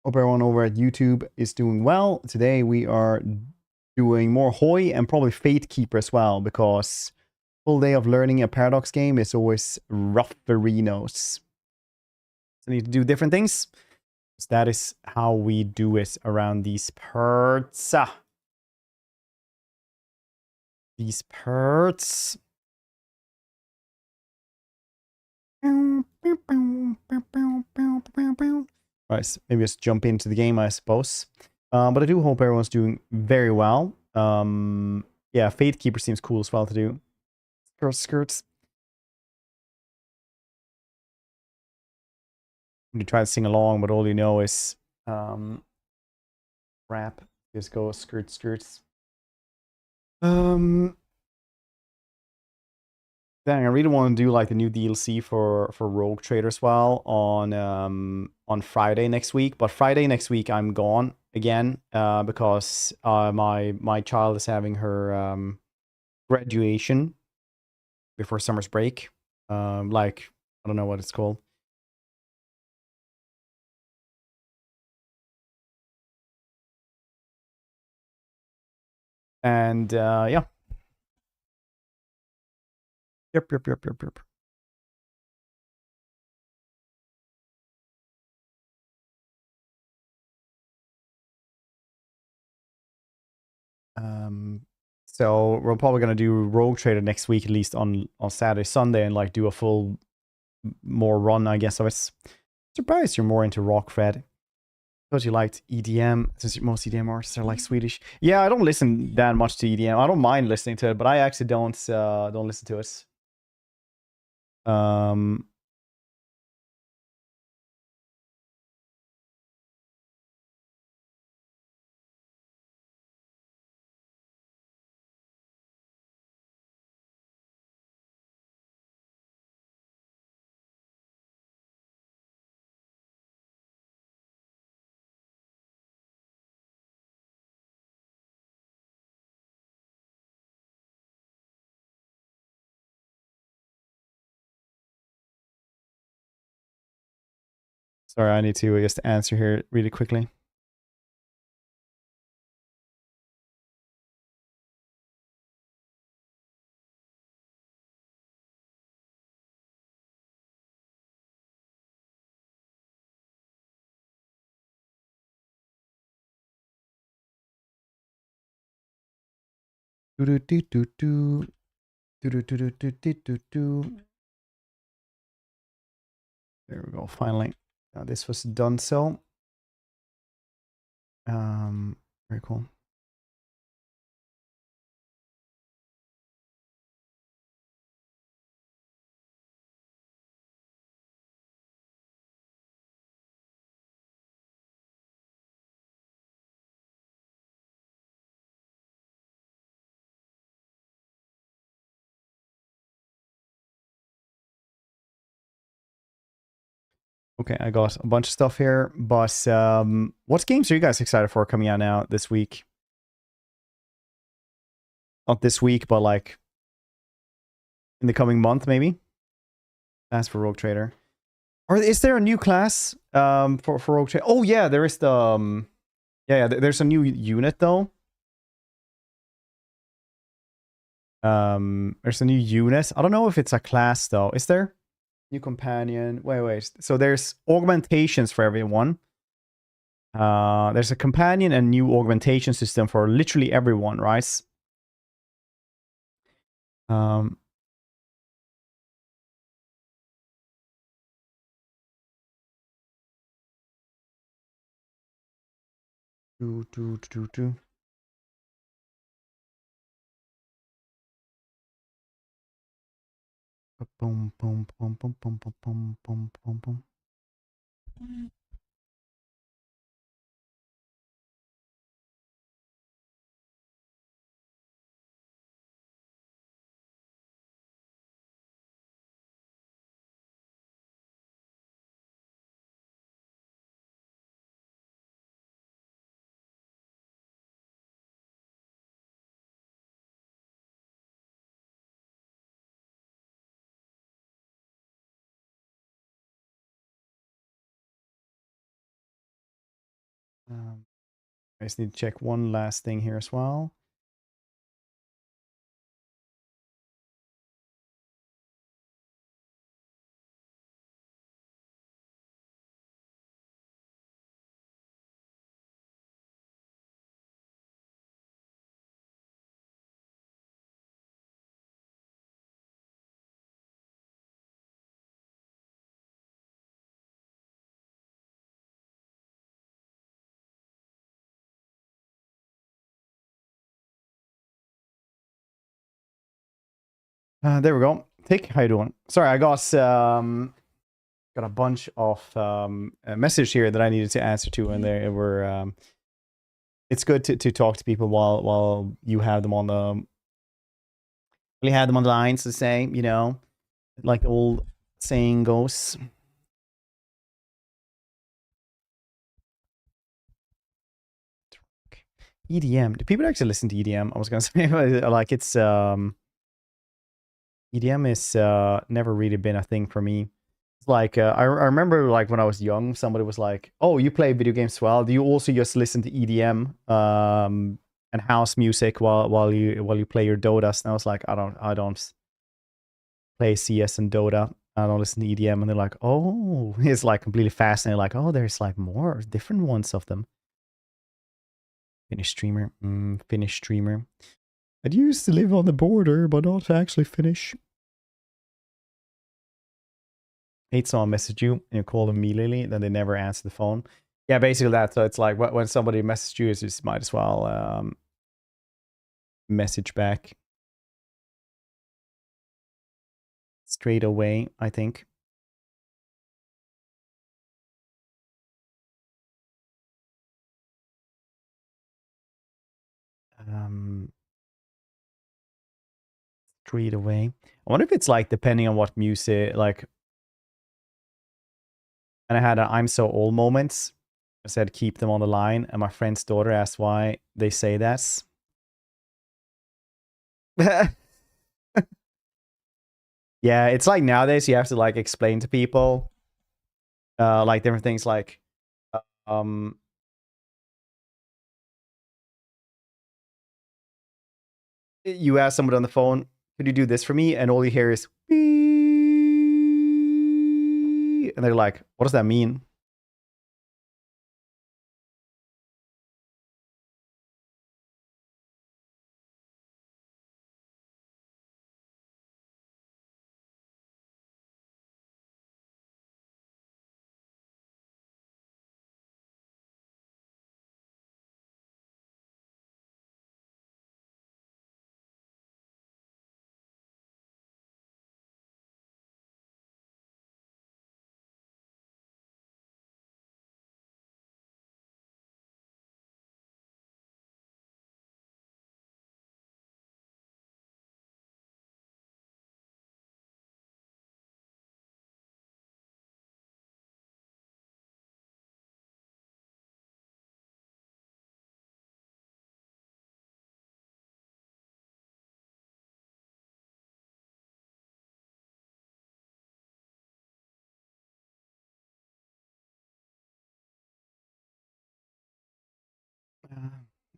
Hope everyone over at YouTube is doing well. Today we are doing more HOI and probably Fatekeeper as well, because full day of learning a paradox game is always rough-verinos. So need to do different things. So that is how we do it around these parts. These parts. Right, so maybe just jump into the game, I suppose. But I do hope everyone's doing very well. Yeah, Fatekeeper seems cool as well to do. Skirts. You try to sing along, but all you know is rap. Just go skirts. Dang, I really want to do like the new DLC for Rogue Trader as well on Friday next week. But Friday next week I'm gone again because my child is having her graduation before summer's break. Like I don't know what it's called. And yeah. Yep. So we're probably gonna do Rogue Trader next week, at least on Saturday, Sunday, and like do a full more run, I guess. So it's surprised you're more into rock, Fred. Thought you liked EDM, since most EDM artists are like Swedish. Yeah, I don't listen that much to EDM. I don't mind listening to it, but I actually don't listen to it. Sorry, I need to just answer here really quickly. There we go, finally. This was done so. Very cool. Okay, I got a bunch of stuff here, but what games are you guys excited for coming out now this week? Not this week, but like in the coming month, maybe? That's for Rogue Trader. Or is there a new class for Rogue Trader? Oh yeah, there is the yeah, there's a new unit though. There's a new unit. I don't know if it's a class though. Is there? New companion. Wait. So there's augmentations for everyone. There's a companion and new augmentation system for literally everyone, right? Do. Boom. I just need to check one last thing here as well. There we go. Tick, how you doing? Sorry, I got a bunch of messages here that I needed to answer to, and they were. It's good to talk to people while you have them on the. You have them on the lines to say, you know, like the old saying goes. EDM. Do people actually listen to EDM? I was gonna say, like, it's EDM is never really been a thing for me. It's like I remember, like, when I was young, somebody was like, "Oh, you play video games well? Do you also just listen to EDM and house music while you play your Dotas?" And I was like, "I don't play CS and Dota. I don't listen to EDM." And they're like, "Oh," it's like completely fascinating. Like, "Oh, there's like more different ones of them." Finnish streamer, Finnish streamer. I used to live on the border, but not actually Finnish. Hate someone message you and you call them immediately, then they never answer the phone. Yeah, basically that. So it's like when somebody messages you, you just might as well message back straight away, I think. Straight away. I wonder if it's like depending on what music, like, and I had a I'm so old moments. I said keep them on the line, and my friend's daughter asked why they say that. Yeah, it's like nowadays you have to like explain to people like different things, like um you ask somebody on the phone, could you do this for me? And all you hear is beep, and they're like, what does that mean?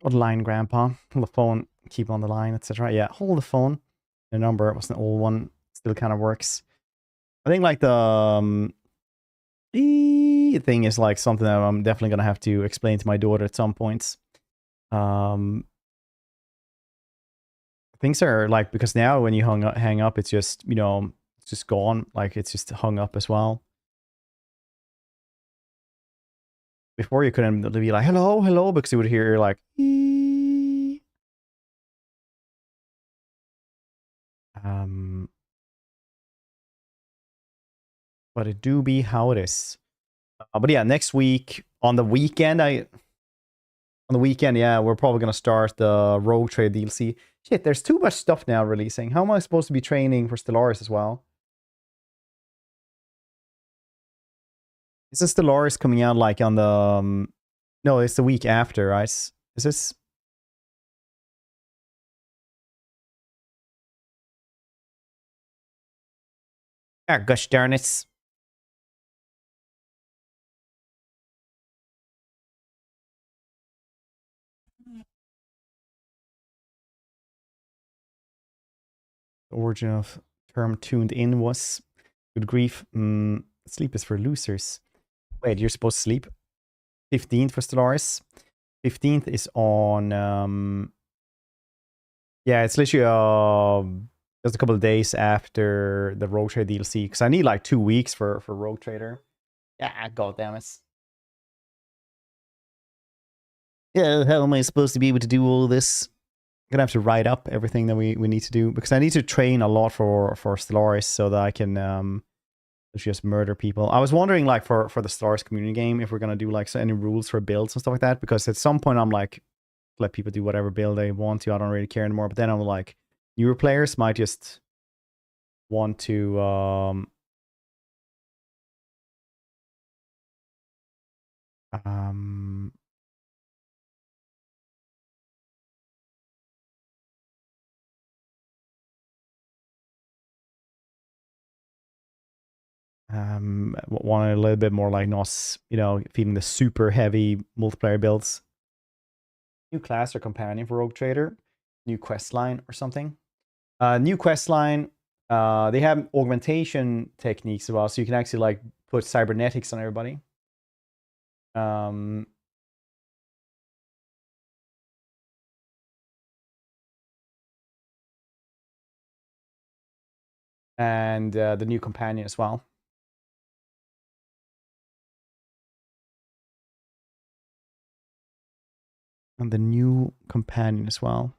Hold the line, Grandpa. Hold the phone. Keep on the line, etc. Yeah, hold the phone. The number was an old one. Still kind of works. I think like the thing is like something that I'm definitely gonna have to explain to my daughter at some points. Things are like, because now when you hang up, it's just, you know, it's just gone. Like it's just hung up as well. Before you couldn't be like hello, hello, because you would hear like but it do be how it is. But yeah, next week on the weekend, yeah, we're probably gonna start the Rogue Trade DLC. Shit, there's too much stuff now releasing. How am I supposed to be training for Stellaris as well? Is this Stellaris coming out like on the no, it's the week after, right? Is this? Ah, gosh darn it. The origin of term tuned in was. Good grief. Sleep is for losers. Wait, you're supposed to sleep? 15th for Stellaris. 15th is on... yeah, it's literally just a couple of days after the Rogue Trader DLC. Because I need like 2 weeks for Rogue Trader. Yeah, god damn it. Yeah, how am I supposed to be able to do all this? I'm gonna have to write up everything that we need to do. Because I need to train a lot for Stellaris so that I can... just murder people. I was wondering, like, for the Stellaris community game, if we're gonna do like any rules for builds and stuff like that, because at some point I'm like, let people do whatever build they want to. I don't really care anymore. But then I'm like, newer players might just want to want a little bit more like NOS, you know, feeding the super heavy multiplayer builds. New class or companion for Rogue Trader, new quest line or something. New quest line. They have augmentation techniques as well, so you can actually like put cybernetics on everybody. And the new companion as well. And the new companion as well.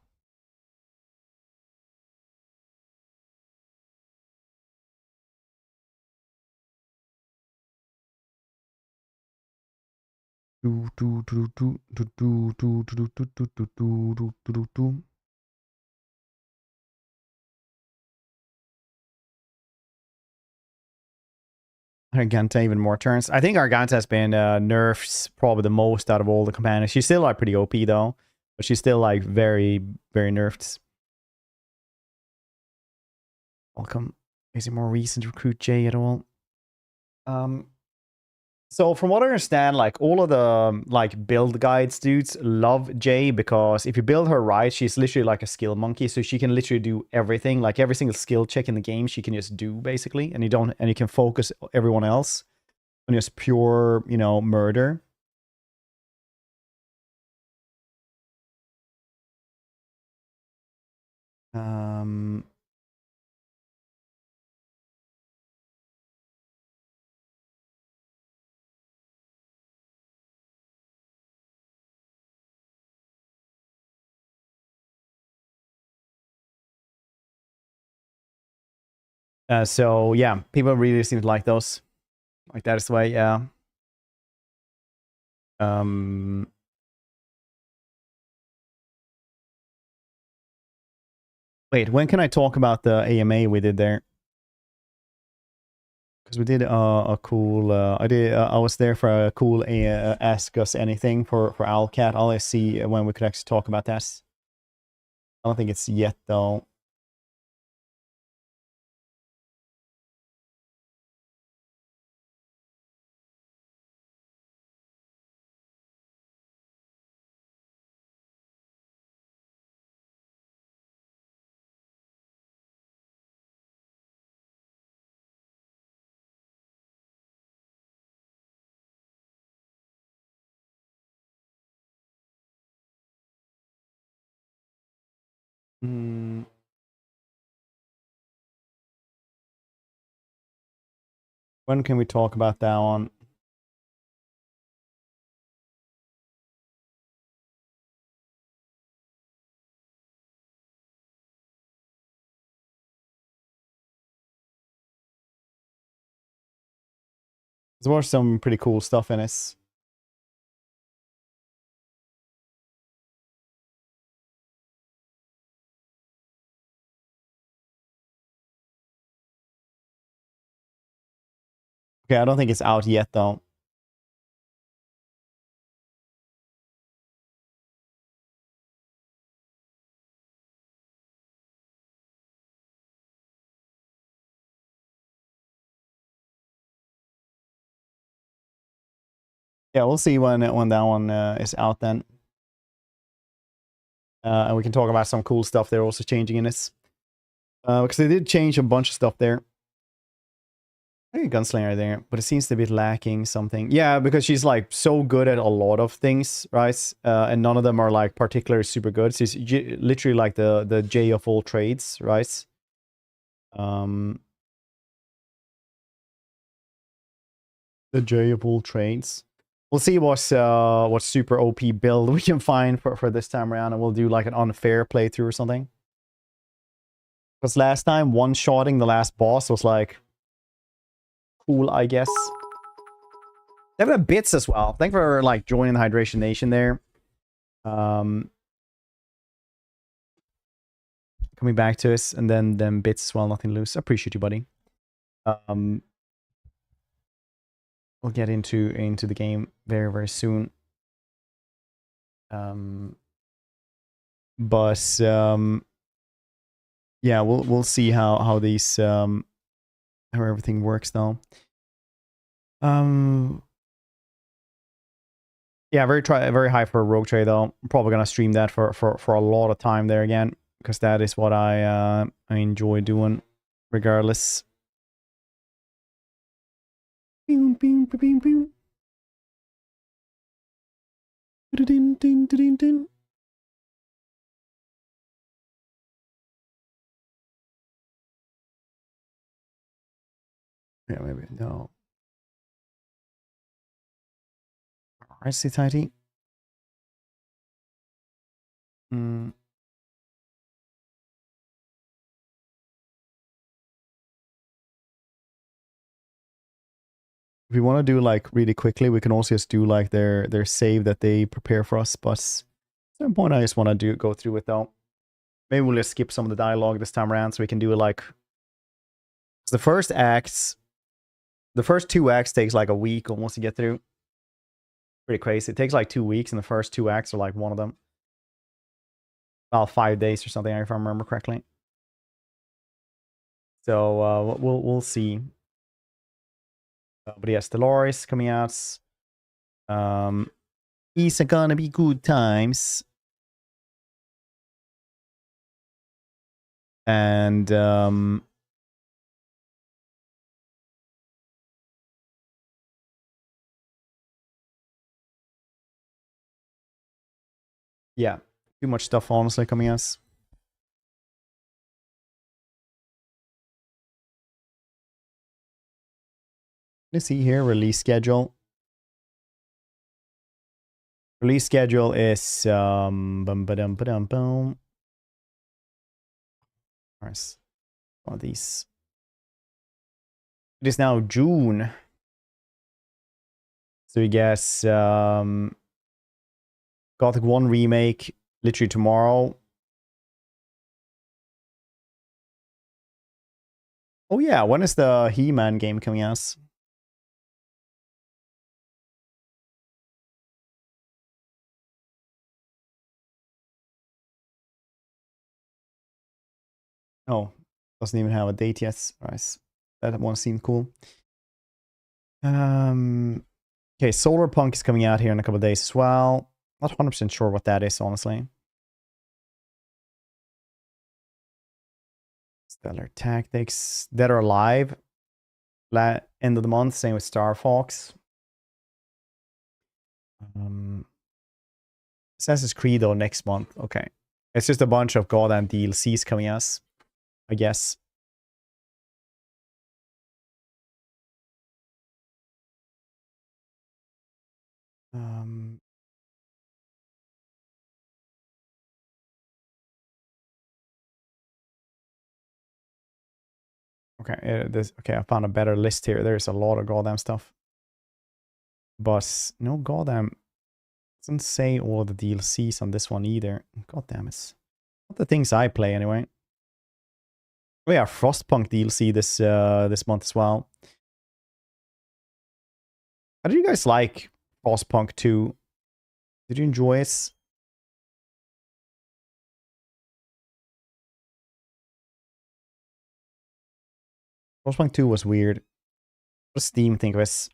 Argenta even more turns. I think Argenta has been nerfs probably the most out of all the companions. She's still like pretty OP though, but she's still like very, very nerfed. Welcome. Is it more recent recruit J at all? So from what I understand, like all of the like build guides dudes love Jay because if you build her right, she's literally like a skill monkey. So she can literally do everything, like every single skill check in the game, she can just do basically, and you can focus everyone else on just pure, you know, murder. So yeah, people really seem to like those. Like that is the way, yeah. Wait, when can I talk about the AMA we did there? Because we did a cool. I was there for a cool Ask Us Anything for Owlcat. I'll see when we could actually talk about that. I don't think it's yet though. When can we talk about that one? There's some pretty cool stuff in it. Okay, I don't think it's out yet though. Yeah, we'll see when that one is out then. And we can talk about some cool stuff they're also changing in this. Because they did change a bunch of stuff there. I think a gunslinger there, but it seems to be lacking something. Yeah, because she's like so good at a lot of things, right? And none of them are like particularly super good. She's literally like the J of all trades, right? The J of all trades. We'll see what super OP build we can find for this time around, and we'll do like an unfair playthrough or something. Because last time, one-shotting the last boss was like cool, I guess. They have bits as well. Thank you for like joining the Hydration Nation there. Coming back to us, and then bits as well, nothing loose. I appreciate you, buddy. We'll get into the game very, very soon. But yeah, we'll see how these how everything works now. Yeah, very high for a rogue trade though. I'm probably gonna stream that for a lot of time there again, because that is what I enjoy doing, regardless. Yeah, maybe no. I see tidy. If we want to do like really quickly, we can also just do like their save that they prepare for us. But at some point, I just want to go through it though. Maybe we'll just skip some of the dialogue this time around, so we can do it like the first acts. The first 2 acts takes like a week almost to get through. Pretty crazy. It takes like 2 weeks, and the first 2 acts are like one of them. Well, 5 days or something, if I remember correctly. So we'll see. But yeah, Stellaris coming out. It's gonna be good times. And yeah, too much stuff honestly coming out. Let's see here, release schedule. Release schedule is bum ba-dum ba-dum boom. Nice. One of these. It is now June. So we guess Gothic 1 remake literally tomorrow. Oh yeah, when is the He-Man game coming out? Oh, doesn't even have a date yet. Nice. That one seemed cool. Okay, Solar Punk is coming out here in a couple of days as well. Not 100% sure what that is, honestly. Stellar Tactics. Dead or Alive. End of the month. Same with Star Fox. Assassin's Creed, though, next month. Okay. It's just a bunch of goddamn DLCs coming us, I guess. Okay, okay, I found a better list here. There's a lot of goddamn stuff. But no goddamn, doesn't say all the DLCs on this one either. God damn it. Not the things I play anyway. Oh yeah, Frostpunk DLC this month as well. How did you guys like Frostpunk 2? Did you enjoy it? Frostpunk 2 was weird. What does Steam think of it?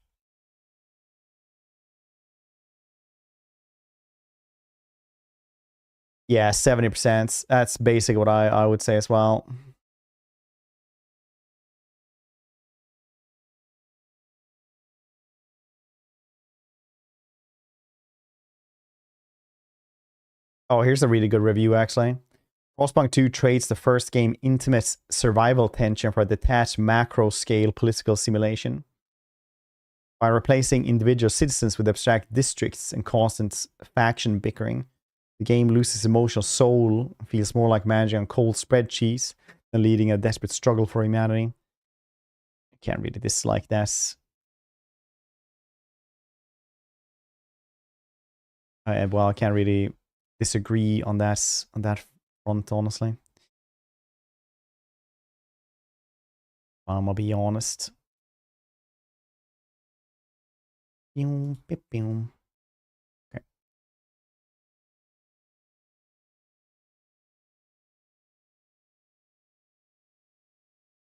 Yeah, 70%. That's basically what I would say as well. Oh, here's a really good review, actually. Frostpunk 2 trades the first game intimate survival tension for a detached macro-scale political simulation. By replacing individual citizens with abstract districts and constant faction bickering, the game loses emotional soul and feels more like managing a cold spreadsheet than leading a desperate struggle for humanity. I can't really dislike this. Well, I can't really disagree on that front, honestly. I'm gonna be honest. Okay.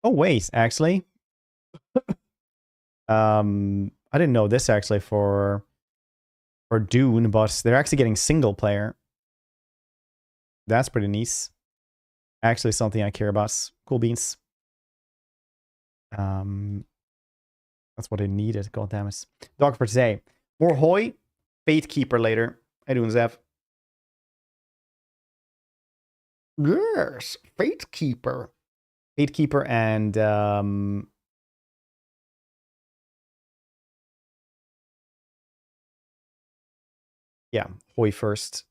Oh wait, actually, I didn't know this actually for Dune, but they're actually getting single player. That's pretty nice. Actually, something I care about. Cool beans. That's what I needed. God damn it. Dog for today. More HOI. Fatekeeper later. How doing, Zev? Yes, Fatekeeper. Fatekeeper and yeah, HOI first.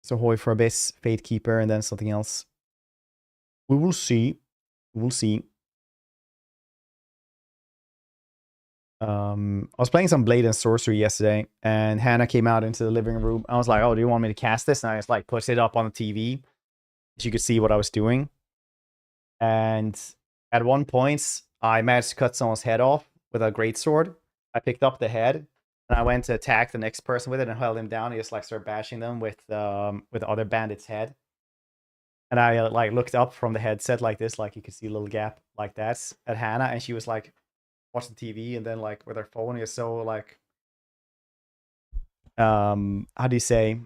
So HOI for Abyss, Fatekeeper, and then something else. We will see. We'll see. I was playing some Blade and Sorcery yesterday, and Hannah came out into the living room. I was like, "Oh, do you want me to cast this?" And I just like put it up on the TV, so you could see what I was doing. And at one point, I managed to cut someone's head off with a greatsword. I picked up the head, and I went to attack the next person with it and held him down. He just like started bashing them with the other bandit's head. And I like looked up from the headset like this, like you could see a little gap like that at Hannah, and she was like watching TV and then like with her phone. Is so like how do you say,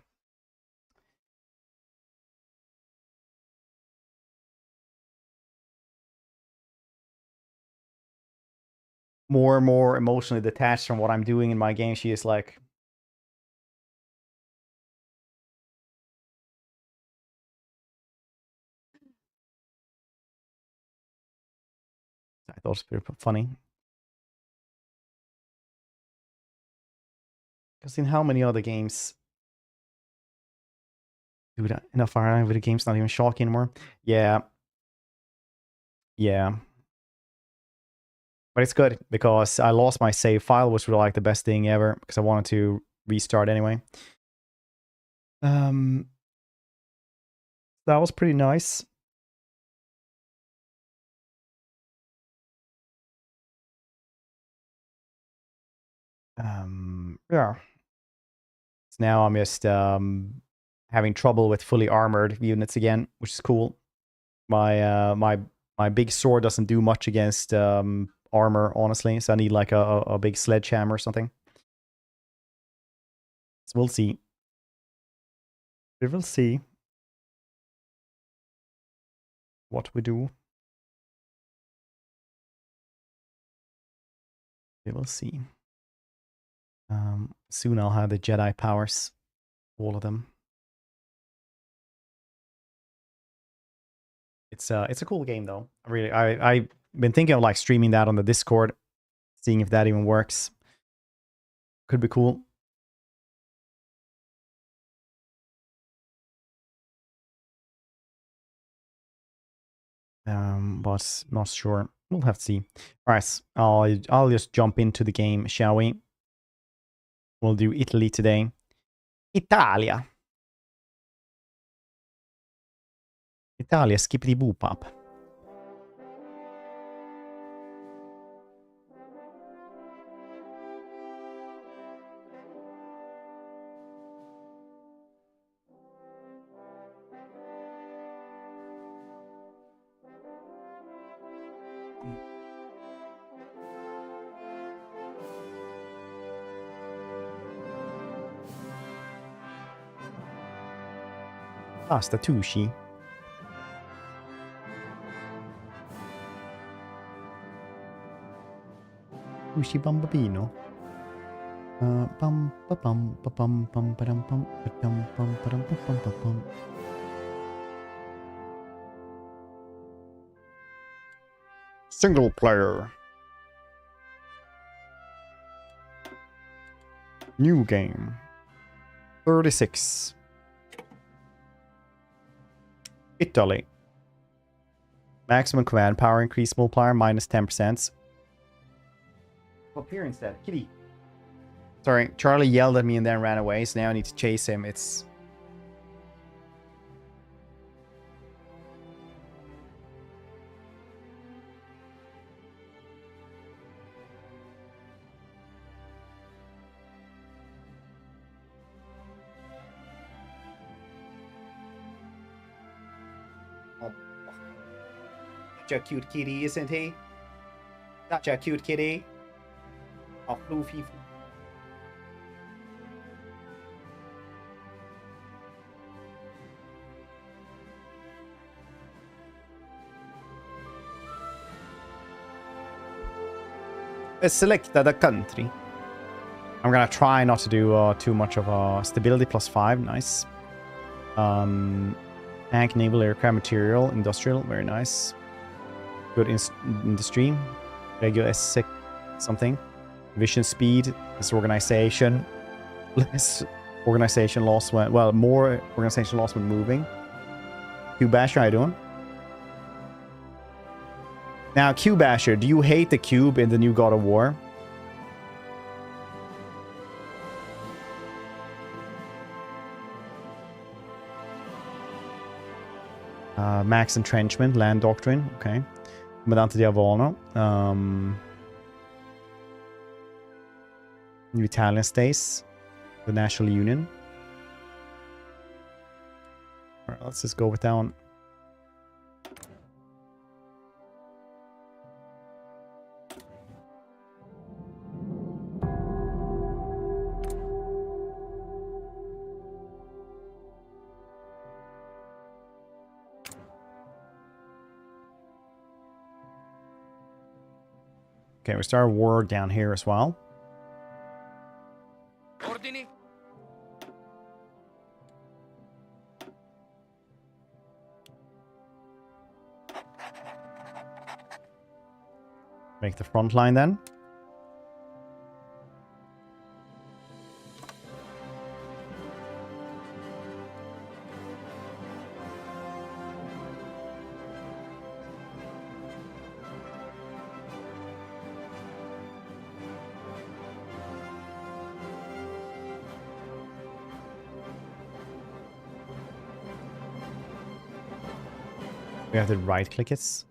more and more emotionally detached from what I'm doing in my game. She is like, I thought it was pretty funny. Because in how many other games, dude, in a Fire Emblem video game's not even shocking anymore. Yeah, yeah. But it's good because I lost my save file, which was like the best thing ever because I wanted to restart anyway. That was pretty nice. Yeah. So now I'm just having trouble with fully armored units again, which is cool. My big sword doesn't do much against armor, honestly. So I need like a big sledgehammer or something. So we'll see. We will see what we do. We will see. Soon I'll have the Jedi powers, all of them. It's a cool game though. I've been thinking of like streaming that on the Discord, seeing if that even works. Could be cool. But not sure. We'll have to see. All right, I'll just jump into the game, shall we? We'll do Italy today. Italia. Italia, skippity boop pop. Basta, Tushi. Tushi Bambino. Bum ba bum ba bum bum ba dum bum ba dum bum ba dum bum ba bum. Single player. New game. 36. Italy. Maximum command power increase multiplier minus 10%. Up here instead. Kitty. Sorry, Charlie yelled at me and then ran away, so now I need to chase him. It's... Oh, such a cute kitty, isn't he? Such a cute kitty. Oh, floofy. Select the country. I'm gonna try not to do too much of stability +5. Nice. Tank, naval, aircraft, material, industrial. Very nice. Good industry. Regular S6 something. Vision speed. Less organization. Less organization loss when... Well, more organization loss when moving. Cube Basher, how you doing? Now, Cube Basher, do you hate the cube in the new God of War? Max Entrenchment, Land Doctrine, okay. Comandante Diavolo. New Italian States. The National Union. Alright, let's just go with that one. Okay, we start a war down here as well. Ordini. Make the front line then. We have to right click it.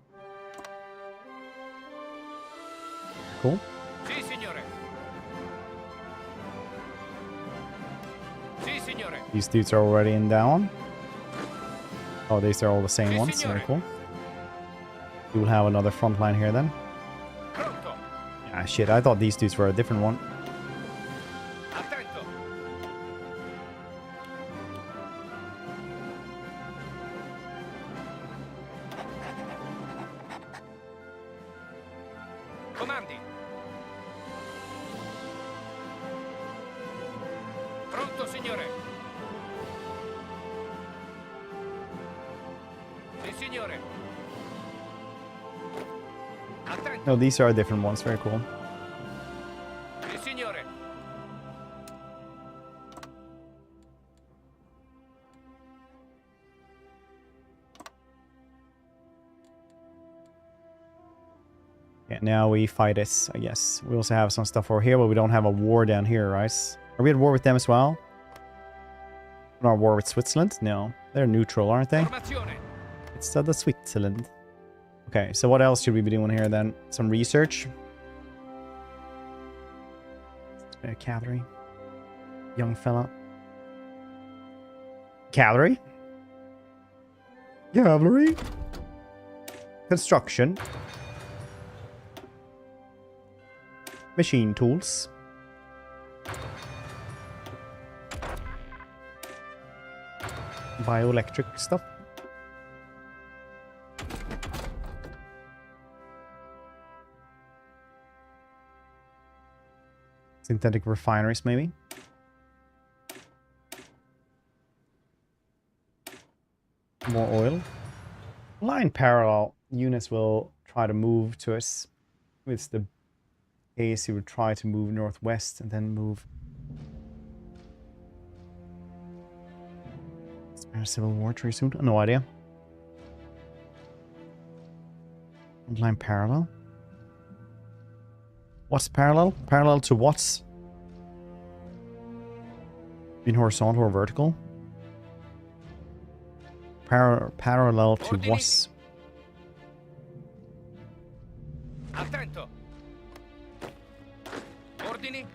Cool. Sì, signore. Sì, signore. These dudes are already in down. Oh, these are all the same Sì, ones. signore. Very cool. We will have another front line here then. Pronto. Ah, shit. I thought these dudes were a different one. Attento. Comandi. Pronto, signore. Sì, signore. Attento. No, these are different ones. Very cool. Sì, signore. Yeah, now we fight it, I guess. We also have some stuff over here, but we don't have a war down here, right? Are we at war with them as well? We're not at war with Switzerland? No. They're neutral, aren't they? Formazione. It's the Switzerland. Okay, so what else should we be doing here then? Some research. Cavalry. Young fella. Cavalry? Cavalry? Construction. Machine tools. Bioelectric stuff. Synthetic refineries, maybe. More oil. Line parallel. Units will try to move to us. If it's the case, he would try to move northwest and then move. Spanish Civil War tree soon? No idea. Line parallel. What's parallel? Parallel to what's? In horizontal or vertical? Parallel to what's? Attento. Ordini.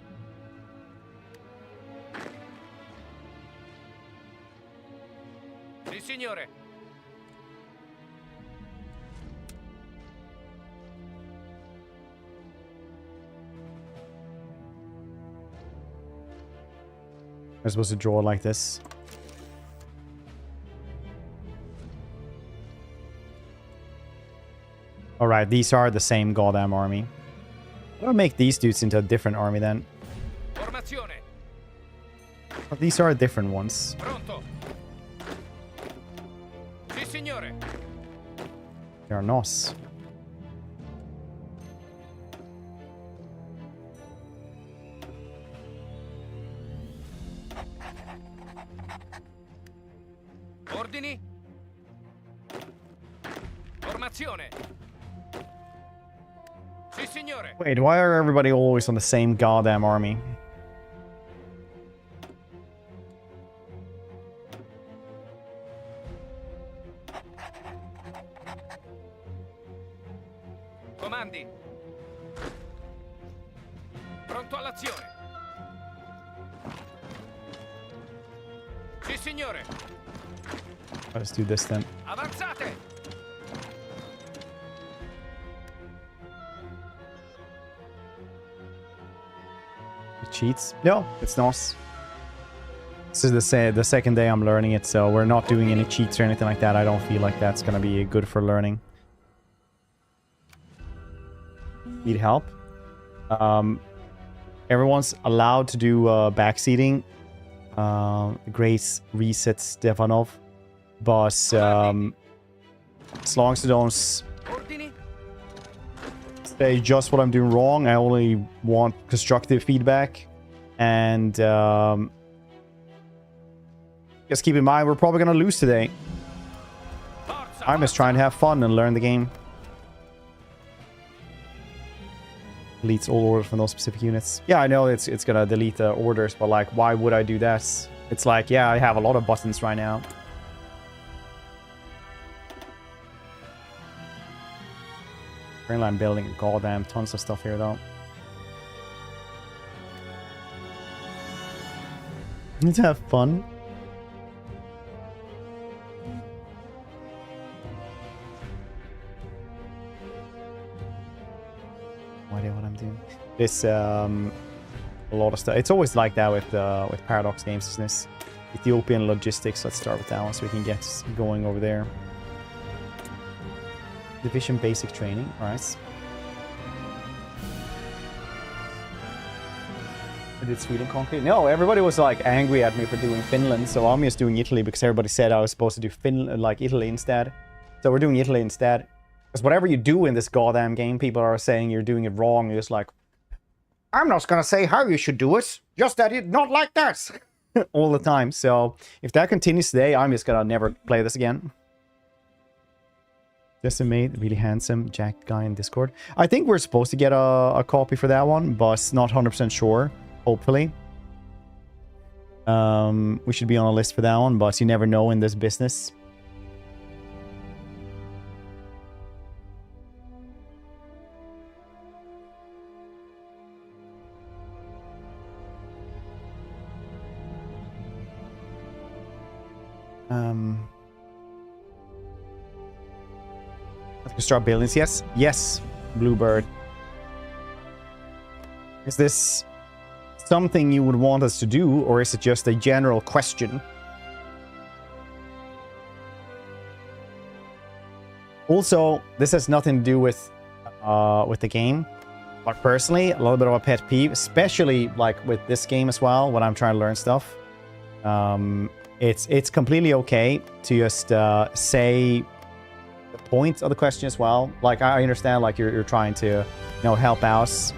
Sì, signore. I'm supposed to draw like this. Alright, these are the same goddamn army. I'll make these dudes into a different army then. Formazione. But these are different ones. Pronto. Sì, signore. They are NOS. Ordini. Formazione. Sì, signore. Wait, why are everybody always on the same goddamn army? Comandi. Pronto all'azione. Sì, signore. Let's do this then. Avanzate. It cheats? No, it's NOS. This is the second day I'm learning it, so we're not doing any cheats or anything like that. I don't feel like that's gonna be good for learning. Need help? Everyone's allowed to do backseating. Grace resets Stefanov. But as long as you don't say just what I'm doing wrong, I only want constructive feedback. And just keep in mind, we're probably going to lose today. I'm just trying to have fun and learn the game. Deletes all orders from those specific units. Yeah, I know it's going to delete the orders, but like, why would I do that? It's like, yeah, I have a lot of buttons right now. Apparently I'm building goddamn tons of stuff here, though. Let's have fun. No idea what I'm doing. This a lot of stuff. It's always like that with Paradox games, isn't it? Ethiopian logistics. Let's start with that one so we can get going over there. Division basic training, alright. I did Sweden concrete? No, everybody was like angry at me for doing Finland, so I'm just doing Italy because everybody said I was supposed to do Finland, like Italy instead. So we're doing Italy instead. Because whatever you do in this goddamn game, people are saying you're doing it wrong. You're just like, I'm not gonna say how you should do it, just that it's not like that. All the time. So if that continues today, I'm just gonna never play this again. Decimate, really handsome jacked guy in Discord. I think we're supposed to get a copy for that one, but not 100% sure. Hopefully. We should be on a list for that one, but you never know in this business. I can start buildings. Yes. Yes, Bluebird. Is this something you would want us to do, or is it just a general question? Also, this has nothing to do with the game. But personally, a little bit of a pet peeve, especially like with this game as well, when I'm trying to learn stuff. It's completely okay to just say the point of the question as well. Like I understand, like you're trying to, you know, help us.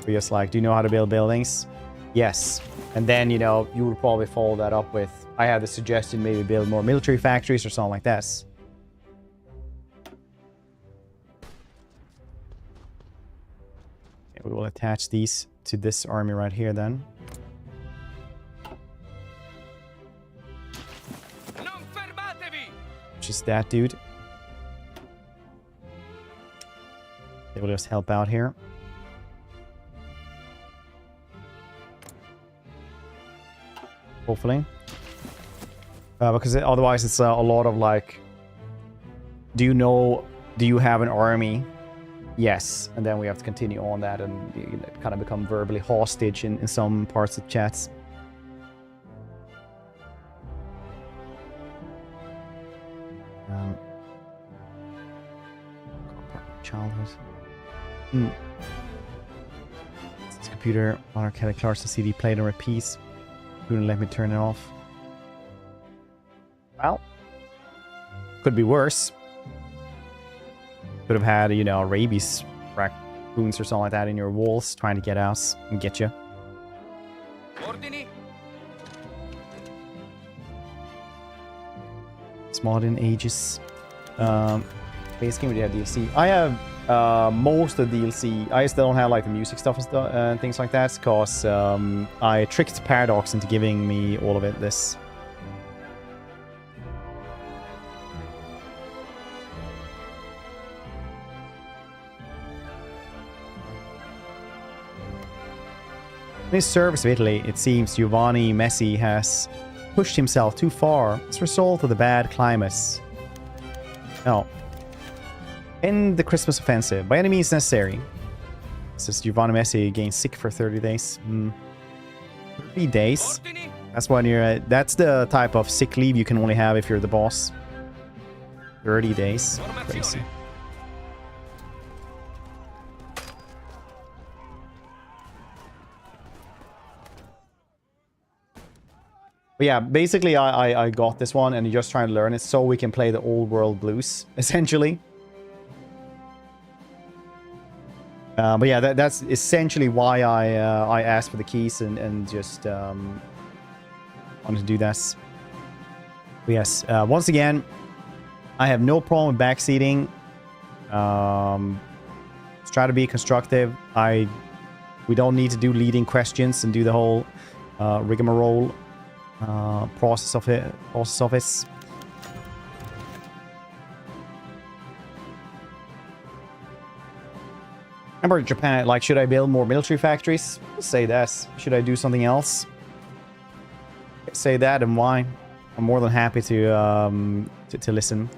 We're just like, do you know how to build buildings? Yes. And then, you know, you would probably follow that up with, I have the suggestion, maybe build more military factories or something like this. Okay, we will attach these to this army right here then. Non fermatevi! Which is that dude. They will just help out here. Hopefully. Because otherwise it's a lot of like, do you have an army? Yes. And then we have to continue on that and you know, kind of become verbally hostage in some parts of chats. Childhood. This computer on our Kelly Clarkson CD played and repeats. Couldn't let me turn it off. Well, could be worse. Could have had, you know, rabies raccoons or something like that in your walls trying to get us and get you. Ordini? It's modern ages. Base game, we have DLC. I have most of the DLC. I still don't have like the music stuff and things like that because I tricked Paradox into giving me all of it. This. In his service of Italy, it seems Giovanni Messi has pushed himself too far as a result of the bad climates. No. In the Christmas offensive, by any means necessary. Says Giovanni Messi gained sick for 30 days. 30 days? Ordini? That's when you're that's the type of sick leave you can only have if you're the boss. 30 days. Crazy. But yeah, basically I got this one and just trying to learn it so we can play the old world blues, essentially. But yeah, that's essentially why I asked for the keys and just wanted to do this. But yes, once again, I have no problem with backseating. Let's try to be constructive. We don't need to do leading questions and do the whole rigmarole process of it. Remember Japan, like, should I build more military factories? Say that. Should I do something else? Say that and why. I'm more than happy to listen.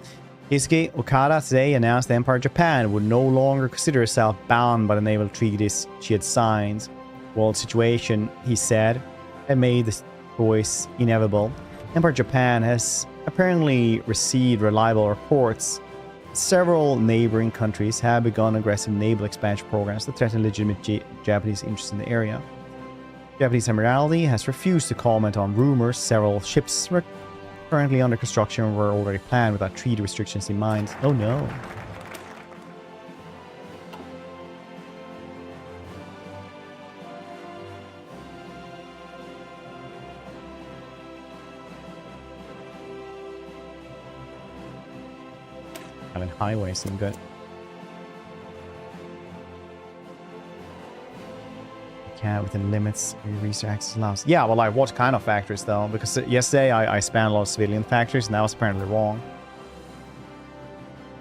Hisuke Okada today announced the Empire of Japan would no longer consider itself bound by the naval treaties she had signed. World situation, he said, had made the choice inevitable. Empire of Japan has apparently received reliable reports. Several neighboring countries have begun aggressive naval expansion programs that threaten legitimate Japanese interests in the area. Japanese Admiralty has refused to comment on rumors. Several ships were currently under construction were already planned without treaty restrictions in mind. Oh no. Island highways seem good. Yeah, within limits, resource access allows. Yeah, well, like, what kind of factories, though? Because yesterday I spanned a lot of civilian factories, and that was apparently wrong.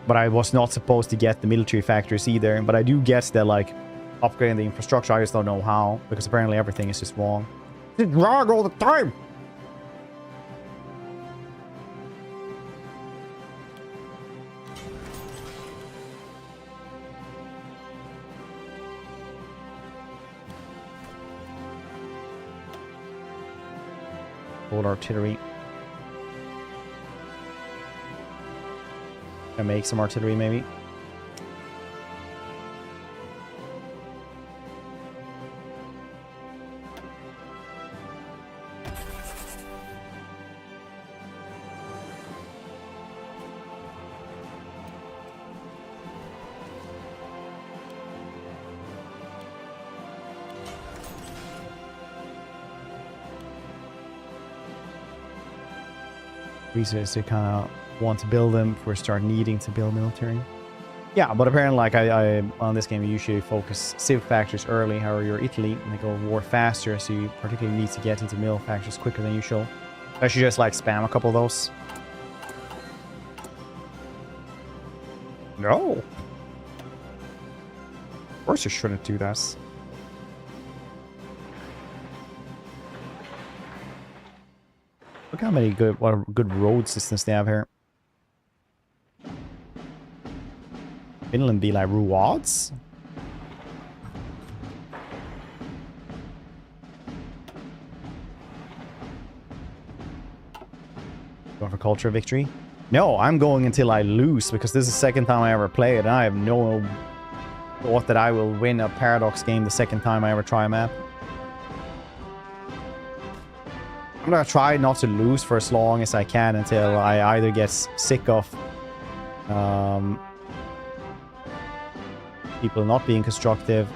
But I was not supposed to get the military factories either. But I do get that, like, upgrading the infrastructure, I just don't know how. Because apparently everything is just wrong. It's wrong all the time! Old artillery. Can make some artillery, maybe. research to kind of want to build them before start needing to build military. Yeah, but apparently, like I on this game, you usually focus civ factories early. However, you're Italy and they go war faster, so you particularly need to get into mil factories quicker than usual. I should just like spam a couple of those. No. Of course, you shouldn't do this. Look how many good road systems they have here. Finland be like rewards? Going for culture victory? No, I'm going until I lose because this is the second time I ever play it. And I have no thought that I will win a Paradox game the second time I ever try a map. I'm gonna try not to lose for as long as I can until I either get sick of people not being constructive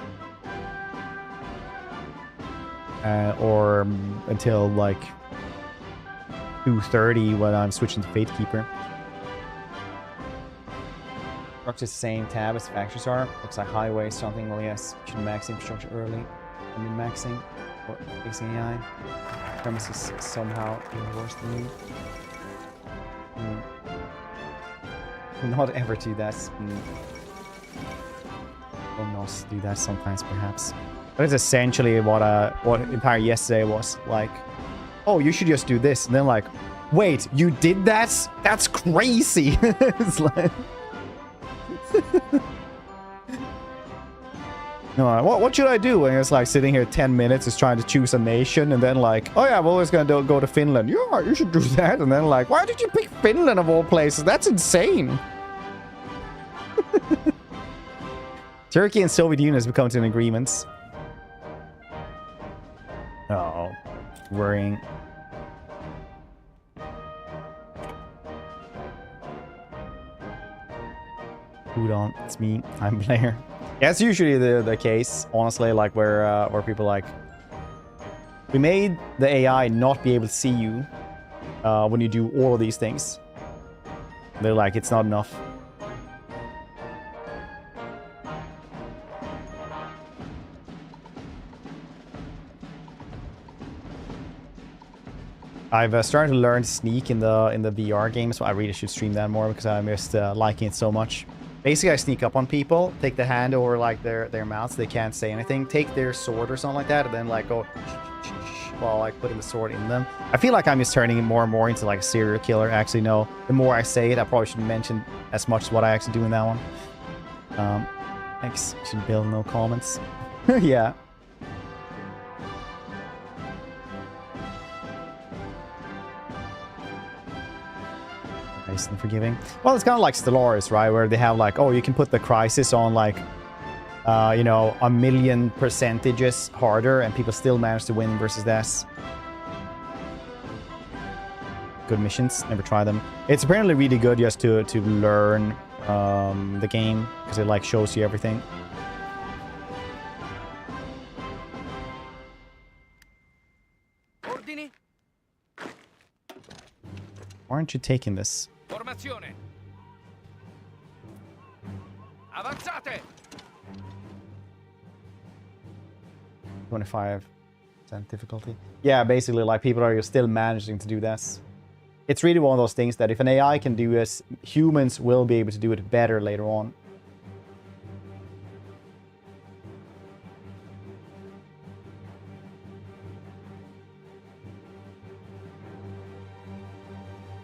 or until like 2:30 when I'm switching to Fatekeeper. Infrastructure same tab as factories are. Looks like highway something. Well, yes, should max infrastructure early. I mean maxing or fixing AI. Premises somehow even worse than me. Not ever do that. Will not do that sometimes, perhaps. But it's essentially what Empire yesterday was like. Oh, you should just do this, and then like, wait, you did that? That's crazy. It's like, no, what should I do? And it's like sitting here 10 minutes, just trying to choose a nation, and then like, oh yeah, I'm always gonna go to Finland. Yeah, you should do that. And then like, why did you pick Finland of all places? That's insane. Turkey and Soviet Union has become to an agreement. Uh-oh. Worrying. Hold on, it's me. I'm Blair. Yeah, it's usually the case, honestly, like where people like... We made the AI not be able to see you when you do all of these things. They're like, it's not enough. I've started to learn to sneak in the VR game, so I really should stream that more because I'm just liking it so much. Basically, I sneak up on people, take the hand over like their mouths, they can't say anything, take their sword or something like that, and then like go while like putting the sword in them. I feel like I'm just turning more and more into like a serial killer. Actually, no. The more I say it, I probably shouldn't mention as much as what I actually do in that one. X should build no comments. Yeah. Nice and forgiving. Well, it's kind of like Stellaris, right? Where they have like, oh, you can put the crisis on like, you know, 1,000,000% harder and people still manage to win versus this. Good missions. Never try them. It's apparently really good just to learn the game because it like shows you everything. Ordini. Why aren't you taking this? Formazione. Avanzate. 25% difficulty. Yeah, basically, like people are still managing to do this. It's really one of those things that if an AI can do this, humans will be able to do it better later on.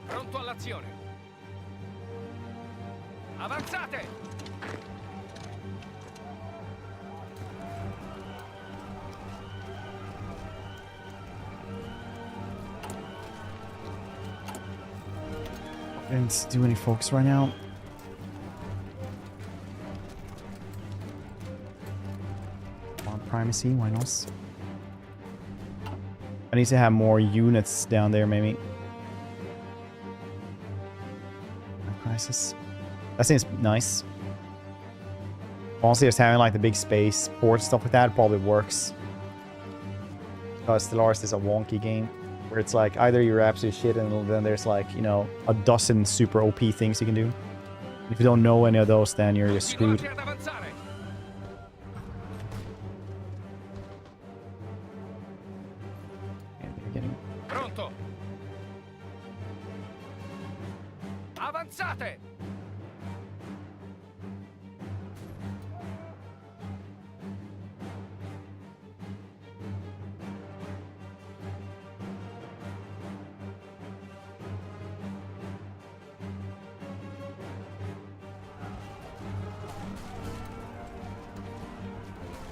Pronto all'azione. Avanzate. Didn't do any focus right now. On primacy, why not? I need to have more units down there, maybe. Crisis. That seems nice. Honestly, just having like the big space port stuff like that probably works. Because Stellaris is a wonky game. where it's like either you're absolute shit and then there's like, you know, a dozen super OP things you can do. If you don't know any of those, then you're just screwed. Continuate ad avanzare. And you're getting... Pronto. Avanzate.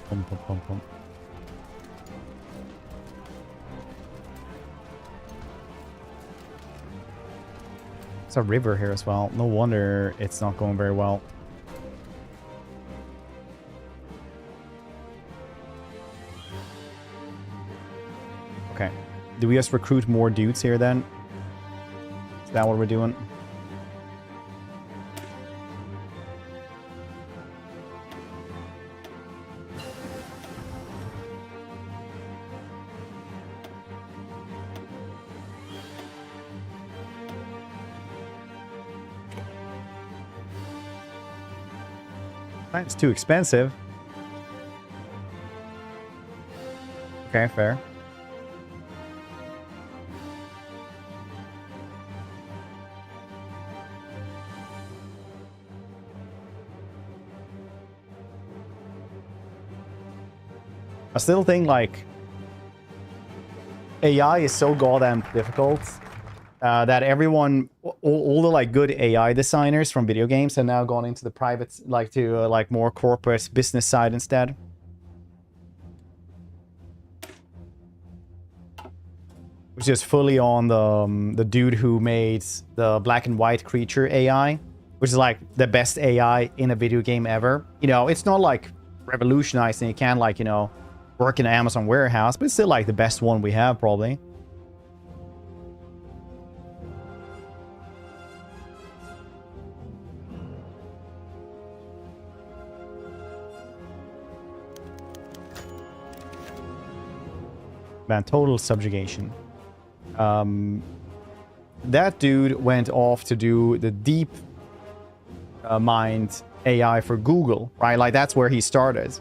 Pum, pum, pum, pum. There's a river here as well. No wonder it's not going very well. Okay. Do we just recruit more dudes here then? Is that what we're doing? It's too expensive. Okay, fair. I still think, like, AI is so goddamn difficult that everyone, all the, like, good AI designers from video games have now gone into the private, like, to, like, more corporate business side instead. Which is fully on the dude who made the black and white creature AI, which is, like, the best AI in a video game ever. You know, it's not, like, revolutionizing. You can't, like, you know, work in an Amazon warehouse, but it's still like the best one we have, probably. Man, total subjugation. That dude went off to do the deep mind AI for Google, right? Like, that's where he started.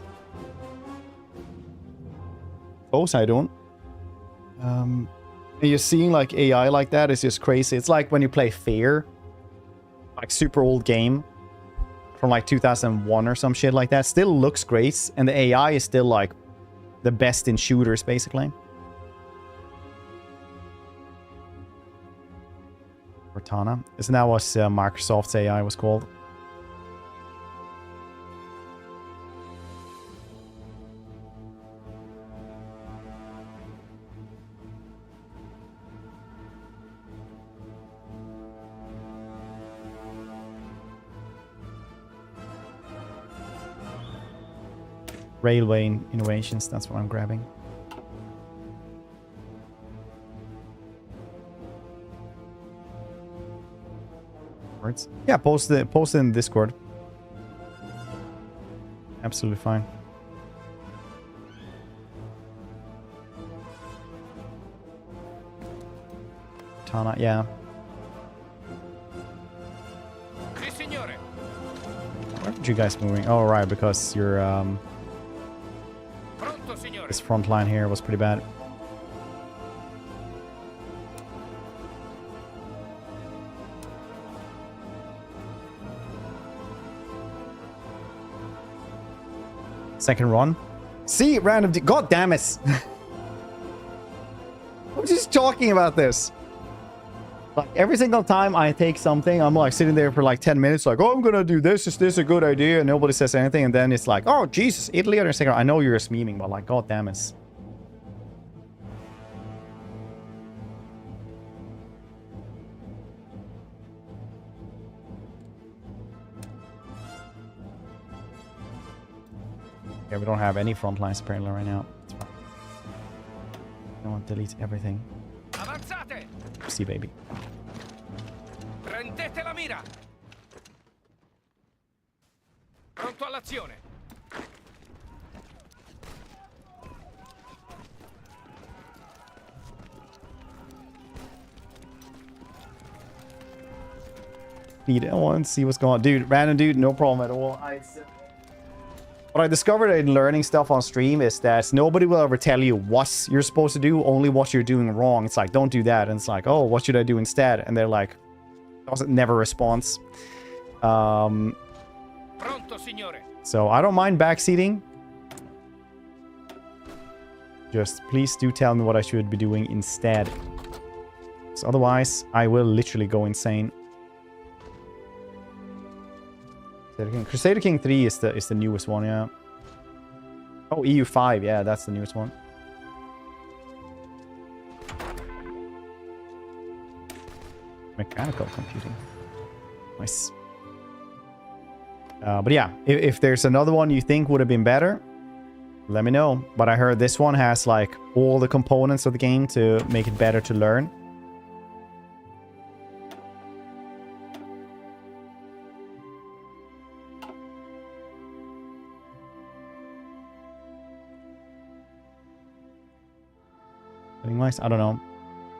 I don't. You're seeing like AI like that is just crazy. It's like when you play Fair, like super old game from like 2001 or some shit like that. Still looks great, and the AI is still like the best in shooters, basically. Cortana. Isn't that what Microsoft's AI was called? Railway innovations, that's what I'm grabbing. Words? Yeah, post it in Discord. Absolutely fine. Tana, yeah. Sì, signore. Where are you guys moving? Oh, right, because you're Pronto, signore. this front line here was pretty bad. Second run. See, random. God damn it! I'm just talking about this. Like, every single time I take something, I'm like sitting there for like 10 minutes, like, oh, I'm gonna do this. Is this a good idea? And nobody says anything. And then it's like, oh, Jesus, Italy on a second. I know you're just memeing, but like, god damn it. Yeah, we don't have any front lines apparently right now. It's fine. No one delete everything. Avanzate. See, baby. Prendete la mira. Pronto all'azione. speed. I want to see what's going on. Dude, random dude, no problem at all. What I discovered in learning stuff on stream is that nobody will ever tell you what you're supposed to do, only what you're doing wrong. It's like, don't do that. And it's like, oh, what should I do instead? And they're like, never response. Pronto, signore. So I don't mind backseating. Just please do tell me what I should be doing instead. So otherwise, I will literally go insane. Crusader King 3 is the newest one, yeah. Oh, EU5, yeah, that's the newest one. Mechanical computing. Nice. But yeah, if there's another one you think would have been better, let me know. But I heard this one has like all the components of the game to make it better to learn. Nice. I don't know.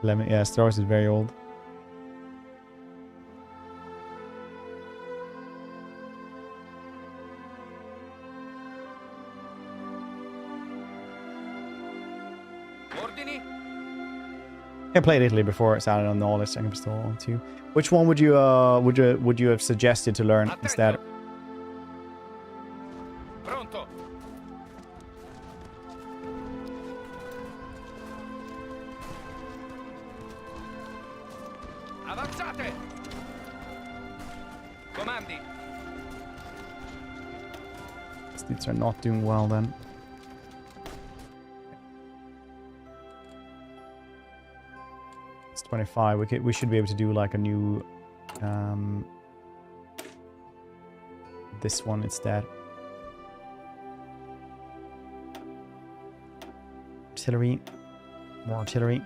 Yeah, Star Wars is very old. Ordini? I played Italy before. It's added on the knowledge. I can install on too. Which one would you have suggested to learn instead? Pronto. Avanzate. Comandi. These dudes are not doing well then. It's 25. We should be able to do like a new this one instead. Artillery. More artillery.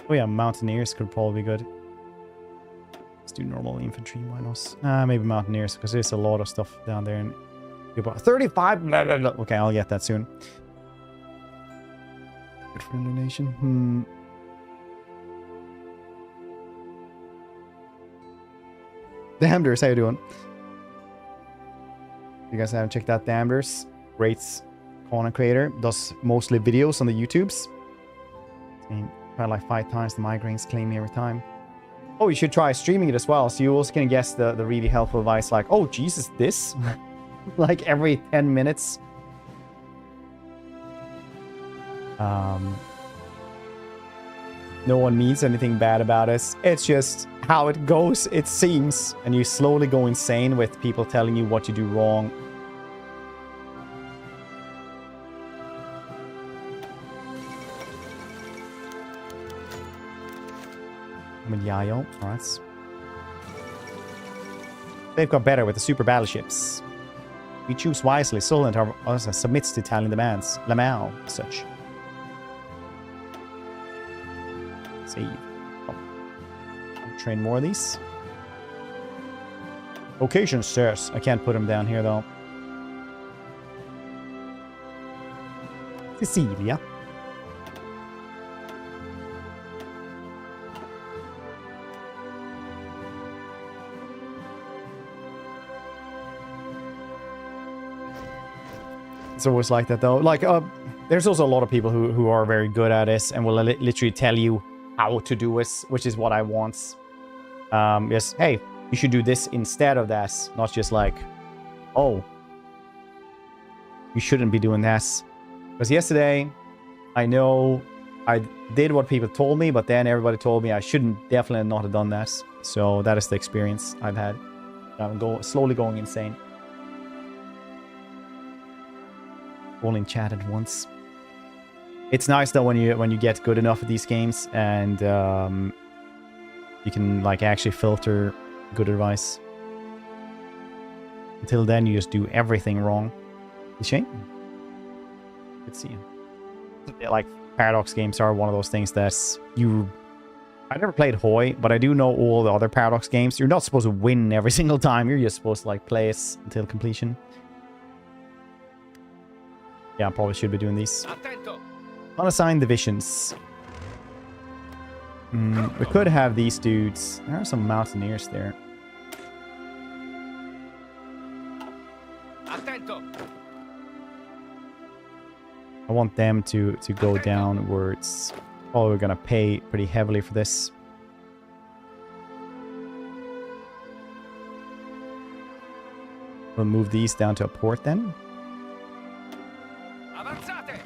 Oh yeah, Mountaineers could probably be good. Let's do normal infantry, why not? Maybe Mountaineers, because there's a lot of stuff down there. And 35! Blah, blah, blah. Okay, I'll get that soon. Good friendly nation. Damneders, how you doing? You guys haven't checked out Damneders? Great content creator. Does mostly videos on the YouTubes. Try like 5 times, the migraines claim me every time. Oh, you should try streaming it as well, so you also can guess the really helpful advice like, oh Jesus, this? Like every 10 minutes. No one means anything bad about us. It's just how it goes, it seems. And you slowly go insane with people telling you what you do wrong. Yayo, alright. They've got better with the super battleships. We choose wisely. Solent also submits to Italian demands. Lamau, such. Save. Oh. Train more of these. Location, sirs. I can't put them down here though. Sicilia. It's always like that though. Like, there's also a lot of people who are very good at this and will literally tell you how to do it, which is what I want. Yes, hey, you should do this instead of that. Not just like, oh, you shouldn't be doing this. Because yesterday, I know I did what people told me, but then everybody told me I shouldn't definitely not have done that. So that is the experience I've had. I'm slowly going insane. All in chat at once. It's nice though when you get good enough at these games and you can like actually filter good advice. Until then, you just do everything wrong. It's a shame. Let's see. Like Paradox games are one of those things that I never played HOI, but I do know all the other Paradox games. You're not supposed to win every single time. You're just supposed to like play it until completion. Yeah, I probably should be doing these. Attento. Unassigned divisions. We could have these dudes. There are some mountaineers there. Attento. I want them to go downwards. Oh, we're gonna pay pretty heavily for this. We'll move these down to a port then. Avanzate.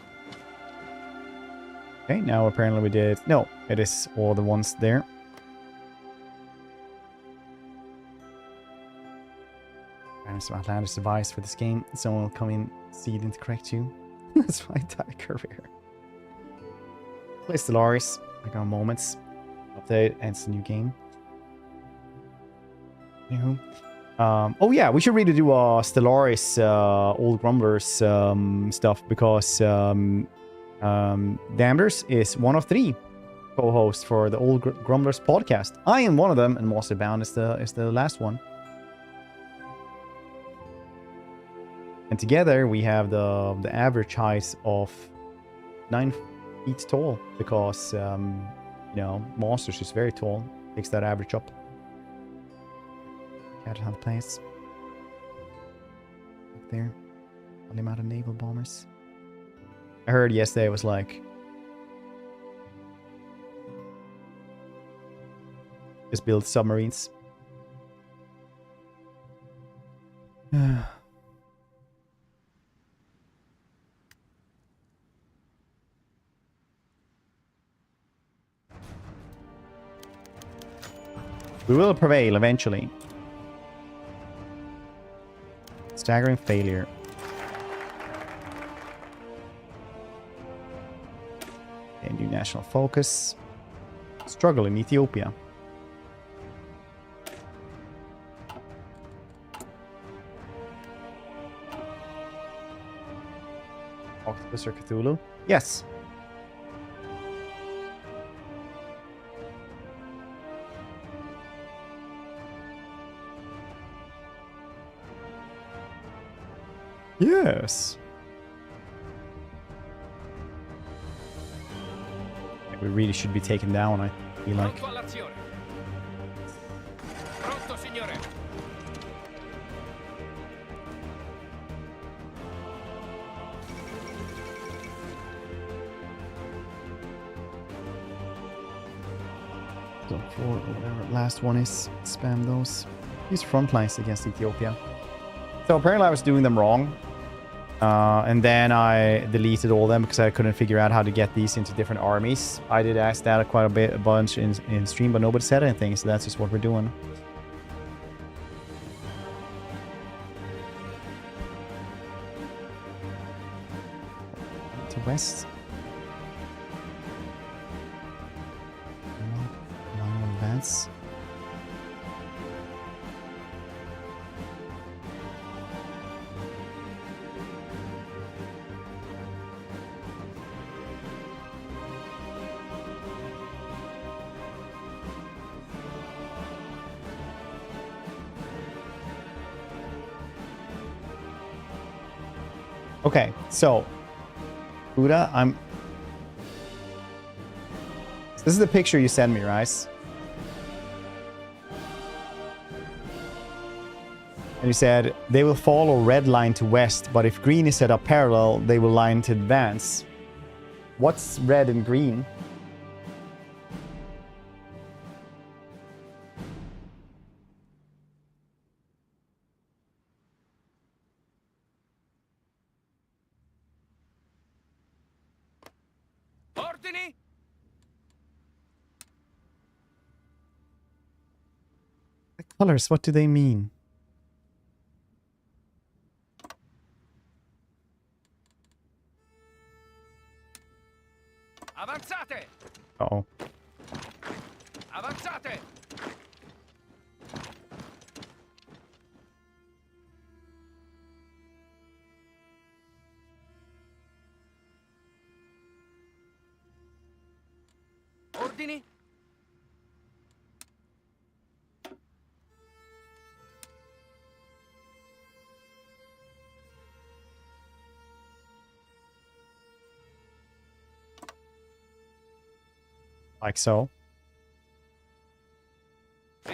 Okay, now apparently we did... No, it is all the ones there. And some Atlantis device for this game. Someone will come in, see it and correct you. That's my entire career. Play Stellaris. I got moments. Update, and it's a new game. Anywho. Oh yeah, we should really do Stellaris Old Grumblers stuff, because Damners is one of 3 co-hosts for the Old Grumblers podcast. I am one of them, and Master Bound is the last one. And together we have the average height of 9 feet tall, because you know, Monsters is very tall. Takes that average up. Cat hunt place. Up there. On the amount of naval bombers. I heard yesterday it was like... just build submarines. We will prevail eventually. Staggering failure. Okay, new national focus. Struggle in Ethiopia. Octopus or Cthulhu? Yes. Yes. We really should be taken down, I feel like. Pronto all'azione. Pronto, signore. So for whatever last one is, spam those. Use front lines against Ethiopia. So apparently I was doing them wrong. And then I deleted all of them because I couldn't figure out how to get these into different armies. I did ask that quite a bunch in stream, but nobody said anything, so that's just what we're doing. To west. Long advance. Okay, so Buddha, this is the picture you sent me, right? And you said they will follow red line to west, but if green is set up parallel, they will line to advance. What's red and green? Ordini. The colors, what do they mean? Avanzate. Uh-oh. Avanzate. Ordini. Like so.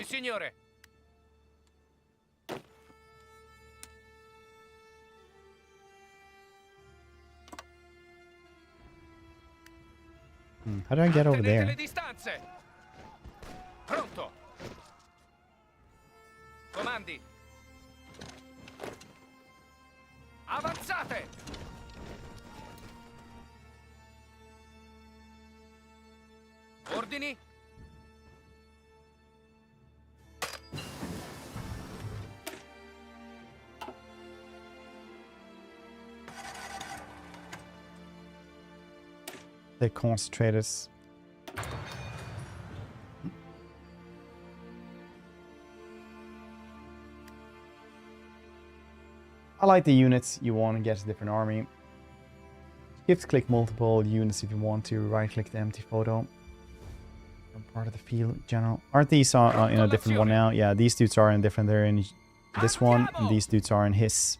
Sì, signore. How do I get over Mantenete there? le distanze. Pronto. Comandi. Avanzate. Ordini. They concentrate us. I like the units you want to get a different army. Shift click multiple units if you want to. Right click the empty photo. Part of the field general. Aren't these in a different one now? Yeah, these dudes are in different. They're in this one, and these dudes are in his.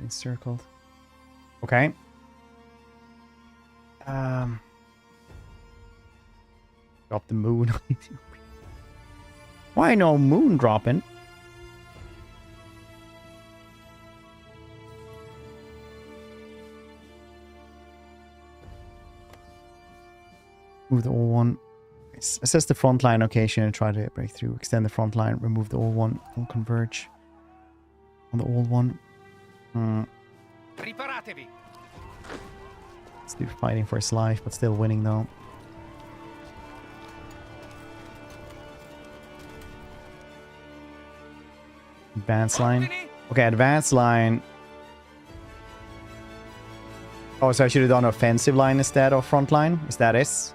Encircled. Okay. Drop the moon. Why no moon dropping? Move the old one. Assess the front line location and try to break through. Extend the front line. Remove the old one. Don't converge on the old one. Preparatevi. Let's do fighting for his life, but still winning though. Advance line. Okay, advance line. Oh, so I should have done offensive line instead of front line? Is that it?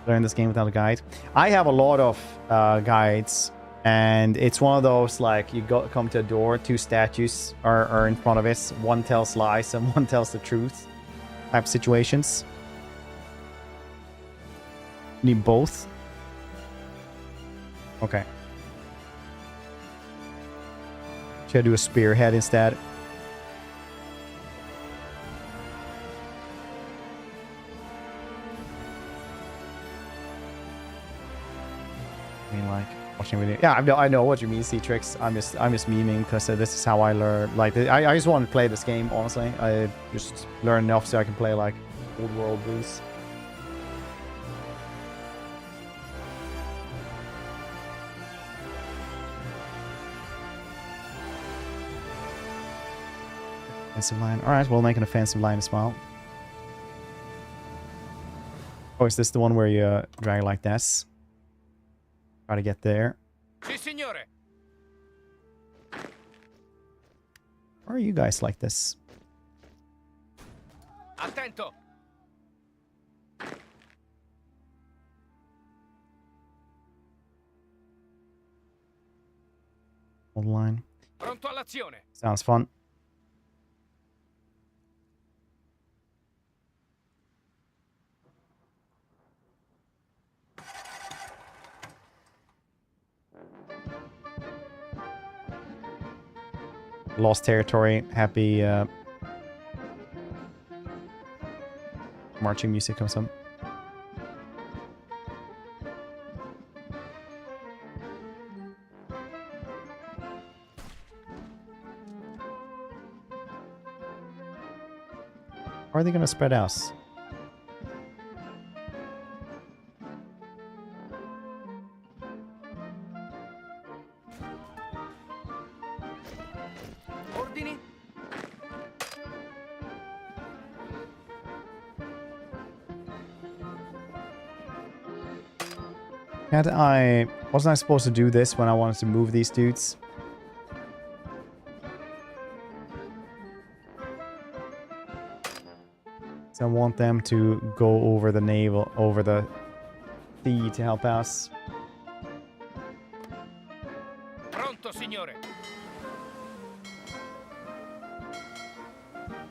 Learn this game without a guide. I have a lot of guides, and it's one of those like you come to a door, two statues are in front of it. One tells lies and one tells the truth type situations. Need both. Okay. Should I do a spearhead instead? I mean, like watching video. Yeah, I know what you mean, C-Trix. I'm just memeing because this is how I learn. Like, I just want to play this game. Honestly, I just learn enough so I can play like old world boost. Offensive line. Alright, we'll make an offensive line as well. Oh, is this the one where you drag like this? Try to get there. Sì, signore. Why are you guys like this? Attento. Hold line. Pronto all'azione. Sounds fun. Lost territory. Happy marching music comes up. How are they gonna spread us? Ordini. Wasn't I supposed to do this when I wanted to move these dudes? So I want them to go over the naval, over the sea to help us. Pronto, signore.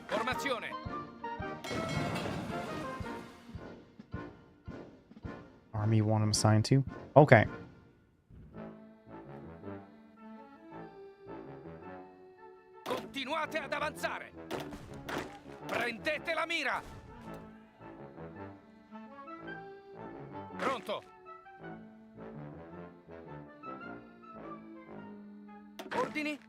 Formazione. army one I'm assigned to. Okay. Continuate ad avanzare. Prendete la mira. Pronto. Ordini.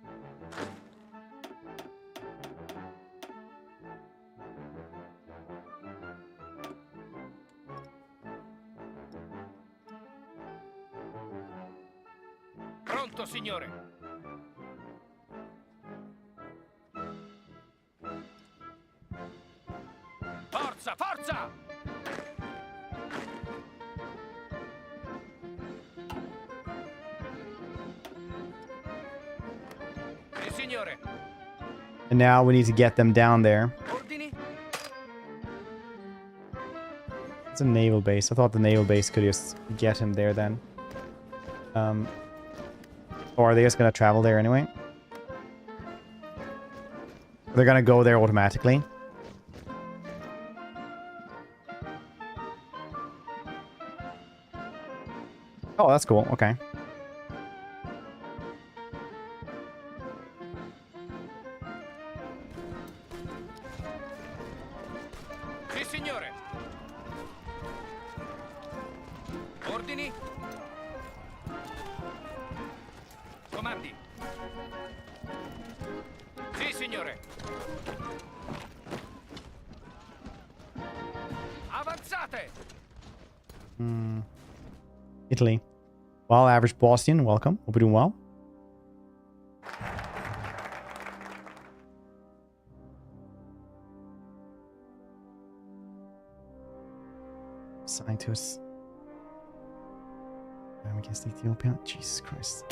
Pronto, signore. Forza, forza! Sì, signore. And now we need to get them down there. Ordini. It's a naval base. I thought the naval base could just get him there then. Or are they just gonna travel there anyway? They're gonna go there automatically. Oh, that's cool. Okay. Sì, signore. Ordini. Comandi. Sì, signore. Avanzate. Italy. Well, average Boston, welcome. Hope you're doing well. Assigned to us. Against Ethiopia. Jesus Christ.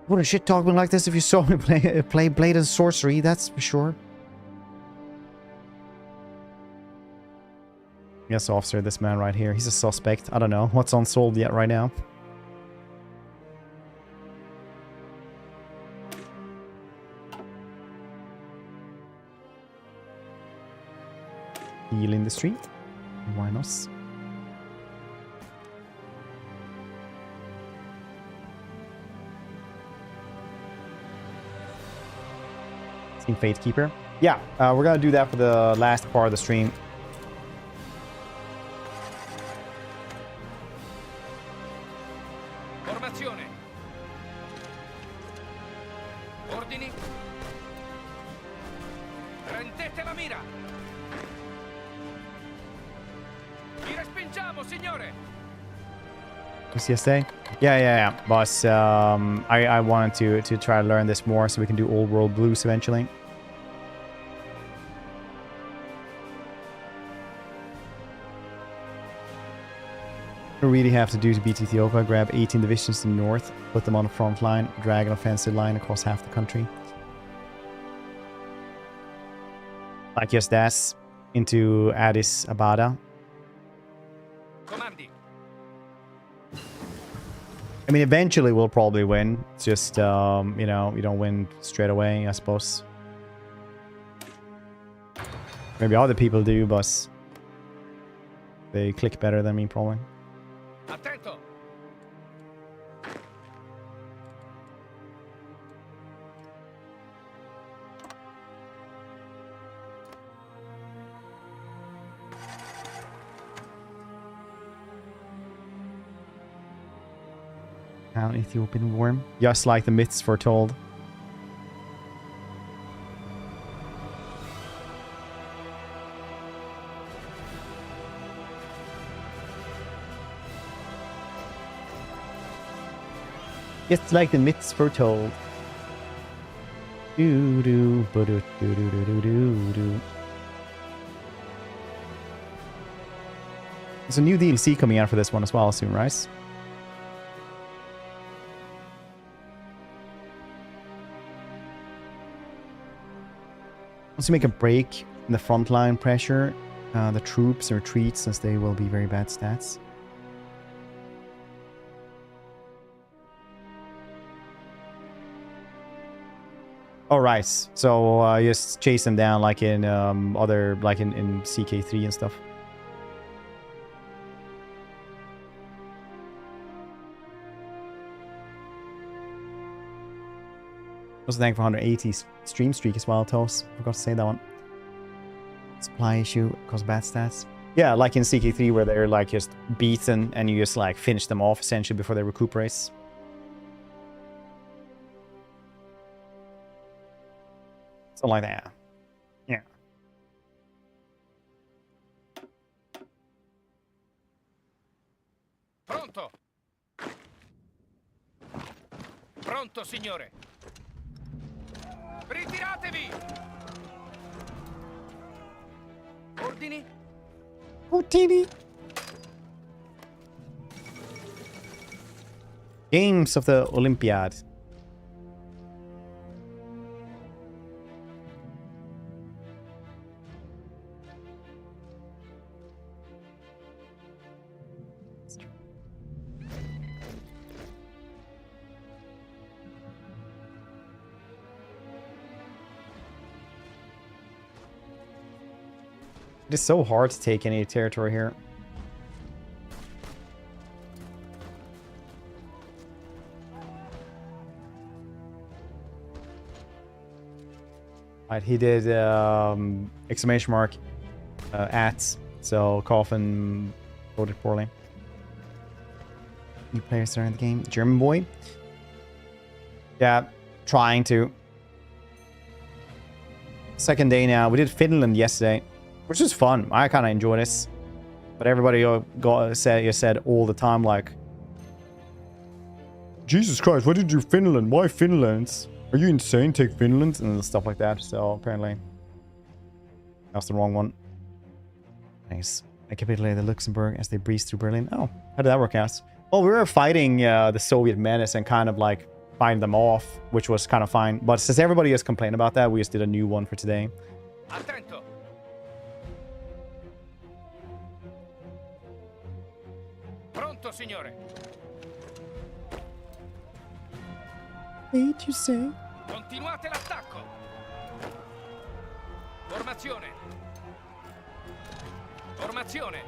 Wouldn't shit talk me like this if you saw me play Blade and Sorcery, that's for sure. Yes, officer, this man right here. He's a suspect. I don't know what's unsolved yet right now. Heal in the street. Why not? Fatekeeper. Yeah, we're gonna do that for the last part of the stream. Formazione. Ordini. Prendete la mira. Vi respingiamo, signore. CSA? Yeah. Boss, I wanted to try to learn this more so we can do old world blues eventually. What do we really have to do to beat Ethiopia? Grab 18 divisions to the north, put them on the front line, drag an offensive line across half the country. Like just that into Addis Ababa. Comandi. I mean, eventually we'll probably win. It's just, you know, you don't win straight away, I suppose. Maybe other people do, but they click better than me, probably. Attento. An Ethiopian worm, just like the myths foretold. Just like the myths foretold. Do do do do do do do do do. There's a new DLC coming out for this one as well soon, right? Once you make a break in the front line pressure, the troops retreat since they will be very bad stats. Oh, right. So just chase them down like in other, like in CK3 and stuff. Also, thank for 180 stream streak as well, Toast. Forgot to say that one. Supply issue cause bad stats. Yeah, like in CK3 where they're like just beaten and you just like finish them off essentially before they recuperate. Something like that. Yeah. Pronto. Pronto, signore. Ritiratevi. Ordini? Ordini. Games of the Olympiad. It is so hard to take any territory here. Right, he did exclamation mark at, so Coffin voted poorly. New players starting the game. German boy. Yeah, trying to. Second day now. We did Finland yesterday, which is fun. I kind of enjoy this. But everybody said all the time, like, Jesus Christ, why did you do Finland? Why Finland? Are you insane? Take Finland? And stuff like that. So apparently, that's the wrong one. Nice. I capitulated Luxembourg as they breezed through Berlin. Oh, how did that work out? Well, we were fighting the Soviet menace and kind of like find them off, which was kind of fine. But since everybody has complained about that, we just did a new one for today. Attento. Pronto, signore. Wait, you say? Continuate l'attacco. Formazione. Formazione.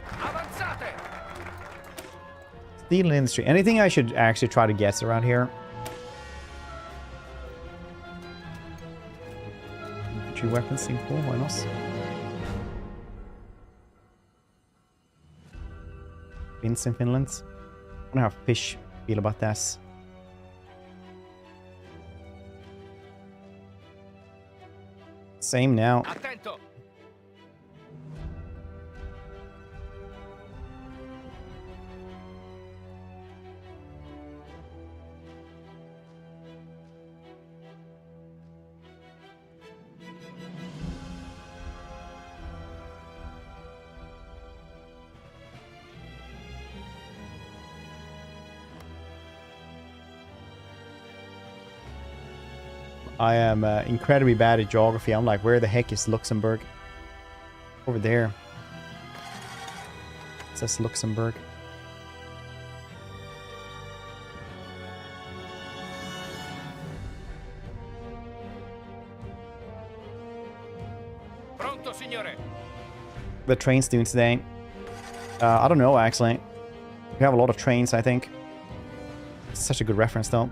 Avanzate. Steel industry. Anything I should actually try to guess around here? Infantry weapons, Singapore, why not? Finns in Finland. I wonder how fish feel about this. Same now. Attento. I am incredibly bad at geography. I'm like, where the heck is Luxembourg? Over there. It says Luxembourg. Pronto, signore. The train's doing today. I don't know, actually. We have a lot of trains, I think. It's such a good reference, though.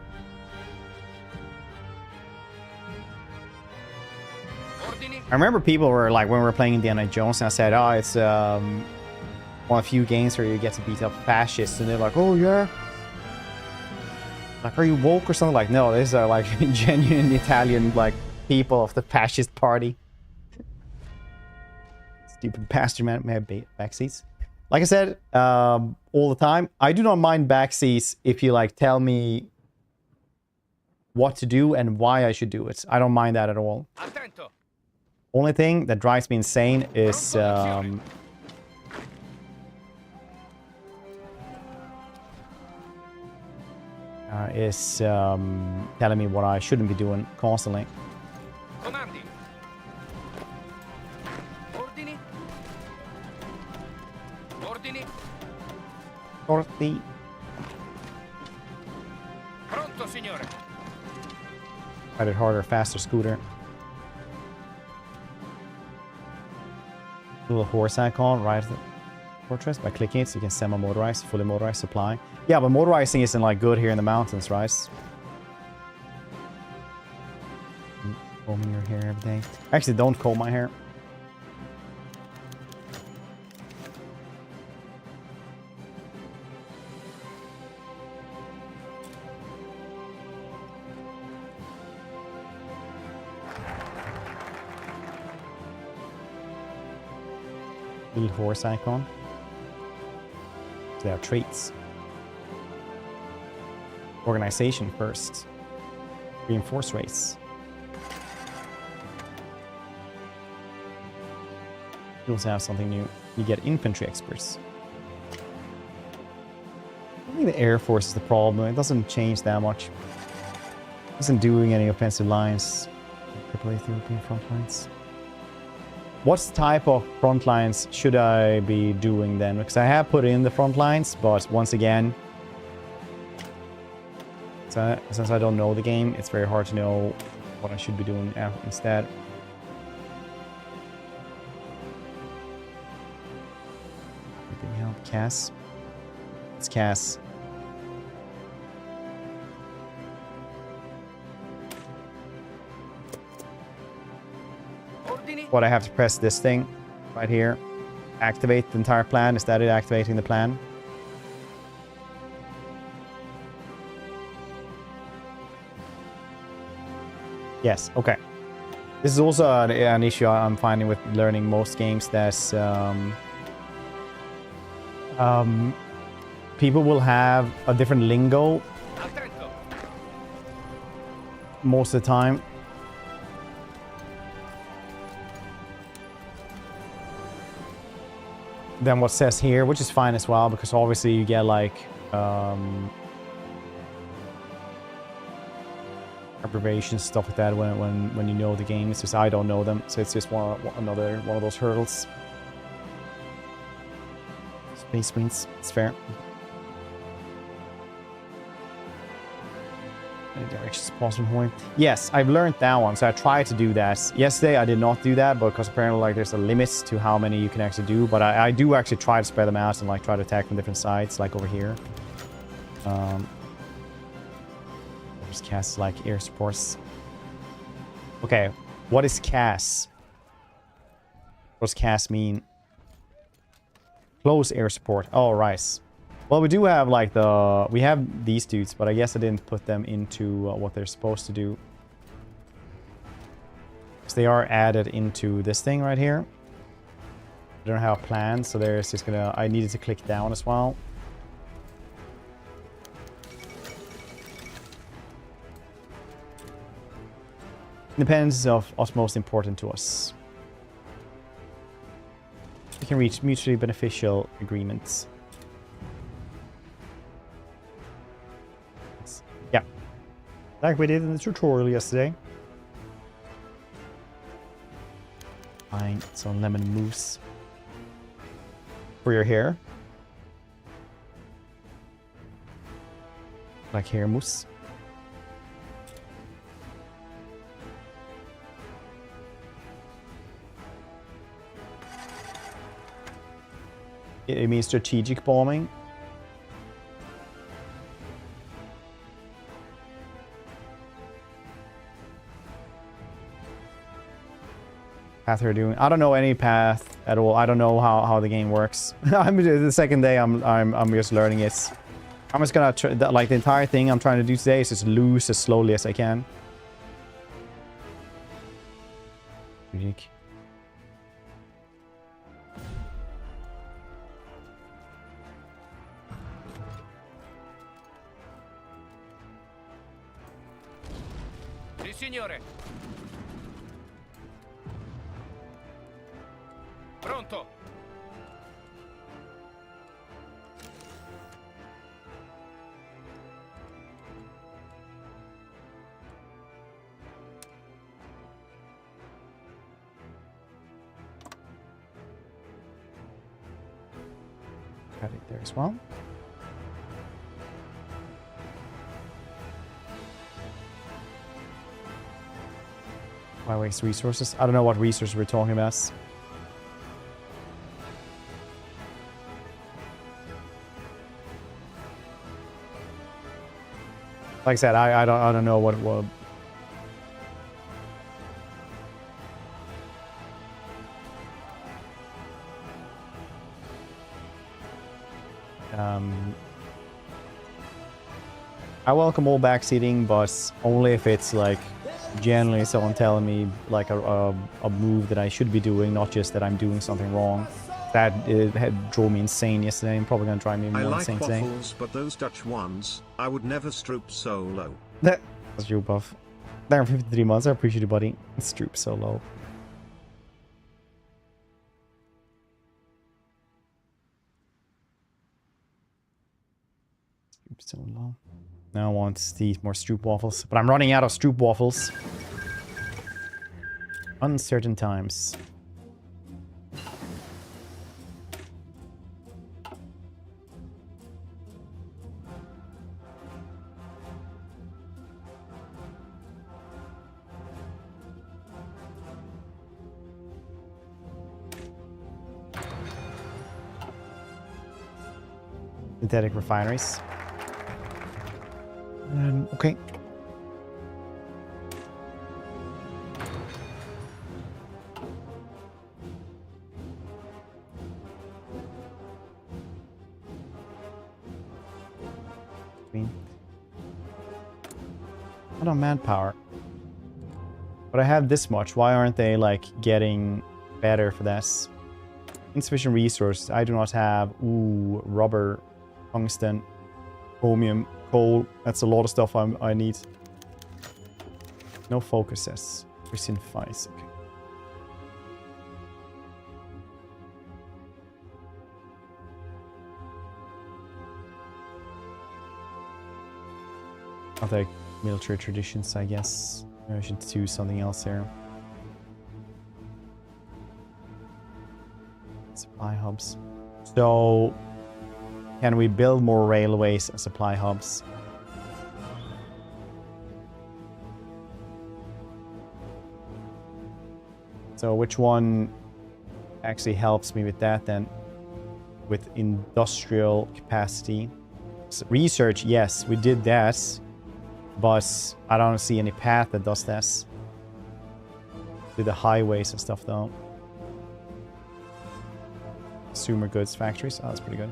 I remember people were like, when we were playing Indiana Jones, and I said, oh, it's one of the few games where you get to beat up fascists, and they're like, oh, yeah. Like, are you woke or something? Like, no, these are like genuine Italian, like, people of the fascist party. Stupid bastard man may have backseats. Like I said, all the time, I do not mind backseats if you, like, tell me what to do and why I should do it. I don't mind that at all. Attento. Only thing that drives me insane is telling me what I shouldn't be doing constantly. Comandi. Ordini. Ordini. Torti. Pronto, signore. Fight it harder, faster, scooter. Little horse icon right at the fortress. By clicking it, so you can semi-motorize, fully motorized supply. Yeah, but motorizing isn't like good here in the mountains, right? Combing your hair every day. Actually, don't comb my hair. Little horse icon. So they are traits. Organization first. Reinforce race. You also have something new. You get infantry experts. I think the Air Force is the problem. It doesn't change that much. It isn't doing any offensive lines. Triple Ethiopian front lines. What type of front lines should I be doing then? Because I have put in the front lines, but once again, since I don't know the game, it's very hard to know what I should be doing instead. Anything help? Cass? It's Cass. What I have to press this thing right here. Activate the entire plan. Is that it activating the plan? Yes, okay. This is also an issue I'm finding with learning most games. That's people will have a different lingo most of the time. Than what says here, which is fine as well, because obviously you get like abbreviations, stuff like that when you know the game. It's just I don't know them, so it's just another one of those hurdles. Space Marines, it's fair. Any directions possible point? Yes, I've learned that one, so I tried to do that. Yesterday I did not do that, because apparently like there's a limit to how many you can actually do, but I do actually try to spread them out and like try to attack from different sides, like over here. There's Cass like air supports. Okay, what is Cass? What does Cass mean? Close air support. Oh, right. Well, we do have like we have these dudes, but I guess I didn't put them into what they're supposed to do. Because they are added into this thing right here. I don't have a plan, so there's just gonna, I needed to click down as well. Depends of what's most important to us. We can reach mutually beneficial agreements. Yeah, like we did in the tutorial yesterday. Find some lemon mousse for your hair. Like hair mousse. It means strategic bombing. Path they're doing. I don't know any path at all. I don't know how the game works. I'm the second day I'm just learning it. I'm just gonna try, like the entire thing I'm trying to do today is just lose as slowly as I can. Unique. Signore. Pronto. Got it there as well. I waste resources. I don't know what resources we're talking about. Like I said, I don't know what I welcome all backseating, but only if it's like generally someone telling me like a move that I should be doing, not just that I'm doing something wrong. That had drove me insane yesterday and probably gonna drive me more insane today. I like waffles, but those Dutch ones, I would never stroop so low. That's you, Buff. There 53 months, I appreciate it, buddy. Stroop so low. Stroop so low. Now I want to eat more Stroop waffles, but I'm running out of Stroop waffles. Uncertain times. Synthetic refineries. Okay. I don't manpower. But I have this much. Why aren't they like getting better for this? Insufficient resources. I do not have rubber, tungsten, chromium, coal. That's a lot of stuff I need. No focuses. Christian Fice. Okay. I'll take military traditions, I guess. I should do something else here. Supply hubs. So, can we build more railways and supply hubs? So, which one actually helps me with that then? With industrial capacity. So research, yes, we did that. But I don't see any path that does this. With the highways and stuff though. Consumer goods factories. Oh, that's pretty good.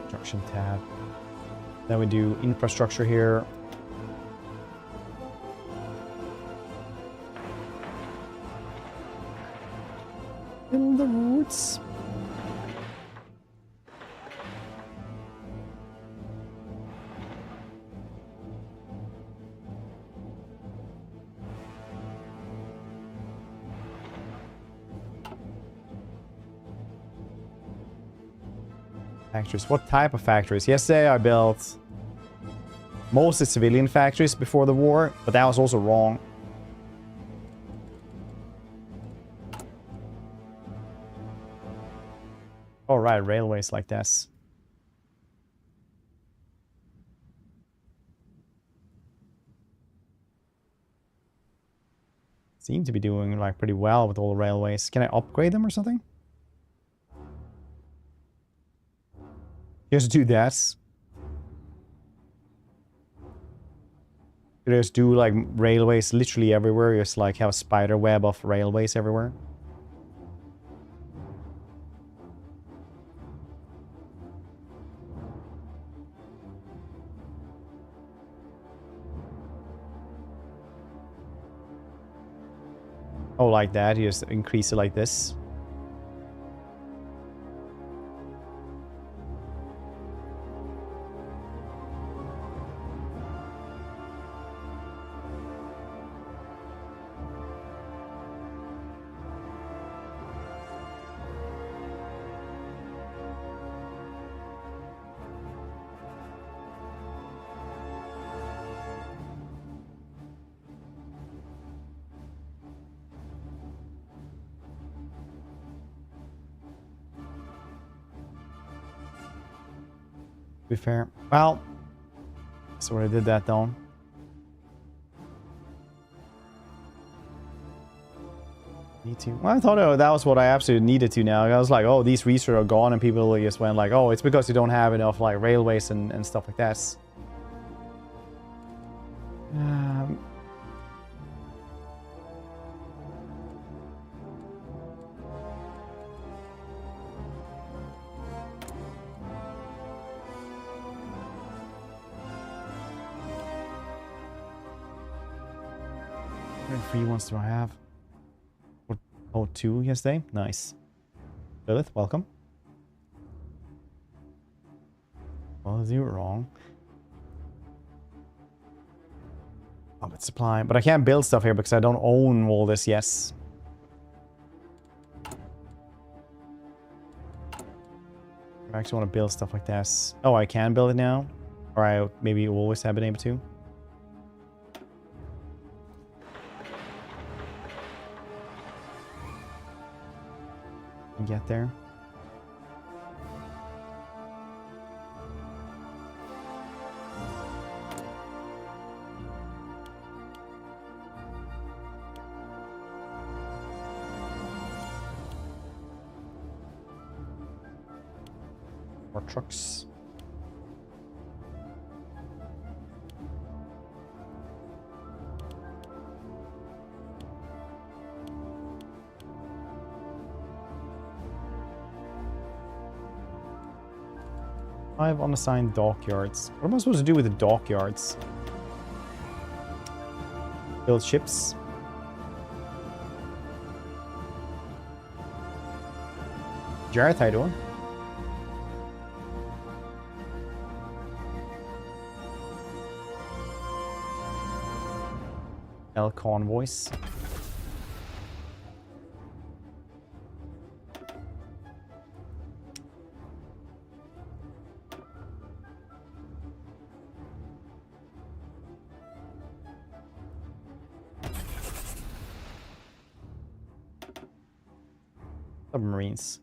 Construction tab. Then we do infrastructure here. In the woods. Factories. What type of factories? Yesterday I built mostly civilian factories before the war, but that was also wrong. All right, railways like this. Seem to be doing like pretty well with all the railways. Can I upgrade them or something? Just do that. Just do like railways literally everywhere. Just like have a spider web of railways everywhere. Oh, like that. You just increase it like this. To be fair. Well, so I did that though. Need to. Well, I thought that was what I absolutely needed to now. I was like, oh, these resources are gone, and people just went like, oh, it's because you don't have enough like railways and stuff like that. How many free ones do I have? Oh, 2 yesterday. Nice. Lilith, welcome. Well, you were wrong. Oh, but supply. But I can't build stuff here because I don't own all this. Yes. I actually want to build stuff like this. Oh, I can build it now? Or I maybe always have been able to. Get there. More trucks. I have unassigned dockyards. What am I supposed to do with the dockyards? Build ships. Jareth, how you doing? L convoys. Submarines.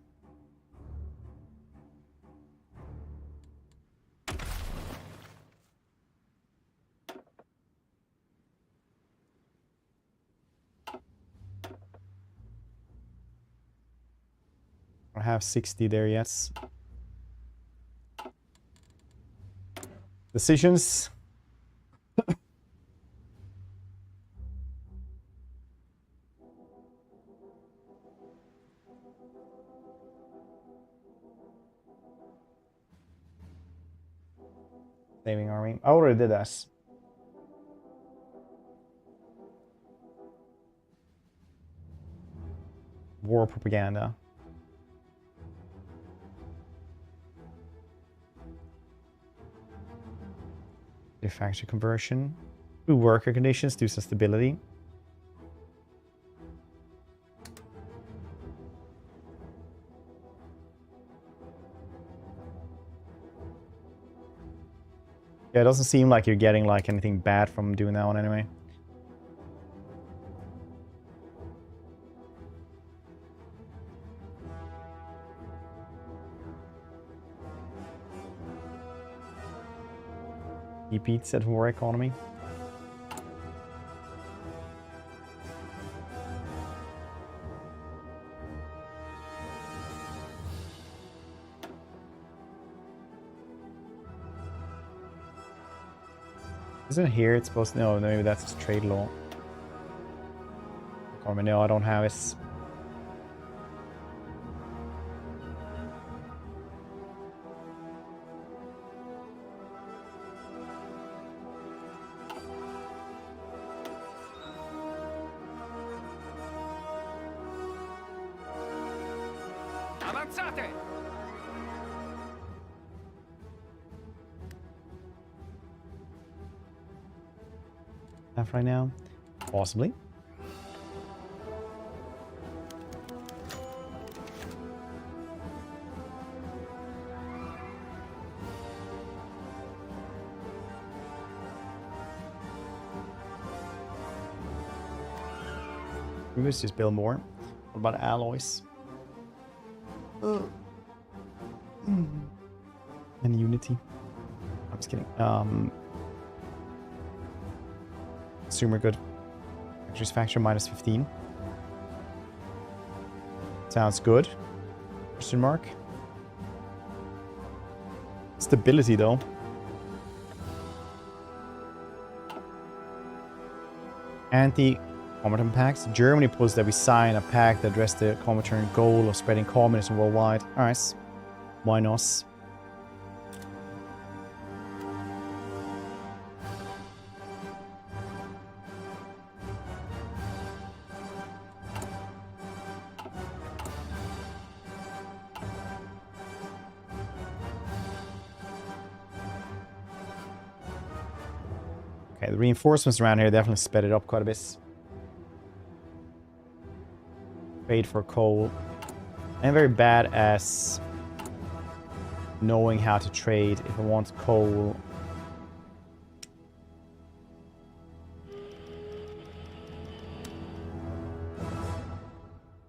I have 60 there, yes. Decisions. Saving army. I already did this. War propaganda. The factory conversion. Do worker conditions, do some stability. Yeah, it doesn't seem like you're getting like anything bad from doing that one anyway. EP said war economy. Isn't it here? It's supposed to. No, maybe that's just trade law. Economy. No, I don't have it. Avanzate! Have right now? Possibly. We must just build more. What about alloys? And unity. Just kidding. Consumer good. Factories factor minus 15. Sounds good. Question mark. Stability though. Anti-combatant pacts. Germany proposed that we sign a pact that addressed the combatant goal of spreading communism worldwide. Alright. Why not? Okay, the reinforcements around here definitely sped it up quite a bit. Trade for coal. I'm very bad at knowing how to trade if I want coal.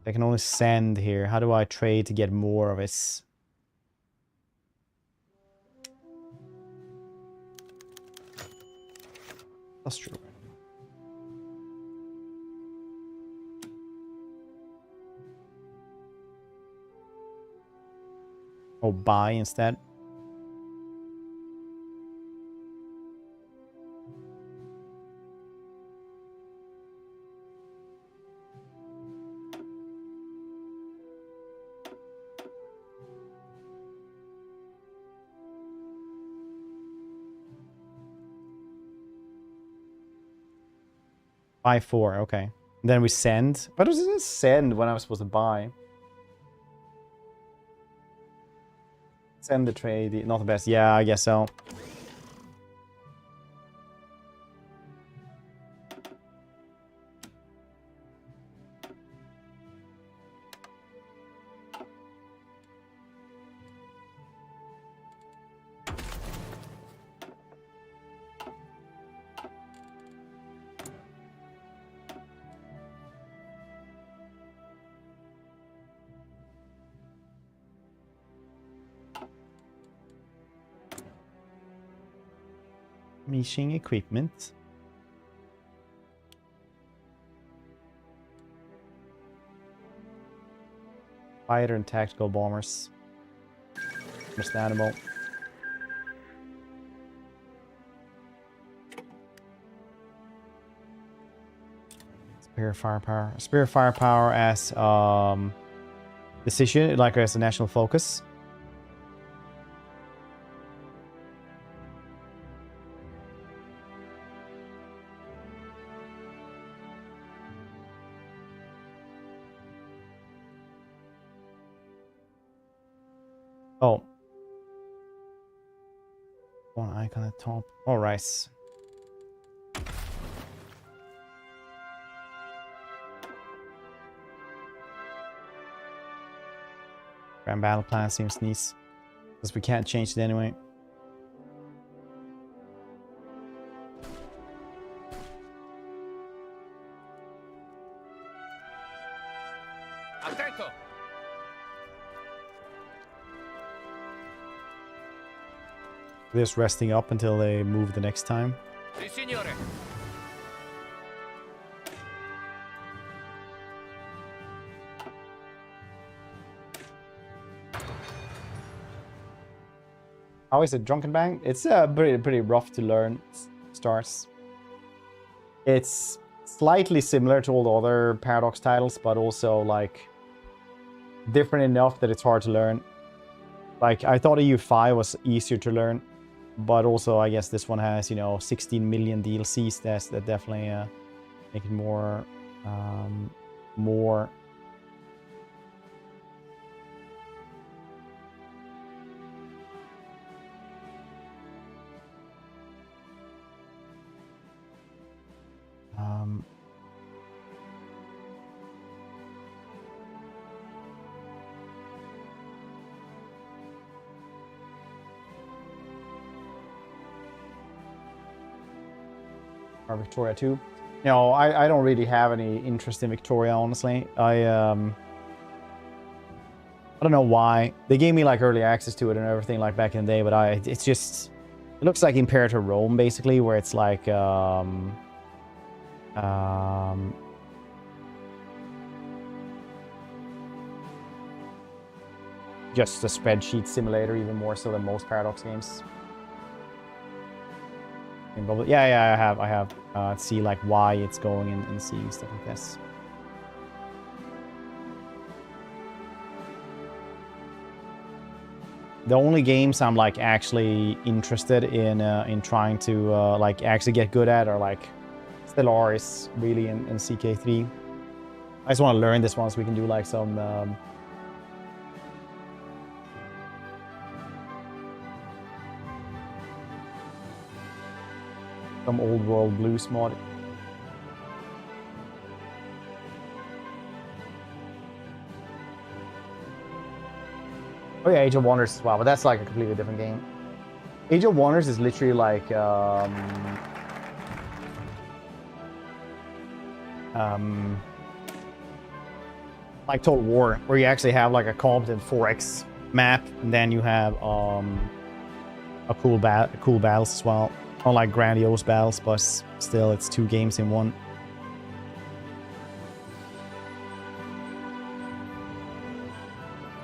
I can only send here. How do I trade to get more of it? That's true. Oh, buy instead. Buy 4, okay. Then we send. But does it send when I was supposed to buy? Send the trade, not the best. Yeah, I guess so. Machine equipment. Fighter and tactical bombers. Understandable. Spare firepower. Spare firepower as decision, like as a national focus. Oh. One icon at the top. All right. Grand battle plan seems nice. Because we can't change it anyway. Attento! They're just resting up until they move the next time. Sì, signore. How is it, Drunken Bang? It's pretty rough to learn. Starts. It's slightly similar to all the other Paradox titles, but also like different enough that it's hard to learn. Like I thought EU5 was easier to learn. But also, I guess this one has, you know, 16 million DLCs that definitely make it more, or Victoria 2. No, I don't really have any interest in Victoria, honestly. I don't know why. They gave me like early access to it and everything like back in the day, but it's just It looks like Imperator Rome, basically, where it's like just a spreadsheet simulator, even more so than most Paradox games. Yeah, I have. See like why it's going and seeing stuff like this. The only games I'm like actually interested in trying to like actually get good at are like Stellaris, really, and CK3. I just want to learn this one so we can do like some old world blues mod. Oh yeah, Age of Wonders as well, but that's like a completely different game. Age of Wonders is literally like Total War, where you actually have like a competent 4x map, and then you have a cool battles as well. Not like grandiose battles, but still it's 2 games in one.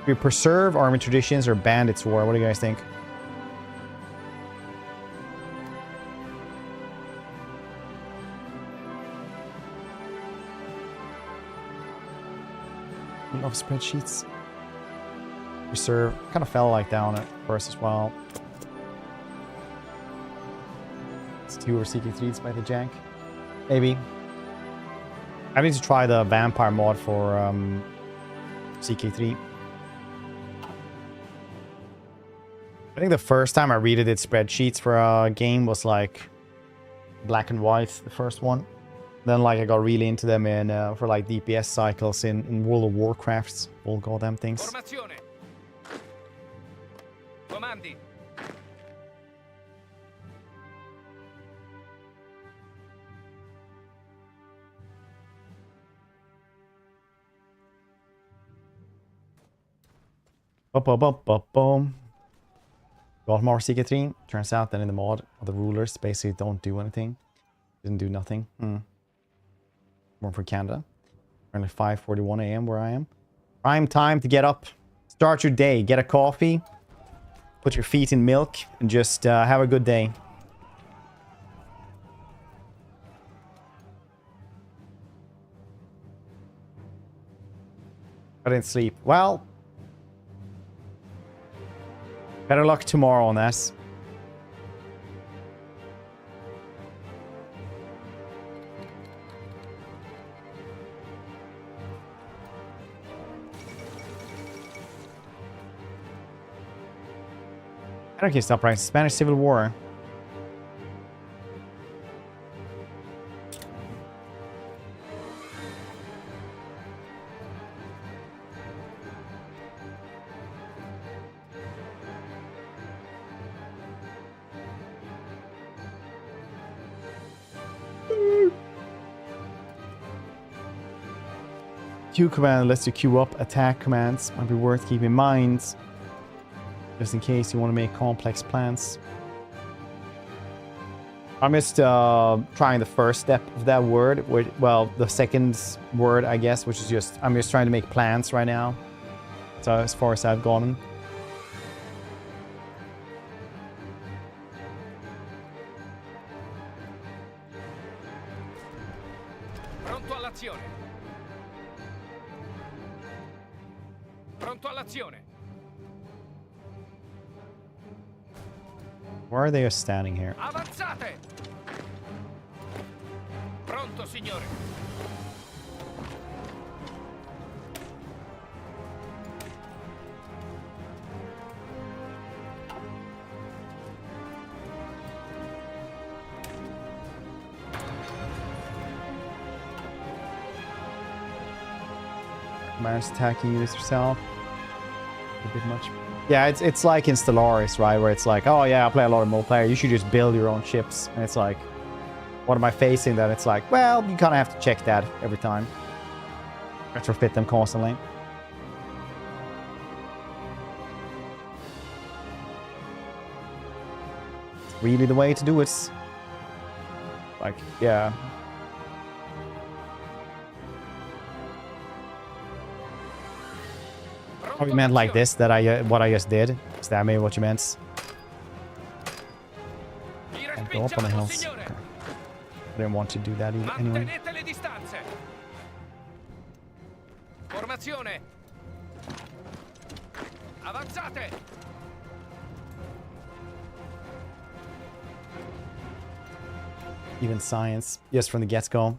Do you preserve army traditions or bandits war? What do you guys think? I love spreadsheets. Preserve. Kind of fell like down at first as well. It's 2 or CK3s by the jank. Maybe. I need to try the vampire mod for CK3. I think the first time I really did spreadsheets for a game was like Black and White, the first one. Then like I got really into them in for like DPS cycles in World of Warcraft, all goddamn things. Formazione. Comandi. Boom. Got more CK3. Turns out that in the mod, the rulers basically don't do anything. Didn't do nothing. More for Canada. Currently 5:41 a.m. where I am. Prime time to get up. Start your day. Get a coffee. Put your feet in milk. And just have a good day. I didn't sleep. Well, better luck tomorrow on this. Anarchy stop right. Spanish Civil War. Q command lets you queue up attack commands. Might be worth keeping in mind. Just in case you want to make complex plans. I'm just trying the first step of that word. Well, the second word, I guess, which is just... I'm just trying to make plans right now. So as far as I've gone. Pronto all'azione. Pronto all'azione. Why are they just standing here? Avanzate! Pronto, signore. Manage attacking units yourself. A bit much. Yeah, it's like in Stellaris, right? Where it's like, oh yeah, I play a lot of multiplayer. You should just build your own ships. And it's like, what am I facing? That it's like, well, you kind of have to check that every time. Retrofit them constantly. really the way to do it. Like, yeah. Oh, you meant like this, that what I just did? Is that maybe what you meant? Can't go up on the hills. Okay. I didn't want to do that either, anyway. Mantenete le distanze. Formazione. Avanzate. Even science, just from the get-go.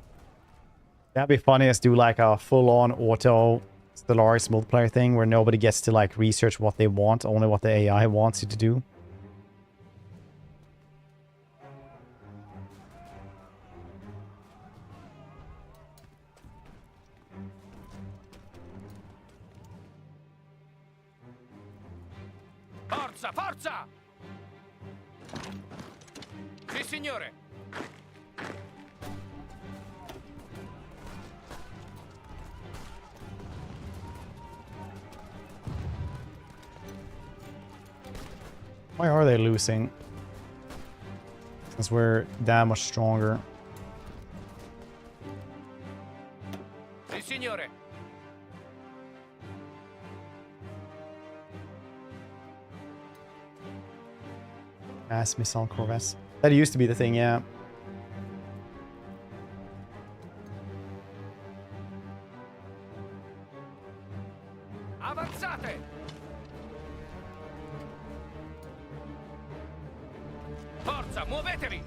That'd be funny, is do like a full-on auto Stellaris multiplayer thing where nobody gets to like research what they want, only what the AI wants you to do. Forza, forza! Sì, signore. Why are they losing? Since we're that much stronger. Sì, signore. Mass missile corvettes. That used to be the thing, yeah. Avanzate. Forza, muovetevi.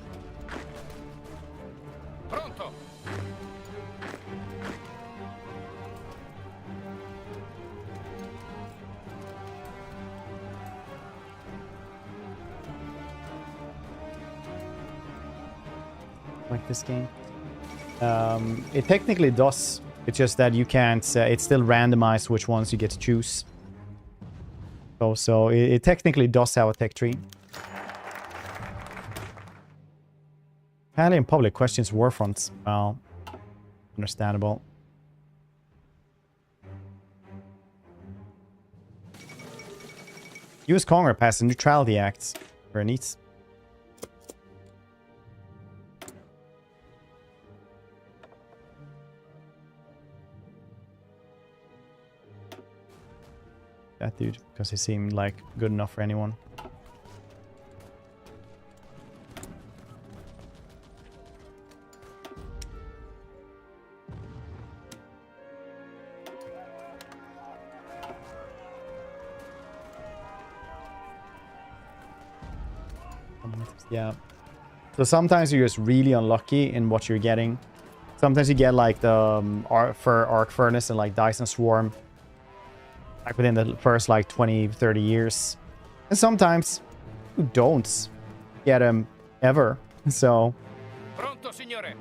Pronto. Like this game. It technically does. It's just that you can't. It's still randomized which ones you get to choose. So it technically does have a tech tree. Italian public questions war fronts. Well, understandable. U.S. Congress passed a Neutrality Act. Very neat. That dude, because he seemed like good enough for anyone. Yeah. So sometimes you're just really unlucky in what you're getting. Sometimes you get like the Arc Furnace and like Dyson Swarm. Like within the first like 20, 30 years. And sometimes you don't get them ever. So. Pronto, signore.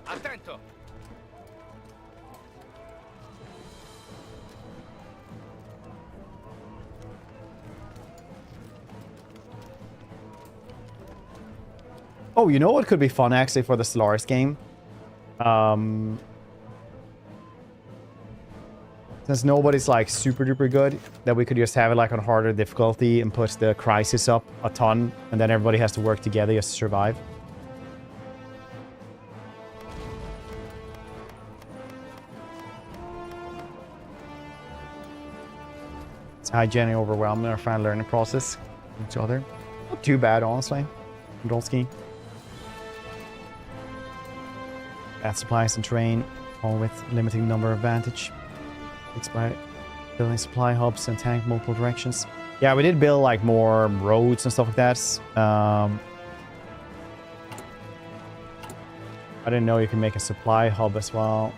Attento. Oh, you know what could be fun actually for the Stellaris game? Since nobody's like super duper good, that we could just have it like on harder difficulty and push the crisis up a ton, and then everybody has to work together just to survive. It's high generally overwhelming our final learning process with each other. Not too bad, honestly. Dolsky. Bad supplies and terrain, all with limiting number advantage. Fixed by building supply hubs and tank multiple directions. Yeah, we did build like more roads and stuff like that. I didn't know you can make a supply hub as well.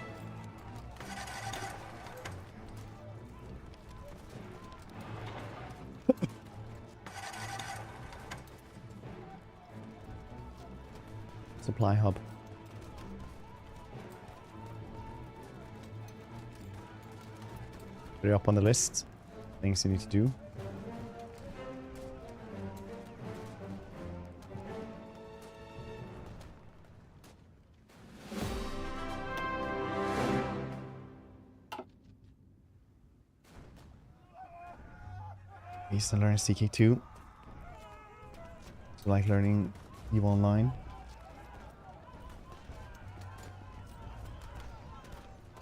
Supply hub. Put it up on the list. Things you need to do. I used to learn CK2. So like learning EVE Online.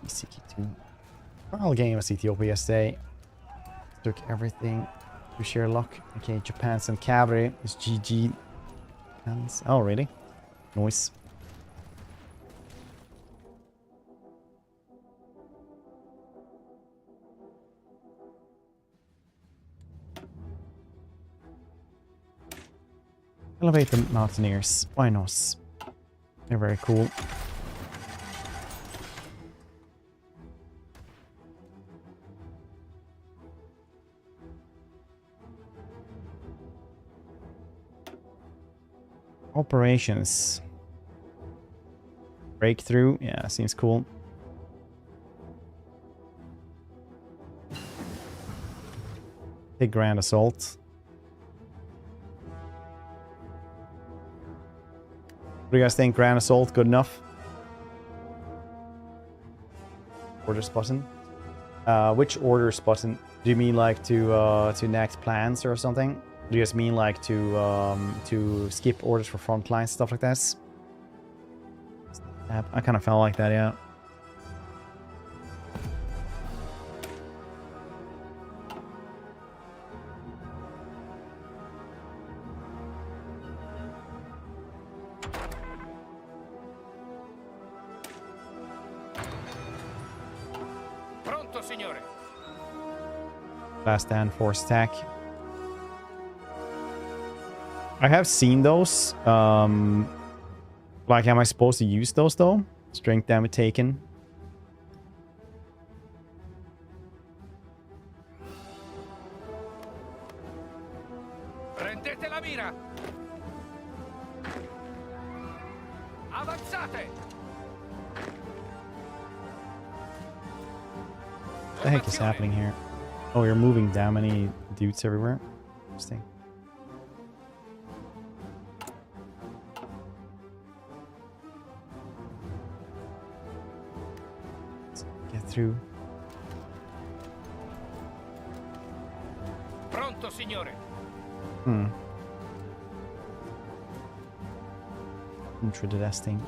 CK2. All game was Ethiopia yesterday. Took everything to share luck. Okay, Japan sent cavalry. It's GG. Oh, really? Noise. Elevate the mountaineers. Why not? They're very cool. Operations. Breakthrough. Yeah, seems cool. Big grand assault. What do you guys think? Grand assault good enough? Orders button. Which orders button? Do you mean like to enact plans or something? Do you just mean like to skip orders for front lines, stuff like that? I kind of felt like that, yeah. Pronto, signore. Last stand force attack. I have seen those. Like, am I supposed to use those though? Strength damage taken. Prendete la mira. Avanzate. What the heck is happening here? Oh, you're moving down many dudes everywhere. Interesting. Let's get through. Pronto, signore. Intradesting.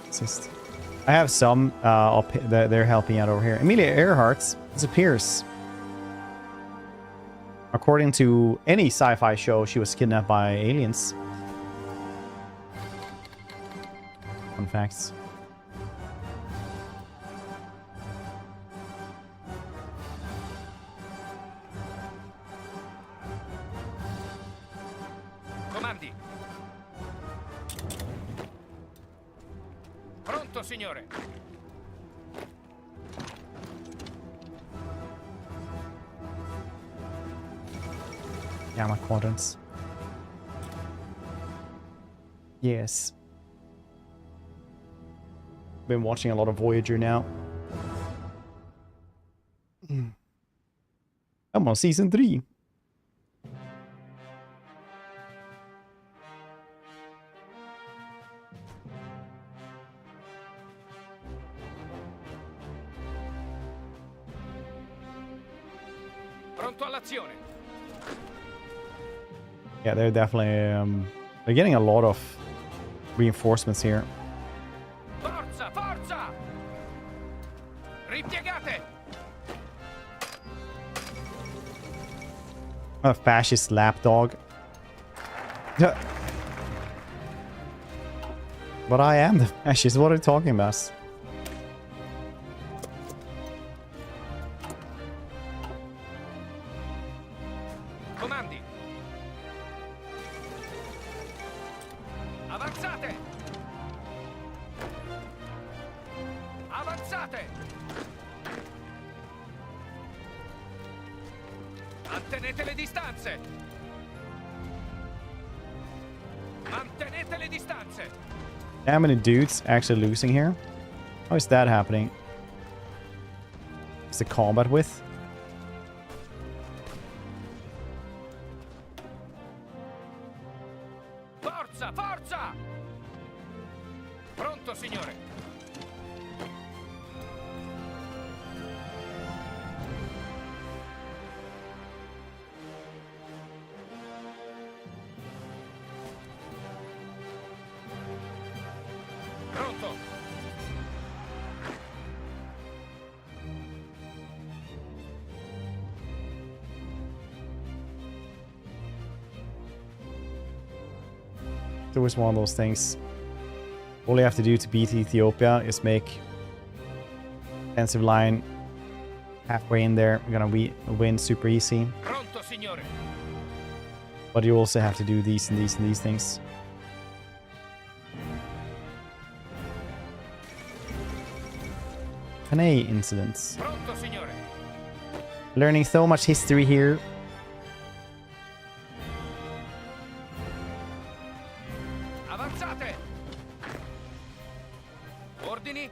Assist. I have some they're helping out over here. Amelia Earhart disappears. According to any sci-fi show, she was kidnapped by aliens. Fun facts. Comandi. Pronto, signore. Gamma quadrants. Yes. Been watching a lot of Voyager now. I'm on season 3. Pronto all'azione. Yeah, they're definitely they're getting a lot of reinforcements here. Forza, forza! Ripiegate! A fascist lapdog. But I am the fascist. What are you talking about? Comandi. Avanzate! Avanzate! Mantenete le distanze! Mantenete le distanze! How many dudes actually losing here? How is that happening? Is the combat with? Forza, forza! Pronto, signore. It's always one of those things. All you have to do to beat Ethiopia is make defensive line halfway in there. You're gonna win super easy. Pronto, signore. But you also have to do these and these and these things. Panay incidents. Pronto, signore. Learning so much history here. Avanzate. Ordini.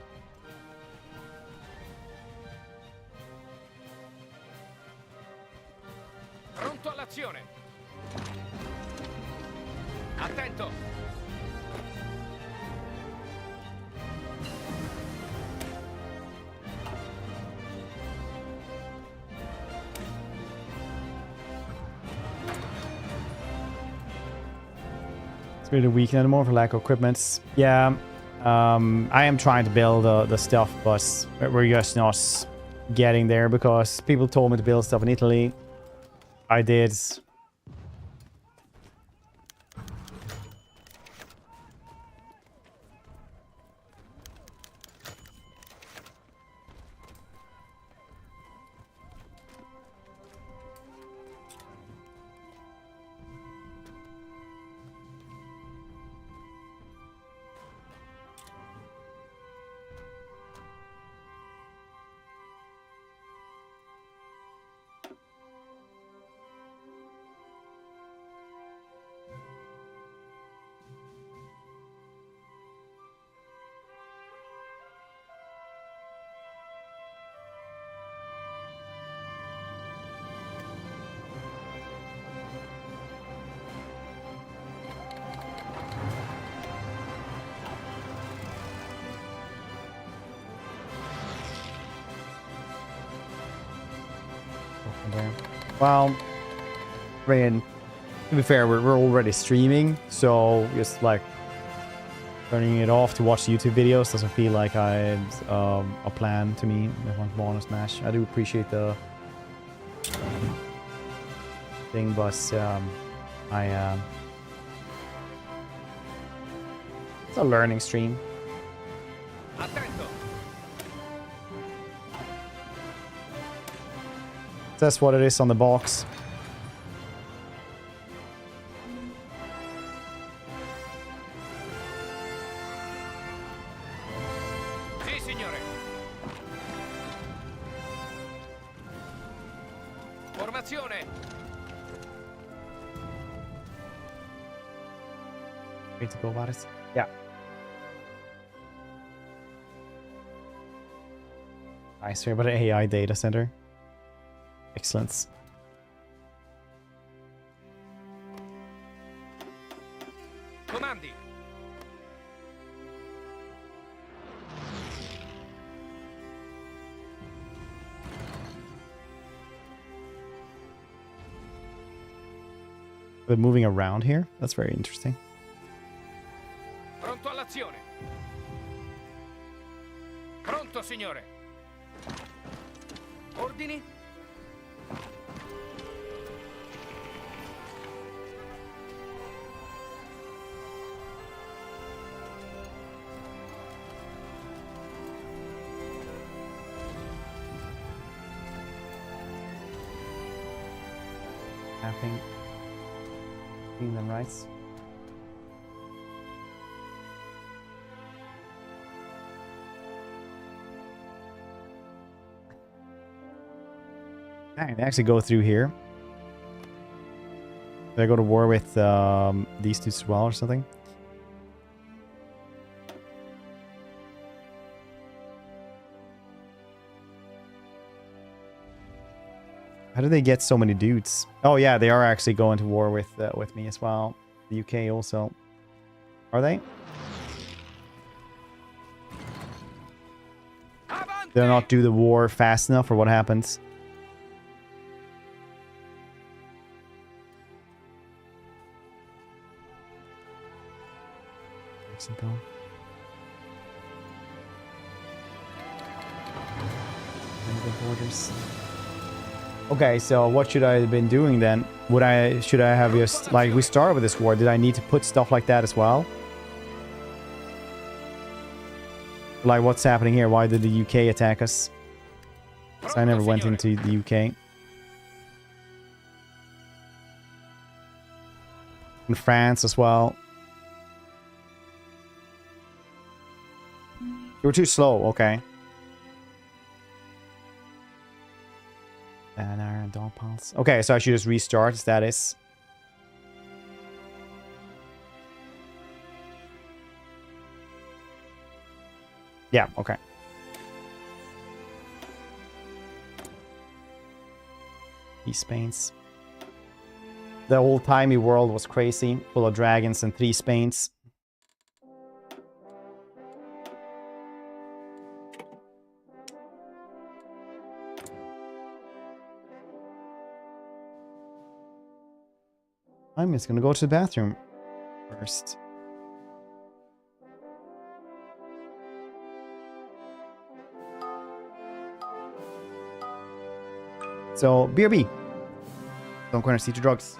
Pronto all'azione. Attento. It's really weak anymore for lack of equipment. Yeah, I am trying to build the stuff, but we're just not getting there because people told me to build stuff in Italy. I did. Well, I mean, to be fair, we're already streaming, so just like turning it off to watch YouTube videos doesn't feel like it's a plan to me. If I'm honest, Smash. I do appreciate the thing, but it's a learning stream. Attento. That's what it is on the box. Sì, signore. Formazione. Way to go about it. Yeah. Nice. Hear about an AI data center. Excellent. Comandi. They're moving around here. That's very interesting. Pronto all'azione. Pronto, signore. Ordini. Tapping. Seeing them right. Dang, they actually go through here. Did I go to war with these two as well or something? How do they get so many dudes? Oh yeah, they are actually going to war with me as well. The UK also. Are they? Avanti. Did I not do the war fast enough, or what happens? Mexico. And the borders. Okay, so what should I have been doing then? Should I have just, like, we started with this war. Did I need to put stuff like that as well? Like, what's happening here? Why did the UK attack us? 'Cause I never went into the UK. In France as well. You were too slow, okay. And dog pulse. Okay, so I should just restart status. Yeah, okay. These Spains. The old-timey world was crazy, full of dragons and 3 Spains. I'm just gonna go to the bathroom first. So, BRB. Don't go and see to drugs.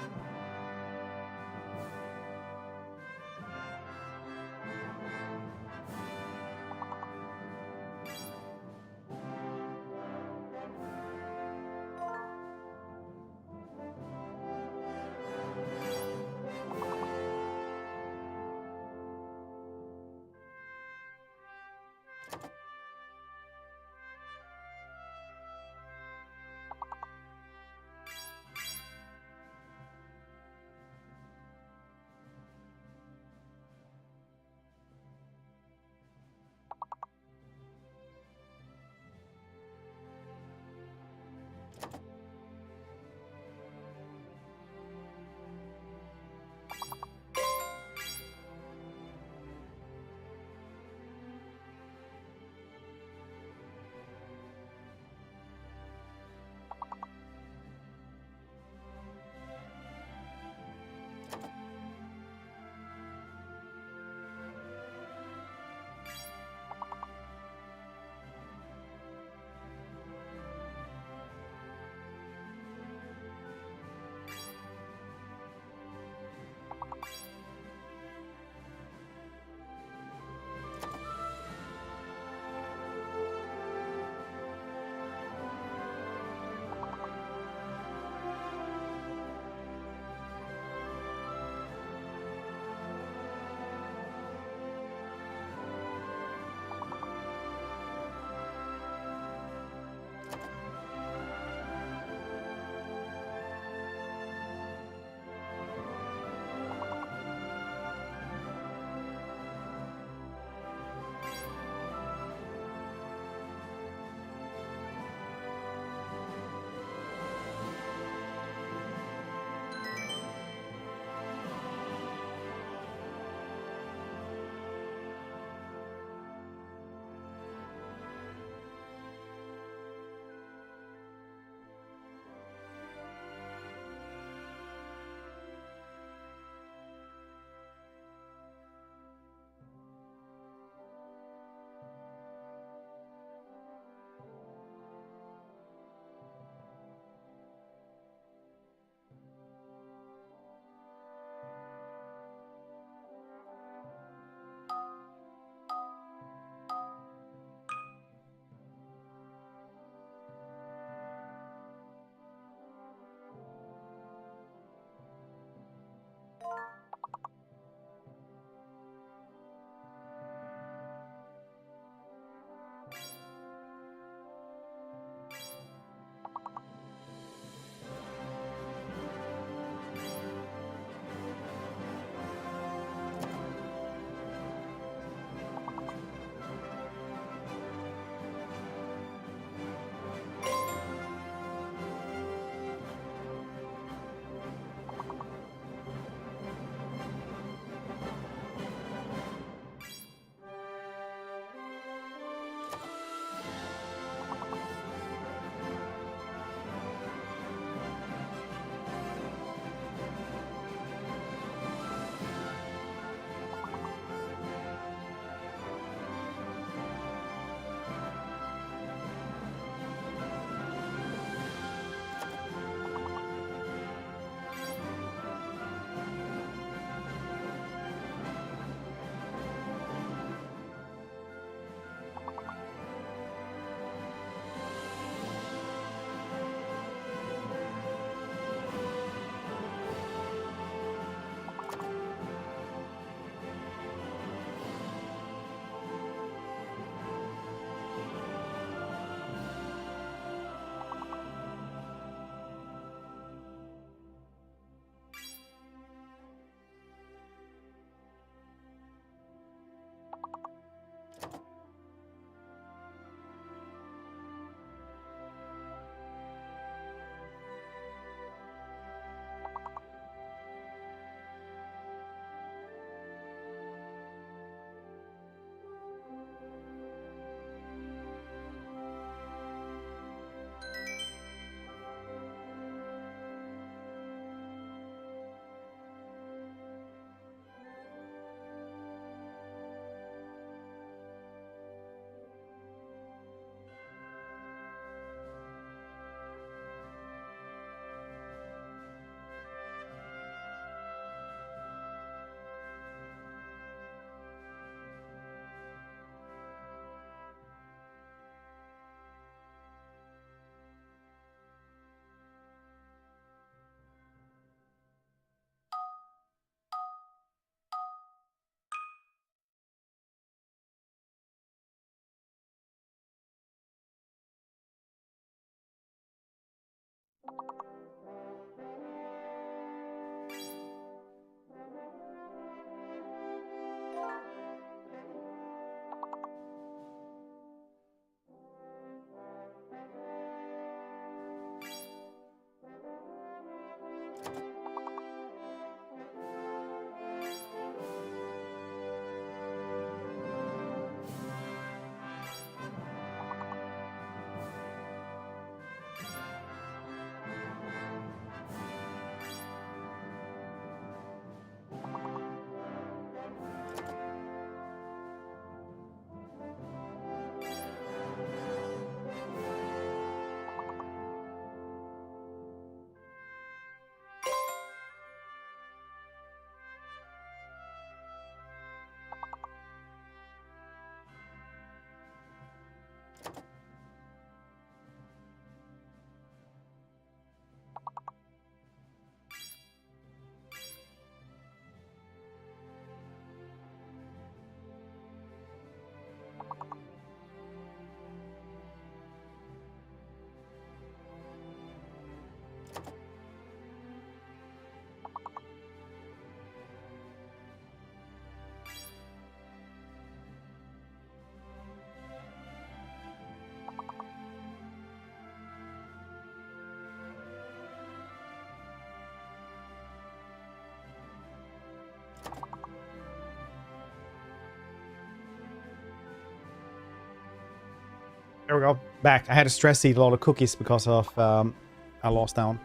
There we go. Back. I had to stress eat a lot of cookies because of I lost down.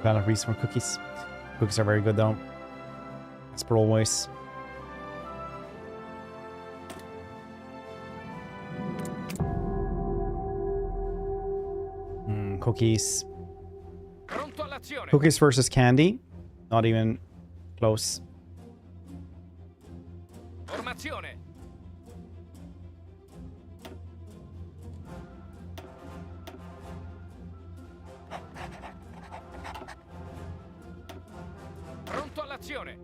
Valid reason for cookies. Cookies are very good though. As per always. Cookies. Pronto all'azione. Cookies versus candy. Not even close. Formazione. Pronto all'azione.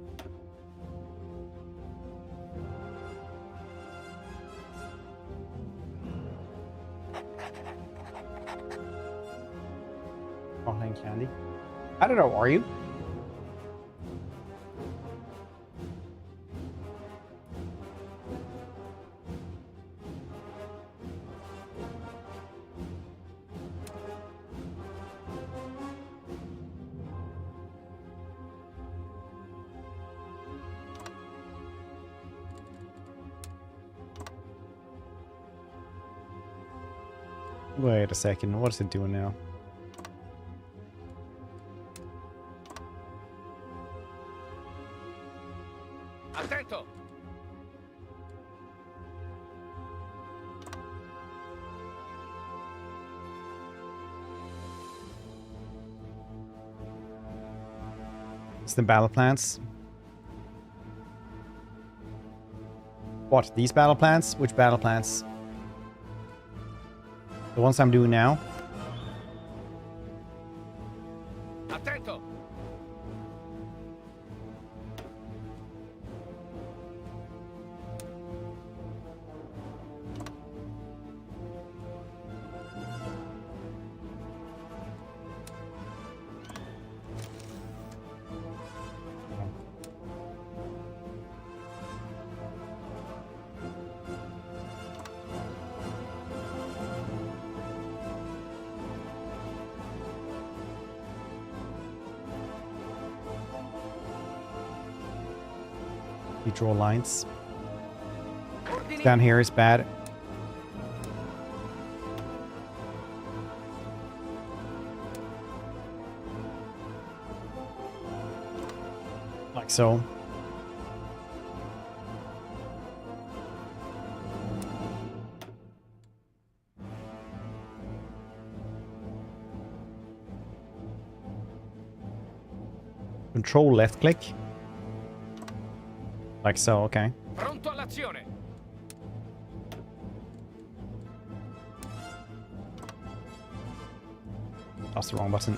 Not playing candy. I don't know, are you? Wait a second, what is it doing now? Attento. It's the battle plans. What? These battle plans? Which battle plans? The ones I'm doing now? Attento. You draw lines. Ordini. Down here is bad. Like so. Control left click. Like so, okay. Pronto all'azione. That's the wrong button.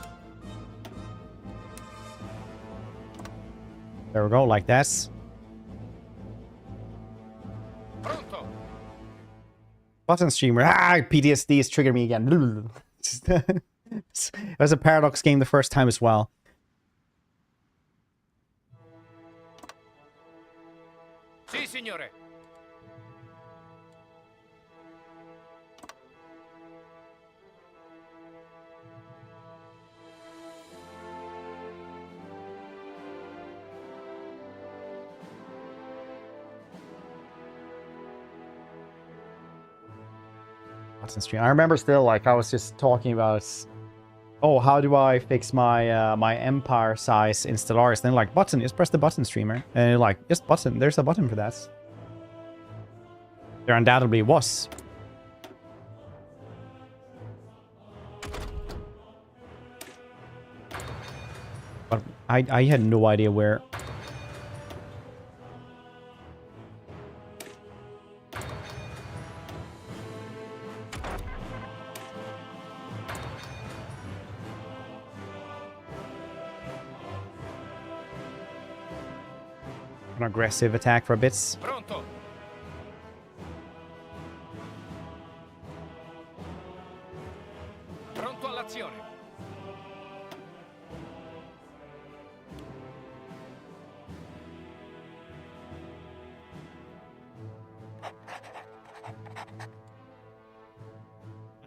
There we go, like this. Pronto. Button streamer. Ah, PTSD has triggered me again. It was a paradox game the first time as well. Sì, signore. Button stream. I remember still, like, I was just talking about, oh, how do I fix my my empire size in Stellaris? Then like, button, just press the button streamer. And you're like, just button. There's a button for that. There undoubtedly was. But I had no idea where. An aggressive attack for a bit. Pronto. Pronto all'azione.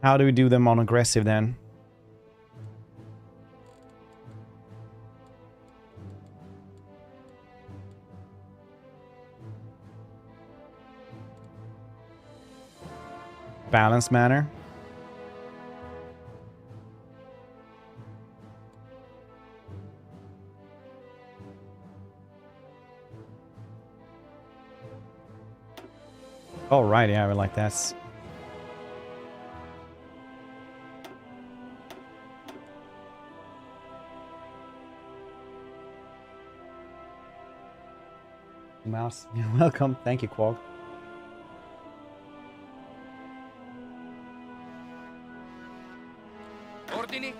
How do we do them on aggressive then? Balanced manner. All right, yeah, I like that. Mouse, you're welcome. Thank you, Quag. Ordini?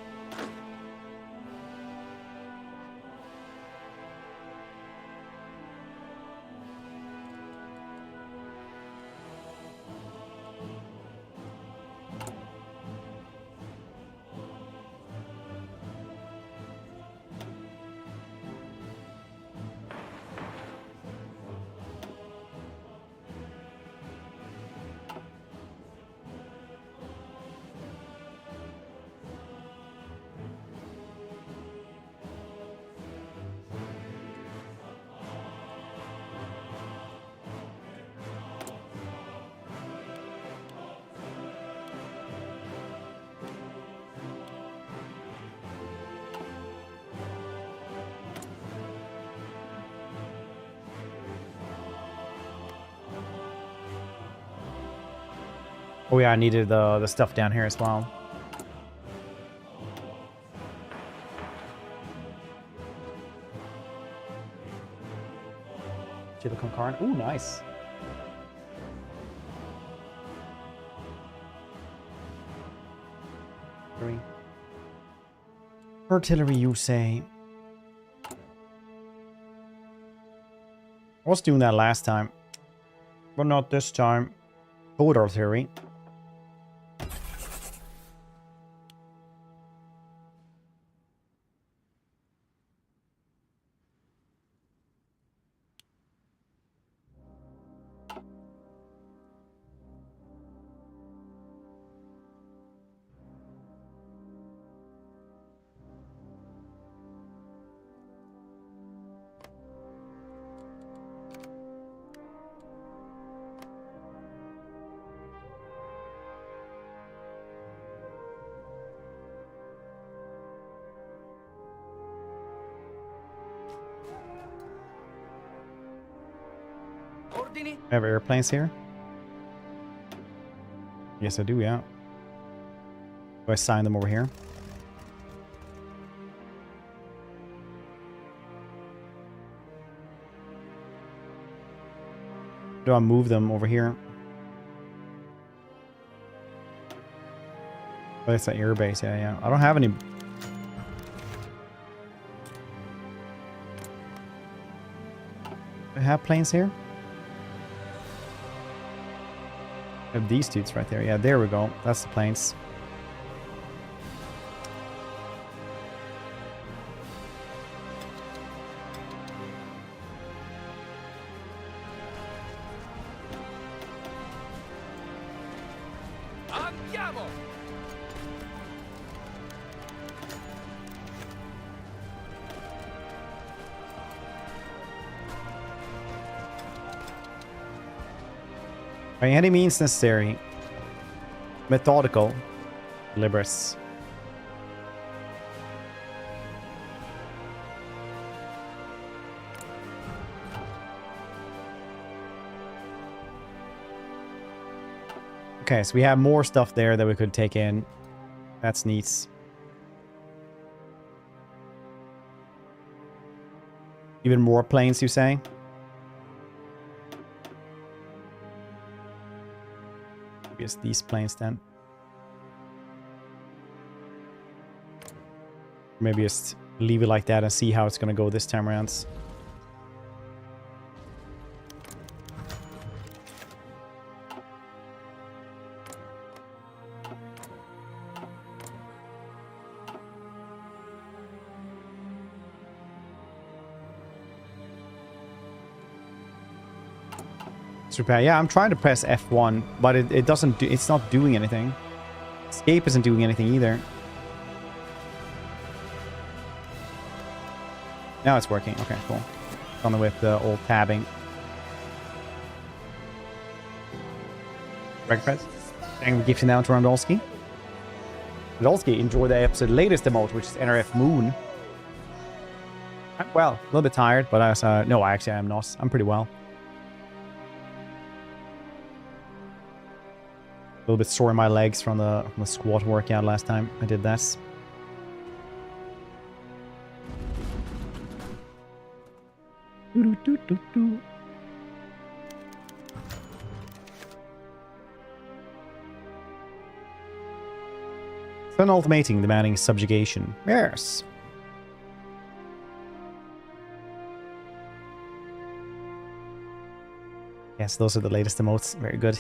Oh yeah, I needed the stuff down here as well. Chile con carne. Ooh, nice. Artillery, you say? I was doing that last time, but not this time. Boat artillery. Ordini? I have airplanes here? Yes, I do, yeah. Do I sign them over here? Do I move them over here? Oh, it's an air base, yeah, yeah. I don't have any... I have planes here? I have these dudes right there. Yeah, there we go. That's the planes. Andiamo! By any means necessary. Methodical. Libris. Okay, so we have more stuff there that we could take in. That's neat. Even more planes, you say? Guess these planes then. Maybe just leave it like that and see how it's gonna go this time around. Repair. Yeah, I'm trying to press F1, but it doesn't do, it's not doing anything. Escape isn't doing anything either. Now it's working. Okay, cool. On the with the old tabbing. Breakfast. Thank you, gifting down to Randolski. Randolski enjoyed the episode latest emote, which is NRF Moon. Well, a little bit tired, but I was, no, actually I'm not. I'm pretty well. A little bit sore in my legs from the squat workout last time I did this. Sun ultimating demanding subjugation. Yes. Yes, those are the latest emotes. Very good.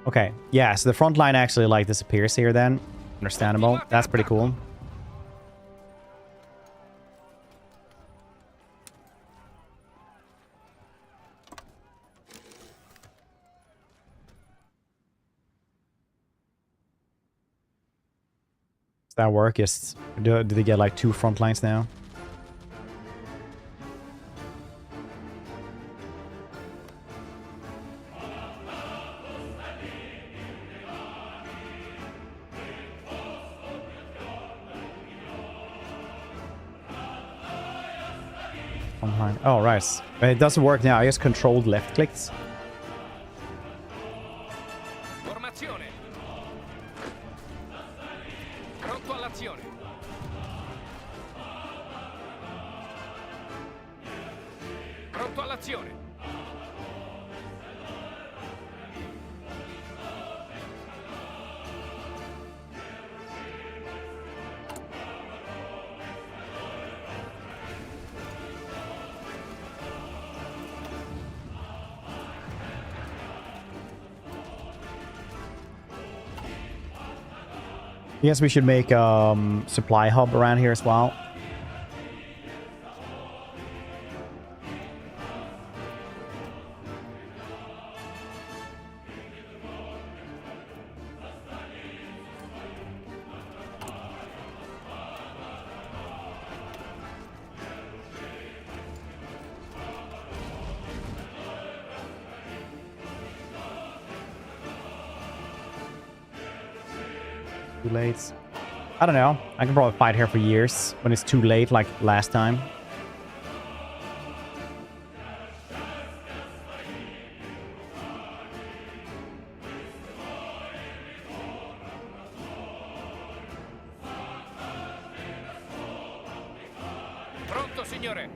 Okay, yeah, so the front line actually like disappears here then. Understandable. That's pretty cool. Does that work? Yes. Do they get like 2 front lines now? Oh, right. But it doesn't work now. I just controlled left clicks. Formazione. Pronto all'azione. Pronto all'azione. Yes, we should make supply hub around here as well. Too late. I don't know. I can probably fight here for years when it's too late, like last time. Pronto, signore.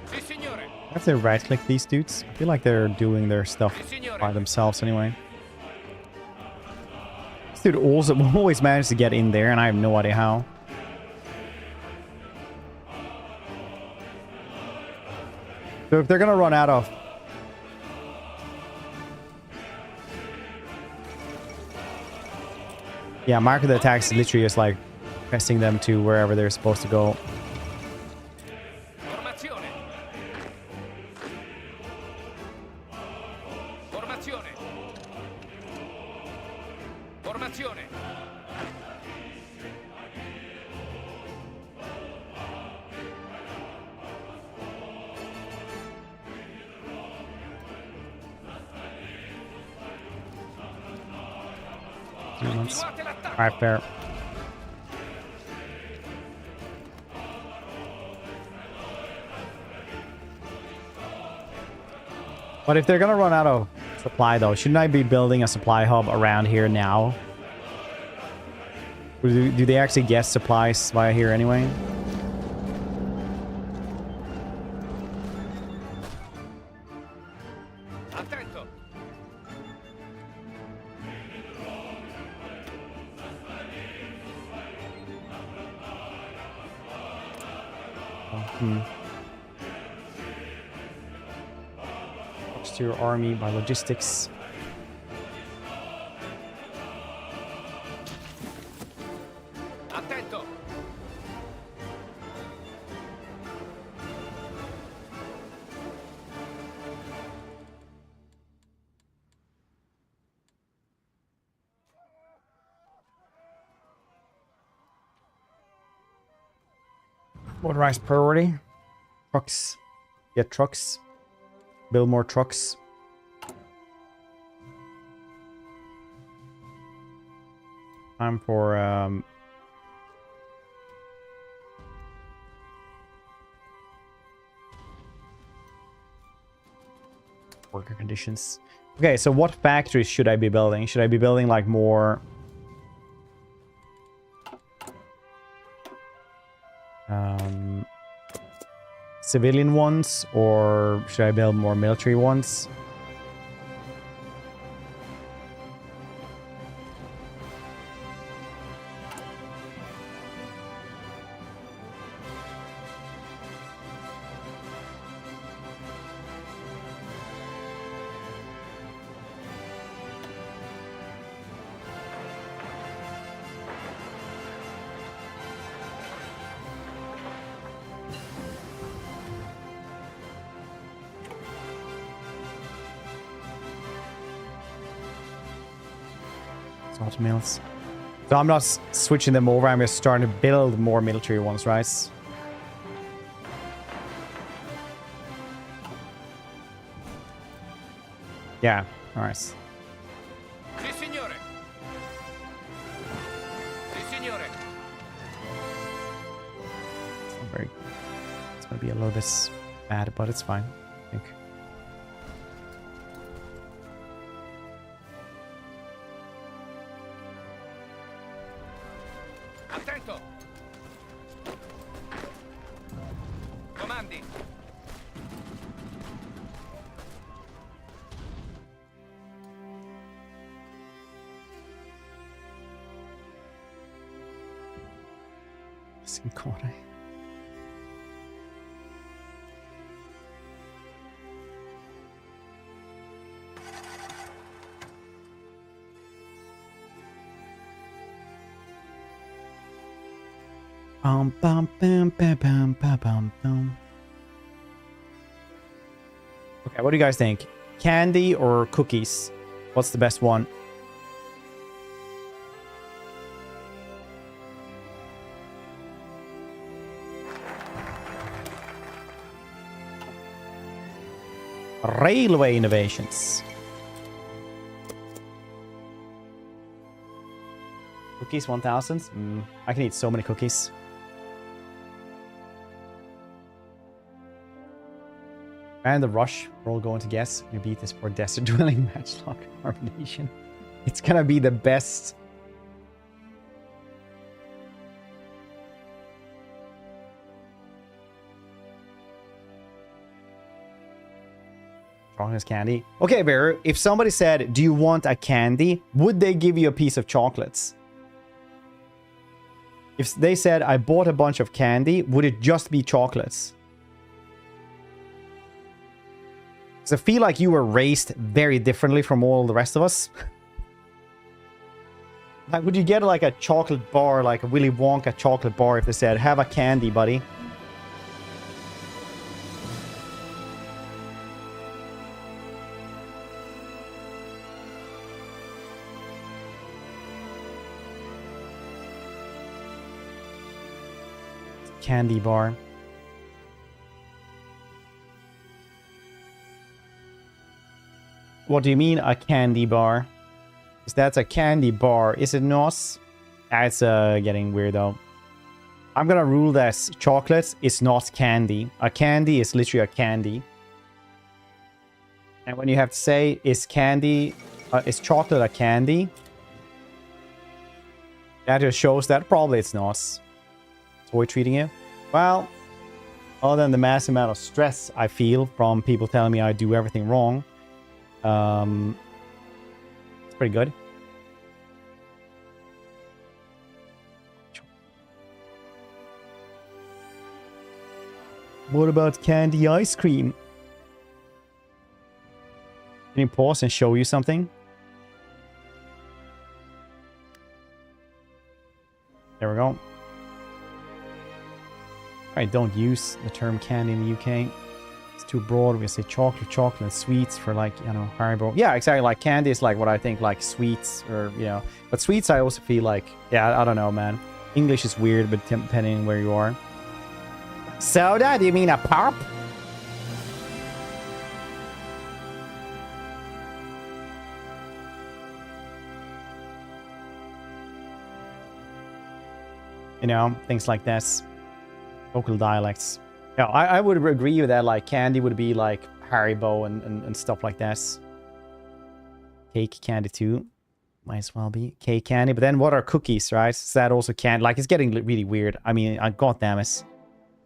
Sì, signore. I have to right click these dudes. I feel like they're doing their stuff by themselves anyway. Dude also always managed to get in there, and I have no idea how. So if they're gonna run out of... Yeah, mark of the attacks is literally just like pressing them to wherever they're supposed to go. Formazione. Formazione. Formazione. Continuate l'attacco. Alright, fair. But if they're gonna run out of supply though, shouldn't I be building a supply hub around here now? Or do they actually get supplies via here anyway? Attento. To your army by logistics. Attento. Motorized priority. Trucks. Get trucks. Build more trucks. Time for worker conditions. Okay, so what factories should I be building? Should I be building like more civilian ones, or should I build more military ones? Mills. So I'm not switching them over. I'm just starting to build more military ones, right? Yeah. All right. Sì, signore. Sì, signore. It's not very. It's gonna be a little bit bad, but it's fine, I think. Attento. Comandi. Sincone. Bum, bum, bum, bum, bum, bum, bum, bum. Okay, what do you guys think? Candy or cookies? What's the best one? Railway innovations. Cookies 1000? I can eat so many cookies. And the rush, we're all going to guess. You beat this for desert dwelling matchlock combination. It's gonna be the best. Chocolate candy. Okay, Bear, if somebody said, do you want a candy? Would they give you a piece of chocolates? If they said, I bought a bunch of candy, would it just be chocolates? Because I feel like you were raised very differently from all the rest of us. Like, would you get like a chocolate bar, like a Willy Wonka chocolate bar, if they said, have a candy, buddy? Candy bar. What do you mean a candy bar? Because that's a candy bar, is it not? That's getting weird though. I'm gonna rule that chocolate is not candy. A candy is literally a candy. And when you have to say, is candy, is chocolate a candy? That just shows that probably it's not. Toy treating you? Well, other than the massive amount of stress I feel from people telling me I do everything wrong, it's pretty good. What about candy ice cream? Can you pause and show you something? There we go. I don't use the term candy in the UK. It's too broad. We say chocolate, and sweets for like, you know, Haribo. Yeah, exactly. Like candy is like what I think like sweets or, you know. But sweets I also feel like, yeah, I don't know, man. English is weird, but depending on where you are. Soda? Do you mean a pop? You know, things like this. Local dialects. Yeah, I would agree with that. Like, candy would be like Haribo and stuff like this. Cake candy too. Might as well be. Cake candy. But then what are cookies, right? Is that also candy? Like, it's getting really weird. I mean, god damn it.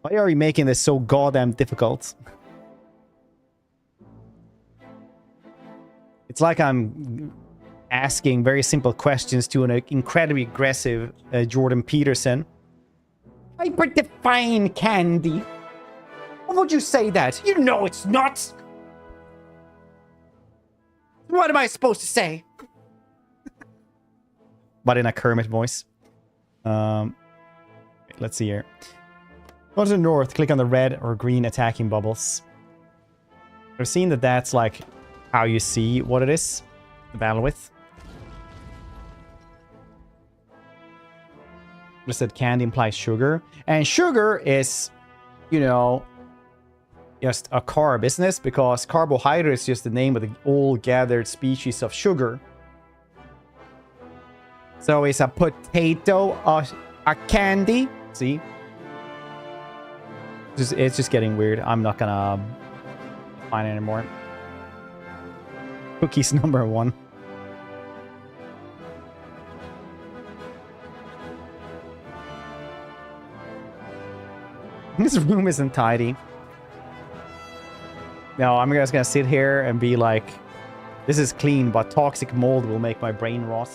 Why are you making this so goddamn difficult? It's like I'm asking very simple questions to an incredibly aggressive Jordan Peterson. Hyper-define candy. Why would you say that? You know it's not. What am I supposed to say? But in a Kermit voice. Let's see here. Go to the north, click on the red or green attacking bubbles. I've seen that that's like how you see what it is to battle with. I said candy implies sugar. And sugar is, you know, just a carb, isn't it? Because carbohydrate is just the name of the all gathered species of sugar. So is a potato a candy? See? It's just getting weird. I'm not gonna find it anymore. Cookies number 1. This room isn't tidy. No, I'm just gonna sit here and be like, this is clean, but toxic mold will make my brain rot.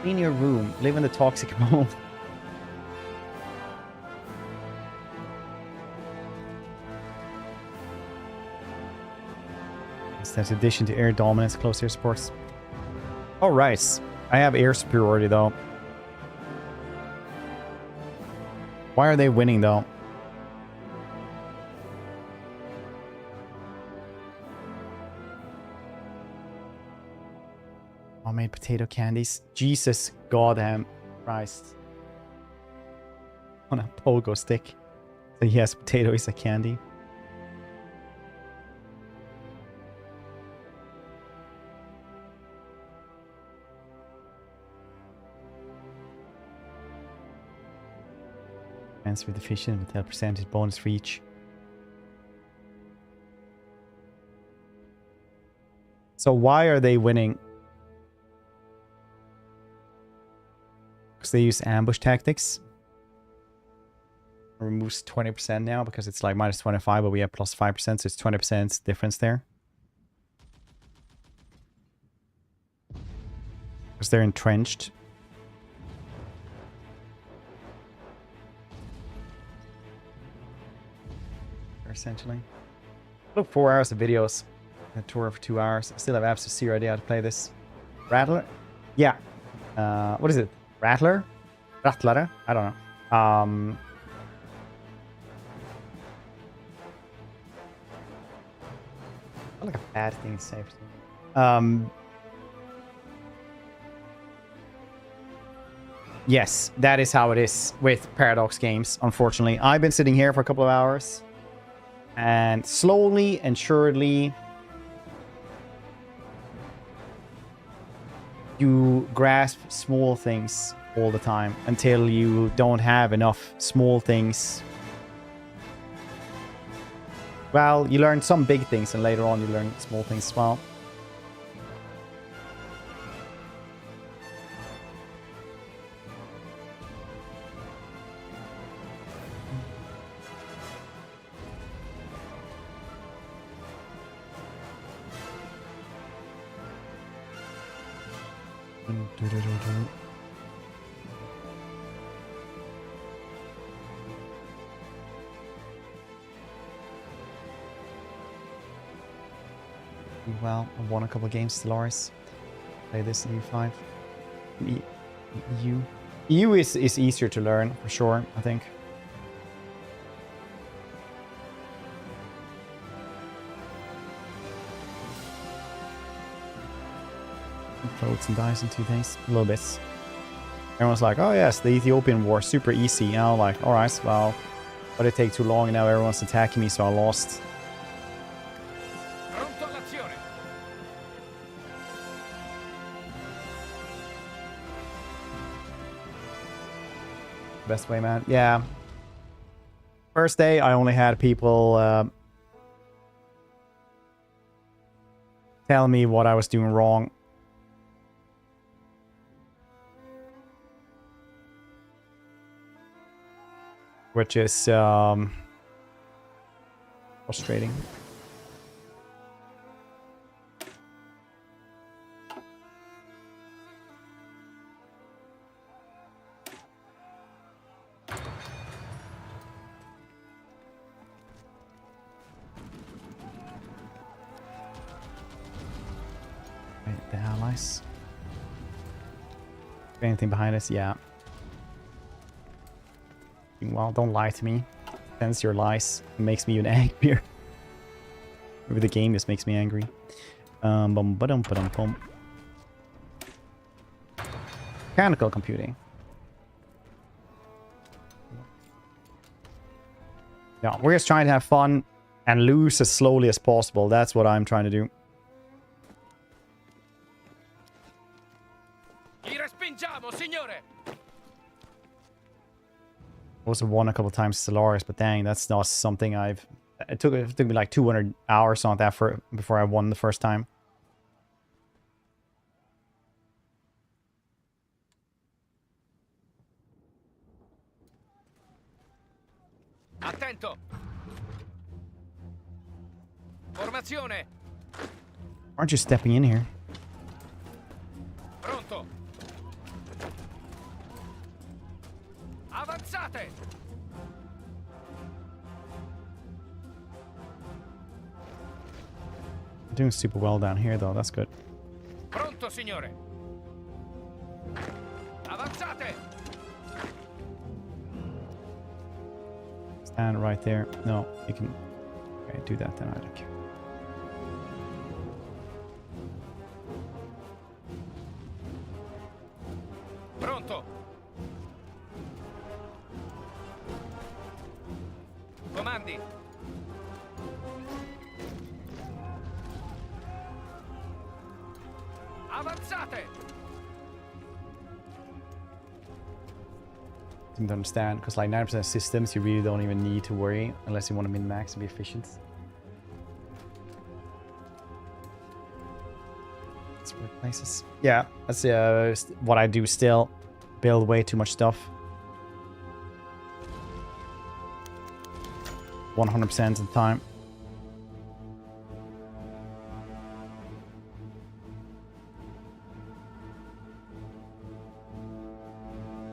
Clean your room. Live in the toxic mold. That's addition to air dominance, close air supports. All right, I have air superiority though. Why are they winning though? Homemade potato candies. Jesus goddamn Christ. On a pogo stick. So yes, potato is a candy. Transfer deficient with 10% bonus for each. So why are they winning? Because they use ambush tactics. Removes 20% now because it's like minus 25, but we have plus 5%, so it's 20% difference there. Because they're entrenched. Essentially. Look, 4 hours of videos. A tour for 2 hours. I still have absolutely zero idea how to play this. Rattler? Yeah. What is it? Rattler? Rattler? I don't know. Not like a bad thing to say. Yes, that is how it is with Paradox games, unfortunately. I've been sitting here for a couple of hours. And slowly and surely, you grasp small things all the time until you don't have enough small things. Well, you learn some big things and later on you learn small things as well. Well, I won a couple of games to Loris. Play this in U5. EU is easier to learn for sure, I think. Floats and dies in 2 days. A little bit. Everyone's like, oh yes, the Ethiopian War, super easy. And I'm like, alright, well, but it take too long and now everyone's attacking me, so I lost. Pronto all'azione. Best way, man. Yeah. First day, I only had people tell me what I was doing wrong. Which is frustrating. Right, the allies. Anything behind us? Yeah. Well, don't lie to me. Sense your lies. It makes me even angrier. Maybe the game just makes me angry. Mechanical computing. Yeah, we're just trying to have fun and lose as slowly as possible. That's what I'm trying to do. Li respingiamo, signore. Also won a couple times Stellaris, but dang, that's not something I've... It took me like 200 hours on that before I won the first time. Attento. Formazione. Aren't you stepping in here? Pronto. Avanzate. I'm doing super well down here, though. That's good. Pronto, signore. Avanzate. Stand right there. No, you can... Okay, do that then. I don't care. Pronto. Comandi. Avanzate. Didn't understand, because like 90% of systems, you really don't even need to worry unless you want to min-max and be efficient. Let's workplaces. Yeah, that's what I do still. Build way too much stuff. 100% of the time.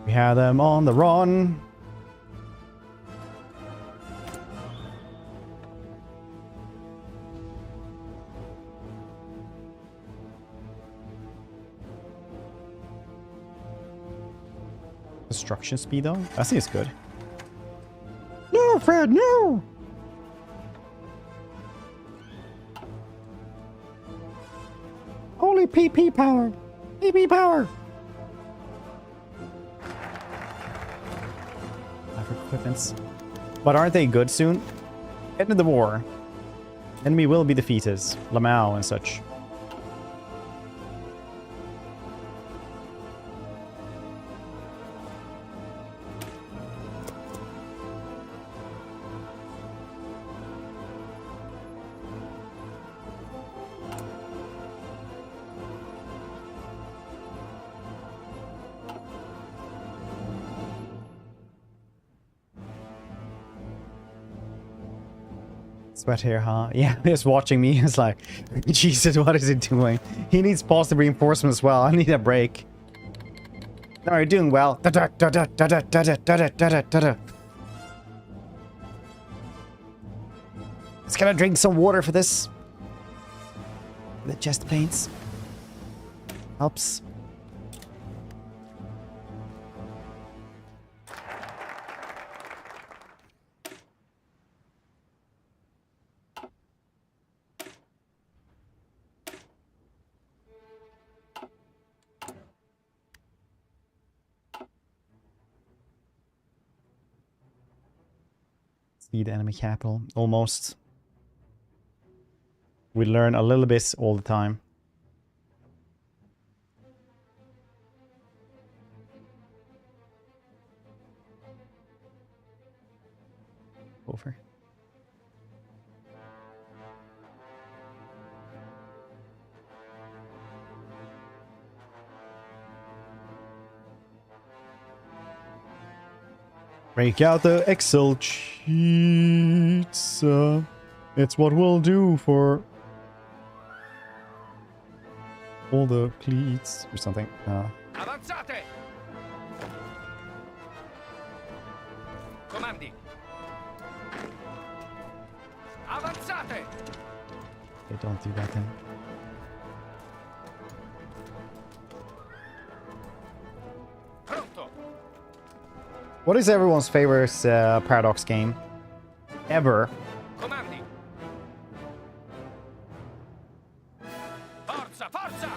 We had them on the run. Construction speed though? I think it's good. No, Fred, no! Holy PP power! PP power! Equipments. But aren't they good soon? Get into the war. Enemy will be defeated. Lamau and such. Sweat here, huh? Yeah, he's watching me. It's like, Jesus, what is he doing? He needs positive reinforcement as well. I need a break. No, you're doing well. Let's gotta drink some water for this. The chest pains. Helps. See the enemy capital. Almost. We learn a little bit all the time. Over. Break out the Excel sheets. It's what we'll do for all the cleats or something. Avanzate! Comandi! Avanzate! They don't do that then. Pronto! What is everyone's favorite Paradox game? Ever? Comandi! Forza, forza!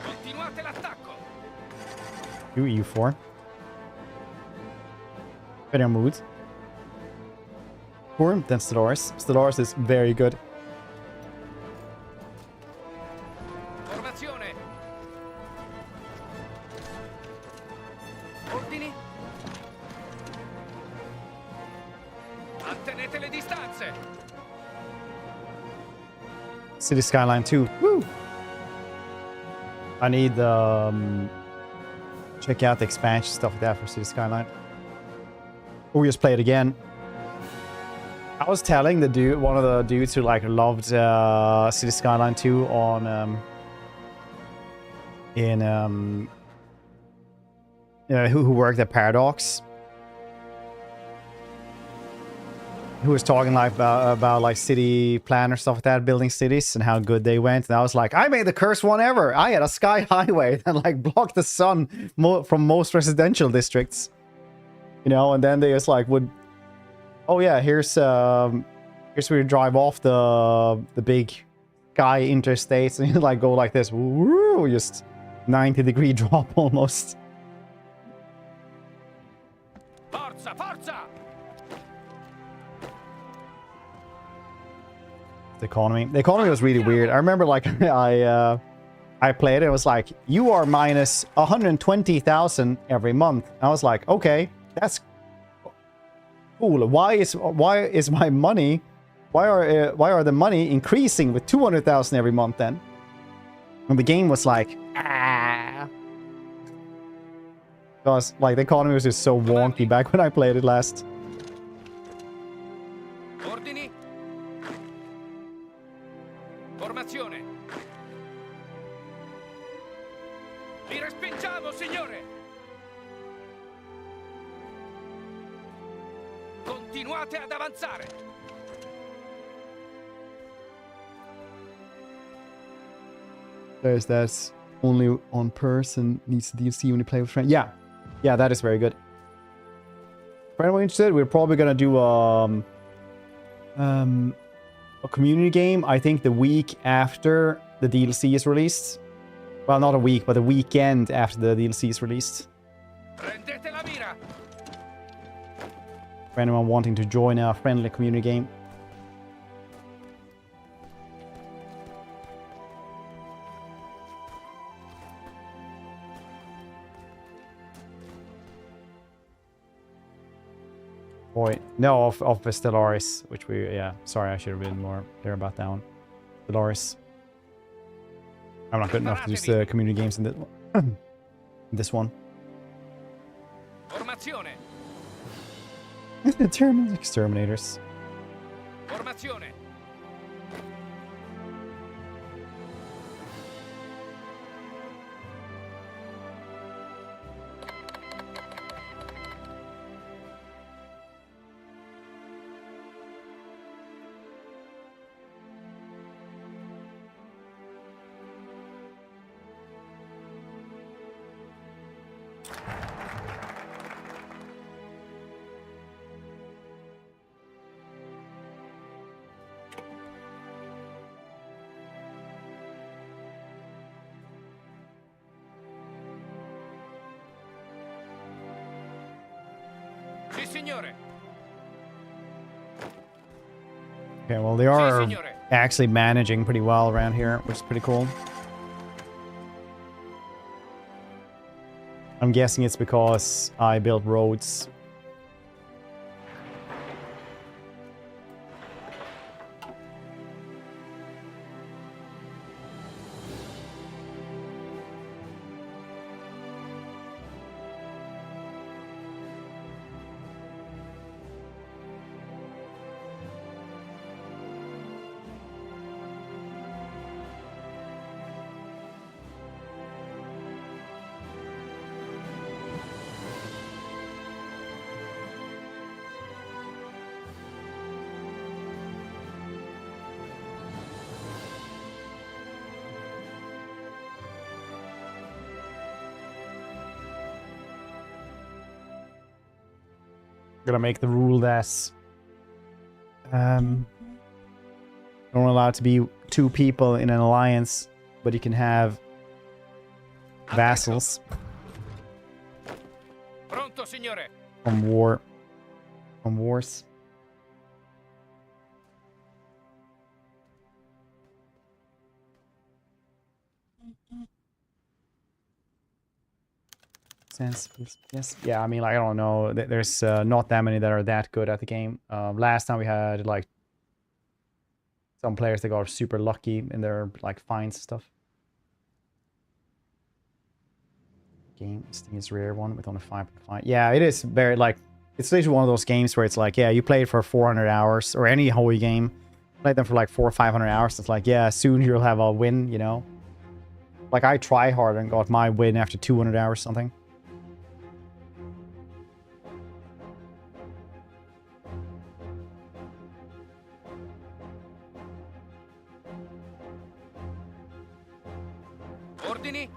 Continuate l'attacco! Do U4. Better mood. Poor, then Stellaris. Stellaris is very good. Formazione! Ordini! Mantenete le distanze! City Skyline 2. Woo! I need check out the expansion stuff like that for City Skyline. Or we just play it again. I was telling the dude, one of the dudes who like loved City Skyline 2 on who worked at Paradox, who was talking like about like city plan or stuff like that, building cities and how good they went. And I was like, I made the cursed one ever. I had a sky highway that like blocked the sun from most residential districts, you know. And then they just like would, oh yeah, here's where you drive off the big sky interstates and you like go like this, woo, just 90-degree drop almost. Forza, forza! The economy was really weird. I remember like I played it. It was like, you are minus 120,000 every month. I was like, okay, that's cool. Why is my money? Why are the money increasing with 200,000 every month then? And the game was like, because like the economy was just so wonky back when I played it last. Ordini! Formazione! Li respingiamo, signore! Continuate ad avanzare! There's that only on person needs the DLC when you play with friends. Yeah, yeah, that is very good. For anyone interested, we're probably gonna do a community game. I think the week after the DLC is released. Well, not a week, but a weekend after the DLC is released. Prendete la mira! For anyone wanting to join a friendly community game. Boy, no, of Stellaris, which we, yeah, sorry, I should have been more clear about that one. Stellaris. I'm not good enough to use the community games in this one. Formazione! The terminal exterminators. Formazione! signore. Okay, well, they are signore. actually managing pretty well around here, which is pretty cool. I'm guessing it's because I built roads. Gonna make the rule that you're only allowed to be 2 people in an alliance, but you can have vassals Pronto, signore. from wars. Sense, yes. Yeah, I mean, like, I don't know. There's not that many that are that good at the game. Last time we had, like, some players that got super lucky in their, like, finds stuff. Game, this thing is a rare one with only 5.5. Yeah, it is very, like, it's literally one of those games where it's like, yeah, you play it for 400 hours, or any HOI game, play them for like 400 or 500 hours. It's like, yeah, soon you'll have a win, you know? Like, I try hard and got my win after 200 hours or something. Ordini?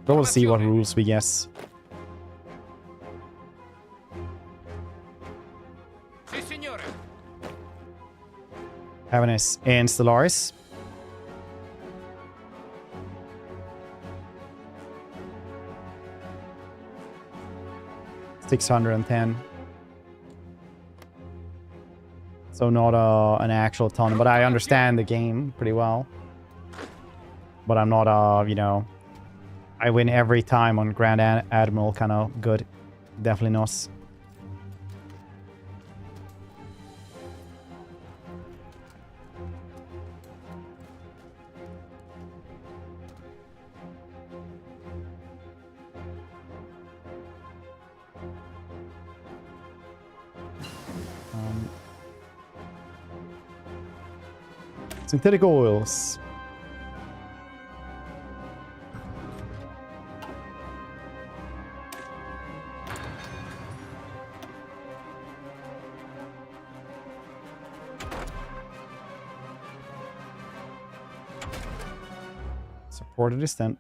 But we'll see what rules we guess. Si, signore. Avernus and Stellaris. $610. So not an actual ton, but I understand the game pretty well. But I'm not, you know, I win every time on Grand Admiral, kind of good. Definitely not. Synthetic oils. Supported distant.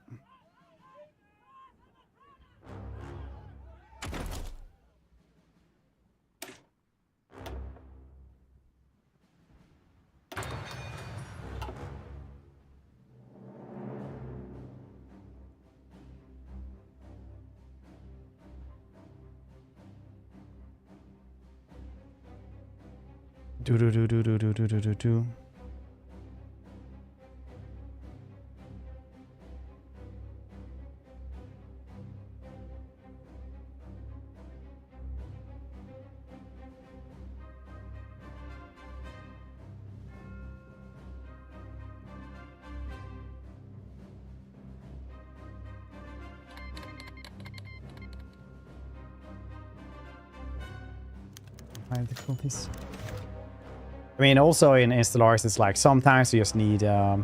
Do. High difficulties. I mean, also in Stellaris, it's like sometimes you just need a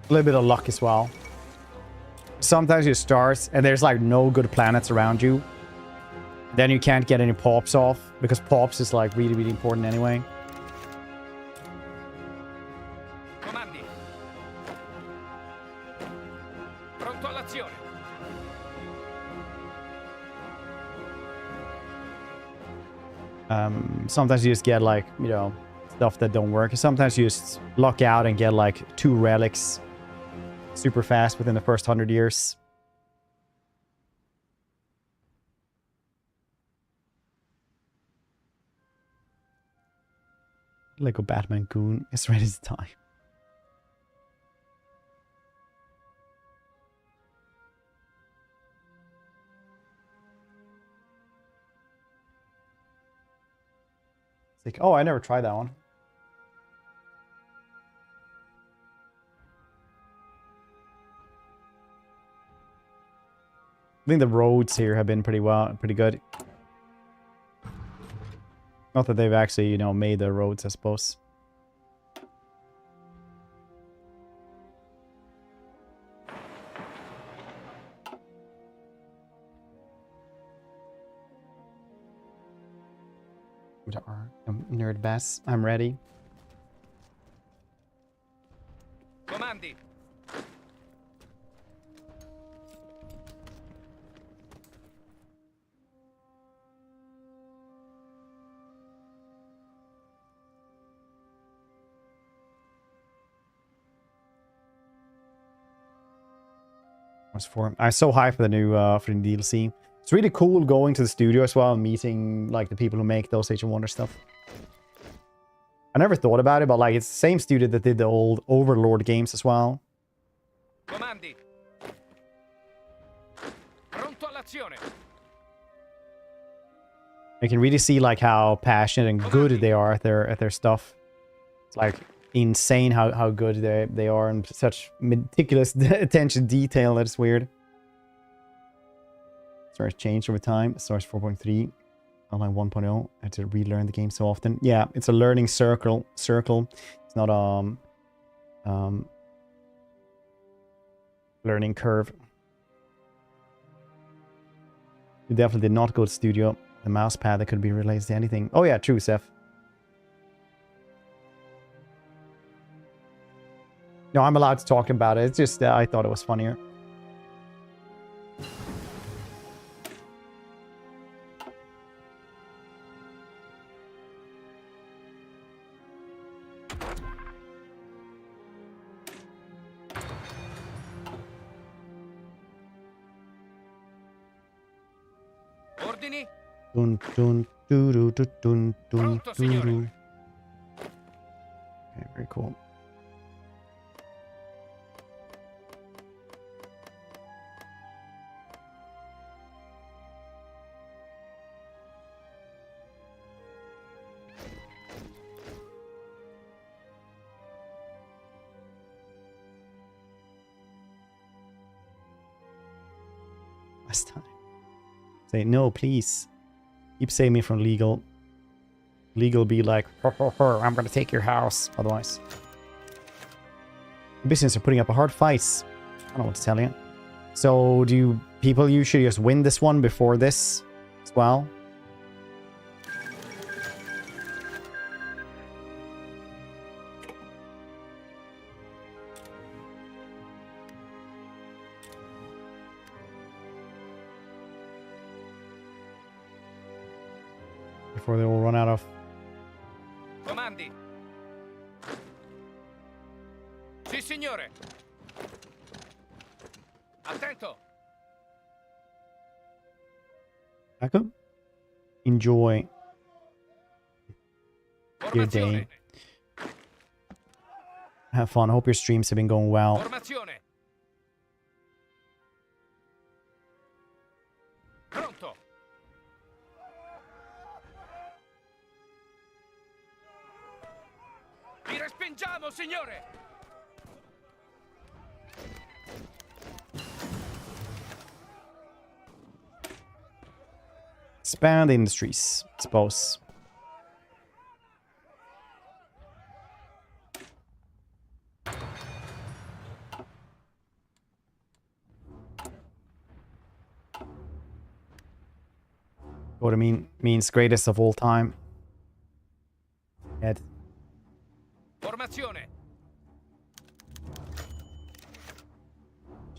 little bit of luck as well. Sometimes you start and there's like no good planets around you. Then you can't get any pops off because pops is like really, really important anyway. Comandi. Pronto all'azione. Sometimes you just get like, you know, stuff that don't work. Sometimes you just luck out and get like 2 relics super fast within the first 100 years. Lego Batman Goon is ready to die. It's like, oh, I never tried that one. I think the roads here have been pretty good. Not that they've actually, you know, made the roads, I suppose. Nerd Bass, I'm ready. Comandi. I'm so hyped for the new DLC. It's really cool going to the studio as well and meeting like the people who make those Age of Wonder stuff. I never thought about it, but like it's the same studio that did the old Overlord games as well. Comandi. Pronto all'azione. You can really see like how passionate and good they are at their stuff. It's like insane how good they are and such meticulous attention to detail that it's weird. Source changed over time. Source 4.3, online 1.0. I had to relearn the game so often. Yeah, it's a learning circle. It's not learning curve. You definitely did not go to studio. The mouse pad that could be related to anything. Oh yeah, true, Seth. No, I'm allowed to talk about it. It's just I thought it was funnier. Ordini? Dun dun doo doo doo dun dun Pronto, doo doo. signore. Okay, very cool. Last time. Say no, please. Keep saving me from legal. Legal be like, I'm gonna take your house. Otherwise, business are putting up a hard fight. I don't know what to tell you. So, do you people usually just win this one before this as well? Before they will run out of... Comandi. Sì, signore. Attento. Ecco. Enjoy your day. Formazione. Have fun. Hope your streams have been going well. Formazione. Pronto. Vi respingiamo, signore. Expand industries, I suppose. What I mean means greatest of all time. Head. Formazione.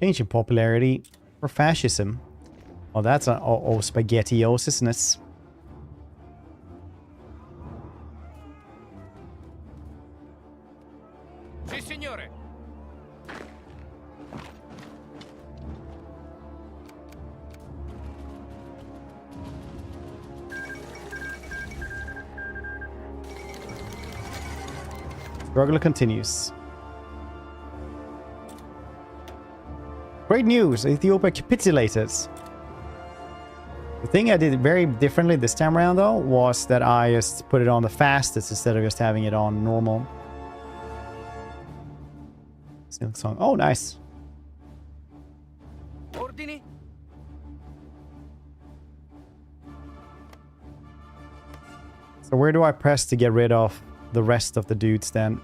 Change in popularity for fascism. Oh, that's an spaghettios, isn't it? Sì, signore. Struggle continues. Great news! Ethiopia capitulated. The thing I did very differently this time around, though, was that I just put it on the fastest instead of just having it on normal. Song. Oh, nice. Ordini? So where do I press to get rid of the rest of the dudes then?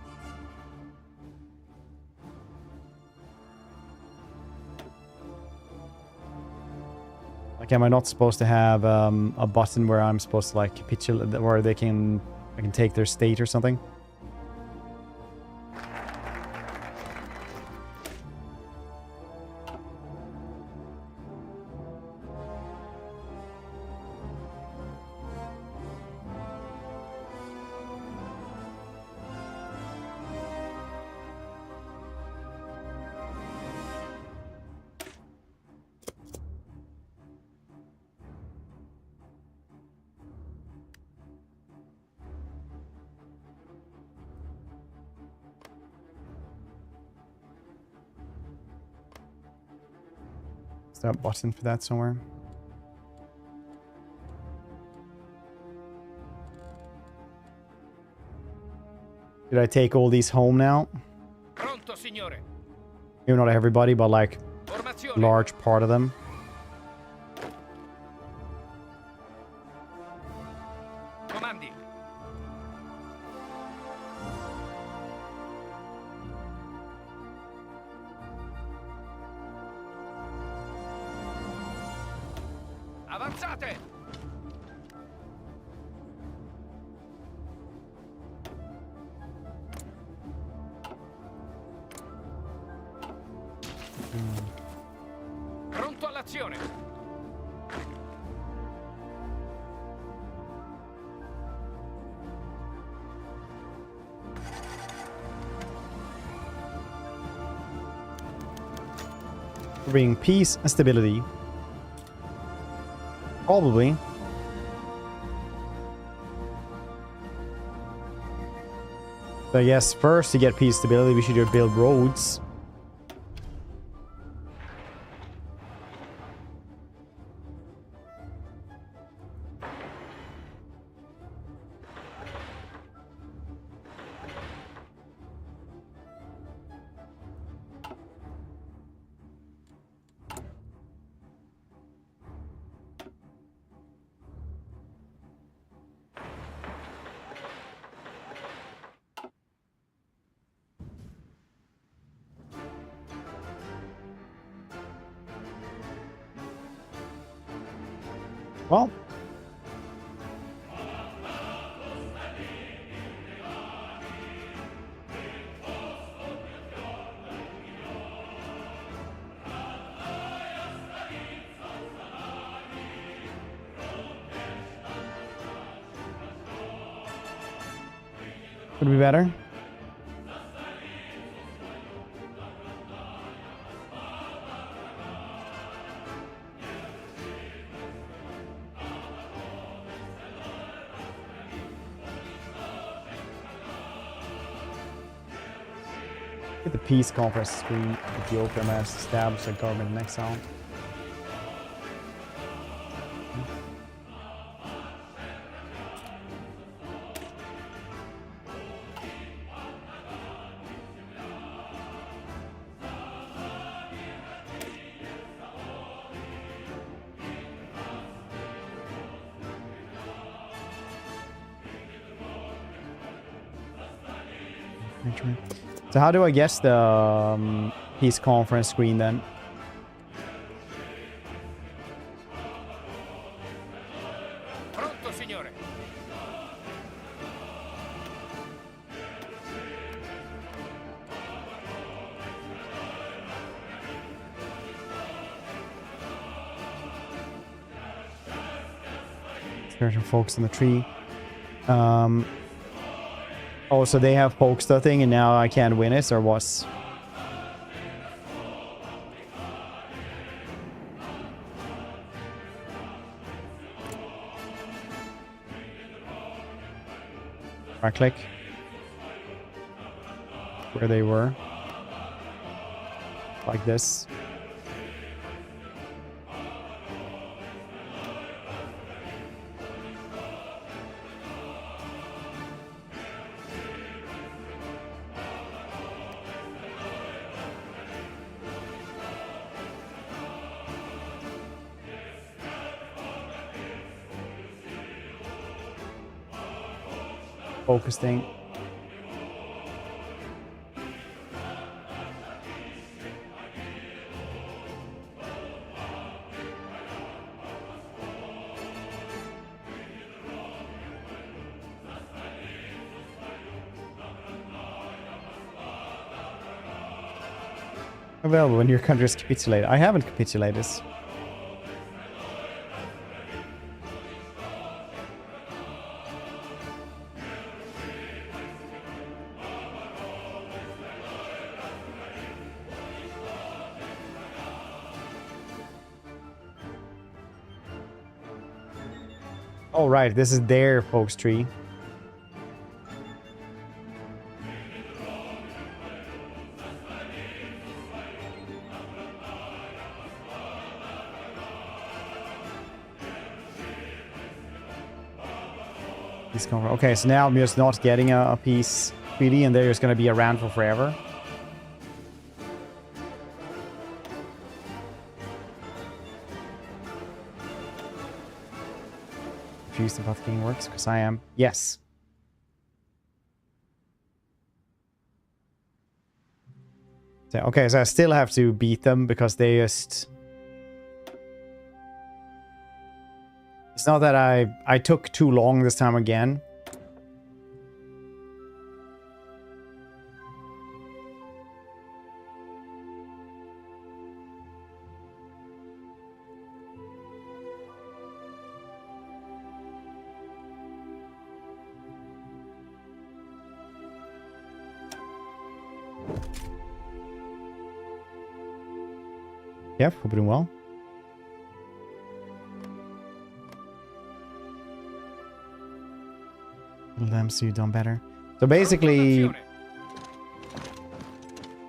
Like, am I not supposed to have a button where I'm supposed to like capitulate, where I can take their state or something? Is there a button for that somewhere? Did I take all these home now? Pronto, signore. Maybe not everybody, but like Formazione. large part of them. Comandi. Avanzate. Pronto all'azione. Bring peace and stability. Probably. So I guess first to get peace stability, we should just build roads. Well, would be better. Get the peace conference screen. Ethiopia managed to establish a government in exile. So how do I guess the peace conference screen then? Pronto, signore. Certain folks in the tree. Oh, so they have poked the thing and now I can't win it, or what? Right click. Where they were. Like this. Focus thing. Available when your country is capitulated. I haven't capitulated. Oh, right. This is their folks tree. Okay, so now I'm just not getting a piece really, and they're just going to be around for forever. Confused if that thing works, because I am. Yes. So, okay, so I still have to beat them because they just... It's not that I took too long this time again. Yep, hope you're doing well. Them, so you've done better. So basically,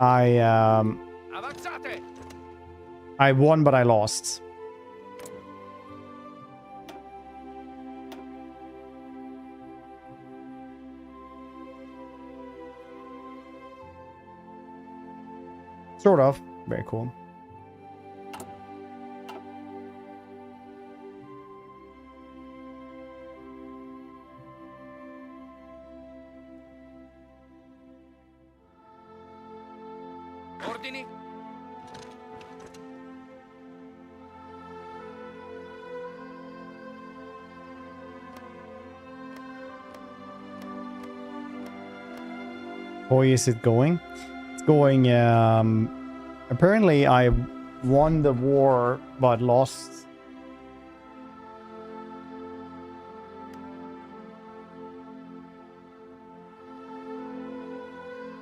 I won, but I lost. Sort of. Very cool. Ordini? How is it going? It's going, apparently I won the war, but lost.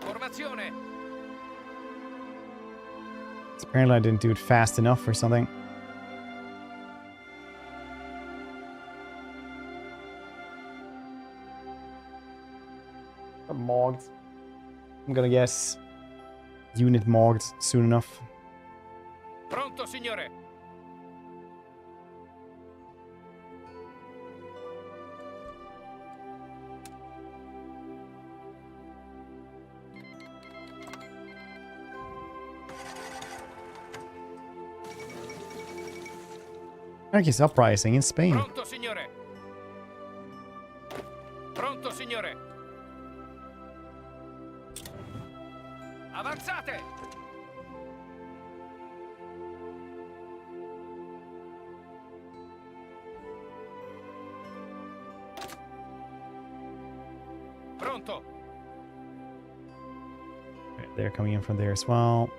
Formazione. Apparently I didn't do it fast enough or something. Mogged. I'm gonna guess unit mogged soon enough. Pronto, signore. Anarchy's uprising in Spain. Pronto, signore. Pronto, signore. Avanzate. Pronto. Okay, they're coming in from there as well.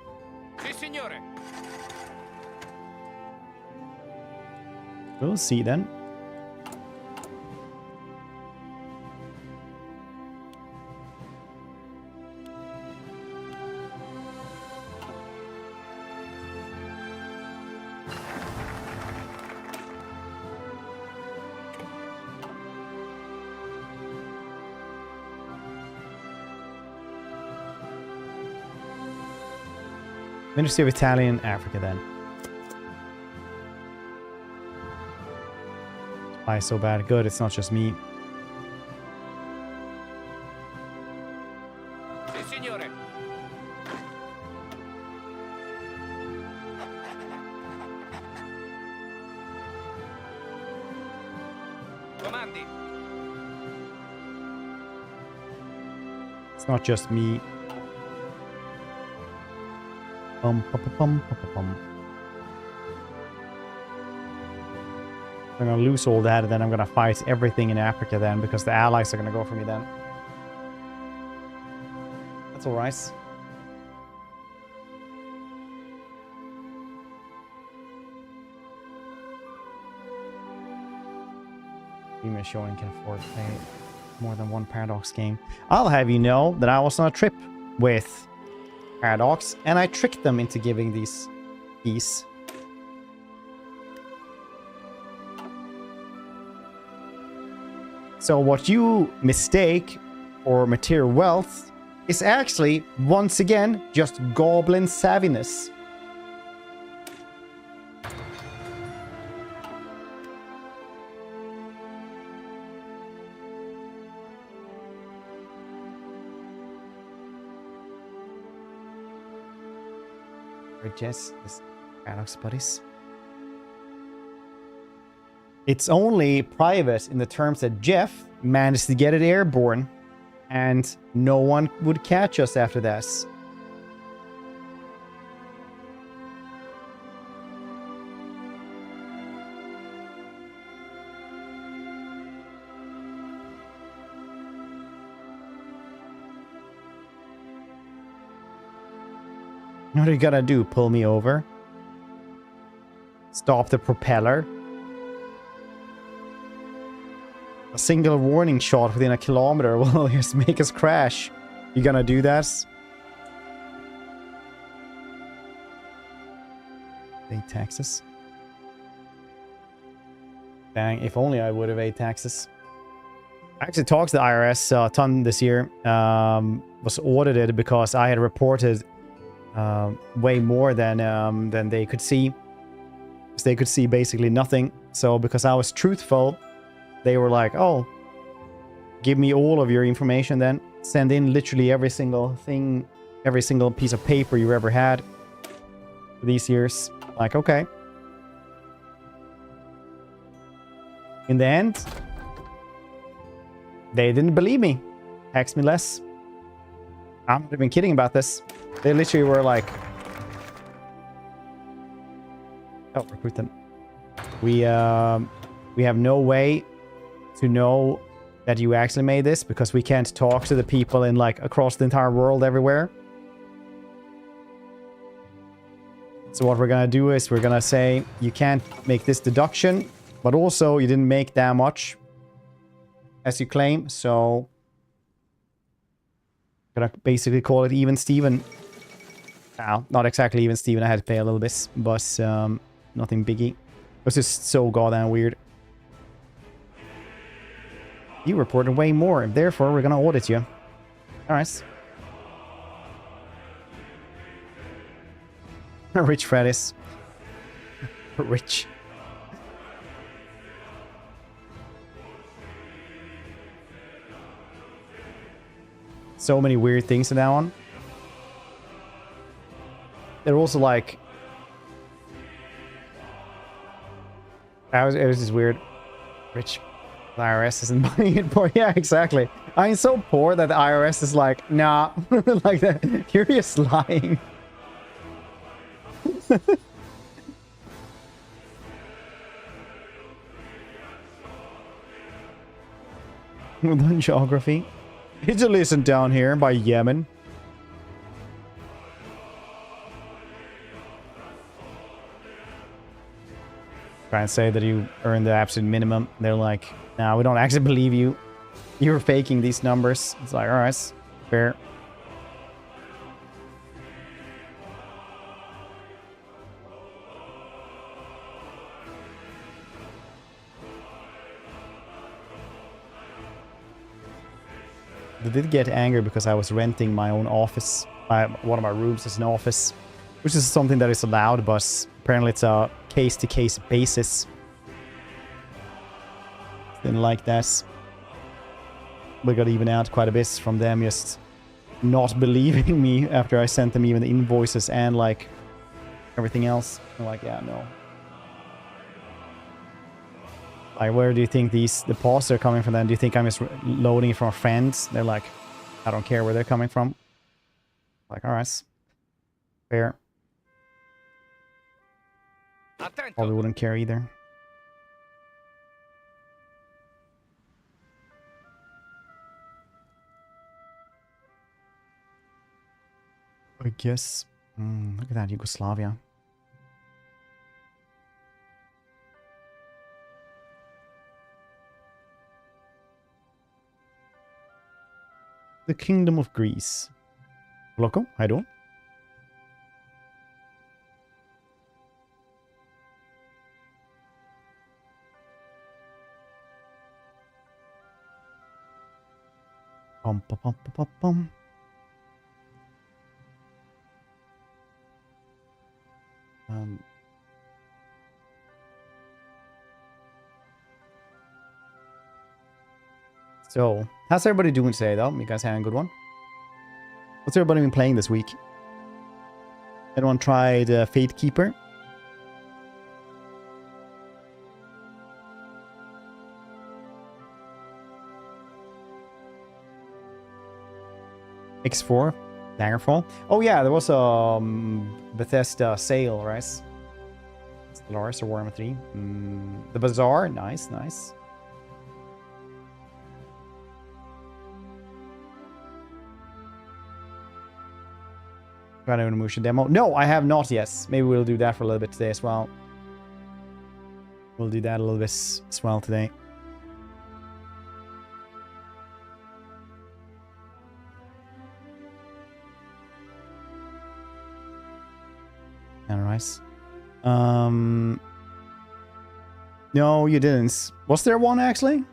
Sì, signore. We'll see then. . Ministry of Italian Africa then. Why so bad? Good, it's not just me. Sì, signore. Comandi. It's not just me. Bum, bum, bum, bum, bum, bum. I'm gonna lose all that, and then I'm gonna fight everything in Africa then, because the allies are gonna go for me then. That's alright. Email showing can afford to play more than one Paradox game. I'll have you know that I was on a trip with Paradox, and I tricked them into giving these keys. So what you mistake for material wealth is actually, once again, just goblin savviness. Jess, this Paradox buddies. It's only private in the terms that Jeff managed to get it airborne, and no one would catch us after this. What are you gonna do? Pull me over? Stop the propeller? A single warning shot within a kilometer will just make us crash. You gonna do that? Pay taxes. Dang, if only I would have paid taxes. I actually talked to the IRS a ton this year. Was audited because I had reported way more than they could see. Because they could see basically nothing. So because I was truthful, they were like, oh, give me all of your information then. Send in literally every single thing, every single piece of paper you ever had for these years. Like, okay. In the end, they didn't believe me. Taxed me less. I'm not even kidding about this. They literally were like, oh, recruit them. We have no way to know that you actually made this because we can't talk to the people in like across the entire world everywhere. So what we're gonna do is we're gonna say you can't make this deduction, but also you didn't make that much as you claim, so gonna basically call it even Steven. Now, not exactly even Steven, I had to pay a little bit, but nothing biggie. It was just so goddamn weird. You reported way more, therefore we're gonna audit you. Alright. Rich Freddy's. Rich. So many weird things in that one. They're also like... It was just weird. Rich. The IRS isn't buying it for... Yeah, exactly. I'm so poor that the IRS is like, nah. Like that. You're just lying. Well done, geography. Italy isn't down here by Yemen. Try and say that you earned the absolute minimum. They're like, nah, we don't actually believe you. You're faking these numbers. It's like, alright, fair. They did get angry because I was renting my own office. One of my rooms as an office. which is something that is allowed, but apparently it's a case-to-case basis. Didn't like that. We got even out quite a bit from them just not believing me after I sent them even the invoices and like everything else. I'm like, yeah, no. Like, where do you think the deposits are coming from then? Do you think I'm just loading it from friends? They're like, I don't care where they're coming from. Like, alright. Fair. Probably wouldn't care either. I guess. Look at that, Yugoslavia. The Kingdom of Greece. Loco, how you doing? Pum pum pum pum pum. So, how's everybody doing today, though? You guys having a good one? What's everybody been playing this week? Anyone tried Fatekeeper? X4? Daggerfall? Oh yeah, there was a Bethesda sale, right? Stellaris or Warhammer 3. The Bazaar? Nice, nice. Got an Musha demo? No, I have not yet. Maybe we'll do that for a little bit today as well. We'll do that a little bit as well today. Alright. No, you didn't. Was there one actually?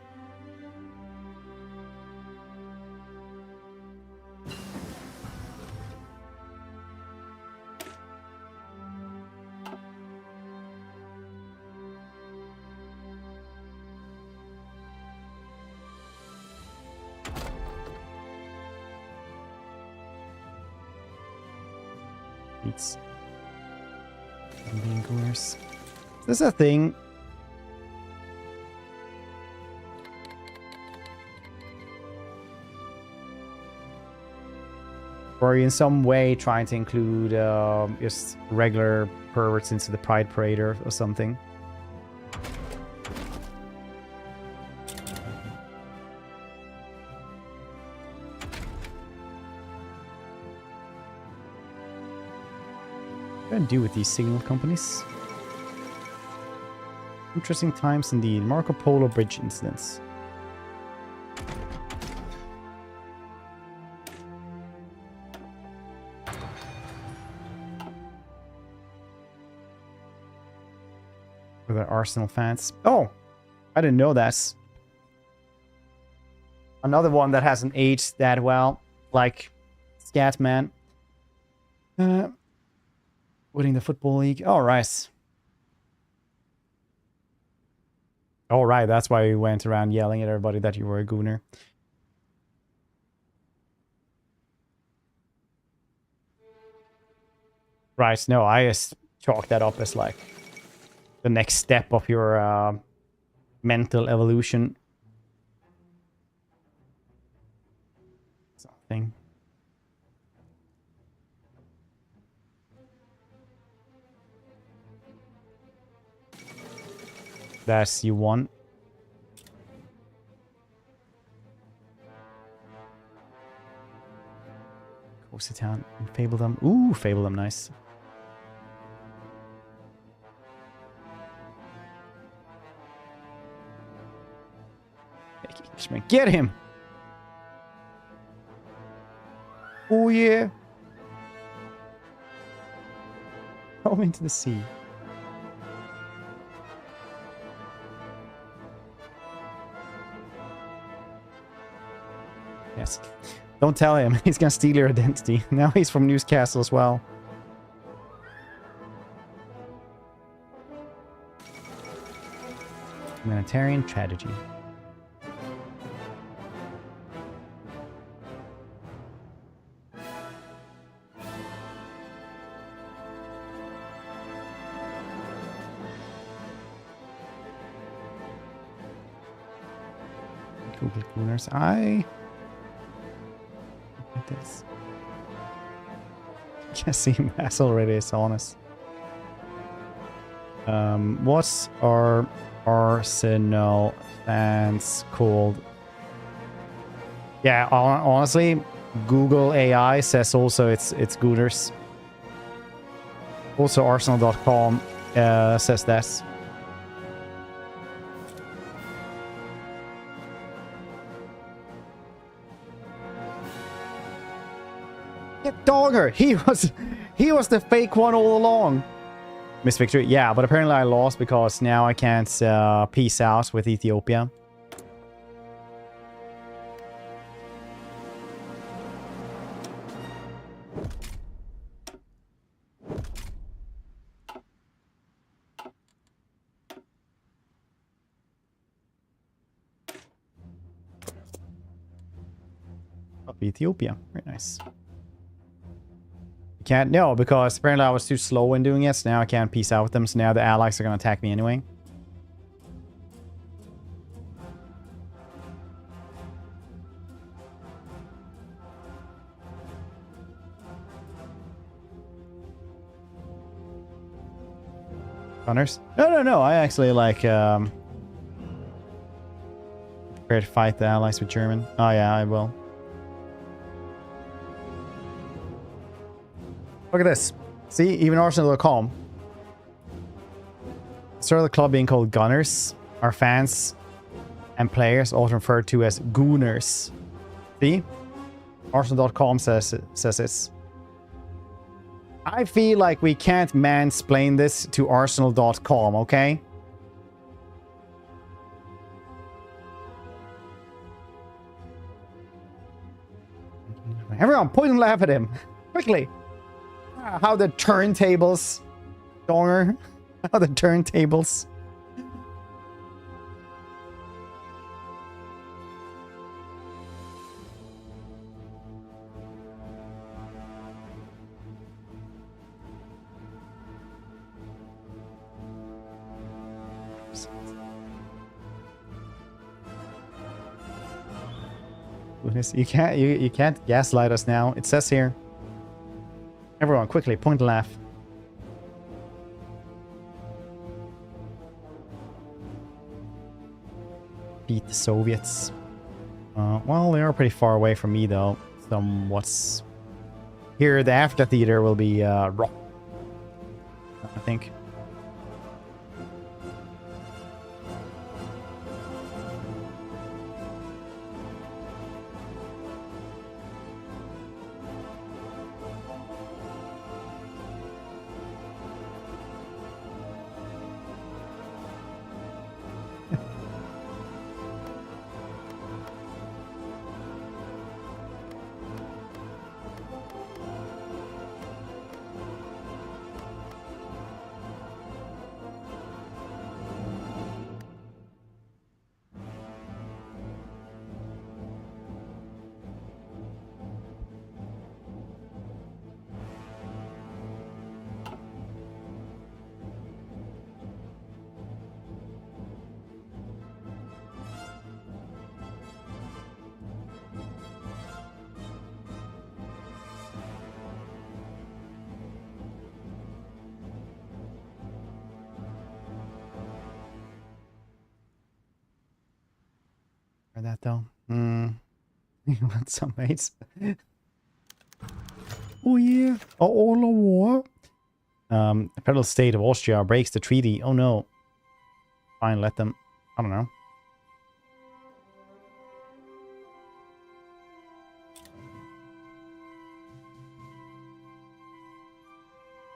It's being coerced. There's a thing. Or in some way trying to include just regular perverts into the Pride Parade or something. What do I do with these signal companies? Interesting times indeed. Marco Polo Bridge incidents. For the Arsenal fans. Oh! I didn't know that. Another one that hasn't aged that well. Like Scatman. Winning the Football League. Oh, right. All right, that's why you went around yelling at everybody that you were a gooner. Right, no, I just chalk that up as like the next step of your mental evolution. Something. That's you want. Coast Town and Fabledom. Ooh, Fabledom, nice. Get him! Oh yeah! Throw into the sea. Yes. Don't tell him. He's gonna steal your identity. Now he's from Newcastle as well. Humanitarian tragedy. Google Gooners. I look at this. I can see mass already is honest. What's our Arsenal fans called? Yeah, honestly, Google AI says also it's Gooners. Also, Arsenal.com says that. Yeah, Dogger, he was the fake one all along. Miss Victory, yeah, but apparently I lost because now I can't peace out with Ethiopia. Of Ethiopia, very nice. Can't, no, because apparently I was too slow in doing it, so now I can't peace out with them, so now the allies are going to attack me anyway. Gunners? No, I actually like prepared to fight the allies with German. Oh yeah, I will. Look at this. See, even Arsenal.com. Instead of the club being called Gunners, our fans and players often referred to as Gooners. See? Arsenal.com says it's. I feel like we can't mansplain this to Arsenal.com, okay? Everyone, point and laugh at him. Quickly. How the turntables, Donger. How the turntables. Goodness, you can't gaslight us now. It says here. Everyone, quickly, point and laugh. Beat the Soviets. Well, they are pretty far away from me, though. Somewhat. Here, the amphitheater will be rock, I think. That though. You want some mates? Oh yeah. All the war. The Federal State of Austria breaks the treaty. Oh no. Fine, let them. I don't know.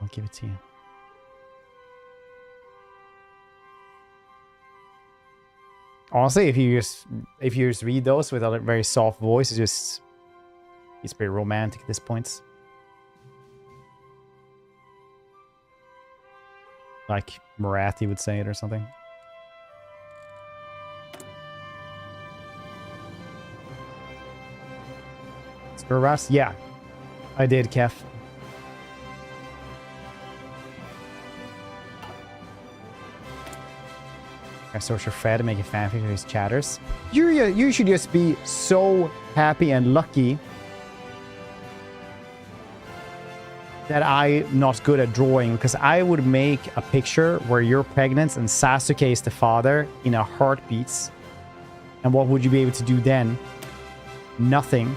I'll give it to you. Honestly, if you just read those with a very soft voice, it's pretty romantic at this point. Like Marathi would say it or something. Scurvas? Yeah, I did, Kev. I search your Fred and make a fanfic of his chatters. You should just be so happy and lucky that I'm not good at drawing, because I would make a picture where you're pregnant and Sasuke is the father in a heartbeat. And what would you be able to do then? Nothing.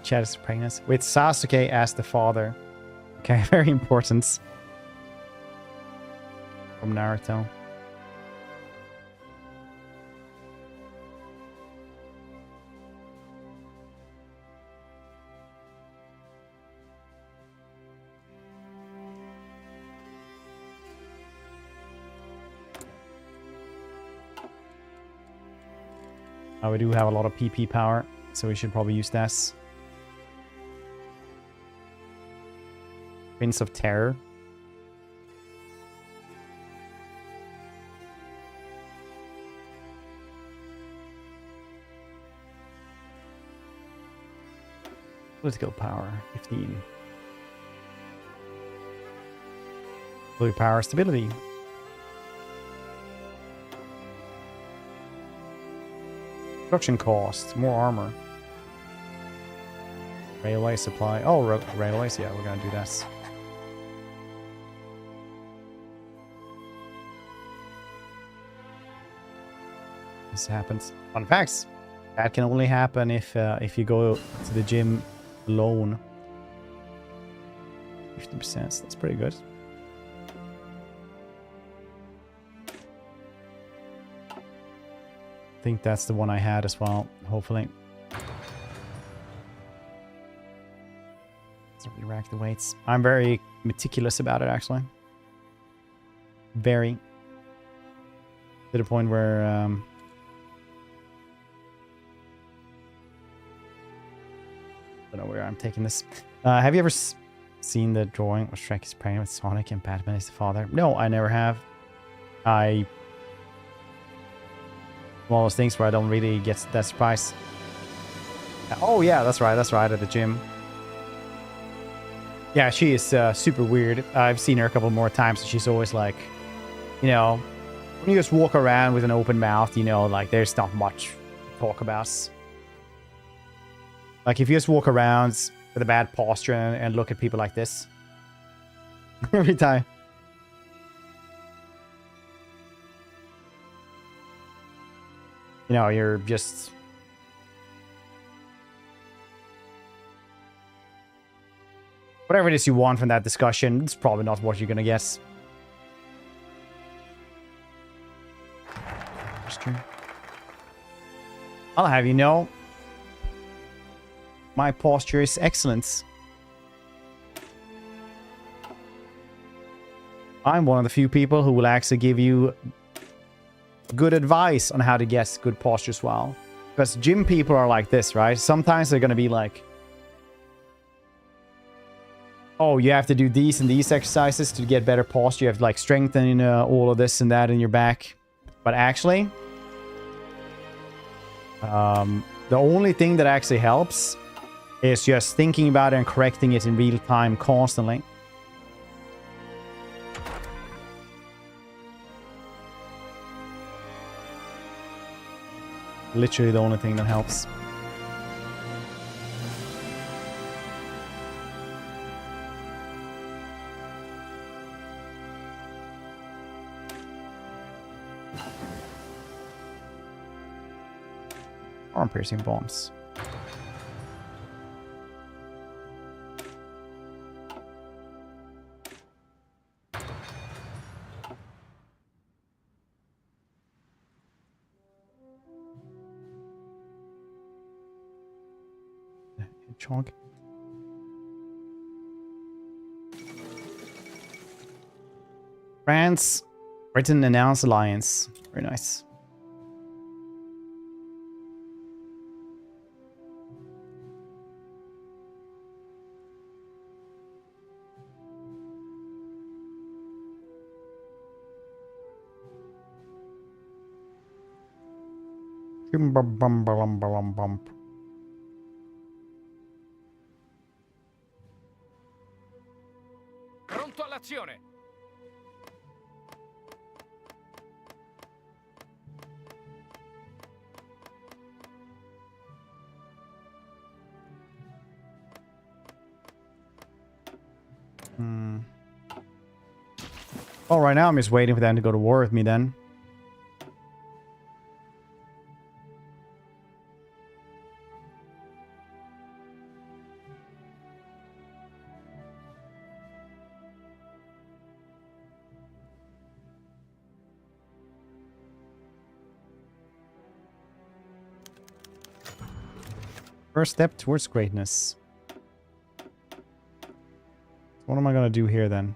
Chat is pregnant with Sasuke as the father. Okay, very important. From Naruto. Oh, we do have a lot of PP power, so we should probably use this. Prince of Terror. Political power, 15. Political power, stability. Production cost, more armor. Railway supply. Oh, railways, yeah, we're gonna do this. This happens. Fun facts. That can only happen if you go to the gym alone. 50%. That's pretty good. I think that's the one I had as well. Hopefully. Let's re-rack the weights. I'm very meticulous about it, actually. Very. To the point where I don't know where I'm taking this. Have you ever seen the drawing where Shrek is pregnant with Sonic and Batman is the father? No, I never have. One of those things where I don't really get that surprise. Oh yeah, that's right, at the gym. Yeah, she is super weird. I've seen her a couple more times, and she's always like, you know, when you just walk around with an open mouth, you know, like there's not much to talk about. Like, if you just walk around with a bad posture and look at people like this. Every time. You know, you're just... Whatever it is you want from that discussion, it's probably not what you're gonna get. That's true. I'll have you know, my posture is excellent. I'm one of the few people who will actually give you good advice on how to get good posture as well. Because gym people are like this, right? Sometimes they're going to be like, oh, you have to do these and these exercises to get better posture. You have to like strengthen all of this and that in your back. But actually, the only thing that actually helps is just thinking about it and correcting it in real time constantly. Literally the only thing that helps. Arm-piercing bombs. Chunk. France, Britain announced alliance. Very nice. Pronto all'azione. Well, right now I'm just waiting for them to go to war with me then. First step towards greatness. What am I gonna do here then?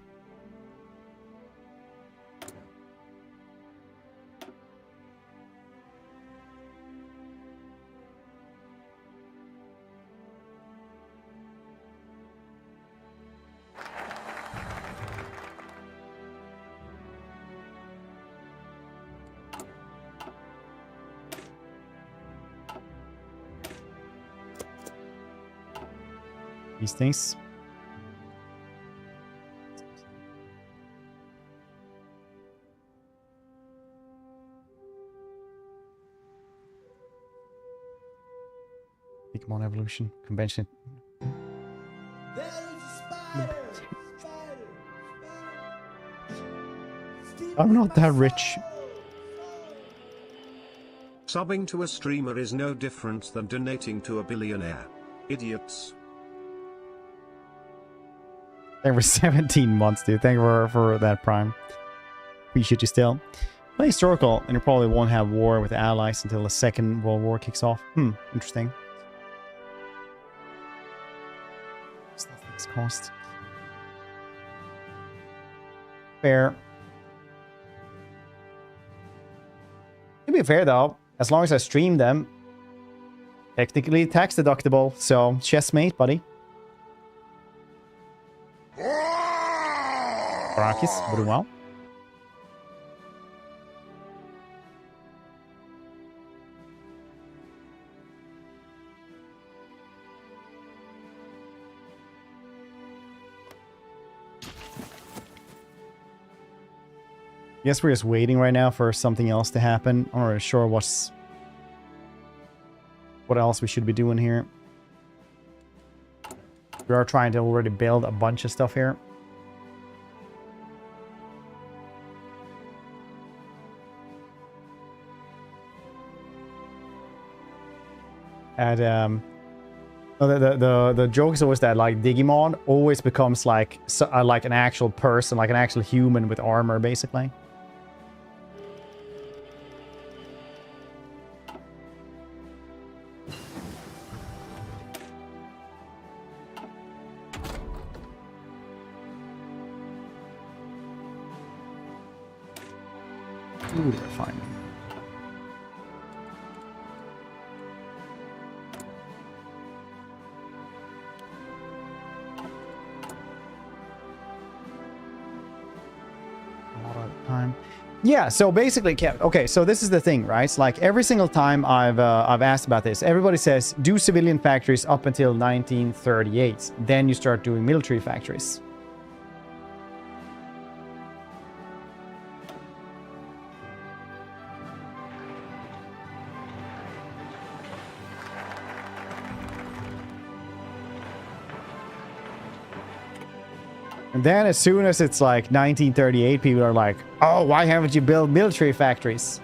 These things. Pokemon evolution convention. I'm not that rich. Subbing to a streamer is no different than donating to a billionaire. Idiots. Thank you for 17 months, dude. Thank you for that prime. Appreciate you still. Play historical, and you probably won't have war with allies until the Second World War kicks off. Interesting. What's the fixed cost? Fair. To be fair though, as long as I stream them, technically tax deductible. So, chessmate, buddy. Monarchies, doing well. Guess we're just waiting right now for something else to happen. I'm not really sure what else we should be doing here. We are trying to already build a bunch of stuff here. And the joke is always that like Digimon always becomes like like an actual person, like an actual human with armor, basically. Ooh, they're fine. Time. Yeah, so basically, okay, so this is the thing, right? It's like every single time I've asked about this, everybody says do civilian factories up until 1938. Then you start doing military factories. And then as soon as it's like 1938, people are like, oh, why haven't you built military factories?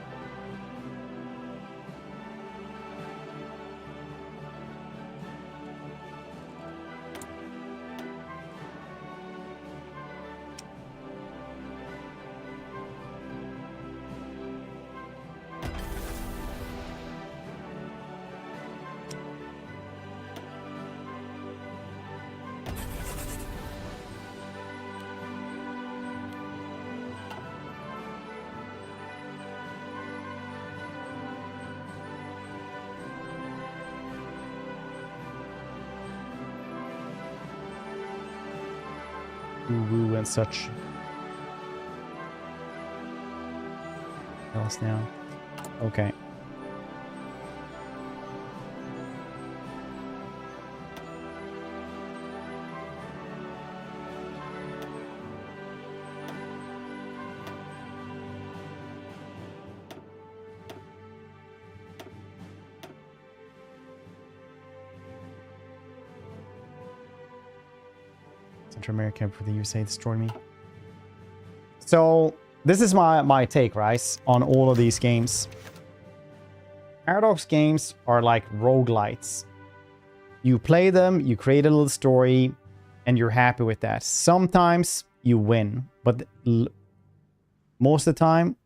woo and such. What else now? Okay. Central America for the USA destroyed me. So this is my take, right, on all of these games. Paradox games are like roguelites. You play them, you create a little story, and you're happy with that. Sometimes you win, but most of the time,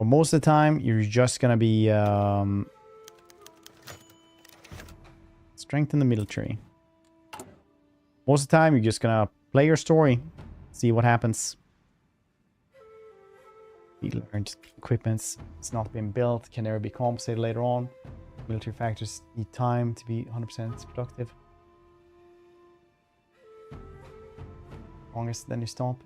most of the time, you're just gonna be strengthen the military. Most of the time, you're just gonna play your story, see what happens. Learned equipment it's not been built, can never be compensated later on. Military factors need time to be 100% productive. Longest, then you stop.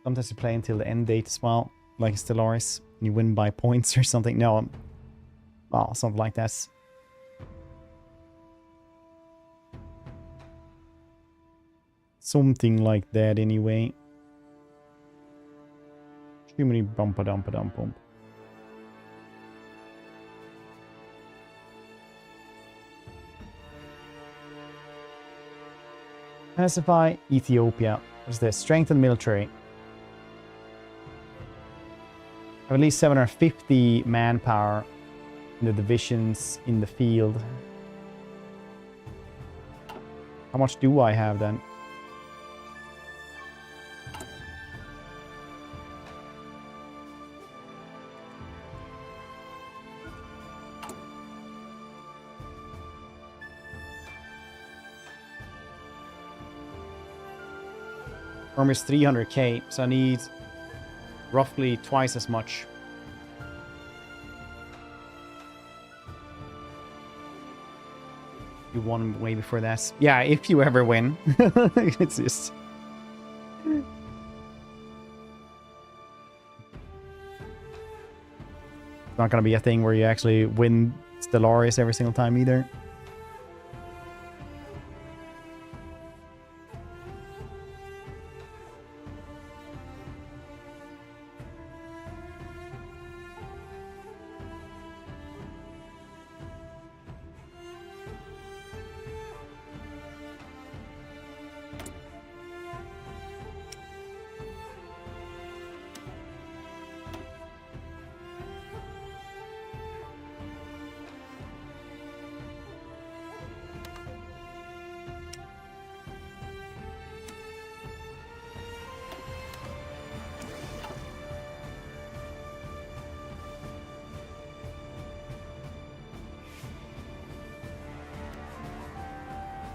Sometimes you play until the end date as well, like Stellaris, and you win by points or something. No, well, something like that. Something like that, anyway. Too many bump. Pacify Ethiopia. What's this? Strengthen military. Have at least 750 manpower in the divisions in the field. How much do I have then? Army is 300k, so I need roughly twice as much. You won way before that. Yeah, if you ever win. It's just... It's not gonna be a thing where you actually win Stellaris every single time either.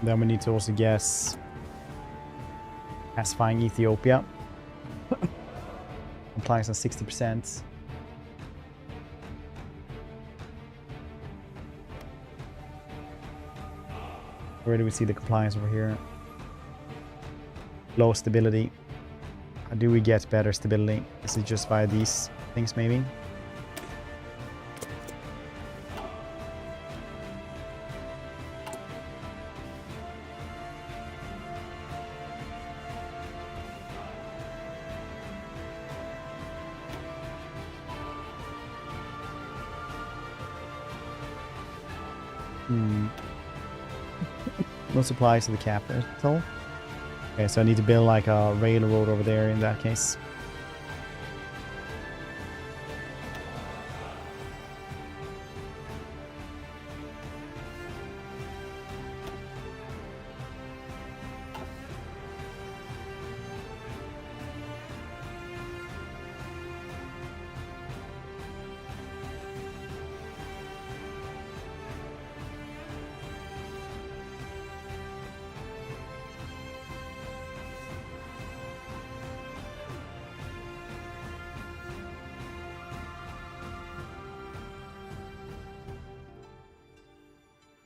Then we need to also guess pacifying Ethiopia. Compliance on 60%. Where do we see the compliance over here? Low stability. How do we get better stability? Is it just via these things maybe? No supplies to the capital. Okay, so I need to build like a railroad over there in that case.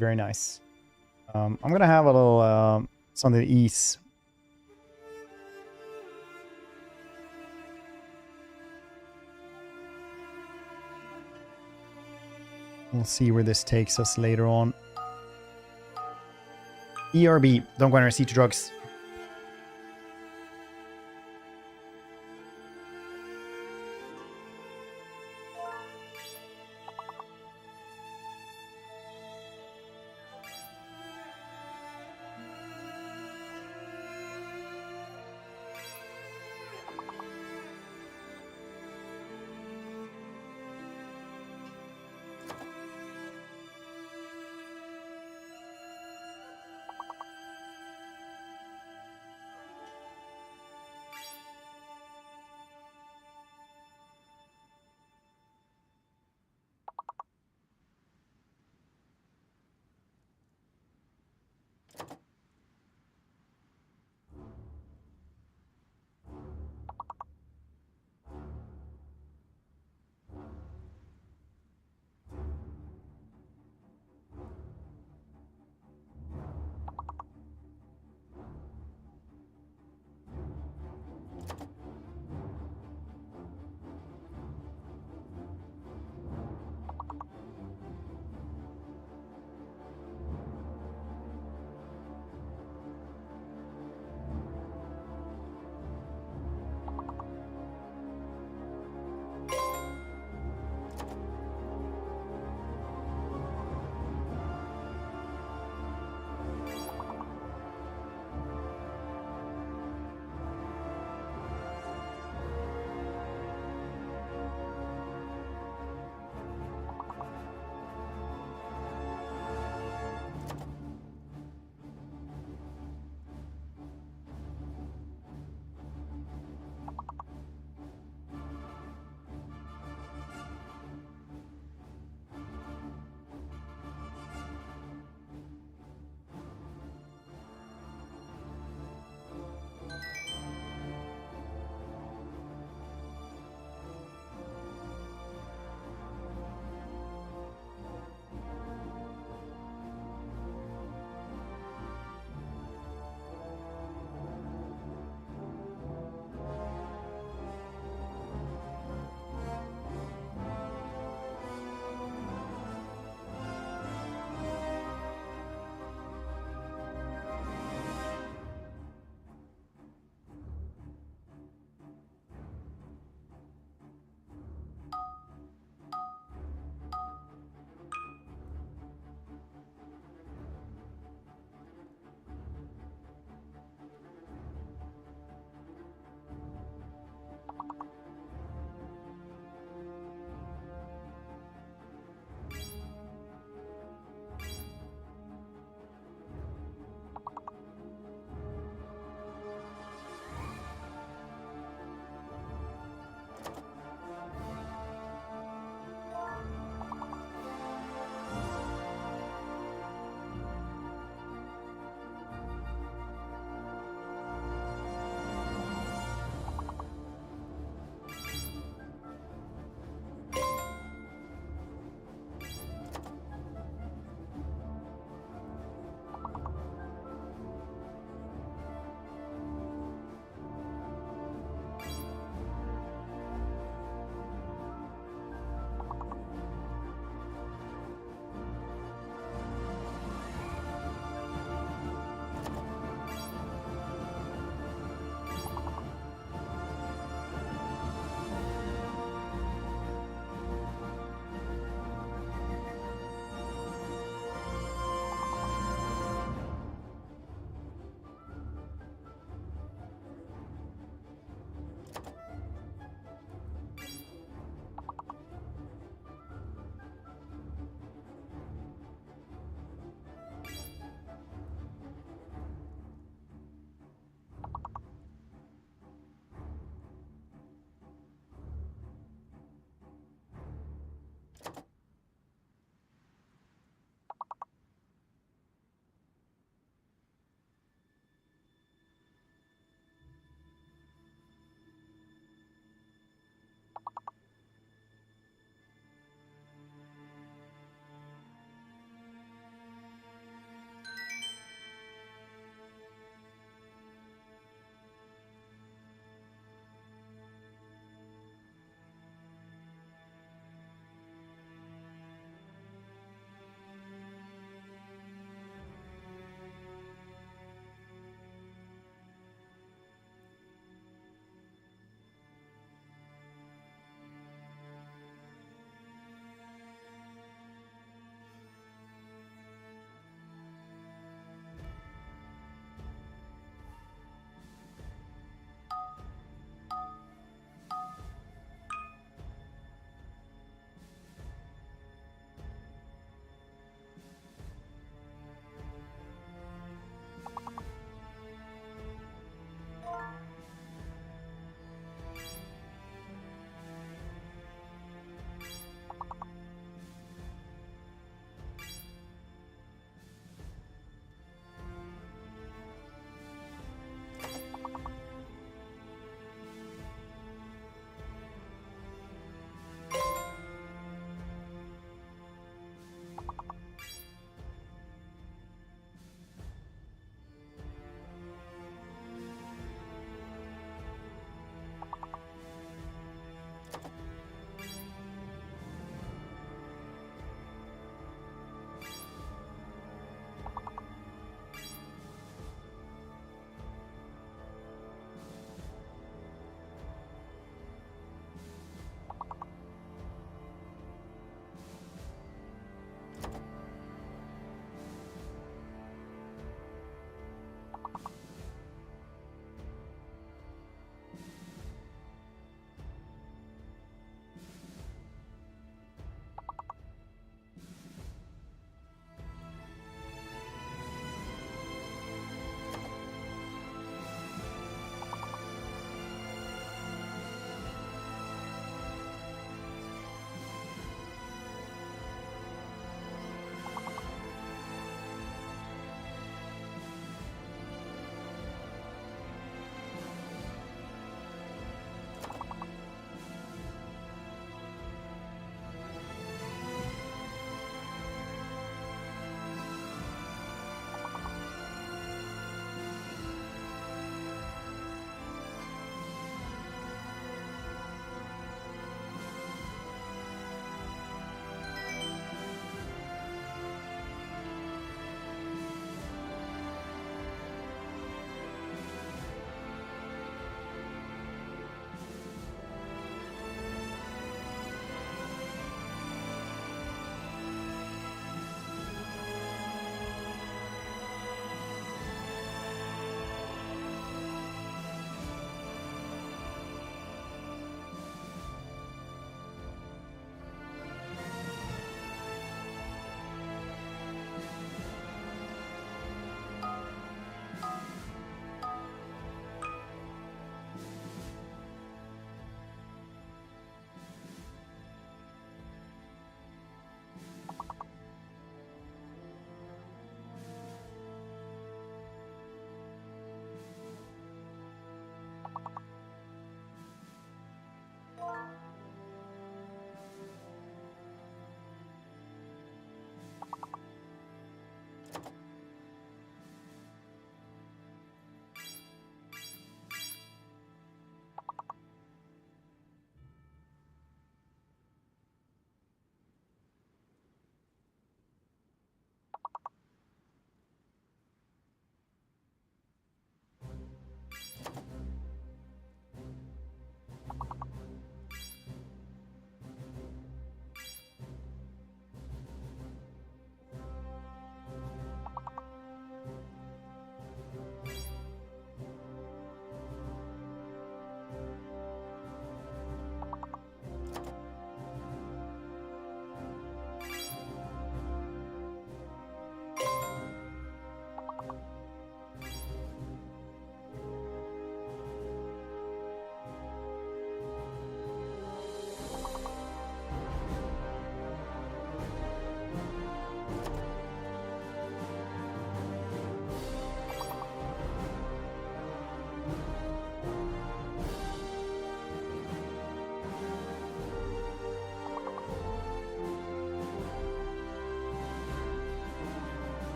Very nice. I'm gonna have a little something to eat. We'll see where this takes us later on. ERB, don't go under C to drugs.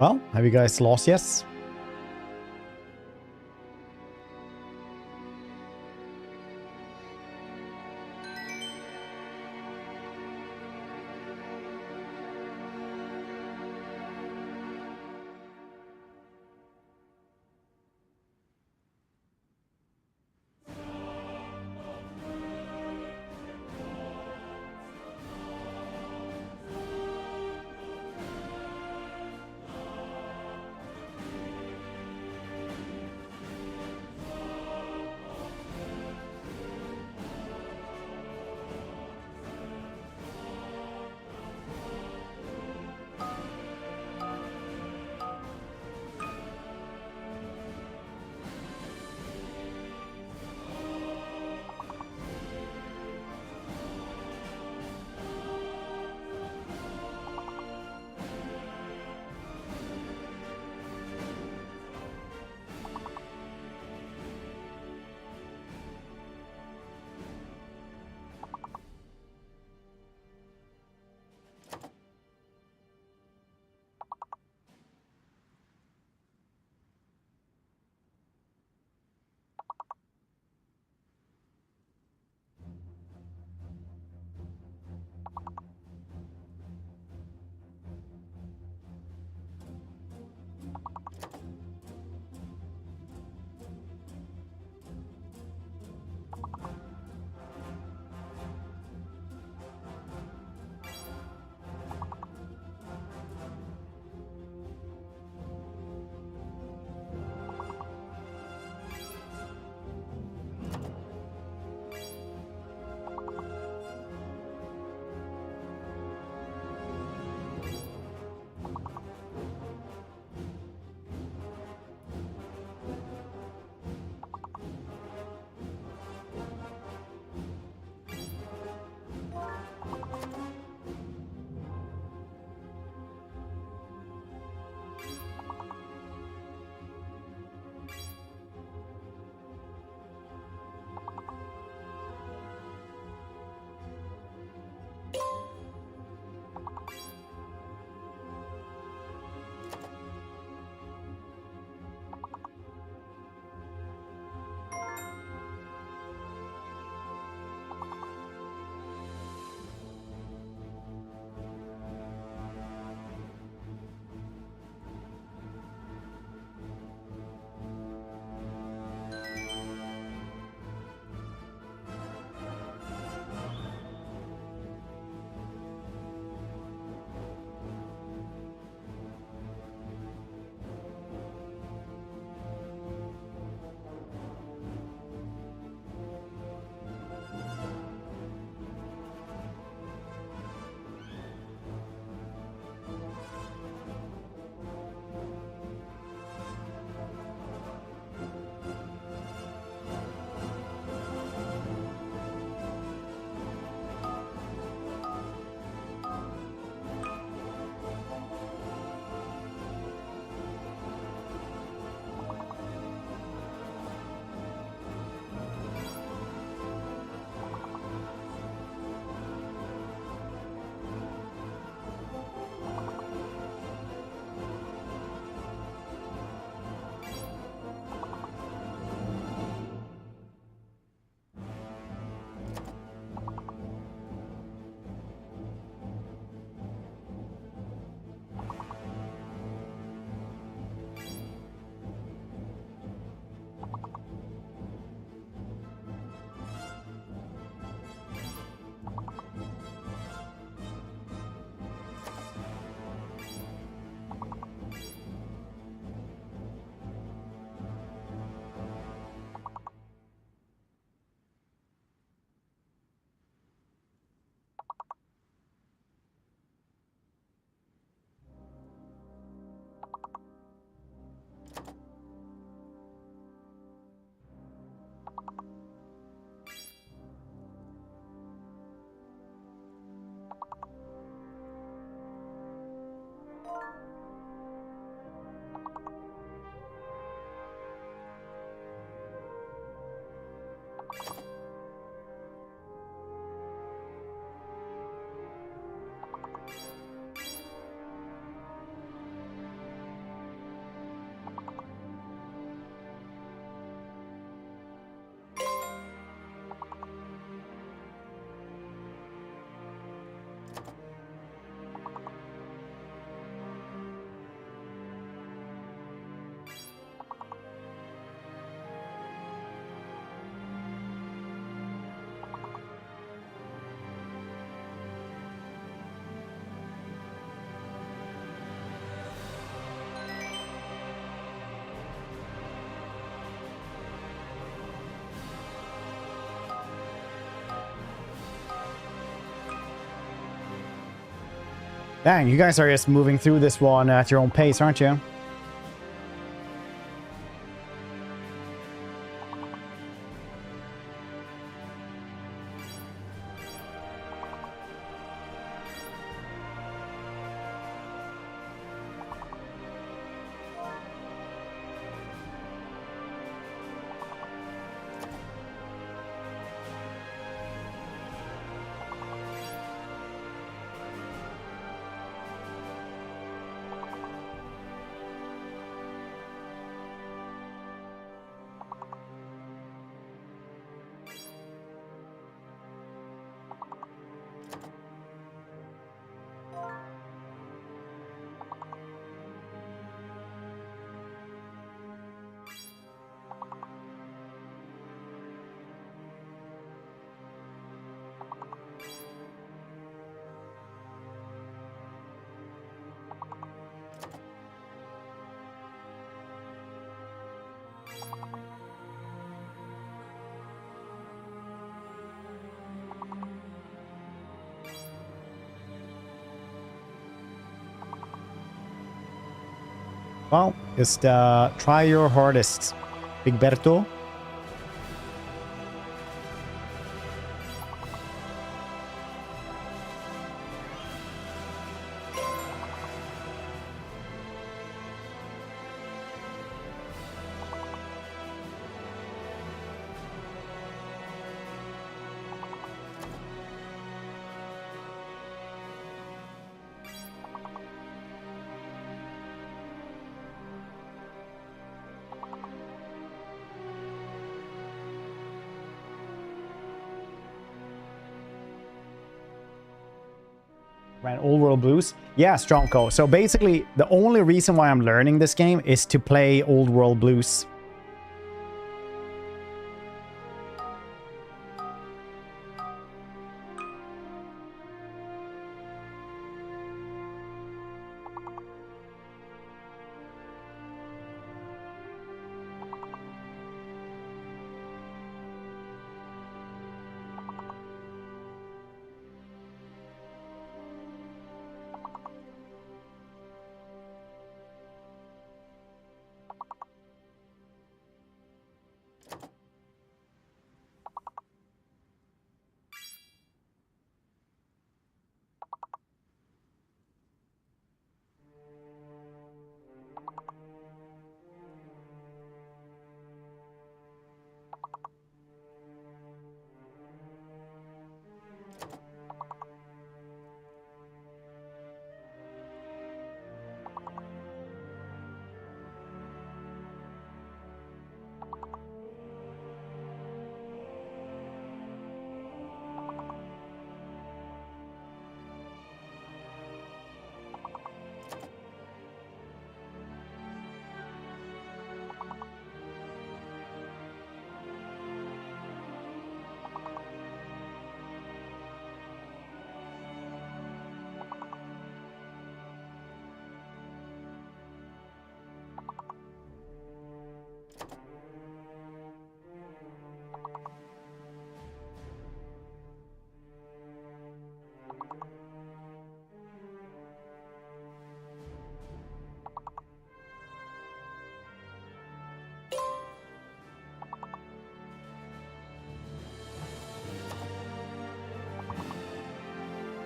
Well, have you guys lost yet? Dang, you guys are just moving through this one at your own pace, aren't you? Well, just try your hardest, Bigberto. Ran Old World Blues. Yeah, Strongco. So basically, the only reason why I'm learning this game is to play Old World Blues.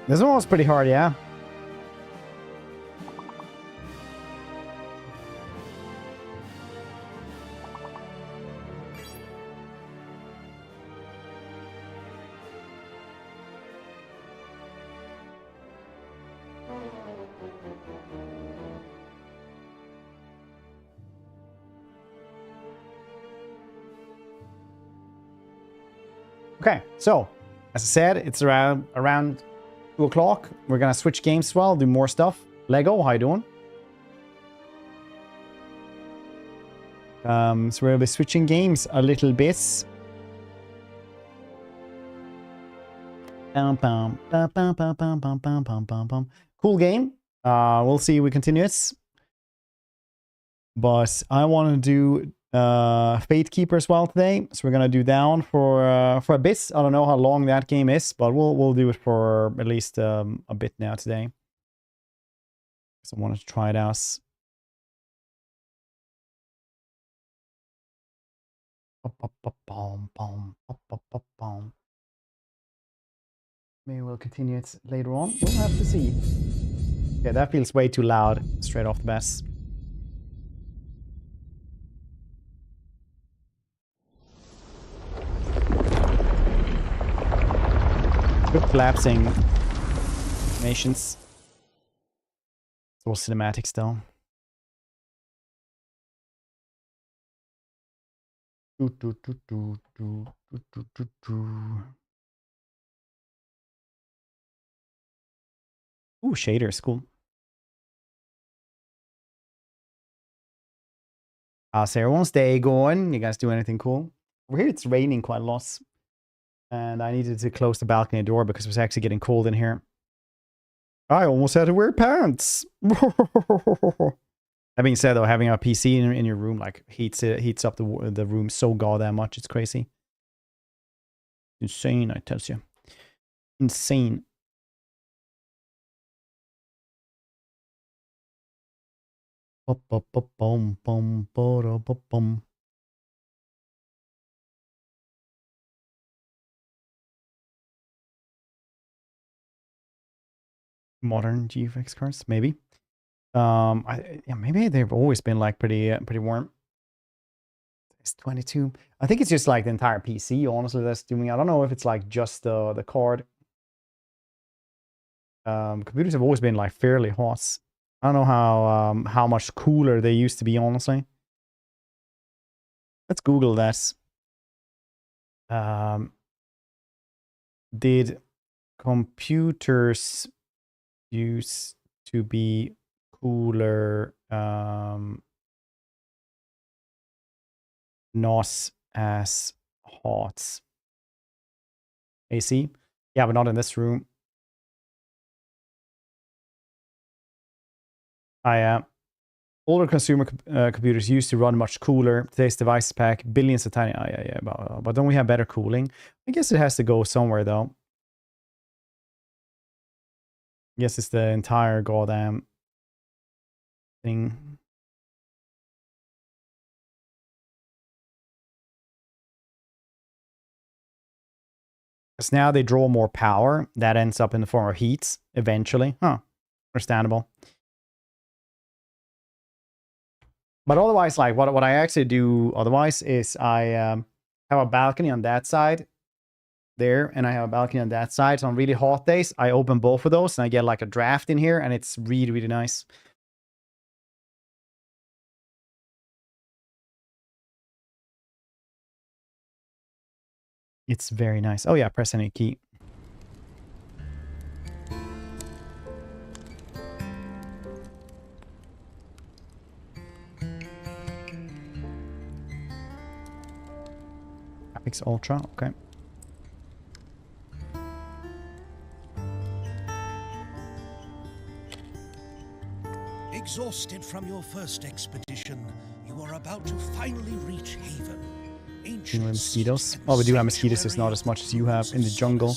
This one was pretty hard, yeah. Okay, so as I said, it's around 2 o'clock. We're gonna switch games as well, do more stuff. Lego, how you doing? So we'll be switching games a little bit. Cool game. We'll see if we continue it. But I want to do Fatekeeper as well today. So we're gonna do down for a bit. I don't know how long that game is, but we'll do it for at least a bit now today. So I wanted to try it out. Maybe we'll continue it later on. We'll have to see. Yeah, that feels way too loud straight off the bat. Good collapsing nations. It's all cinematic still. Ooh, shaders, cool. How's everyone's day going? You guys do anything cool? Over here it's raining quite a lot. And I needed to close the balcony door because it was actually getting cold in here. I almost had to wear pants. That being said, though, having a PC in your room like heats up the room so goddamn much. It's crazy. Insane, I tell you. Insane. Modern GFX cards, maybe. Yeah, maybe they've always been like pretty warm. It's 22. I think it's just like the entire PC, honestly, that's doing. I don't know if it's like just the card. Computers have always been like fairly hot. I don't know how much cooler they used to be, honestly. Let's Google that. Did computers used to be cooler, not as hot? AC? Yeah, but not in this room. Older consumer computers used to run much cooler. Today's devices pack billions of tiny. Yeah. But don't we have better cooling? I guess it has to go somewhere, though. Yes, it's the entire goddamn thing. Because now they draw more power. That ends up in the form of heat eventually. Huh. Understandable. But otherwise, like what I actually do otherwise is I have a balcony on that side there, and I have a balcony on that side. So on really hot days, I open both of those and I get like a draft in here, and it's really, really nice. It's very nice. Oh yeah, press any key. Graphics Ultra, okay. Exhausted from your first expedition, you are about to finally reach haven. Ancient mosquitoes. Oh, we do have mosquitoes, just not as much as you have in the jungle.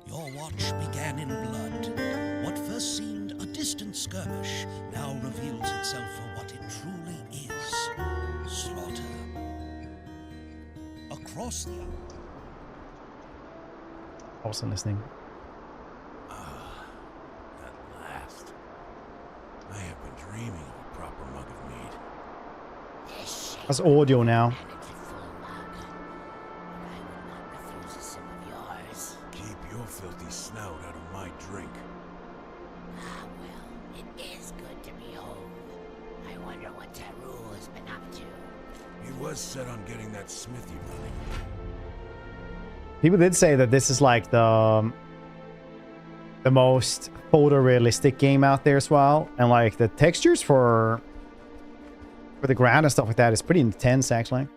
Your watch began in blood. What first seemed a distant skirmish now reveals itself for what it truly is. Slaughter. Across the... Also listening. At last. I have been dreaming of a proper mug of mead. That's audio now. Keep your filthy snout out of my drink. Ah, well, it is good to be home. I wonder what Taru has been up to. He was set on getting that smithy running. People did say that this is like the most photorealistic game out there as well, and like the textures for the ground and stuff like that is pretty intense, actually.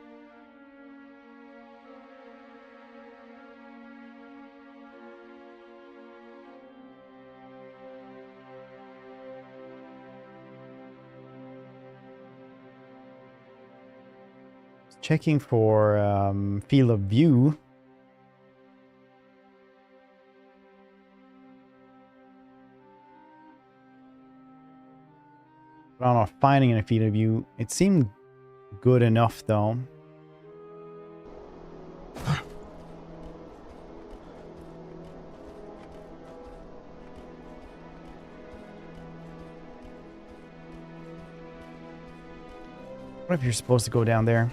Checking for field of view. I'm not finding any field of view. It seemed good enough though. What if you're supposed to go down there?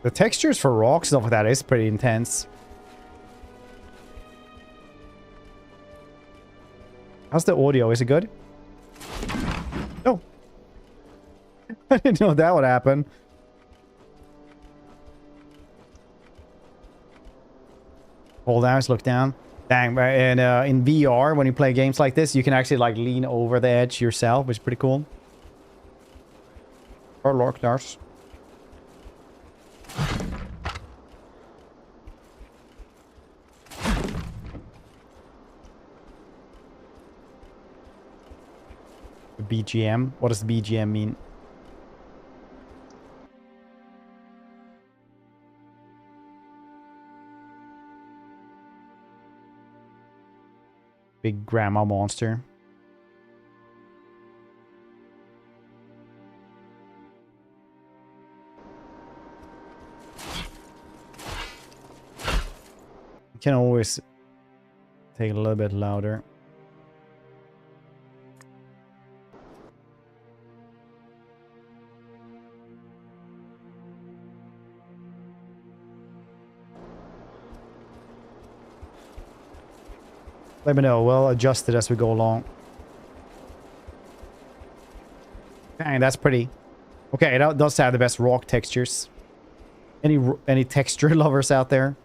The textures for rocks stuff like that is pretty intense. How's the audio? Is it good? No. I didn't know that would happen. Hold down, look down. Dang, and in VR, when you play games like this, you can actually like lean over the edge yourself, which is pretty cool. Or Lord Lars. The BGM? What does the BGM mean? Big grandma monster. You can always take it a little bit louder. Let me know. We'll adjust it as we go along. Dang, that's pretty. Okay, it does have the best rock textures. Any texture lovers out there?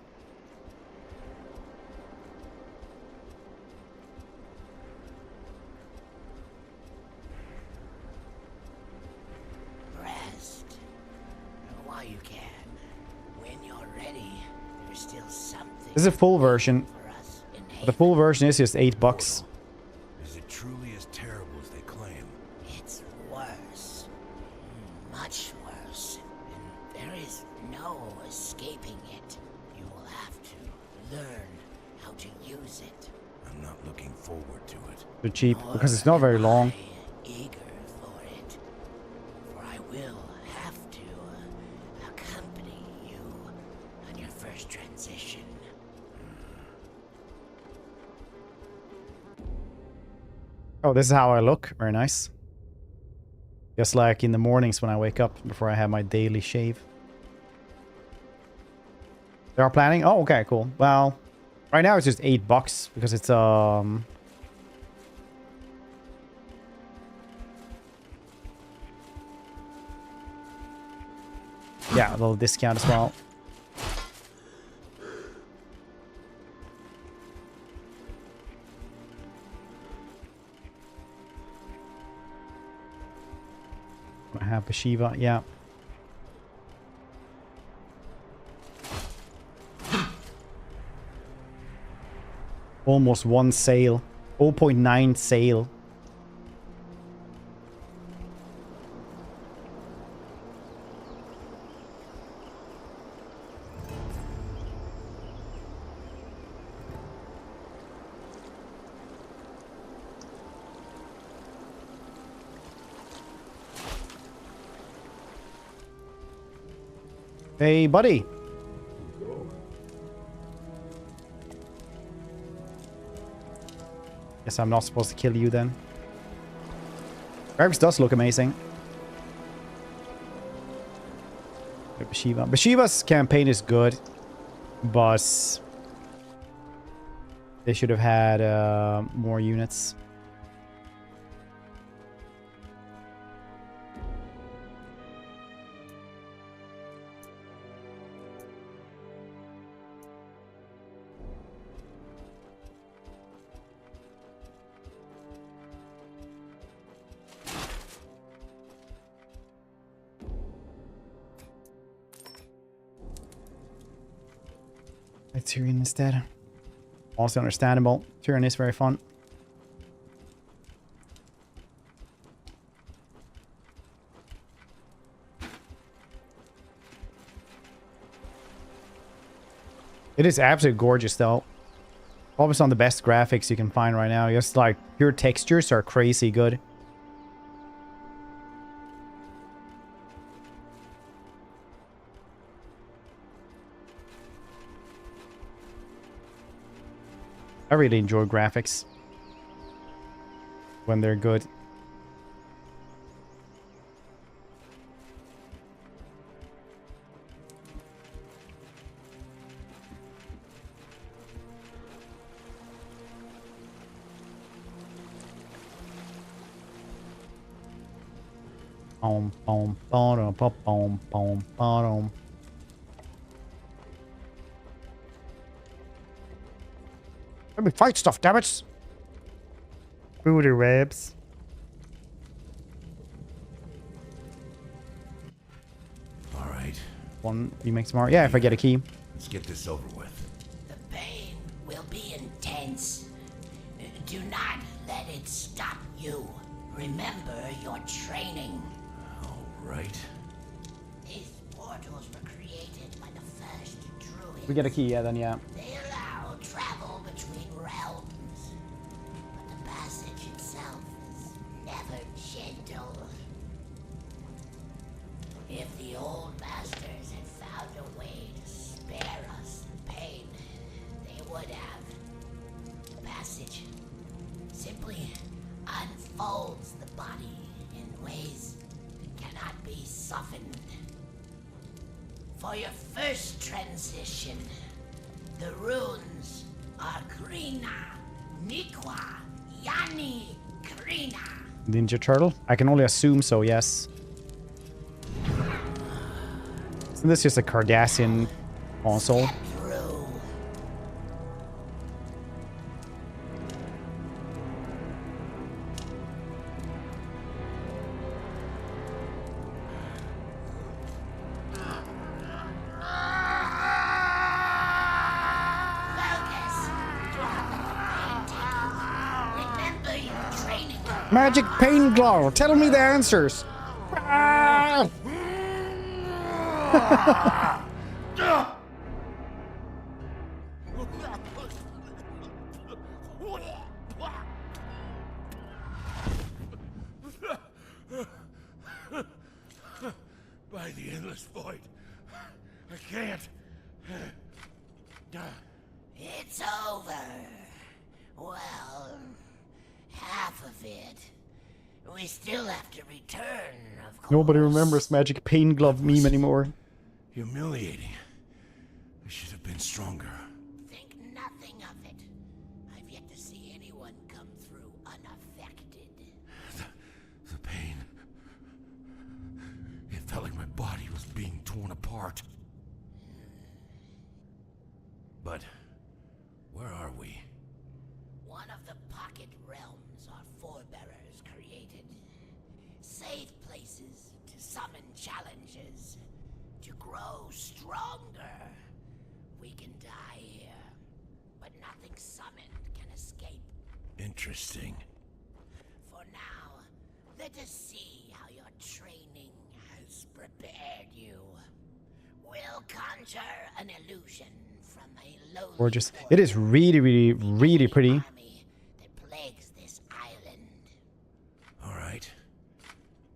Rest. While you can. When you're ready, there's still something. This is a full version. For us in The full version is just $8. Is it truly as terrible as they claim? It's worse. Much worse. And there is no escaping it. You will have to learn how to use it. I'm not looking forward to it. They're cheap because it's not very long. Eager for it. For I will have to accompany you on your first transition. Oh, this is how I look. Very nice. Just like in the mornings when I wake up before I have my daily shave. They are planning? Oh, okay, cool. Well, right now it's just $8 because it's yeah, a little discount as well. I have the Shiva, yeah. Almost one sale. 0.9 sale. Hey, buddy. Guess I'm not supposed to kill you then. Graphics does look amazing. Bashiva. Bashiva's campaign is good, but they should have had more units. Tyrion instead. Also understandable. Tyrion is very fun. It is absolutely gorgeous, though. Probably some of the best graphics you can find right now. Just like pure textures are crazy good. I really enjoy graphics when they're good. Boom, boom, boom, boom, boom, boom, boom. Let me fight stuff, damn it! Booty webs. All right. One remix tomorrow. Yeah, if I get a key. Let's get this over with. The pain will be intense. Do not let it stop you. Remember your training. All right. These portals were created by the first druids. We get a key, yeah, then yeah. They allow travel between realms, but the passage itself is never gentle. If the old masters had found a way to spare us the pain, they would have. The passage simply unfolds the body in ways that cannot be softened. For your first transition, the runes are Krina, Nikwa, Yani, Krina. Ninja Turtle? I can only assume so, yes. Isn't this just a Cardassian console? Step through. Focus. Remember your training. Magic Pain Glove, tell me the answers! Ah! By the endless void. I can't. It's over. Well, half of it. We still have to return, of course. Nobody remembers Magic Pain Glove meme anymore. Humiliating. I should have been stronger. Think nothing of it. I've yet to see anyone come through unaffected. The pain. It felt like my body was being torn apart. But where are we? One of the pocket realms our forebearers created. Safe places to summon challenges. To grow stronger. We can die here, but nothing summoned can escape. Interesting. For now, let us see how your training has prepared you. We'll conjure an illusion from a lowly Gorgeous. It is really, really, really pretty. army that plagues this island. All right.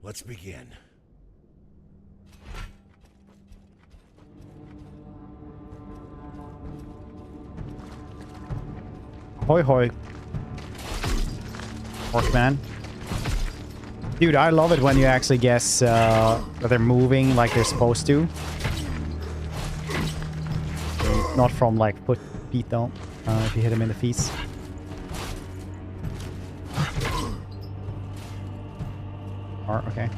Let's begin. Hoi hoi. Orkman. Dude, I love it when you actually guess that they're moving like they're supposed to. Not from like feet though, if you hit them in the feet. Or, okay.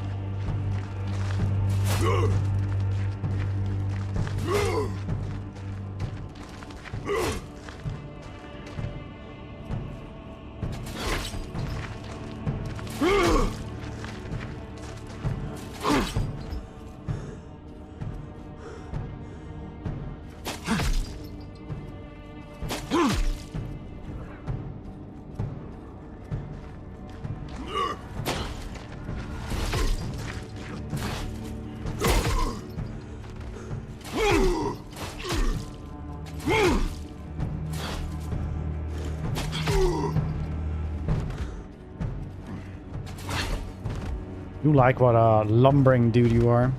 You like what a lumbering dude you are.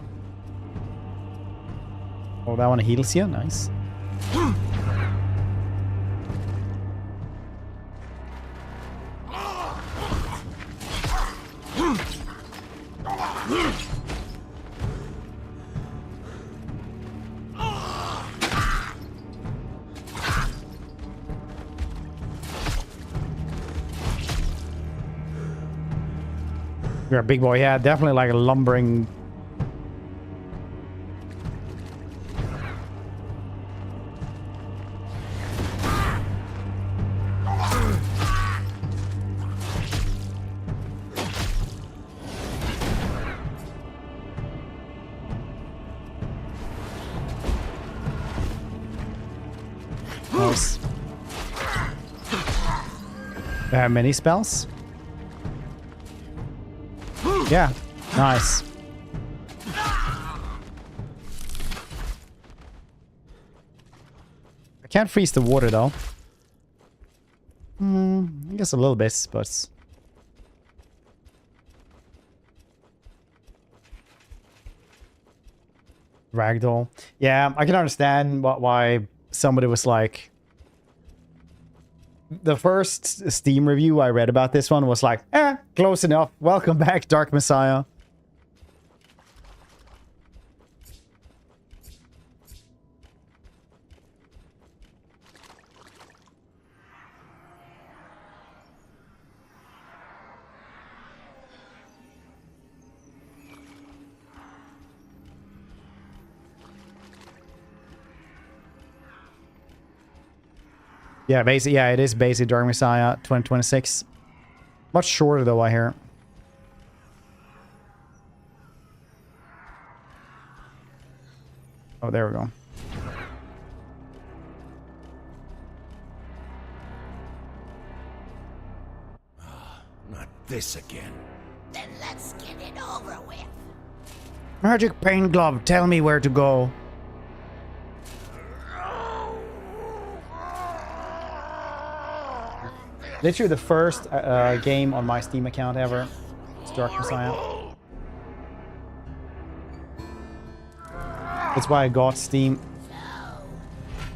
Oh, that one heals you. Nice. You're a big boy. Yeah, definitely like a lumbering. Nice. They have many spells? Yeah, nice. I can't freeze the water though. I guess a little bit, but... Ragdoll. Yeah, I can understand why somebody was like... The first Steam review I read about this one was like, close enough. Welcome back, Dark Messiah. Yeah, basically, yeah, it is basically Dark Messiah 2026. Much shorter though, I hear. Oh, there we go. Not this again. Then let's get it over with. Magic Pain Glove, tell me where to go. Literally the first game on my Steam account ever. It's Dark Messiah. That's why I got Steam. So,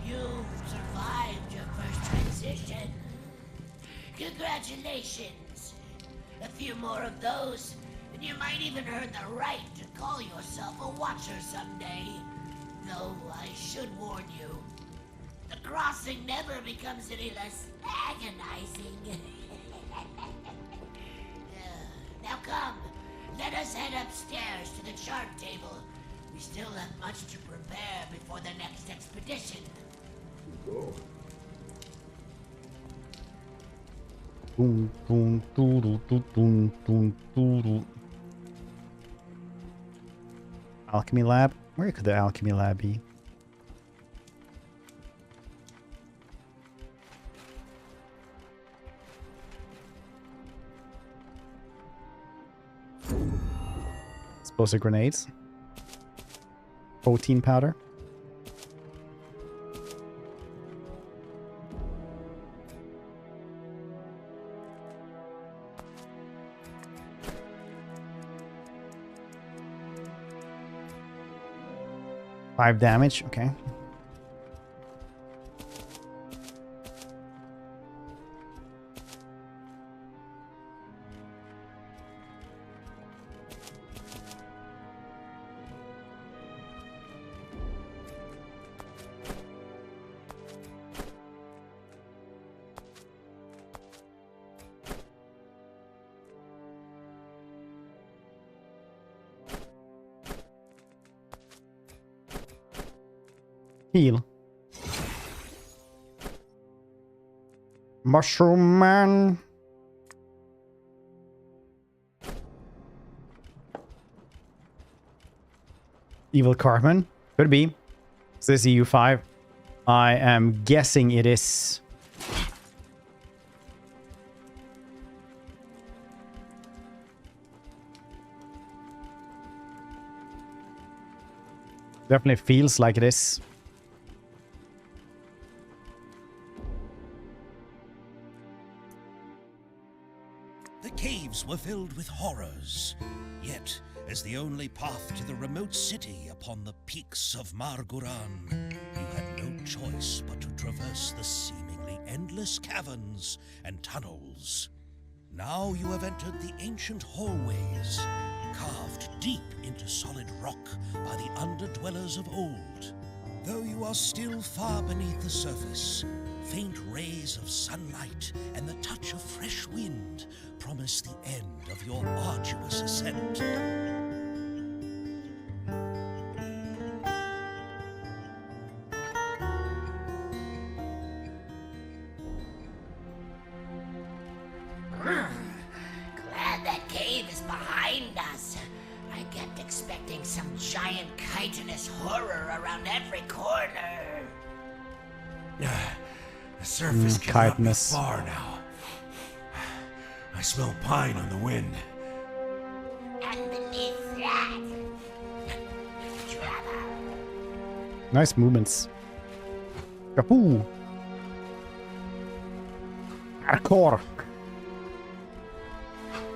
you've survived your first transition. Congratulations. A few more of those, and you might even earn the right to call yourself a watcher someday. Though I should warn you, the crossing never becomes any less agonizing. Now come, let us head upstairs to the chart table. We still have much to prepare before the next expedition. Boom, boom, doodle, doodle, doodle, doodle. Alchemy lab? Where could the alchemy lab be? Explosive grenades. Protein powder. Five damage, okay. Heal. Mushroom Man. Evil Cartman. Could be. Is this EU5? I am guessing it is. Definitely feels like it is. The caves were filled with horrors. Yet, as the only path to the remote city upon the peaks of Marguran, you had no choice but to traverse the seemingly endless caverns and tunnels. Now you have entered the ancient hallways, carved deep into solid rock by the underdwellers of old. Though you are still far beneath the surface, faint rays of sunlight and the touch of fresh wind promise the end of your arduous ascent. Glad that cave is behind us. I kept expecting some giant chitinous horror around every corner. The surface cannot be chitinous. far now. I smell pine on the wind. And beneath that, trouble. Nice movements. Kapoo. Hardcore.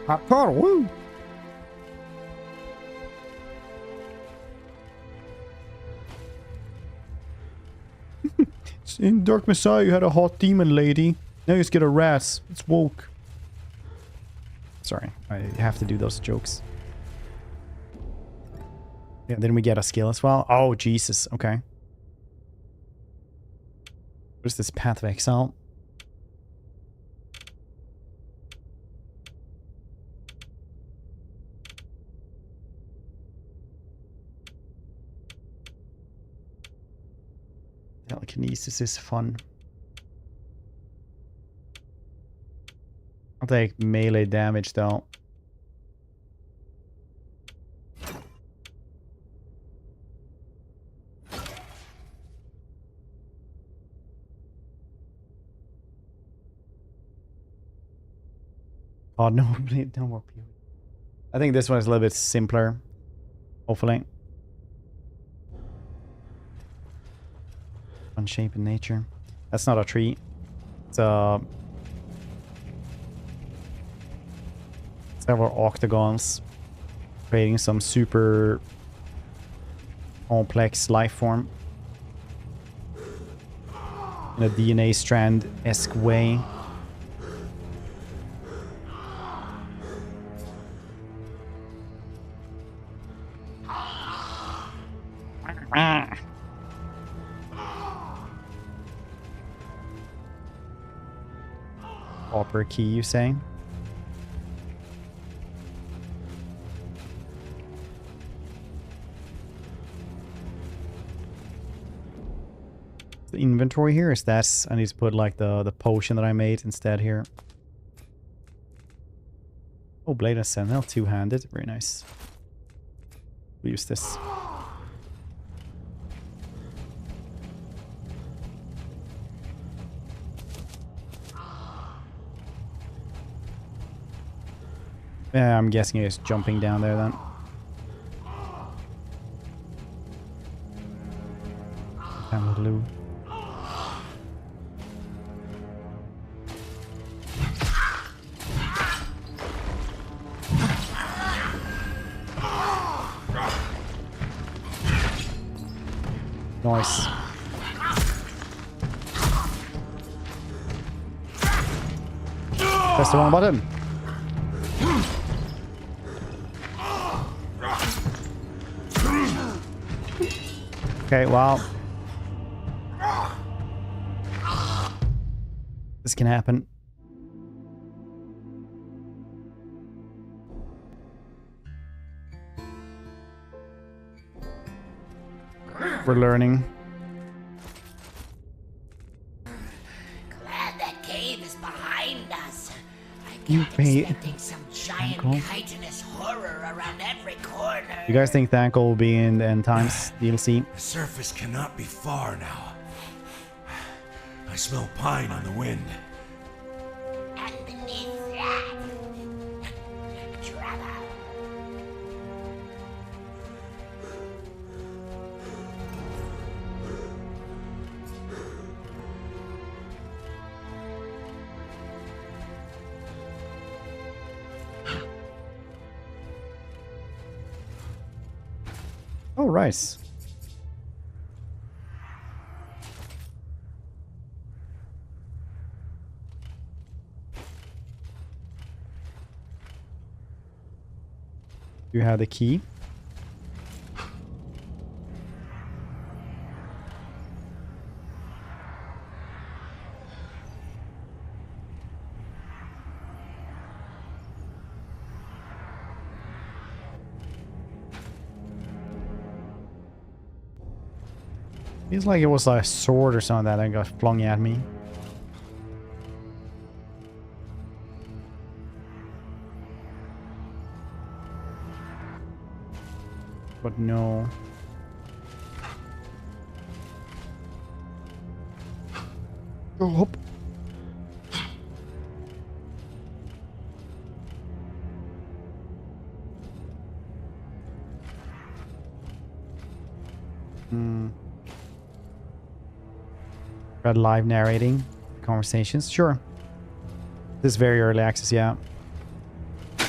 Hardcore, woo! In Dark Messiah, you had a hot demon lady. Now you just get a rat. It's woke. Sorry, I have to do those jokes. Yeah, then we get a skill as well. Oh, Jesus. Okay. What is this? Path of Exile? Telekinesis is fun. I'll take melee damage though. Oh no, no more PvP. I think this one is a little bit simpler. Hopefully. Unshapen nature. That's not a tree. It's several octagons creating some super complex life form in a DNA strand-esque way. Copper key, you say? The inventory here is that I need to put like the potion that I made instead here. Oh, Blade of Sentinel, two-handed, very nice. We'll use this. Yeah, I'm guessing he's jumping down there then. Down the loot. Nice. Press the wrong button. Okay, well. This can happen. We're learning. Glad that cave is behind us. I You kept pay expecting some giant Thankful. chitinous horror around every corner. You guys think Thankful will be in the End Times DLC? The surface cannot be far now. I smell pine on the wind. And beneath that, trouble. Oh, rice. You have the key. Feels like it was a sword or something that got flung at me. But no. Oh. Red live narrating conversations. Sure. This is very early access, yeah. I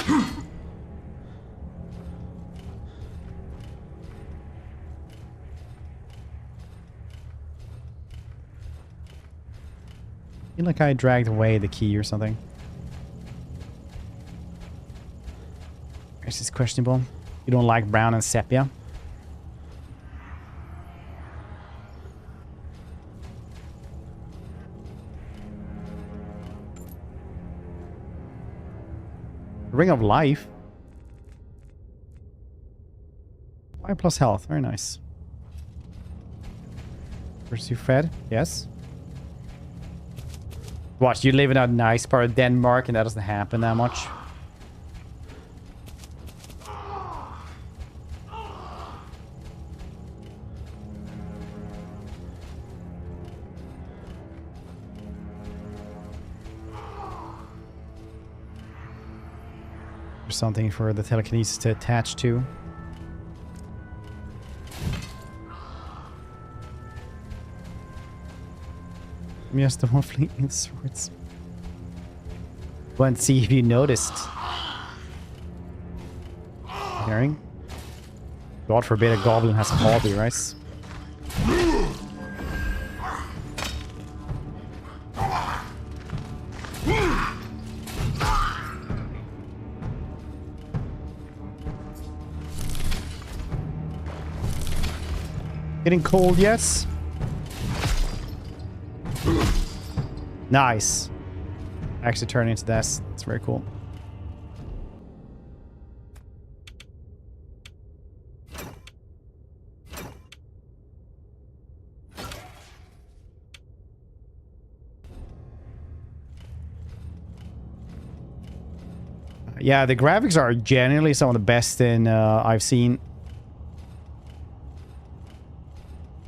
feel like I dragged away the key or something. This is questionable. You don't like brown and sepia? Ring of Life. 5 plus health. Very nice. Pursue Fred. Yes. Watch, you live in a nice part of Denmark and that doesn't happen that much. There's something for the telekinesis to attach to. Yes, the one fleeting swords. Go and see if you noticed. Hearing? God forbid a goblin has a hobby, right? Getting cold, yes? Nice. Actually turning into this. It's very cool. Yeah, the graphics are genuinely some of the best in I've seen.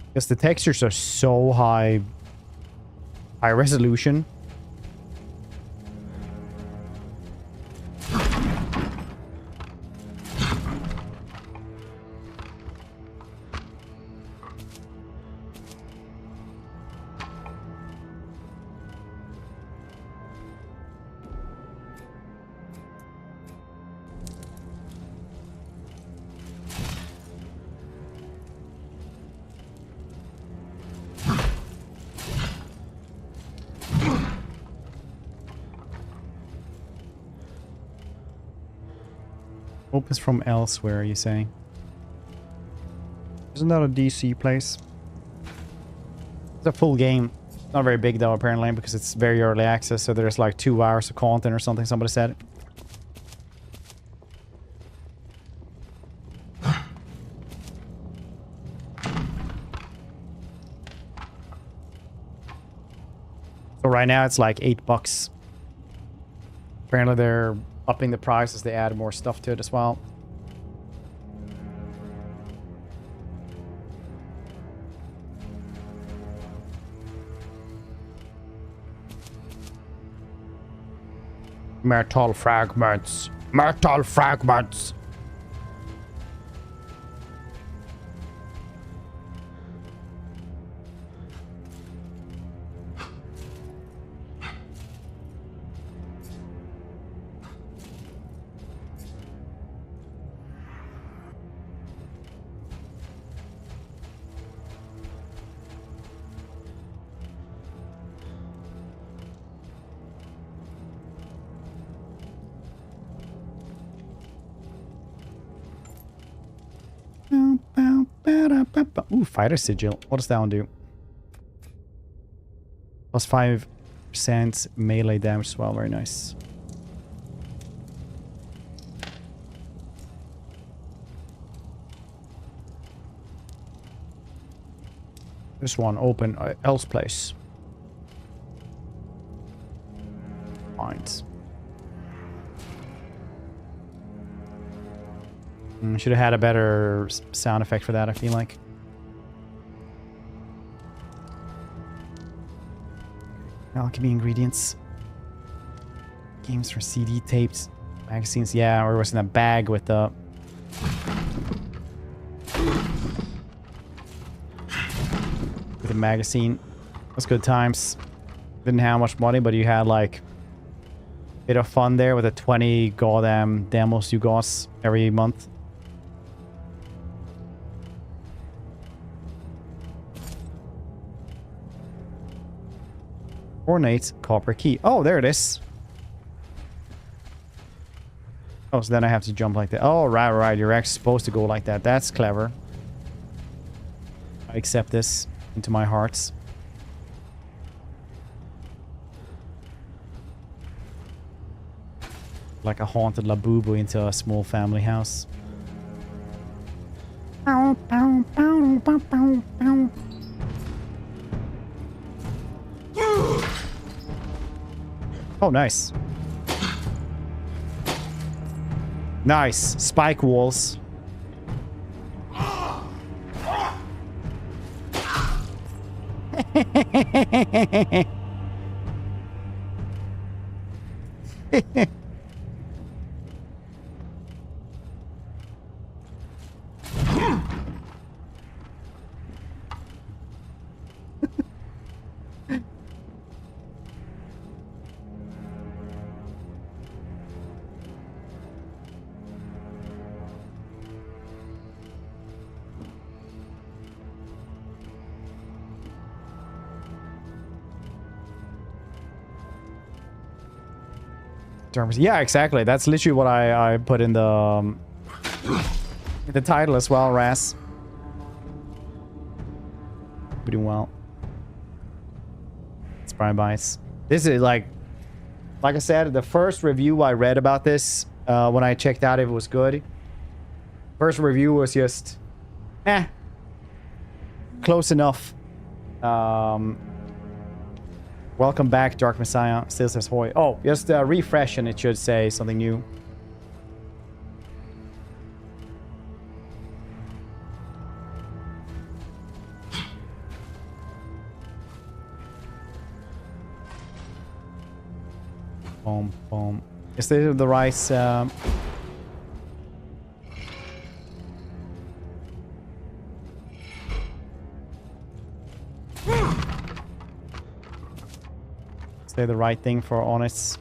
Because the textures are so high resolution. Opens from elsewhere, are you saying? Isn't that a DC place? It's a full game. Not very big though, apparently, because it's very early access, so there's like 2 hours of content or something, somebody said. So right now it's like $8. Apparently they're upping the price as they add more stuff to it as well. Metal fragments. Metal fragments. Ooh, fighter sigil. What does that one do? Plus 5% melee damage as well. Very nice. This one open else place. Fines. Should have had a better sound effect for that, I feel like. Alchemy ingredients. Games for CD tapes. Magazines. Yeah, or it was in a bag with the... with a magazine. That's good times. Didn't have much money, but you had like... bit of fun there with the 20 goddamn demos you got every month. Ornate copper key. Oh, there it is. Oh, so then I have to jump like that. Oh, right. You're actually supposed to go like that. That's clever. I accept this into my hearts. Like a haunted Labubu into a small family house. Oh, nice. Nice. Spike walls. Yeah, exactly. That's literally what I put in the title as well, Ras. We're doing well. It's Prime Bites. This is like I said, the first review I read about this when I checked out if it was good. First review was just, close enough. Welcome back, Dark Messiah. Still says HOI. Oh, just refresh and it should say something new. Boom, boom. Is this the rice? Say the right thing for honest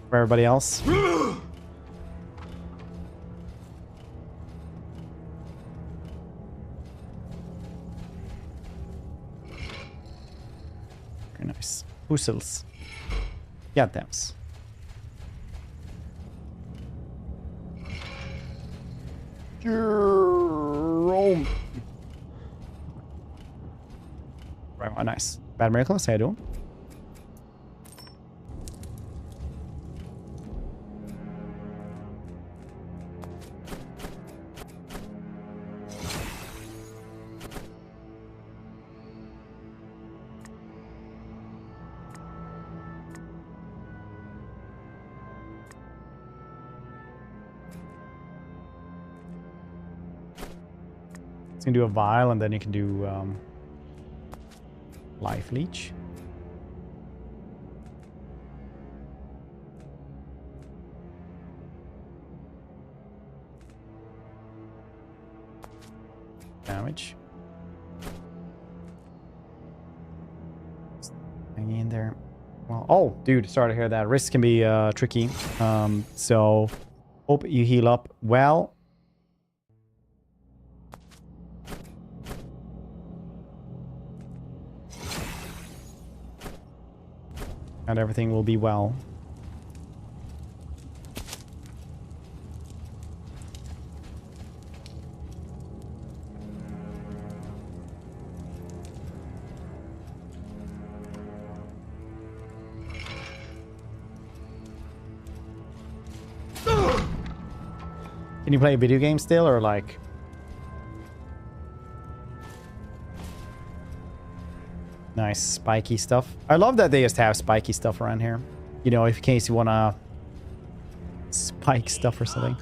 for everybody else. Very nice. Puzzles. Goddams. Jerome. Right, oh, nice. Bad Miracles, how you doing? You can do a vial and then you can do life leech. Damage. Hang in there. Well, oh, dude, sorry to hear that. Risks can be tricky. So hope you heal up well. And everything will be well. Can you play video games still, or like? Nice spiky stuff. I love that they just have spiky stuff around here. You know, if in case you wanna spike stuff or something.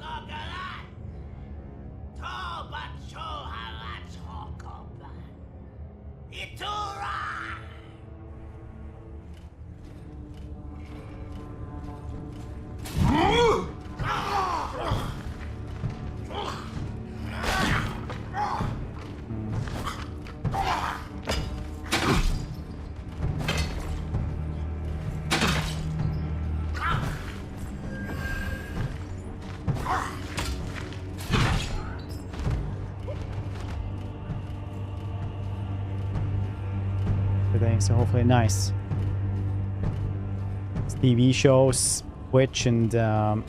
So hopefully nice. It's TV shows, Twitch, and oh.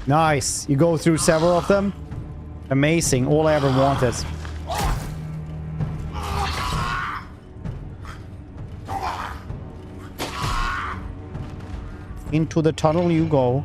Nice. You go through several of them. Amazing. All I ever wanted. Into the tunnel you go.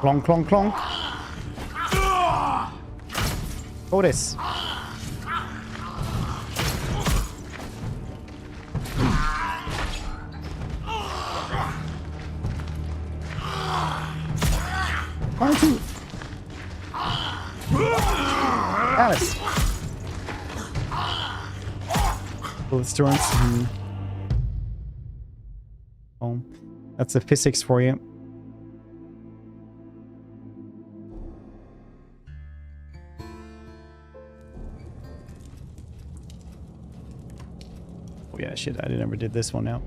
Clonk, clonk, clonk. Otis. One, two. Alice. Bulletstorms. Oh, that's the physics for you. Oh yeah, shit, I never did this one now.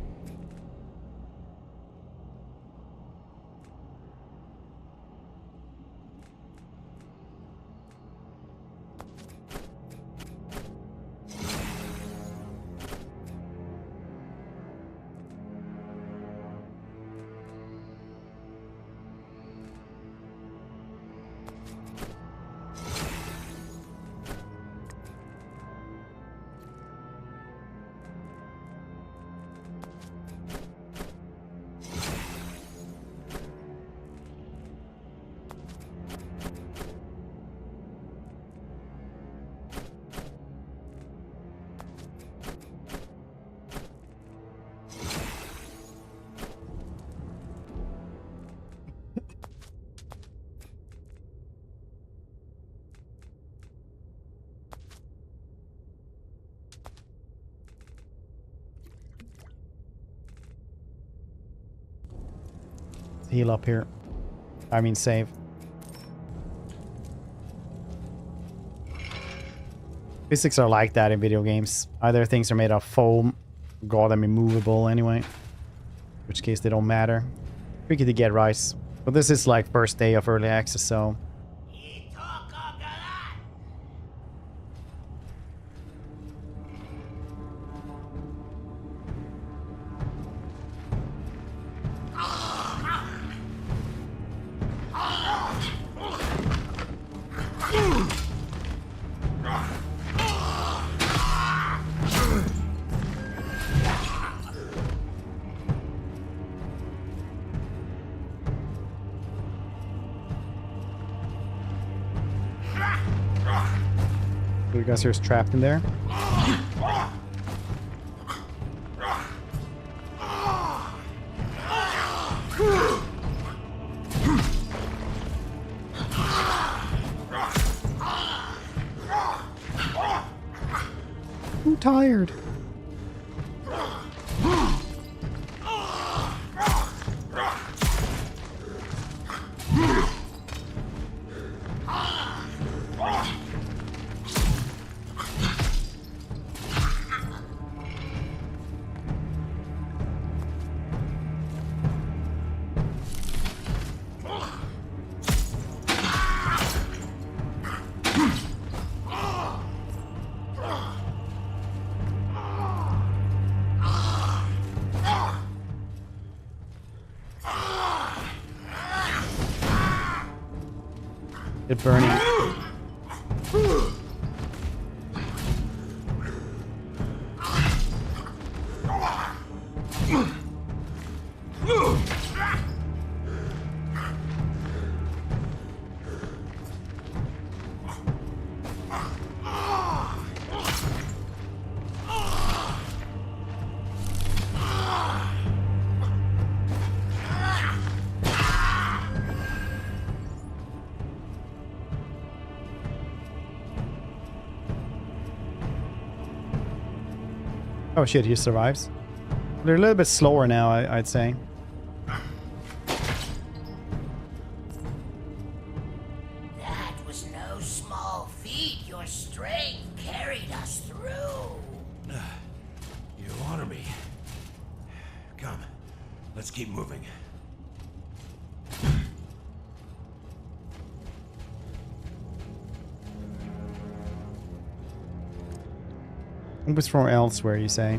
Heal up here. I mean save. Physics are like that in video games. Either things are made of foam, or them immovable anyway. In which case they don't matter. Tricky to get right. But this is like first day of early access, so... You guys are trapped in there. I'm tired. It burning. Oh shit, he survives. They're a little bit slower now, I'd say. That was no small feat. Your strength carried us through. You honor me. Come, let's keep moving. It was from elsewhere, you say?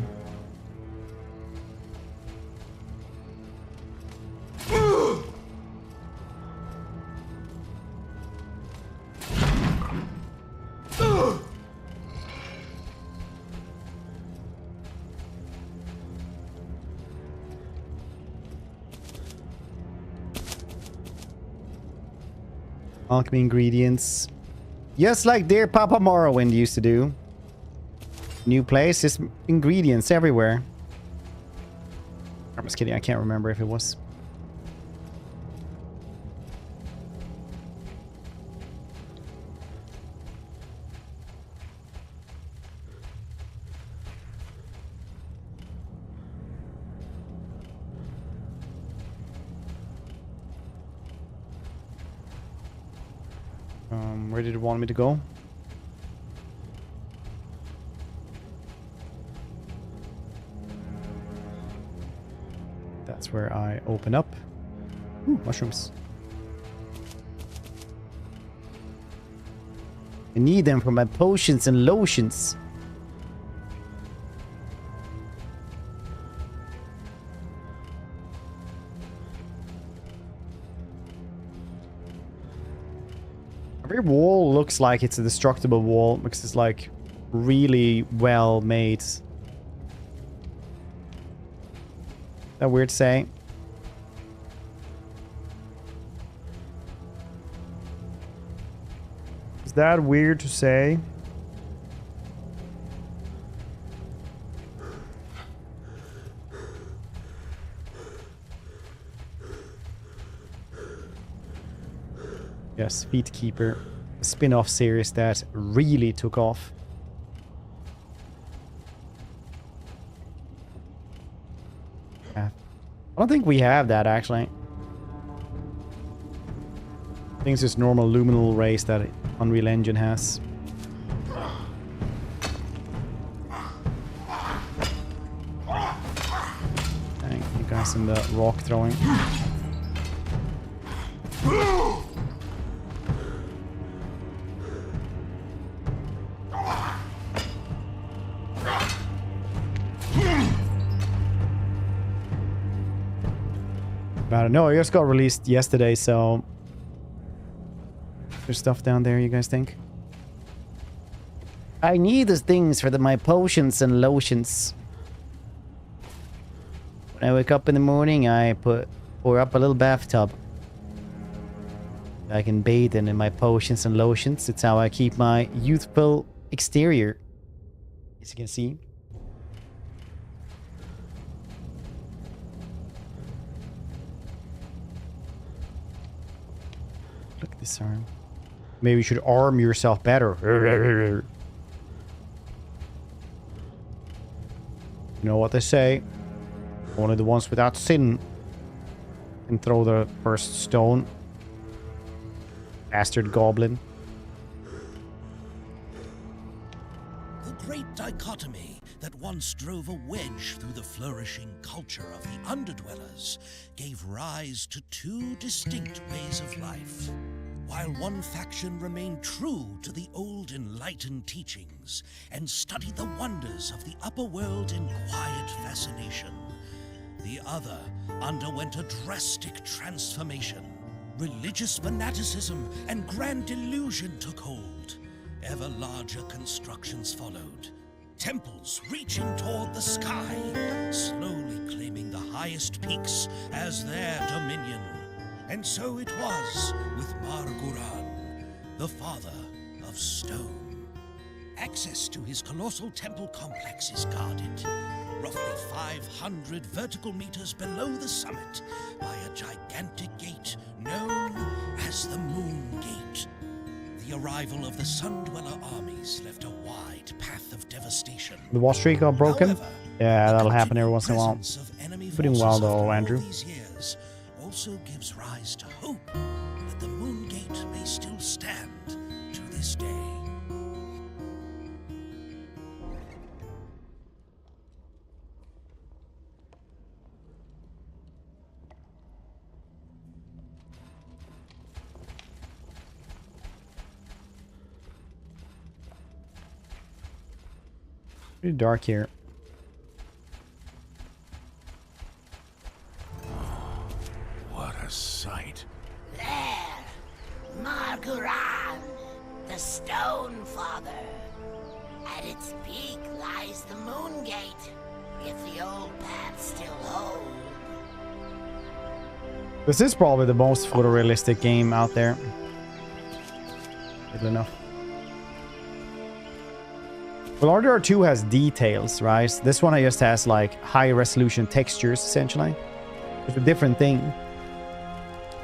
Alchemy ingredients. Just like dear Papa Morrowind used to do. New place, just ingredients everywhere. I'm just kidding, I can't remember if it was. Where did it want me to go? That's where I open up. Ooh, mushrooms. I need them for my potions and lotions. Every wall looks like it's a destructible wall because it's like really well made. That weird to say? Is that weird to say? Yes, Fatekeeper, a spin-off series that really took off. Yeah. I don't think we have that, actually. I think it's just normal luminal race that Unreal Engine has. Dang, you guys in the rock throwing. I don't know, it just got released yesterday, so... There's stuff down there, you guys think? I need these things for my potions and lotions. When I wake up in the morning, I pour up a little bathtub. I can bathe in my potions and lotions. It's how I keep my youthful exterior. As you can see. Look at this arm. Maybe you should arm yourself better. You know what they say? Only the ones without sin can throw the first stone. Bastard goblin. The great dichotomy that once drove a wedge through the flourishing culture of the underdwellers gave rise to two distinct ways of life. While one faction remained true to the old enlightened teachings and studied the wonders of the upper world in quiet fascination, the other underwent a drastic transformation. Religious fanaticism and grand delusion took hold. Ever larger constructions followed. Temples reaching toward the sky, slowly claiming the highest peaks as their dominion. And so it was with Marguran, the father of stone. Access to his colossal temple complex is guarded, roughly 500 vertical meters below the summit, by a gigantic gate known as the Moon Gate. The arrival of the Sun Dweller armies left a wide path of devastation. The wall streak got broken. However, Yeah, the that'll happen every continued once in a while. presence of enemy Doing well forces though, after all Andrew. these years also gives rise to hope that the Moon Gate may still stand to this day. Pretty dark here. What a sight. There, Marguran, the Stone Father. At its peak lies the Moon Gate, if the old paths still hold. This is probably the most photorealistic game out there. Good enough. Well, RDR2 has details, right? This one just has like high resolution textures, essentially. It's a different thing.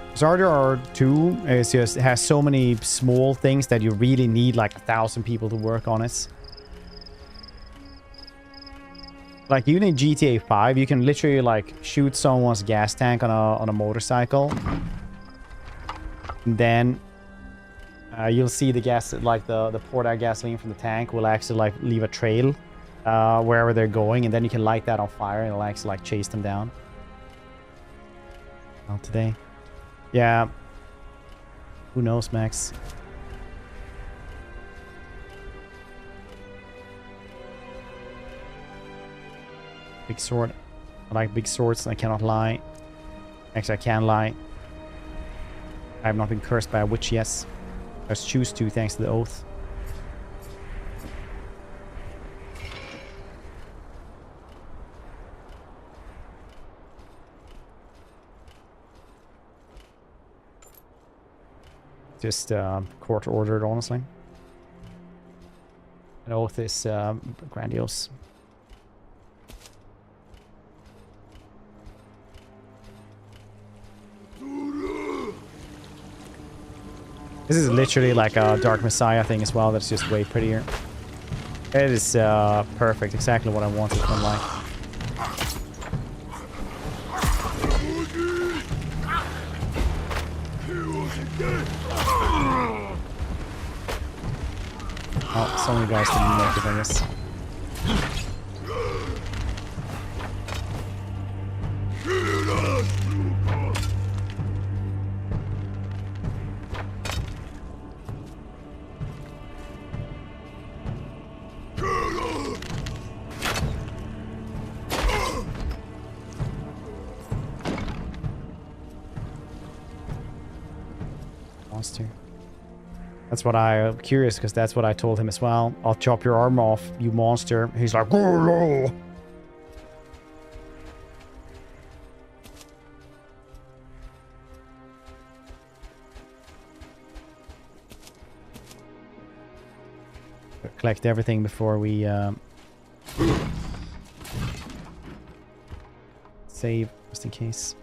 Because RDR2 is just has so many small things that you really need like 1,000 people to work on it. Like even in GTA 5, you can literally like shoot someone's gas tank on a motorcycle. And then you'll see the gas, like the poured out gasoline from the tank will actually like leave a trail wherever they're going, and then you can light that on fire and it'll actually like chase them down. Not today. Yeah. Who knows, Max? Big sword. I like big swords and I cannot lie. Actually, I can lie. I have not been cursed by a witch, yes. I just choose to, thanks to the oath. Just court ordered, honestly. An oath is grandiose. This is literally like a Dark Messiah thing as well. That's just way prettier. It is perfect. Exactly what I wanted from life. Oh, some of you guys didn't make it, I guess. Monster. That's what I'm curious, because that's what I told him as well. I'll chop your arm off, you monster. He's like, oh no. Collect everything before we save, just in case.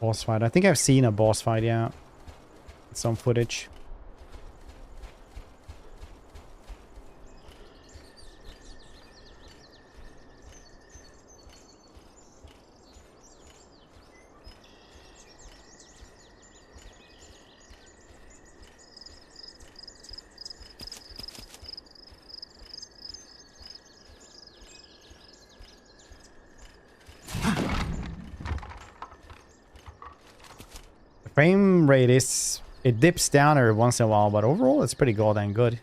Boss fight. I think I've seen a boss fight, yeah. Some footage. Frame rate is... It dips down every once in a while, but overall it's pretty goddamn good.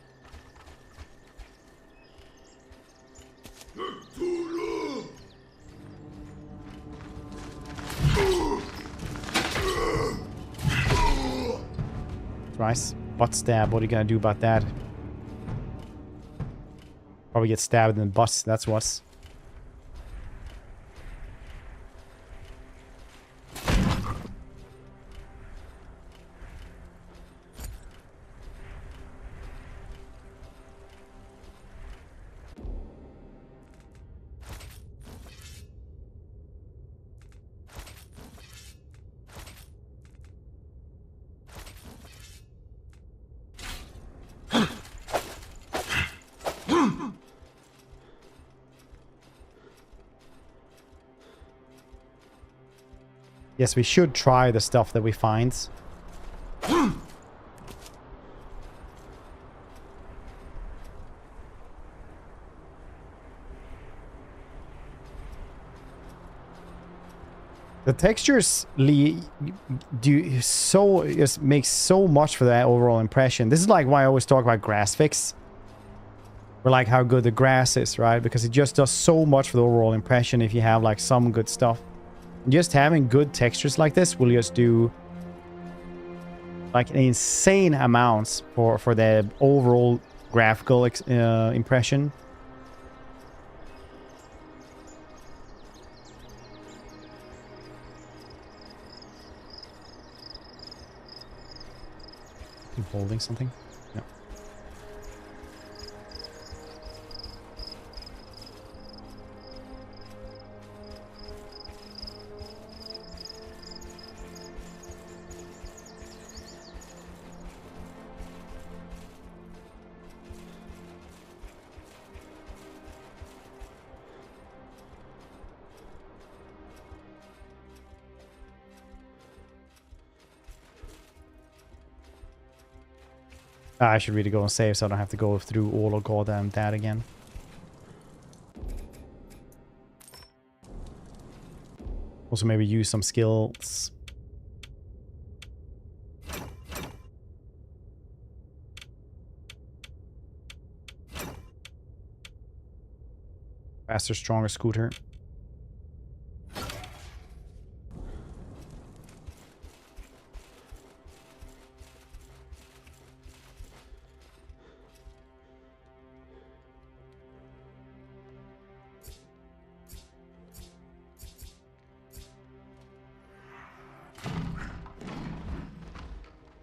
Nice. Butt stab. What are you gonna do about that? Probably get stabbed in the butt. That's what's. Yes, we should try the stuff that we find. The textures just makes so much for that overall impression. This is like why I always talk about grass fix. Or like how good the grass is, right? Because it just does so much for the overall impression if you have like some good stuff. Just having good textures like this will just do like insane amounts for the overall graphical impression. I'm holding something. No. I should really go and save so I don't have to go through all of goddamn that again. Also maybe use some skills. Faster, stronger scooter.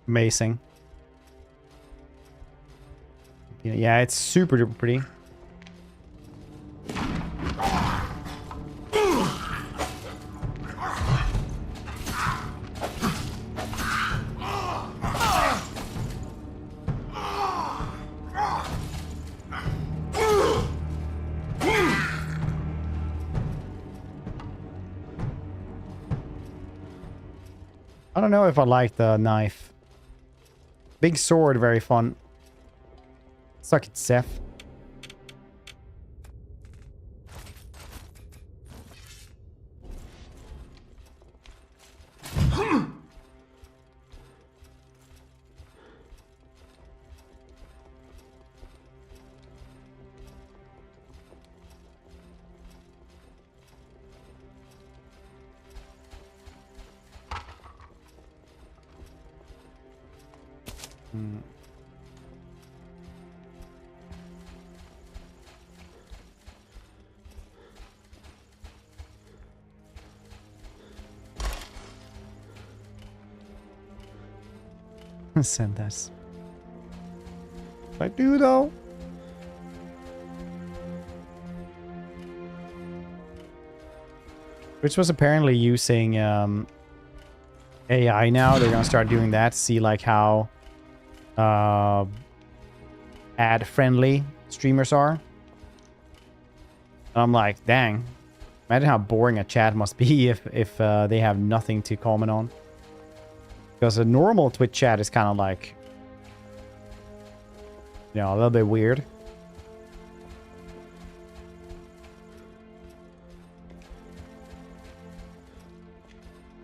Amazing. Yeah, it's super duper pretty. I don't know if I like the knife. Big sword, very fun. Suck it, Seth. Send us. I do though. Which was apparently using AI now. They're gonna start doing that to see like how ad friendly streamers are. And I'm like, dang. Imagine how boring a chat must be if they have nothing to comment on. Because a normal Twitch chat is kind of like, you know, a little bit weird.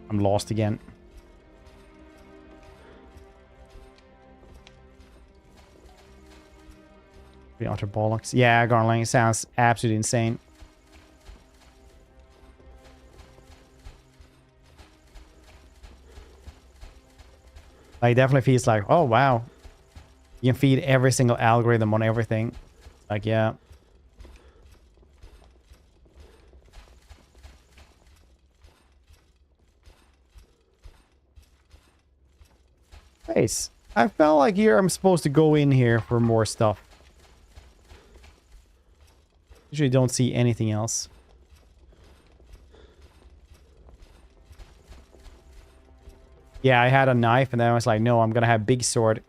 I'm lost again. The utter bollocks. Yeah, Garling sounds absolutely insane. Like, it definitely feels like, oh wow, you can feed every single algorithm on everything. Like, yeah. Nice. I felt like here I'm supposed to go in here for more stuff. Usually don't see anything else. Yeah, I had a knife and then I was like, no, I'm gonna have big sword.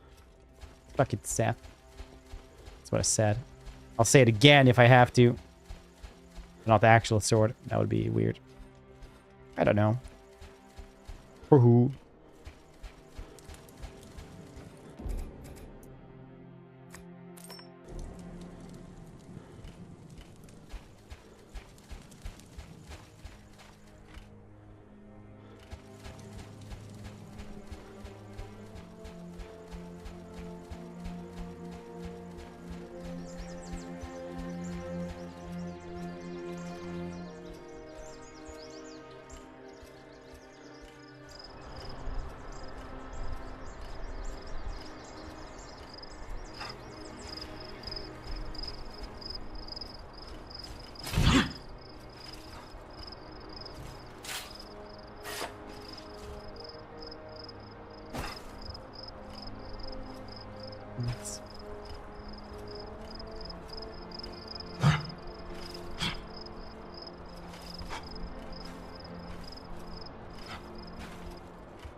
Fuck it, Seth. That's what I said. I'll say it again if I have to. Not the actual sword. That would be weird. I don't know. For who?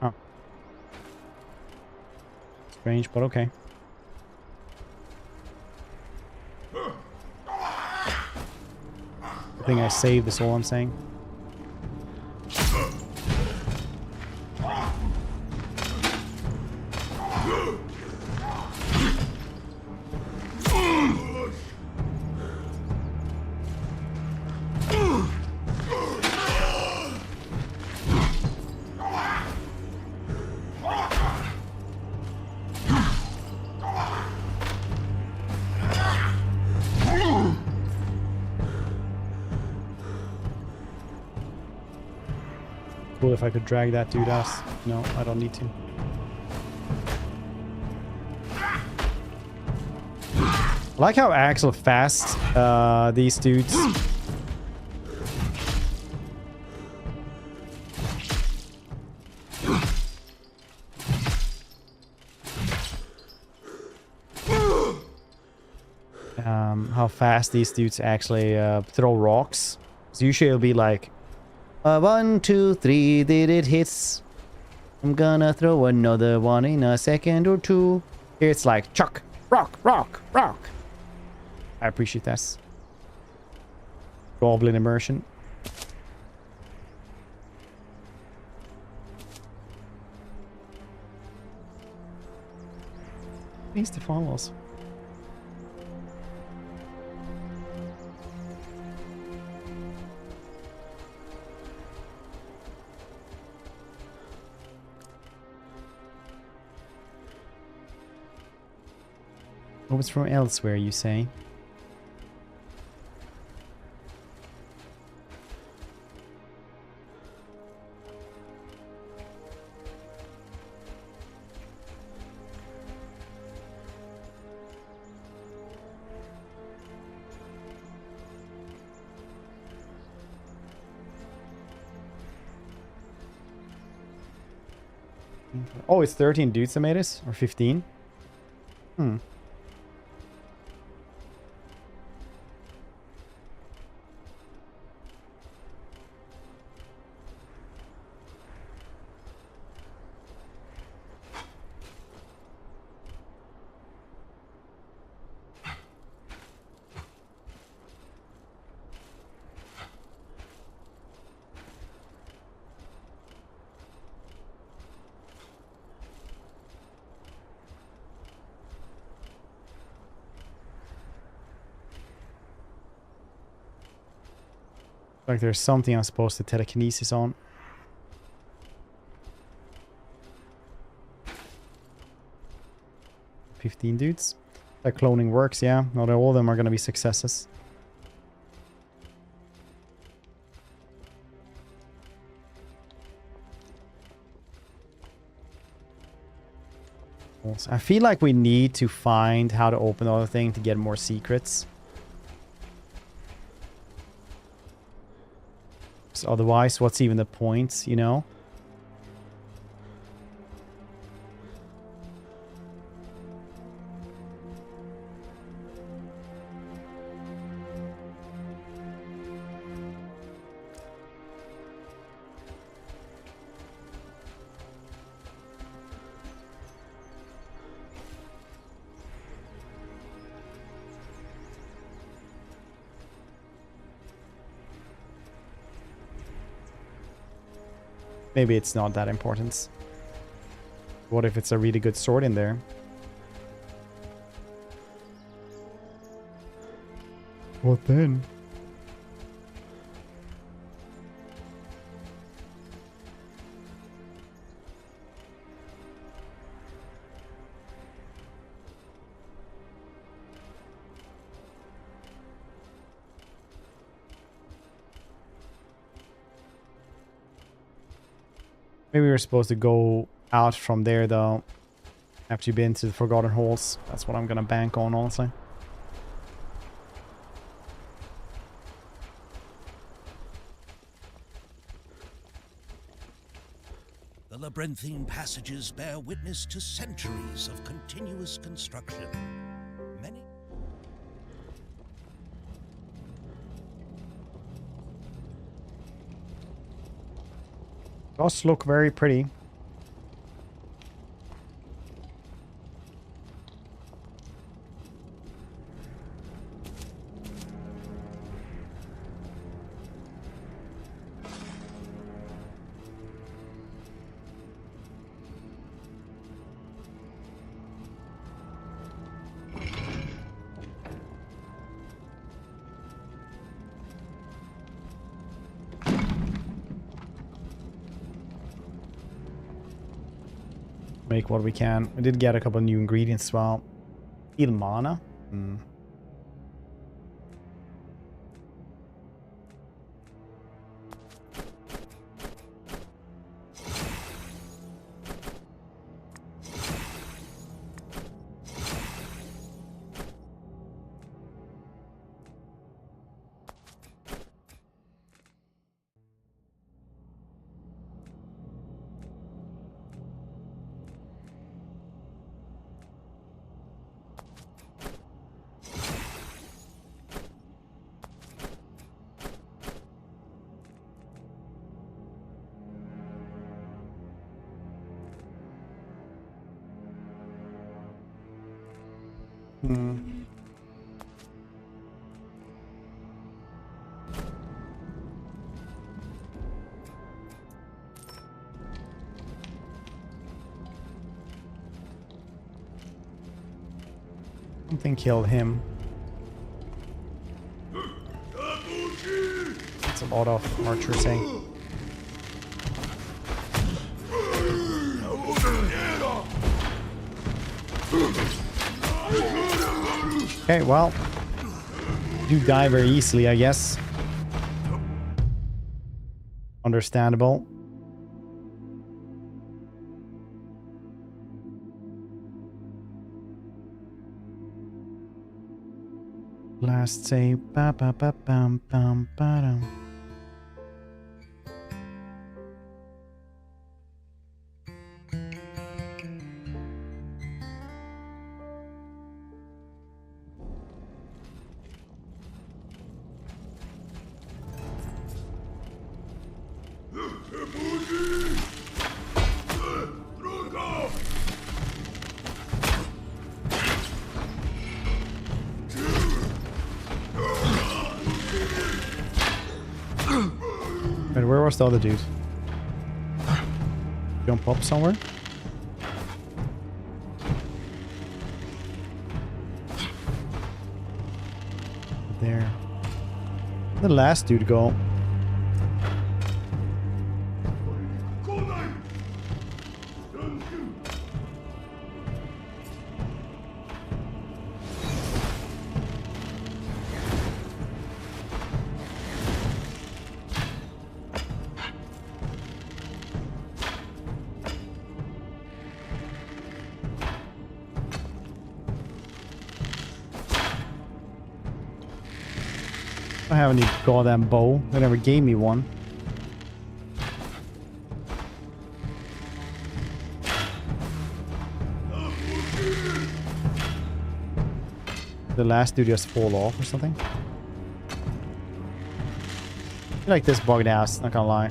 Oh. Strange, but okay. I think I saved is all I'm saying. Cool if I could drag that dude out. No, I don't need to. I like how actual fast these dudes. How fast these dudes actually throw rocks. So usually it'll be like 1, 2, 3, did it hits? I'm gonna throw another one in a second or two. Here it's like chuck, rock, rock, rock. I appreciate that. Goblin immersion. Needs to follow us. Oh, it's from elsewhere, you say? Oh, it's 13 dudes that made this? Or 15? Hmm. Like there's something I'm supposed to telekinesis on. $15 dudes. That cloning works, yeah. Not all of them are going to be successes. I feel like we need to find how to open the other thing to get more secrets. So otherwise, what's even the point, you know? Maybe it's not that important. What if it's a really good sword in there? What then? Maybe we're supposed to go out from there, though. After you've been to the Forgotten Halls. That's what I'm gonna bank on, honestly. The labyrinthine passages bear witness to centuries of continuous construction. Many... Does look very pretty. Make what we can. We did get a couple new ingredients as well. Heal mana. Something killed him. That's a lot of archer saying. Okay, well, do die very easily, I guess. Understandable. Last say ba ba ba bam bam ba dum. Wait, where was the other dude? Jump up somewhere? There. Where'd the last dude go? I don't have any goddamn bow. They never gave me one. The last dude just fall off or something. I like this bugged ass, not gonna lie.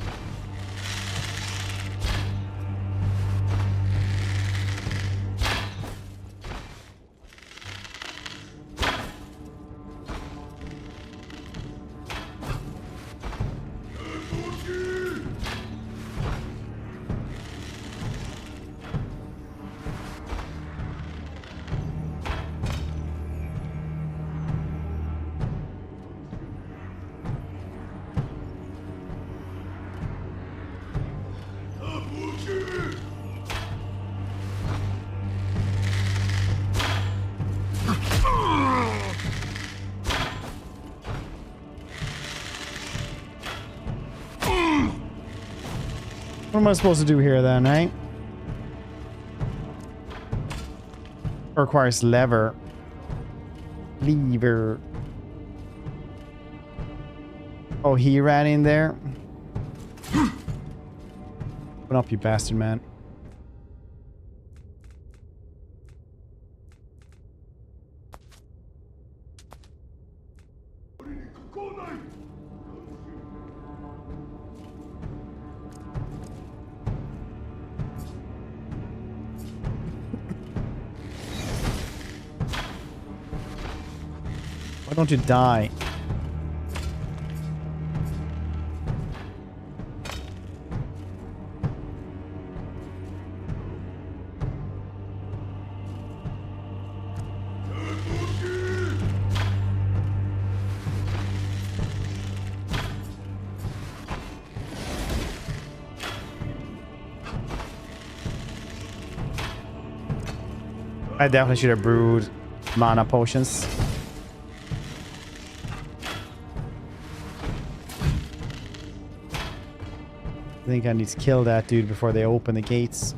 What am I supposed to do here then, right? It requires lever. Lever. Oh, he ran in there. Open up, you bastard, man. Why don't you die? I definitely should have brewed mana potions. I think I need to kill that dude before they open the gates.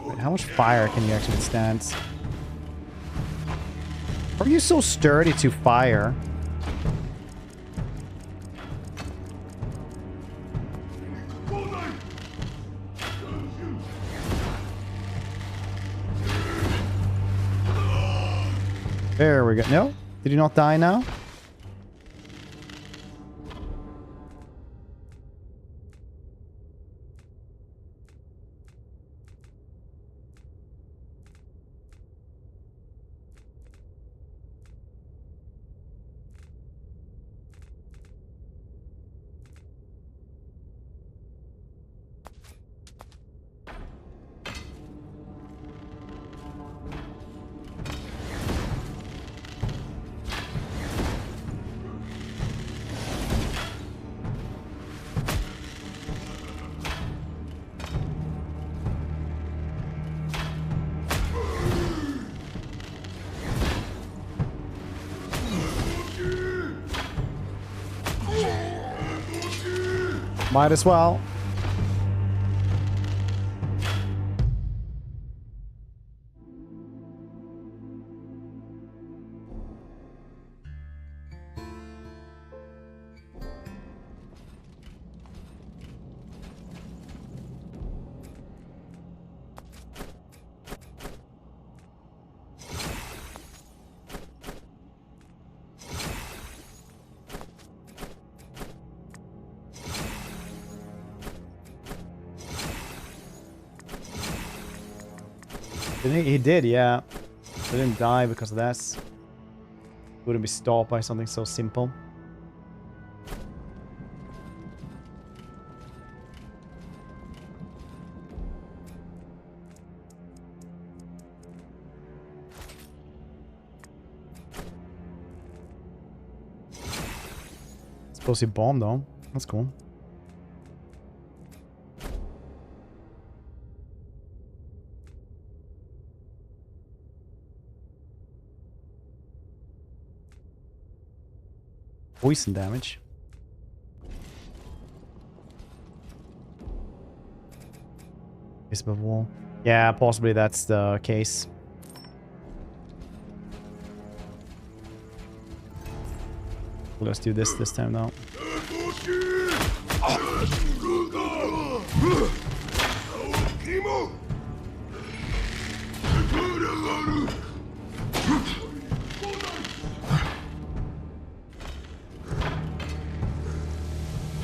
Wait, how much fire can you actually withstand? Are you so sturdy to fire? There we go. No? Did you not die now? Might as well. He did, yeah. He didn't die because of that. Wouldn't be stopped by something so simple. Supposed to bomb though. That's cool. Poison damage. Is above wall. Yeah, possibly that's the case. Let's do this time though.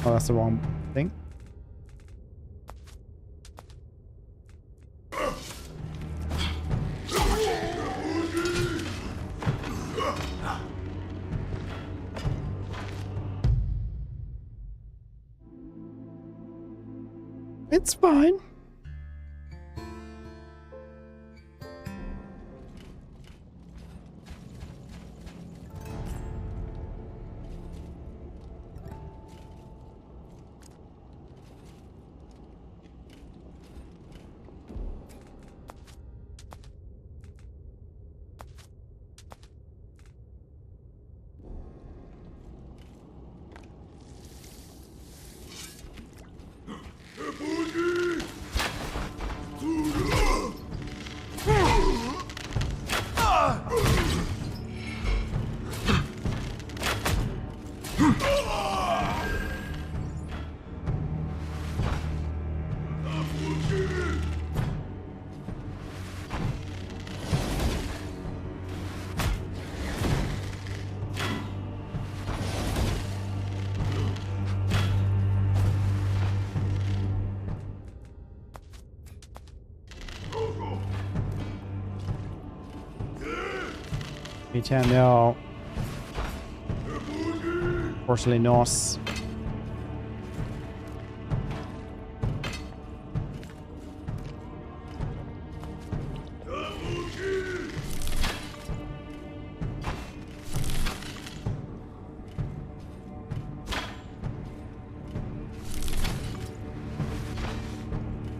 Oh, that's the wrong thing. It's fine. B10, no. Fortunately, nos.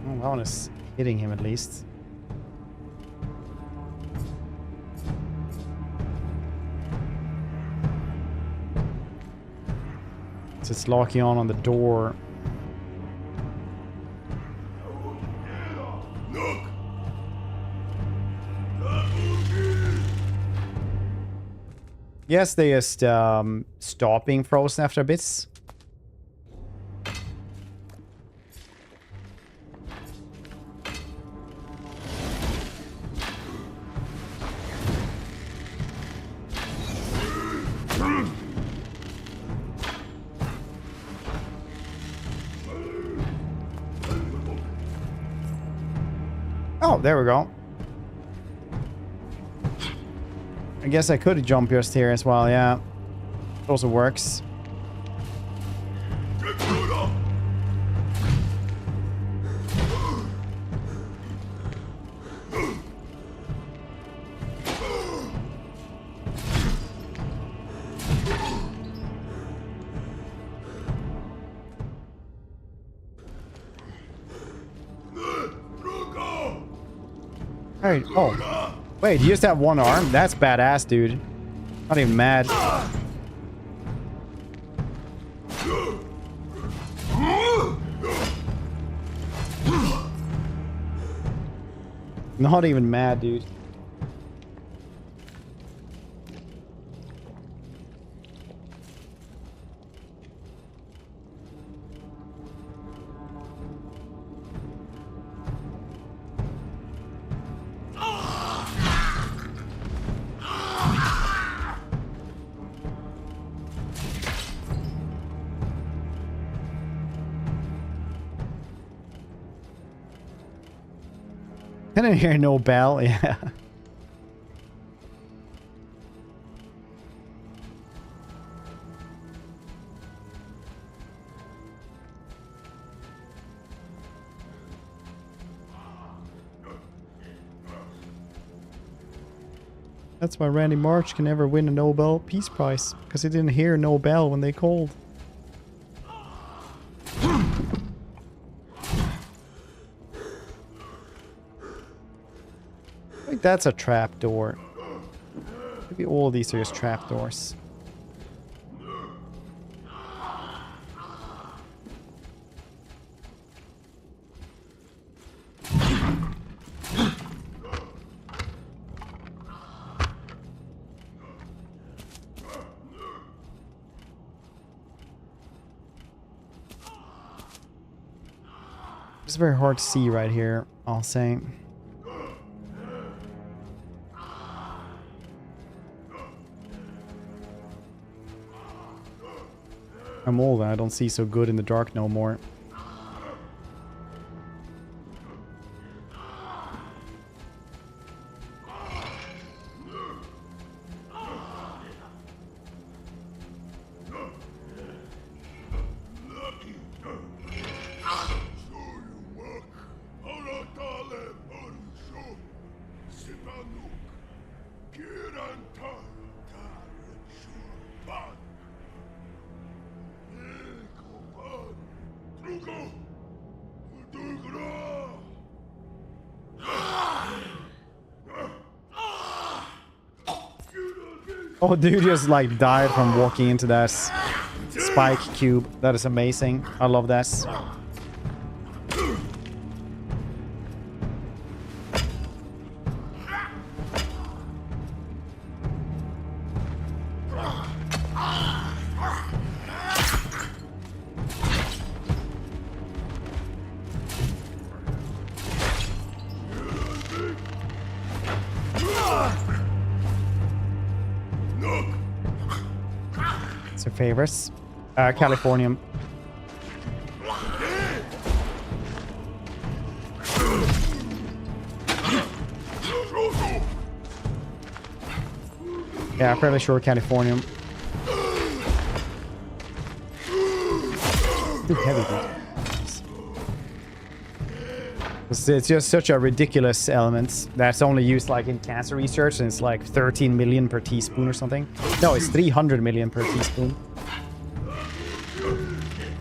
Oh, that one is hitting him at least. It's locking on the door. Yes, they just stopping frozen after bits. Oh, there we go. I guess I could jump just here as well, yeah. It also works. Alright, oh. Wait, you just have one arm? That's badass, dude. Not even mad. Not even mad, dude. Can I hear no bell? Yeah. That's why Randy March can never win a Nobel Peace Prize, because he didn't hear no bell when they called. I think that's a trap door. Maybe all these are just trap doors. It's very hard to see right here, I'll say. I'm old and I don't see so good in the dark no more. Oh, dude just like died from walking into that spike cube. That is amazing. I love that. It's your favorites. Californium. Yeah, I'm fairly sure Californium. Too heavy, dude. It's just such a ridiculous element that's only used like in cancer research, and it's like 13 million per teaspoon or something. No, it's 300 million per teaspoon.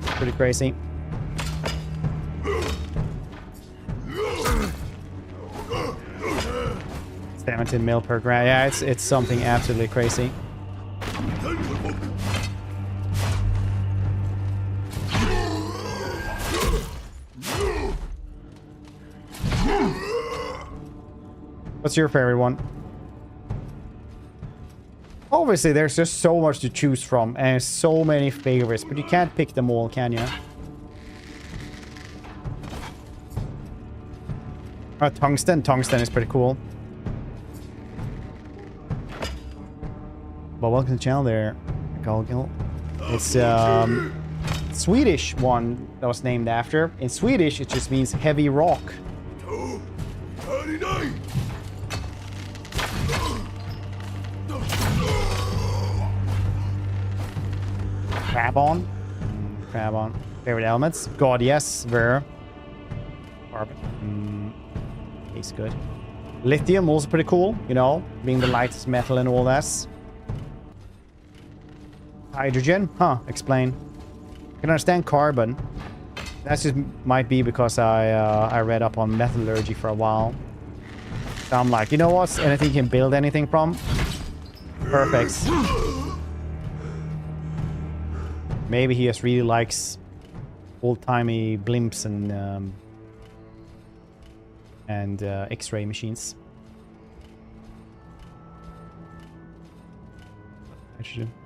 Pretty crazy. 17 mil per gram. Yeah, it's something absolutely crazy. What's your favorite one? Obviously, there's just so much to choose from and so many favorites, but you can't pick them all, can you? Tungsten. Tungsten is pretty cool. Well, welcome to the channel there, Galgil. It's Swedish one that was named after. In Swedish, it just means heavy rock. Crab-on. Crab-on. Favorite elements? God, yes. Ver. Carbon. Tastes good. Lithium, also pretty cool. You know, being the lightest metal and all that. Hydrogen? Huh, explain. I can understand carbon. That just might be because I read up on metallurgy for a while. So I'm like, you know what? Anything you can build anything from? Perfect. Maybe he just really likes old-timey blimps and X-ray machines.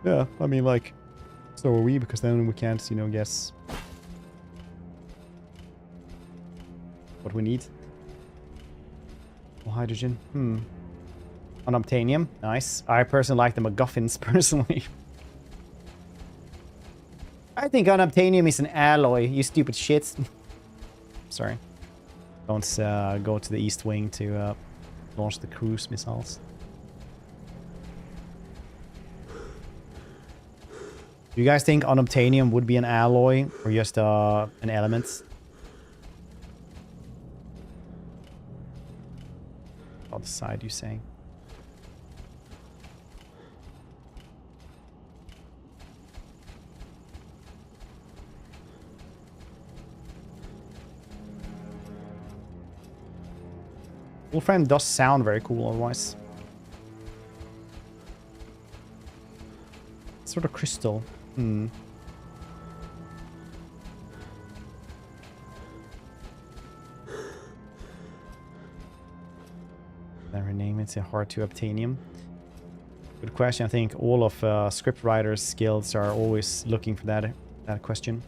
Yeah, I mean, like, so are we, because then we can't, you know, guess what we need. Well, hydrogen. Unobtainium. Nice. I personally like the MacGuffins, personally. I think unobtainium is an alloy, you stupid shit. Sorry. Don't go to the East Wing to launch the cruise missiles. Do you guys think unobtainium would be an alloy or just an element? I'll decide, you saying. Wolfram does sound very cool otherwise. Sort of crystal. Then rename it to hard to obtainium. Good question. I think all of script writers' skills are always looking for that question.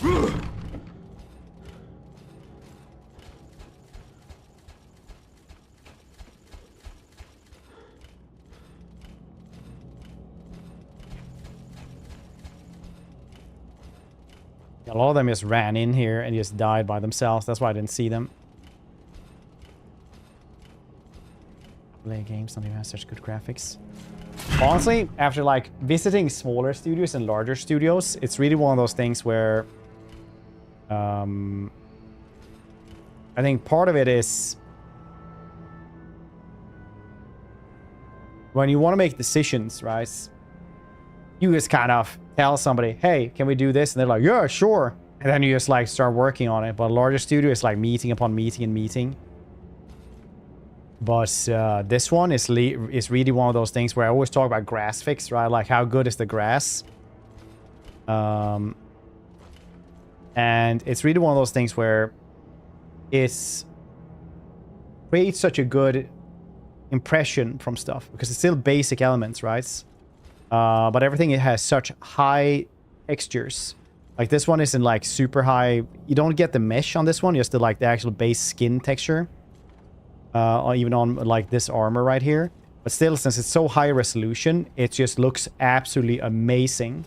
A lot of them just ran in here and just died by themselves. That's why I didn't see them. Play games don't even have such good graphics. Honestly, after like visiting smaller studios and larger studios, it's really one of those things where I think part of it is when you want to make decisions, right? You just kind of tell somebody, hey, can we do this? And they're like, yeah, sure. And then you just like start working on it. But a larger studio is like meeting upon meeting and meeting. But this one is really one of those things where I always talk about grass fix, right? Like, how good is the grass? And it's really one of those things where it creates such a good impression from stuff. Because it's still basic elements, right? But everything, it has such high textures. Like, this one isn't, like, super high. You don't get the mesh on this one. Just the actual base skin texture. Even on like this armor right here, but still, since it's so high resolution, it just looks absolutely amazing.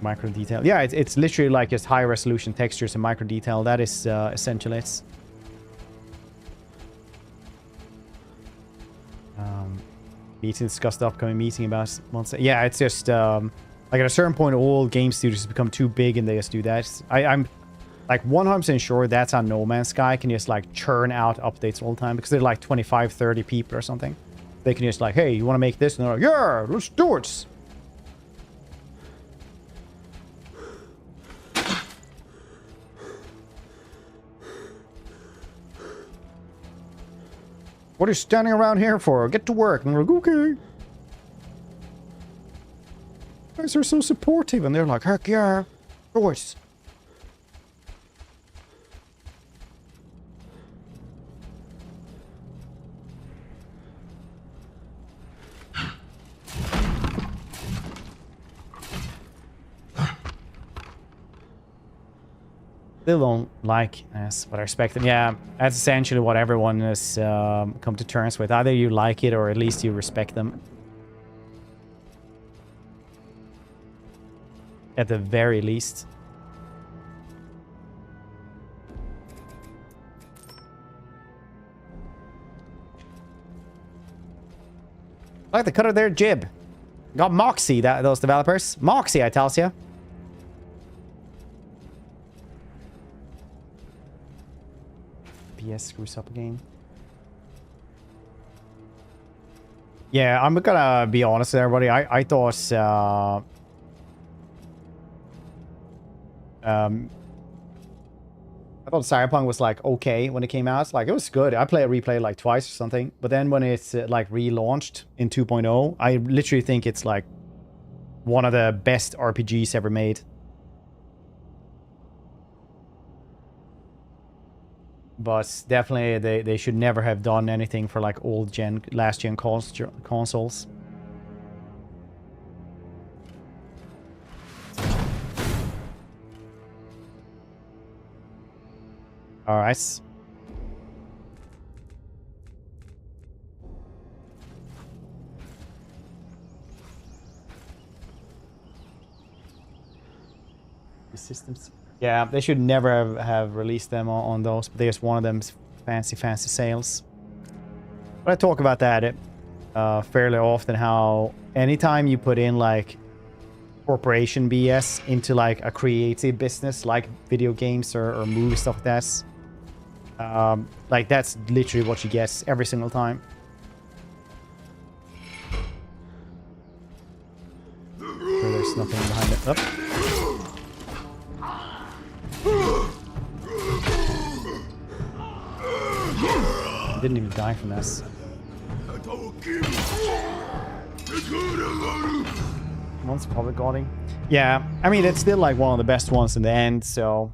Micro detail, yeah, it's literally like just high resolution textures and micro detail. That is essentially it. Need to discuss the upcoming meeting about months. Yeah, it's just like at a certain point, all game studios become too big and they just do that. I'm like 100% sure that's how No Man's Sky can just like churn out updates all the time because they're like 25, 30 people or something. They can just like, hey, you want to make this? And they're like, yeah, let's do it. What are you standing around here for? Get to work. And they're like, okay. You guys are so supportive. And they're like, heck yeah, of course. Still don't like us, but I respect them. Yeah, that's essentially what everyone has come to terms with. Either you like it or at least you respect them. At the very least. I like the cut of their jib. Got Moxie, those developers. Moxie, I tells ya. PS screws up again. Yeah, I'm gonna be honest with everybody. I thought Cyberpunk was like okay when it came out. Like, it was good. I replayed like twice or something. But then when it's like relaunched in 2.0, I literally think it's like one of the best RPGs ever made. But definitely they should never have done anything for like last gen consoles. All right. The systems. Yeah, they should never have released them on those, but there's one of them fancy sales. But I talk about that fairly often, how anytime you put in like corporation BS into like a creative business like video games or movie stuff like that, like that's literally what you get every single time. Sure, there's nothing behind it. Oh. I didn't even die from this. One's public guarding. Yeah, I mean, it's still like one of the best ones in the end, so...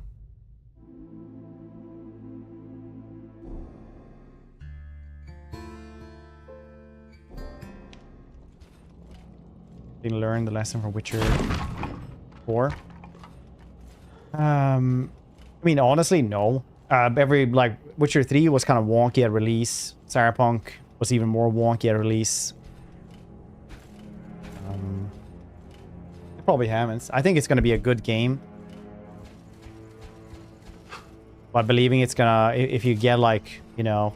Didn't learn the lesson from Witcher 4. I mean, honestly, no. Every, like, Witcher 3 was kind of wonky at release. Cyberpunk was even more wonky at release. They probably haven't. I think it's going to be a good game. But believing it's gonna, if you get like, you know,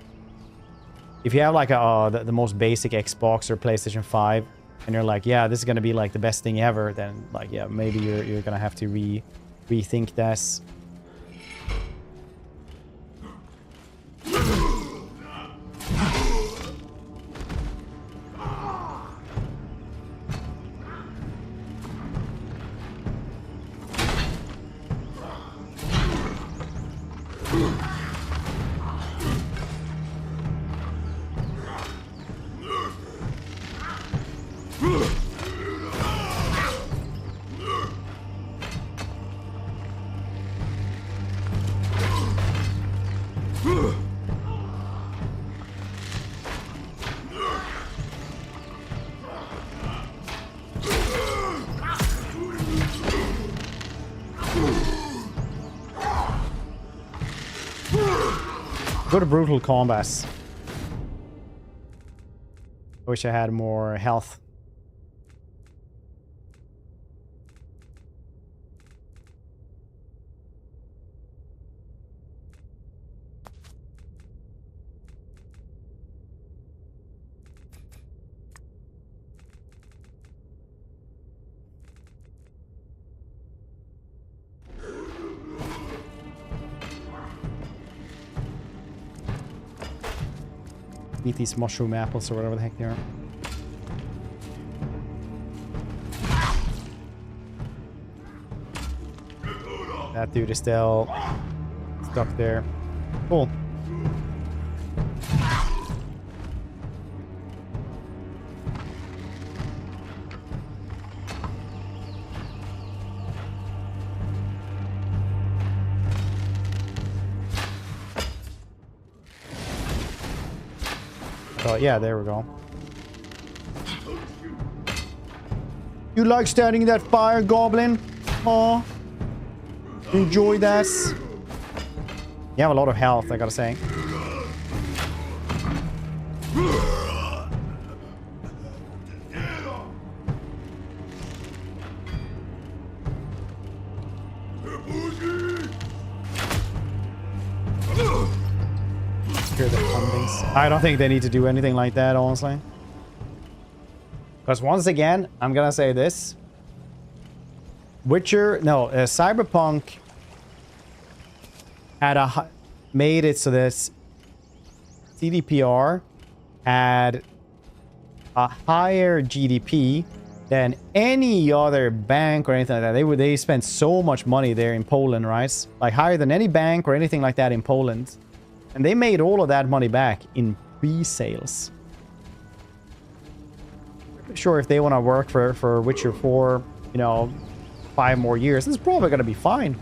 if you have like the most basic Xbox or PlayStation 5, and you're like, yeah, this is gonna be like the best thing ever, then like, yeah, maybe you're gonna have to rethink this. Good brutal combats. I wish I had more health. Eat these mushroom apples or whatever the heck they are. That dude is still stuck there. Cool. Oh, yeah, there we go. You like standing in that fire, Goblin? Aw. Enjoy this. You have a lot of health, I gotta say. Hear the thumpings. I don't think they need to do anything like that, honestly. Because once again, I'm gonna say this. Cyberpunk had made it so this CDPR had a higher GDP than any other bank or anything like that. They spent so much money there in Poland, right? Like higher than any bank or anything like that in Poland. And they made all of that money back in pre-sales. Sure, if they want to work for Witcher 4, you know, 5 more years, it's probably going to be fine.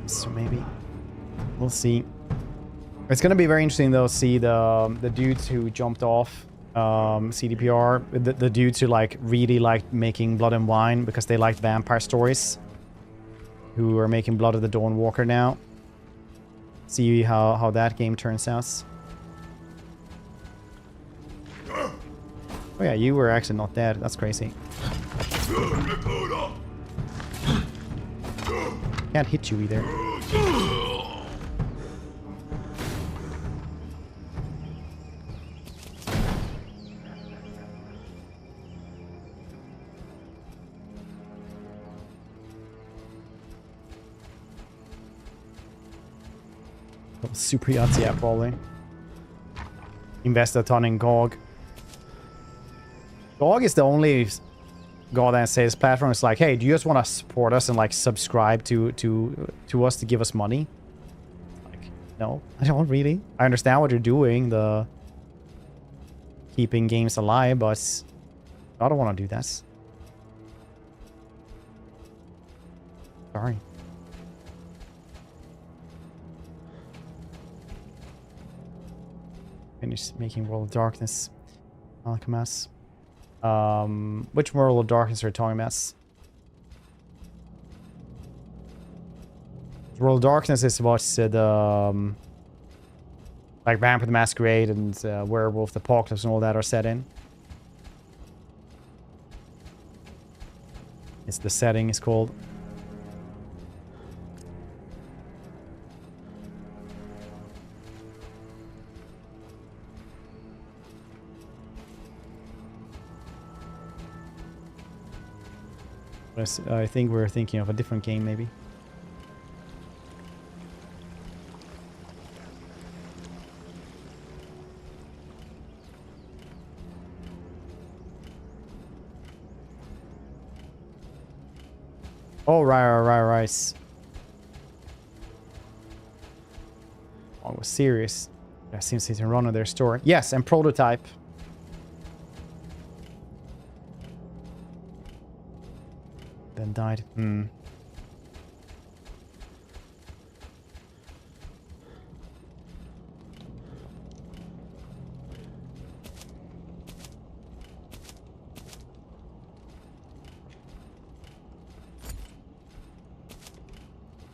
So maybe we'll see. It's going to be very interesting though, see the dudes who jumped off CDPR, the dudes who like really liked making Blood and Wine because they liked vampire stories, who are making Blood of the Dawnwalker now. See how that game turns out. Oh yeah, you were actually not dead. That's crazy. Can't hit you either. Super yachts, yeah, probably. Invest a ton in GOG. GOG is the only goddamn sales platform. It's like, hey, do you just want to support us and like subscribe to us to give us money? Like, no, I don't really. I understand what you're doing, the keeping games alive, but I don't want to do that. Sorry. finish making World of Darkness. Alchemist. Which World of Darkness are you talking about? World of Darkness is what's the like Vampire the Masquerade and Werewolf the Apocalypse and all that are set in. It's the setting is called. I think we're thinking of a different game, maybe. Oh, right. Oh, it was serious. That seems to run on their store. Yes, and Prototype. Then died.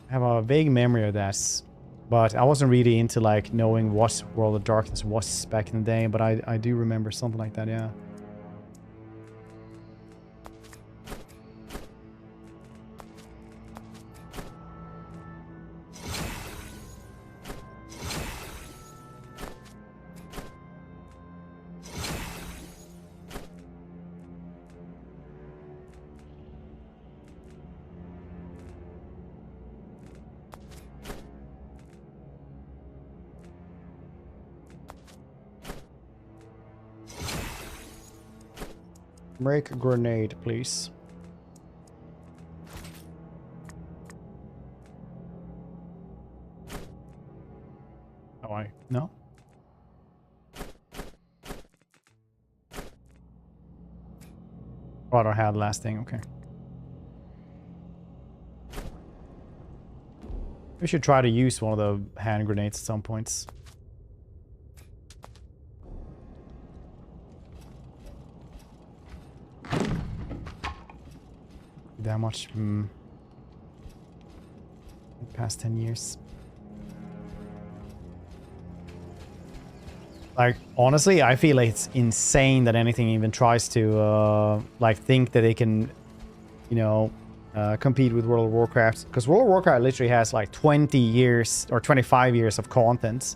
I have a vague memory of that, but I wasn't really into like knowing what World of Darkness was back in the day, but I do remember something like that, yeah. Break a grenade, please. Oh, no? Oh, I don't have the last thing, okay. We should try to use one of the hand grenades at some points. That much past 10 years. Like, honestly, I feel like it's insane that anything even tries to like think that they can, you know, compete with World of Warcraft, because World of Warcraft literally has like 20 years or 25 years of content,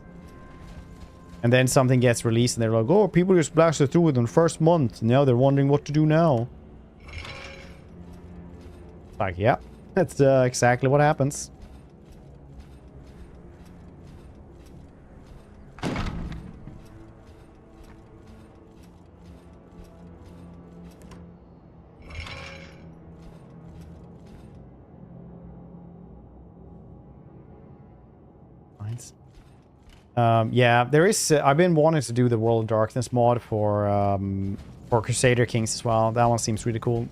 and then something gets released and they're like, oh, people just blasted through it in the first month, now they're wondering what to do now. Like, yeah, that's exactly what happens. Nice. Yeah, there is. I've been wanting to do the World of Darkness mod for Crusader Kings as well. That one seems really cool.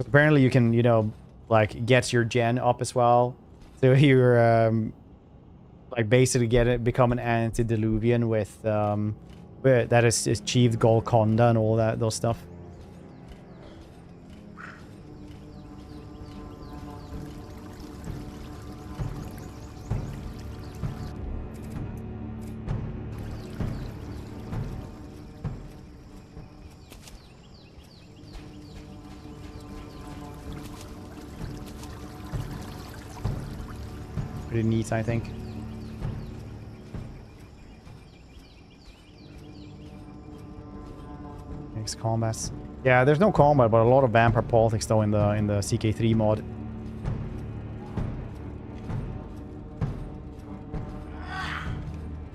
Apparently you can, you know, like get your gen up as well. So you're like basically become an antediluvian with that has achieved Golconda and all that, those stuff. Pretty neat, I think. Next combats. Yeah, there's no combat, but a lot of vampire politics though in the CK3 mod.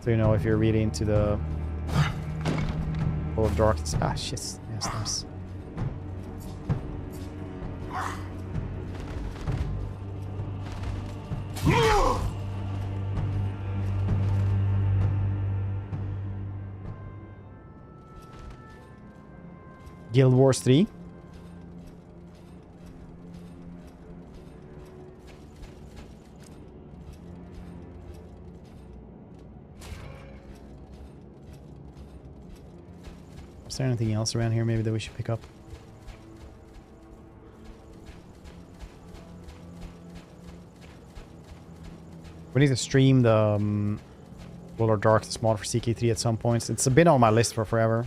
So you know, if you're really into the World of Darkness. Ah, shit. Yes, nice. Guild Wars 3. Is there anything else around here maybe that we should pick up? We need to stream the World of Darkness mod for CK3 at some point. It's been on my list for forever.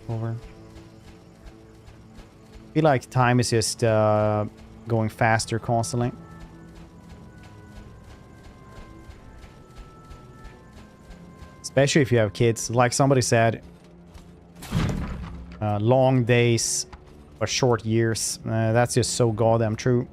Over. I feel like time is just going faster constantly. Especially if you have kids. Like somebody said, long days but short years. That's just so goddamn true.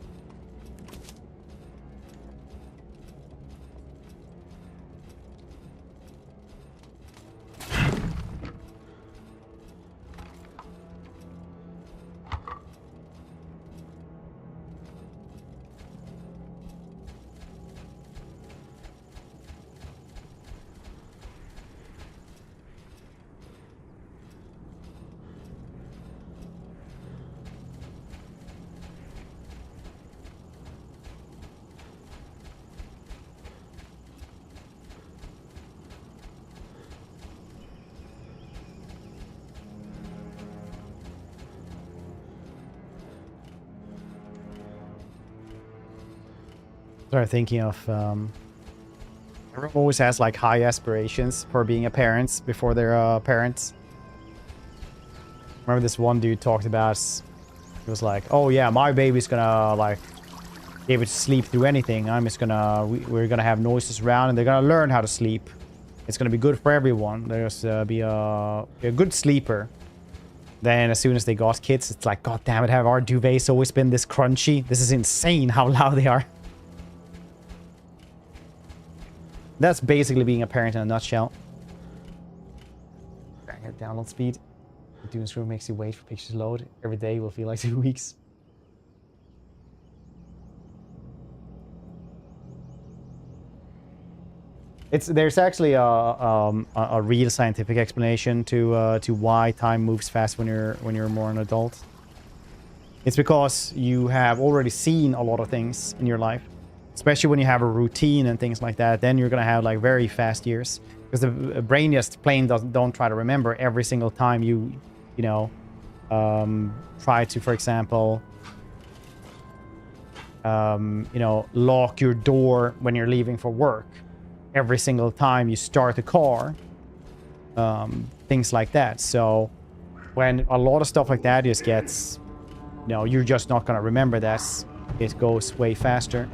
Started thinking of everyone always has like high aspirations for being a parent before they're parents. Remember this one dude talked about, he was like, oh yeah, my baby's gonna like be able to sleep through anything. I'm just gonna, we're gonna have noises around and they're gonna learn how to sleep. It's gonna be good for everyone. There's be a good sleeper. Then as soon as they got kids, it's like, god damn it, have our duvets always been this crunchy? This is insane how loud they are. That's basically being a parent in a nutshell. Download speed. Doom Screw makes you wait for pictures to load. Every day will feel like 2 weeks. There's actually a real scientific explanation to why time moves fast when you're more an adult. It's because you have already seen a lot of things in your life. Especially when you have a routine and things like that, then you're gonna have like very fast years because the brain just plain don't try to remember every single time you try to, for example, lock your door when you're leaving for work. Every single time you start a car, things like that. So when a lot of stuff like that just gets, you're just not gonna remember that. It goes way faster.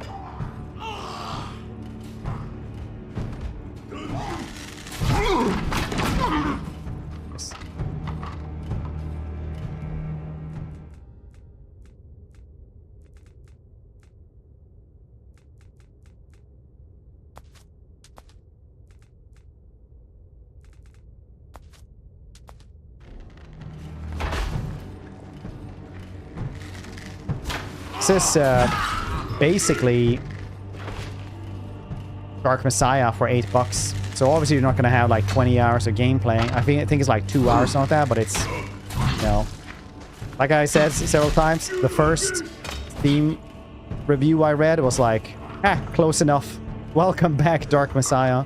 This is basically Dark Messiah for $8. So obviously you're not going to have like 20 hours of gameplay. I think it's like 2 hours, not that, but it's, like I said several times, the first Steam review I read was like, close enough. Welcome back, Dark Messiah.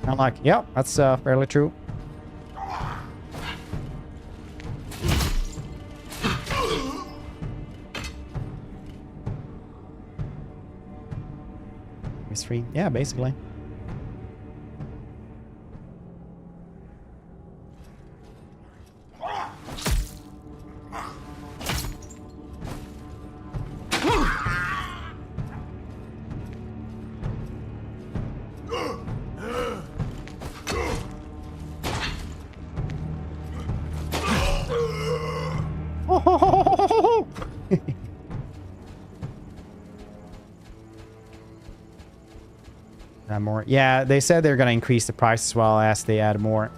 And I'm like, yep, that's fairly true. Free. Yeah, basically. More. Yeah, they said they're going to increase the price as well as they add more.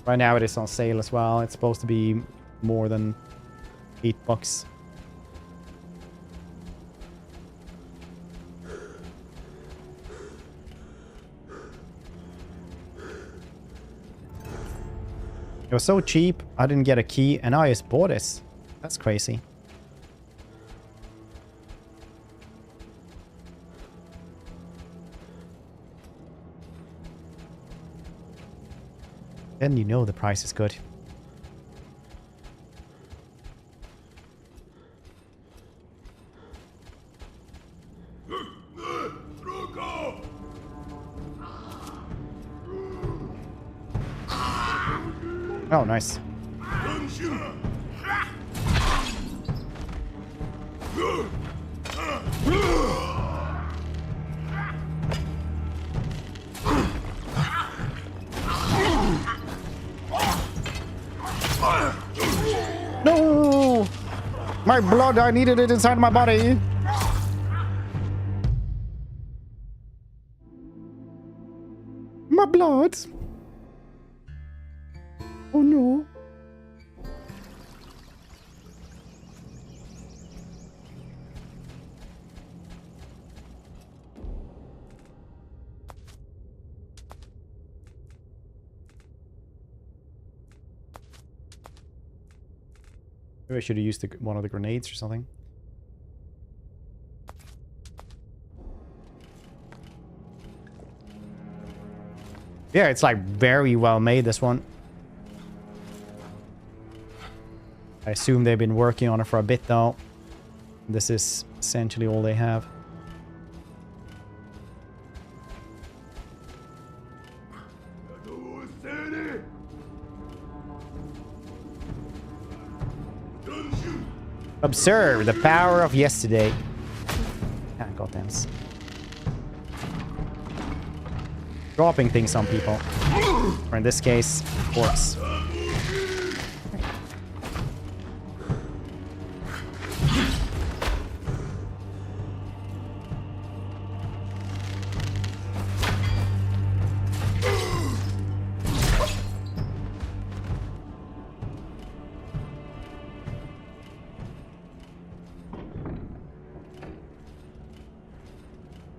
Right now it is on sale as well. It's supposed to be more than $8. was so cheap, I didn't get a key, and I just bought this. That's crazy. Then you know the price is good. Oh, nice. No! My blood, I needed it inside my body. My blood. Oh no. Maybe I should have used one of the grenades or something. Yeah, it's like very well made, this one. I assume they've been working on it for a bit though. This is essentially all they have. Observe the power of yesterday. Ah, goddamn. Dropping things on people. Or in this case, orcs.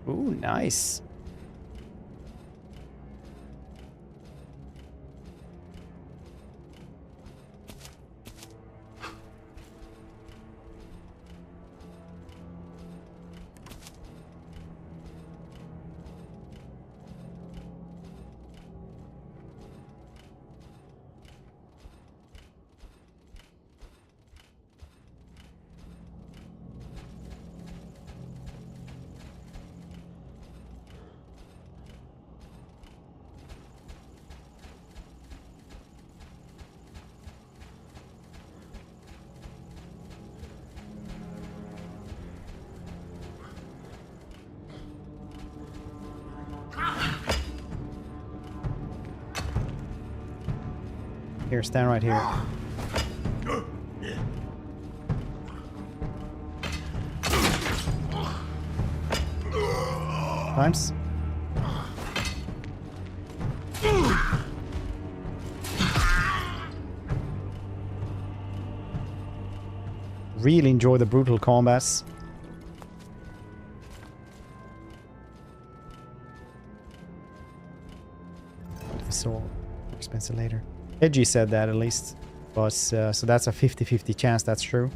Ooh, nice. Here, stand right here. Times. Really enjoy the brutal combats. So expensive later. Edgy said that at least. But so that's a 50-50 chance that's true.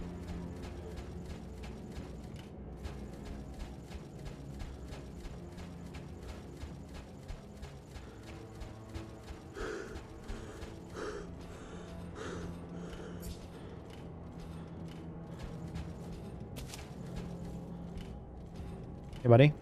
Hey, buddy.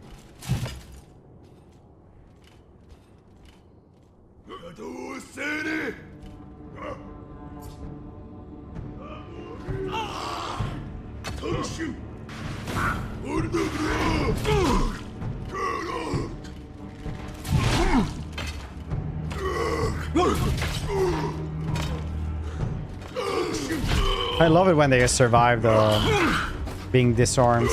I love it when they survive being disarmed.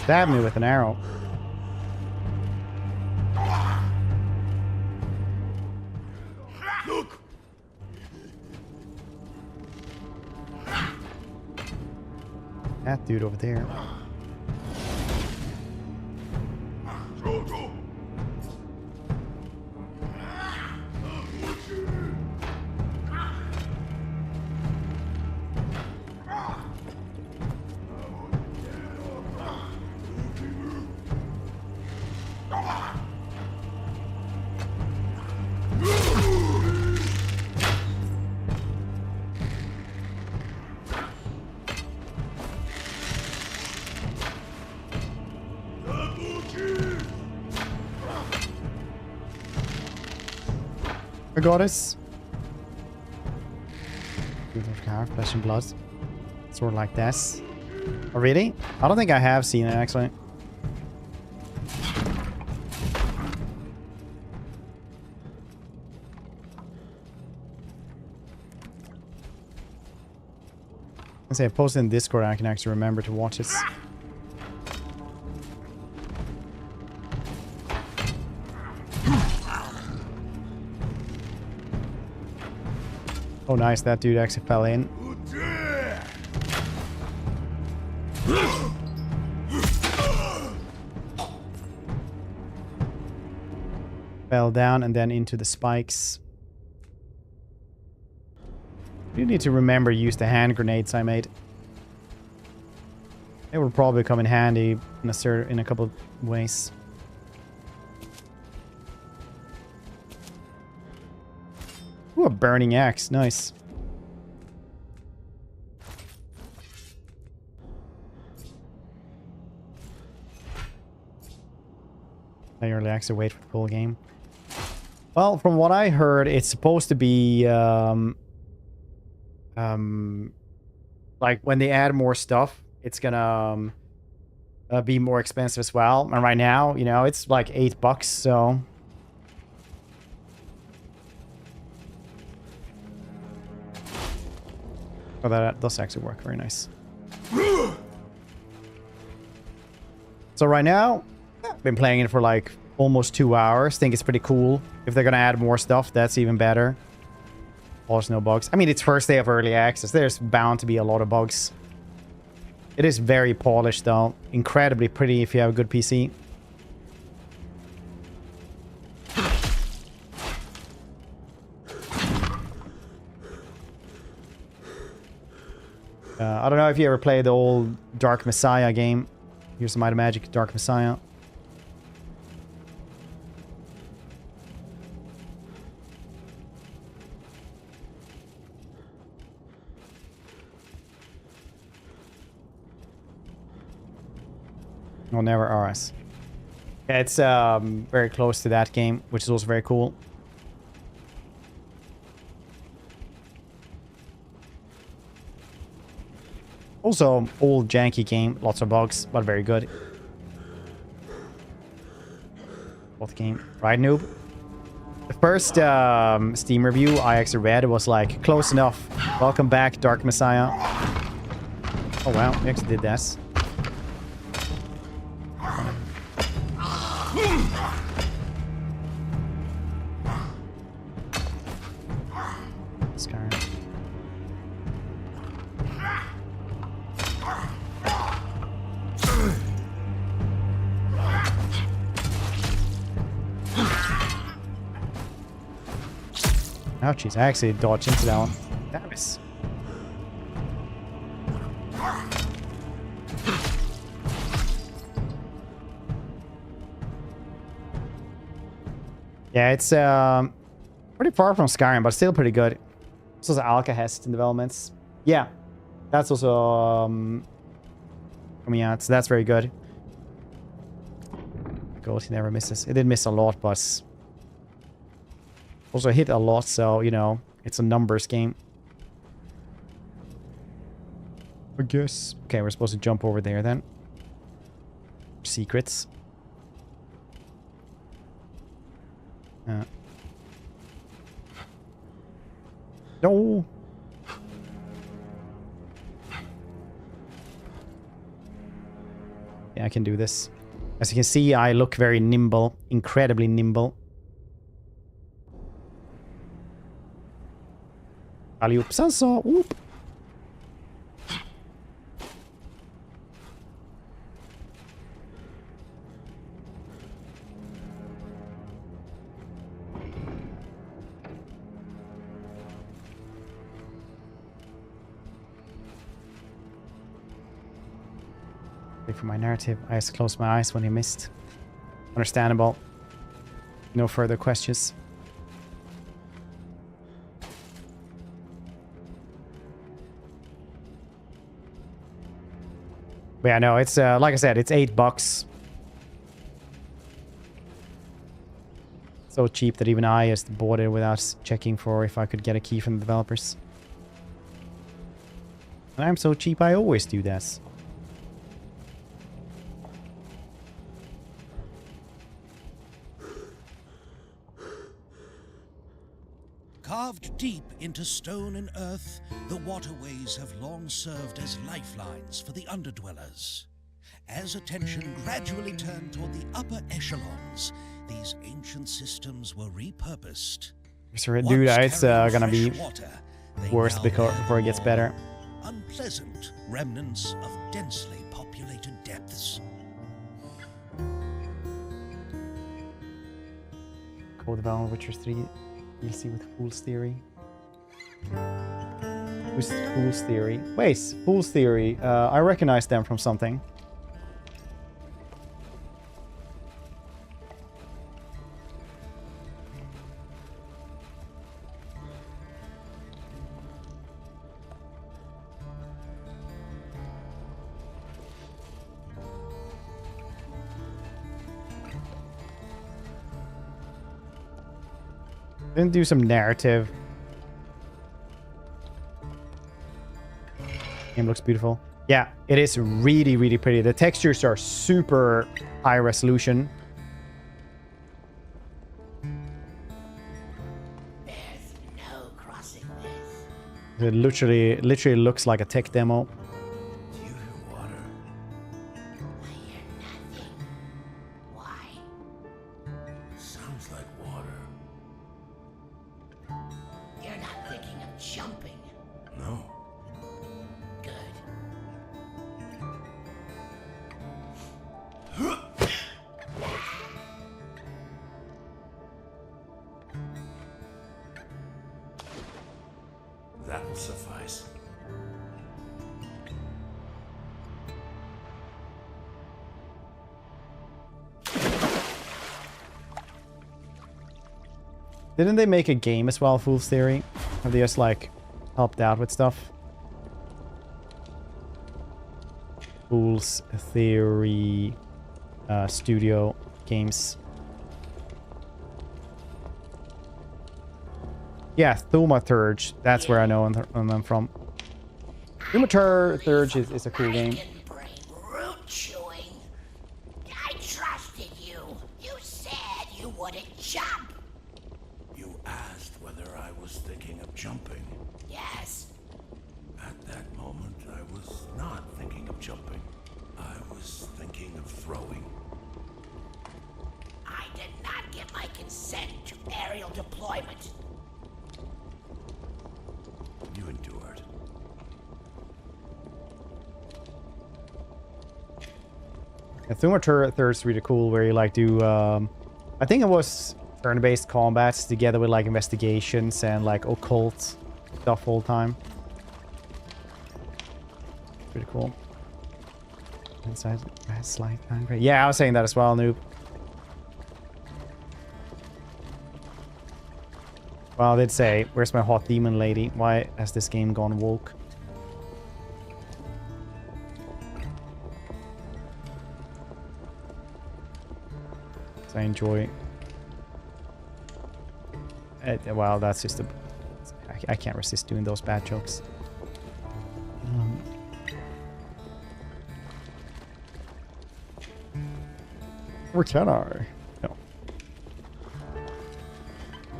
Stab me with an arrow. Look! That dude over there. I got us. Flesh and blood. Sort of like this. Oh, really? I don't think I have seen it, actually. I say I posted in Discord, I can actually remember to watch it. Oh, nice. That dude actually fell in. Fell down and then into the spikes. You need to remember to use the hand grenades I made. It will probably come in handy in a couple of ways. Ooh, a burning axe. Nice. I relax and wait for the full game. Well, from what I heard, it's supposed to be like when they add more stuff, it's gonna be more expensive as well. And right now, you know, it's like $8, so. Oh, that does actually work. Very nice. So right now, I've been playing it for like almost 2 hours. Think it's pretty cool. If they're gonna add more stuff, that's even better. Almost no bugs. I mean, it's first day of early access. There's bound to be a lot of bugs. It is very polished, though. Incredibly pretty if you have a good PC. I don't know if you ever played the old Dark Messiah game. Here's some Might and Magic Dark Messiah. Oh, never RS. Yeah, it's very close to that game, which is also very cool. Also, old janky game, lots of bugs, but very good. Both game, right, noob? The first Steam review I actually read was like, close enough. Welcome back, Dark Messiah. Oh wow, we actually did this. Oh, jeez, I actually dodged into that one. Damn it. Yeah, it's pretty far from Skyrim, but still pretty good. This was Alcahest in developments. Yeah, that's also coming out, so that's very good. God, he never misses. It did miss a lot, but also hit a lot, so, you know, it's a numbers game. I guess. Okay, we're supposed to jump over there then. Secrets. No. Yeah, I can do this. As you can see, I look very nimble, incredibly nimble. Allihop sen så, whoop. For my narrative, I just closed my eyes when he missed. Understandable. No further questions. But yeah, no, it's like I said, it's $8. So cheap that even I just bought it without checking for if I could get a key from the developers. And I'm so cheap, I always do that. Carved deep into stone and earth, the waterways have long served as lifelines for the underdwellers. As attention gradually turned toward the upper echelons, these ancient systems were repurposed. So, dude, it's gonna be worse before it gets better. Unpleasant remnants of densely populated depths. Co-development Witcher 3 DLC with Fool's Theory. Who's Fool's Theory? Wait, Fool's Theory. I recognize them from something. Then do some narrative. Game looks beautiful. Yeah, it is really, really pretty. The textures are super high resolution. There's no crossing this. It literally looks like a tech demo. Do you hear water? I hear nothing. Why? Sounds like water. You're not thinking of jumping. No. Good. That will suffice. Didn't they make a game as well, Fool's Theory? Have they just like helped out with stuff? Fool's Theory Studio Games. Yeah, Thaumaturge. That's where I know them from. Thaumaturge is a cool game. Dragon brain root chewing. I trusted you. You said you wouldn't jump. You asked whether I was thinking of jumping. Yes. At that moment, I was not thinking of jumping. I was thinking of throwing. I did not give my consent to aerial deployment. You endured. Thaumaturge is really cool, where you like do I think it was turn-based combats together with like investigations and like occult stuff all the time. Pretty cool. Inside slight downgrade. Yeah, I was saying that as well, noob. Well, I did say, where's my hot demon lady? Why has this game gone woke? So I enjoy... well, that's just a... I can't resist doing those bad jokes. Where can I? No.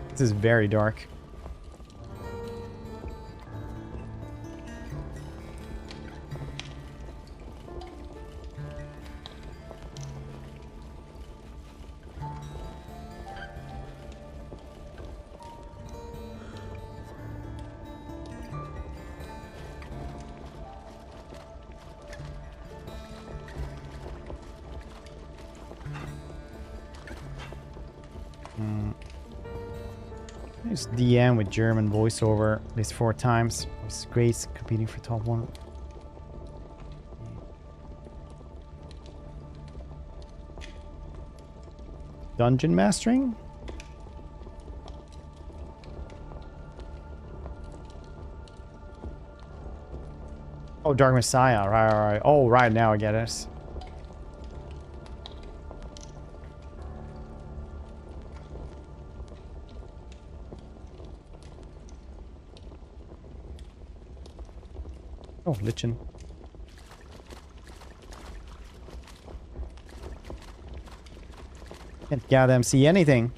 This is very dark. There's DM with German voiceover. At least 4 times. It's great competing for top 1. Dungeon mastering? Oh, Dark Messiah. Right. Oh, right, now I get it. Oh, Lichen. Can't goddamn see anything.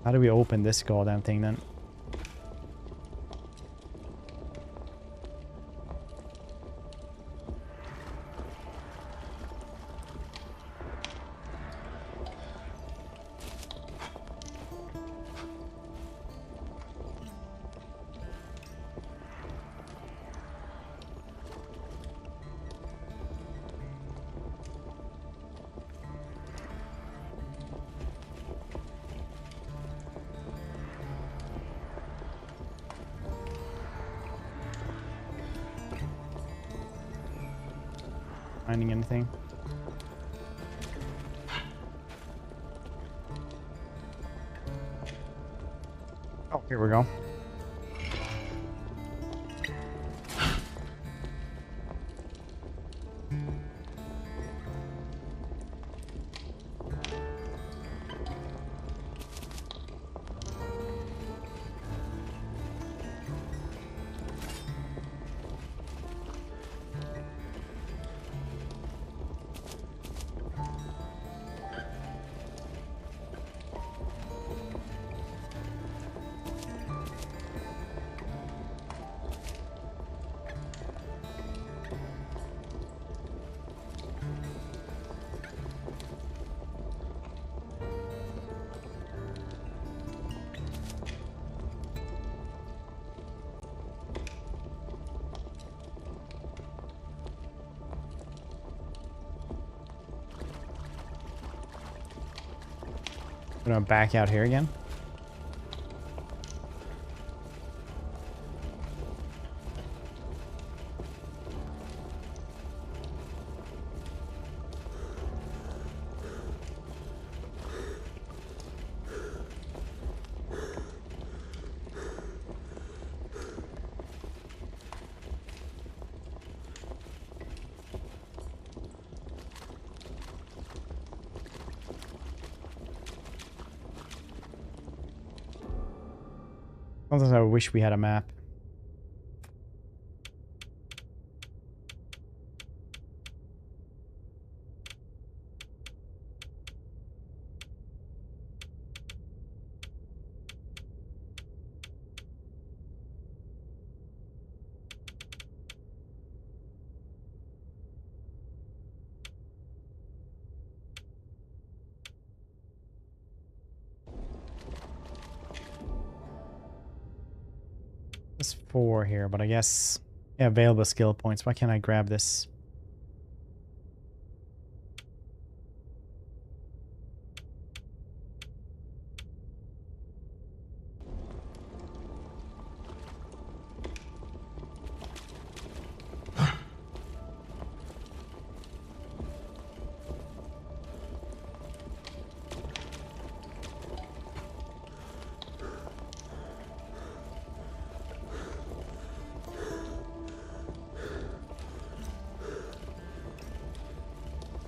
How do we open this goddamn thing then? Finding anything? Oh, here we go. I'm gonna back out here again. Sometimes I wish we had a map. There's 4 here, but I guess yeah, available skill points. Why can't I grab this?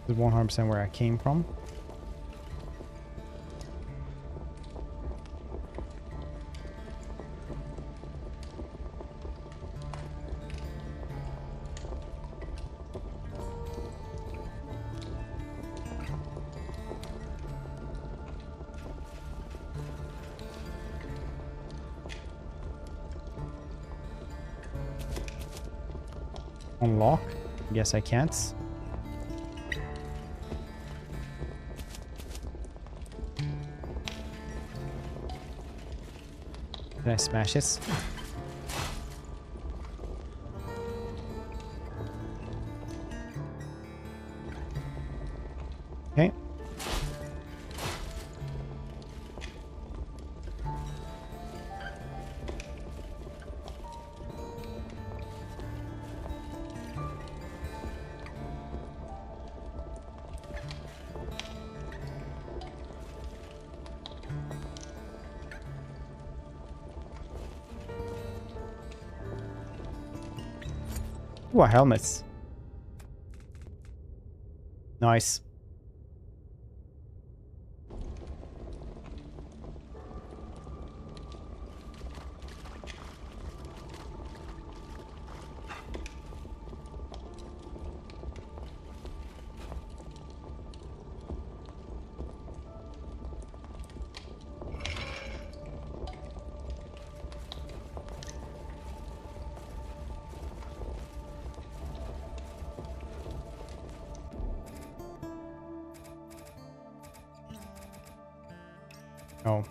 This is 100% where I came from. Unlock? Guess I can't. Can I smash this? Okay. Ooh, helmets. Nice. Oh.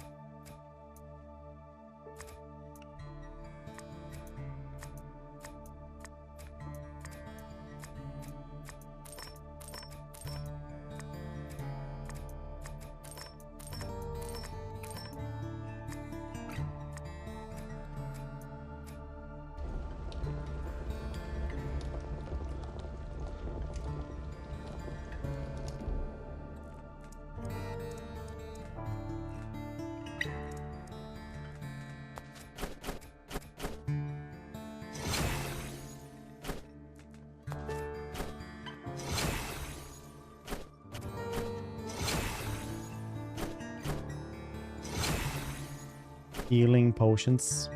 Healing potions.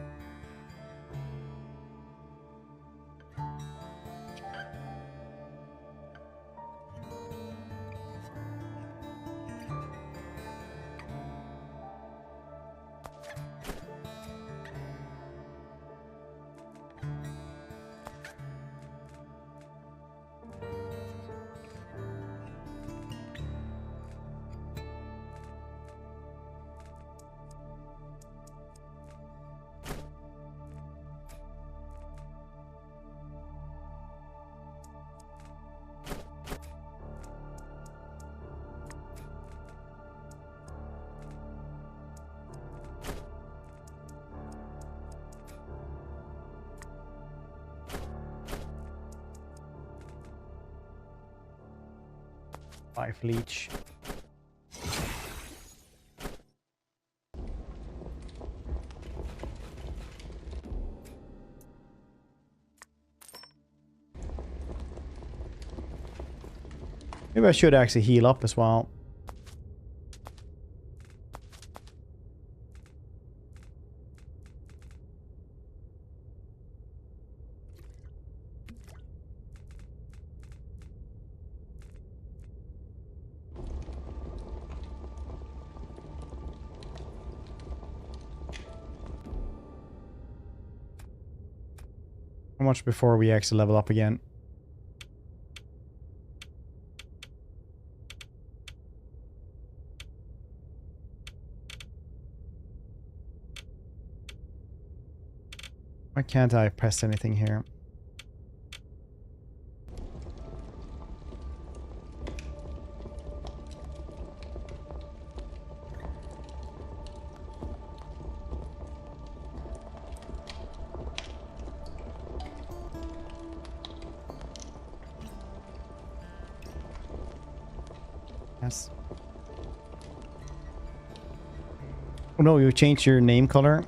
Life leech. Maybe I should actually heal up as well. How much before we actually level up again? Why can't I press anything here? Yes. Oh no, you changed your name color.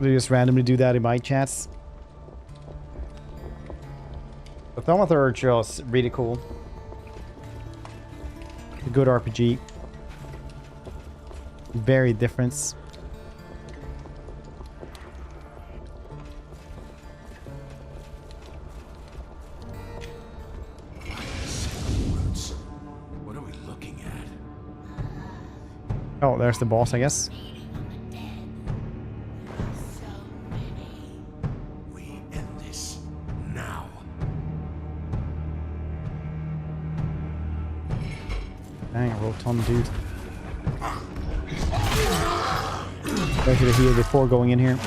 They just randomly do that in my chats. The Thaumathur are just really cool. A good RPG. Very different. What are we looking at? Oh, there's the boss, I guess. We end this now. Dang, a rotund dude. Go to the heal before going in here.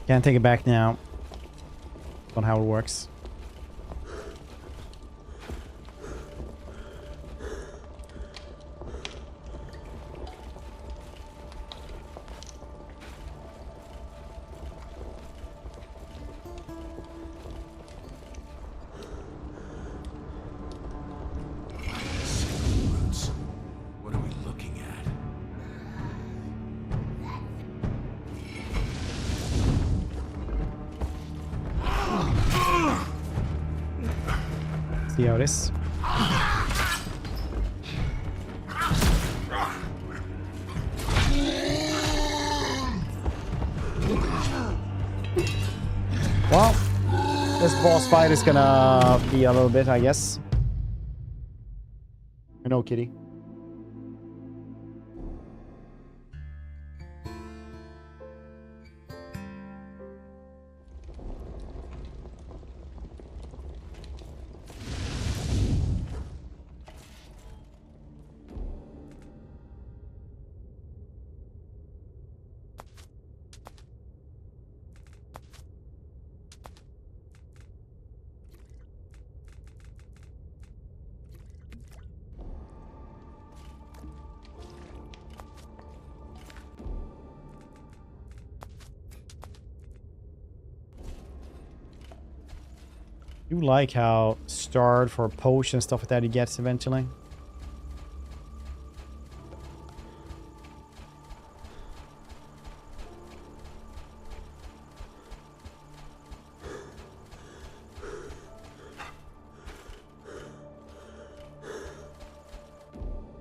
Can't take it back now. Not how it works. What are we looking at? See how it is. Well, this boss fight is gonna be a little bit, I guess. I know, kitty. You like how starred for potion stuff like that he gets eventually?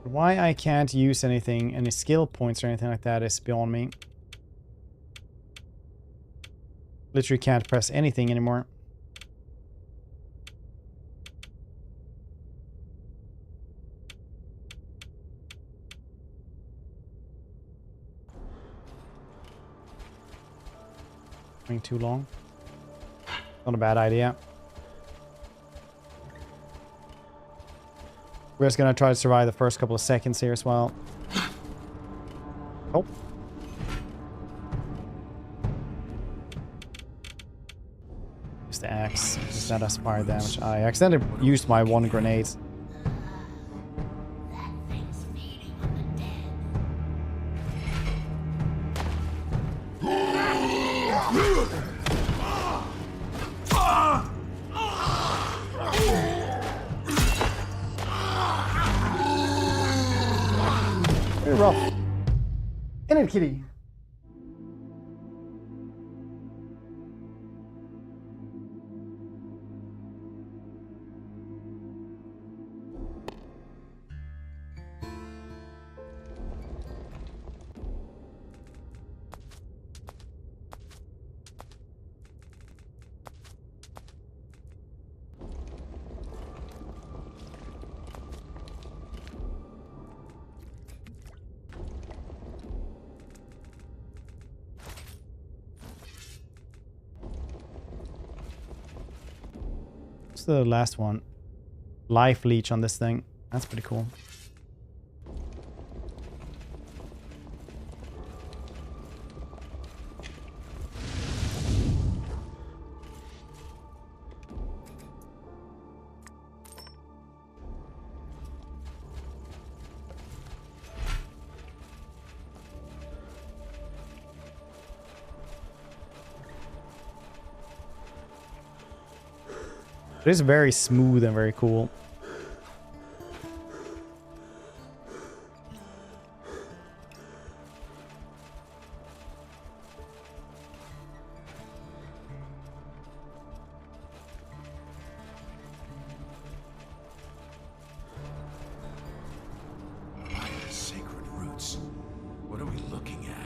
Why I can't use anything, any skill points or anything like that is beyond me. Literally can't press anything anymore. Too long. Not a bad idea. We're just gonna try to survive the first couple of seconds here as well. Oh. Use the axe. Does that does fire damage? I accidentally used my one grenade. Very rough. In it, kitty. The last one. Life leech on this thing. That's pretty cool. It is very smooth and very cool. By the sacred roots. What are we looking at?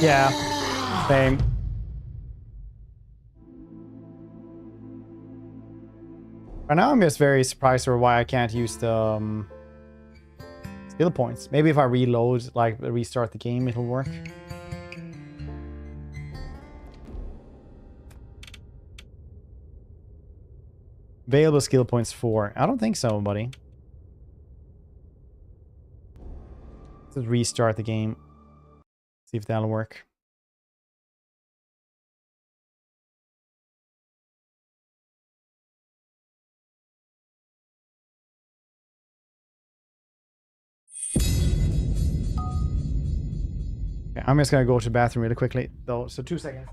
Yeah, same. Right now, I'm just very surprised over why I can't use the skill points. Maybe if I reload, like restart the game, it'll work. Available skill points 4. I don't think so, buddy. Let's restart the game. See if that'll work. Okay, I'm just gonna go to the bathroom really quickly, though. So 2 seconds.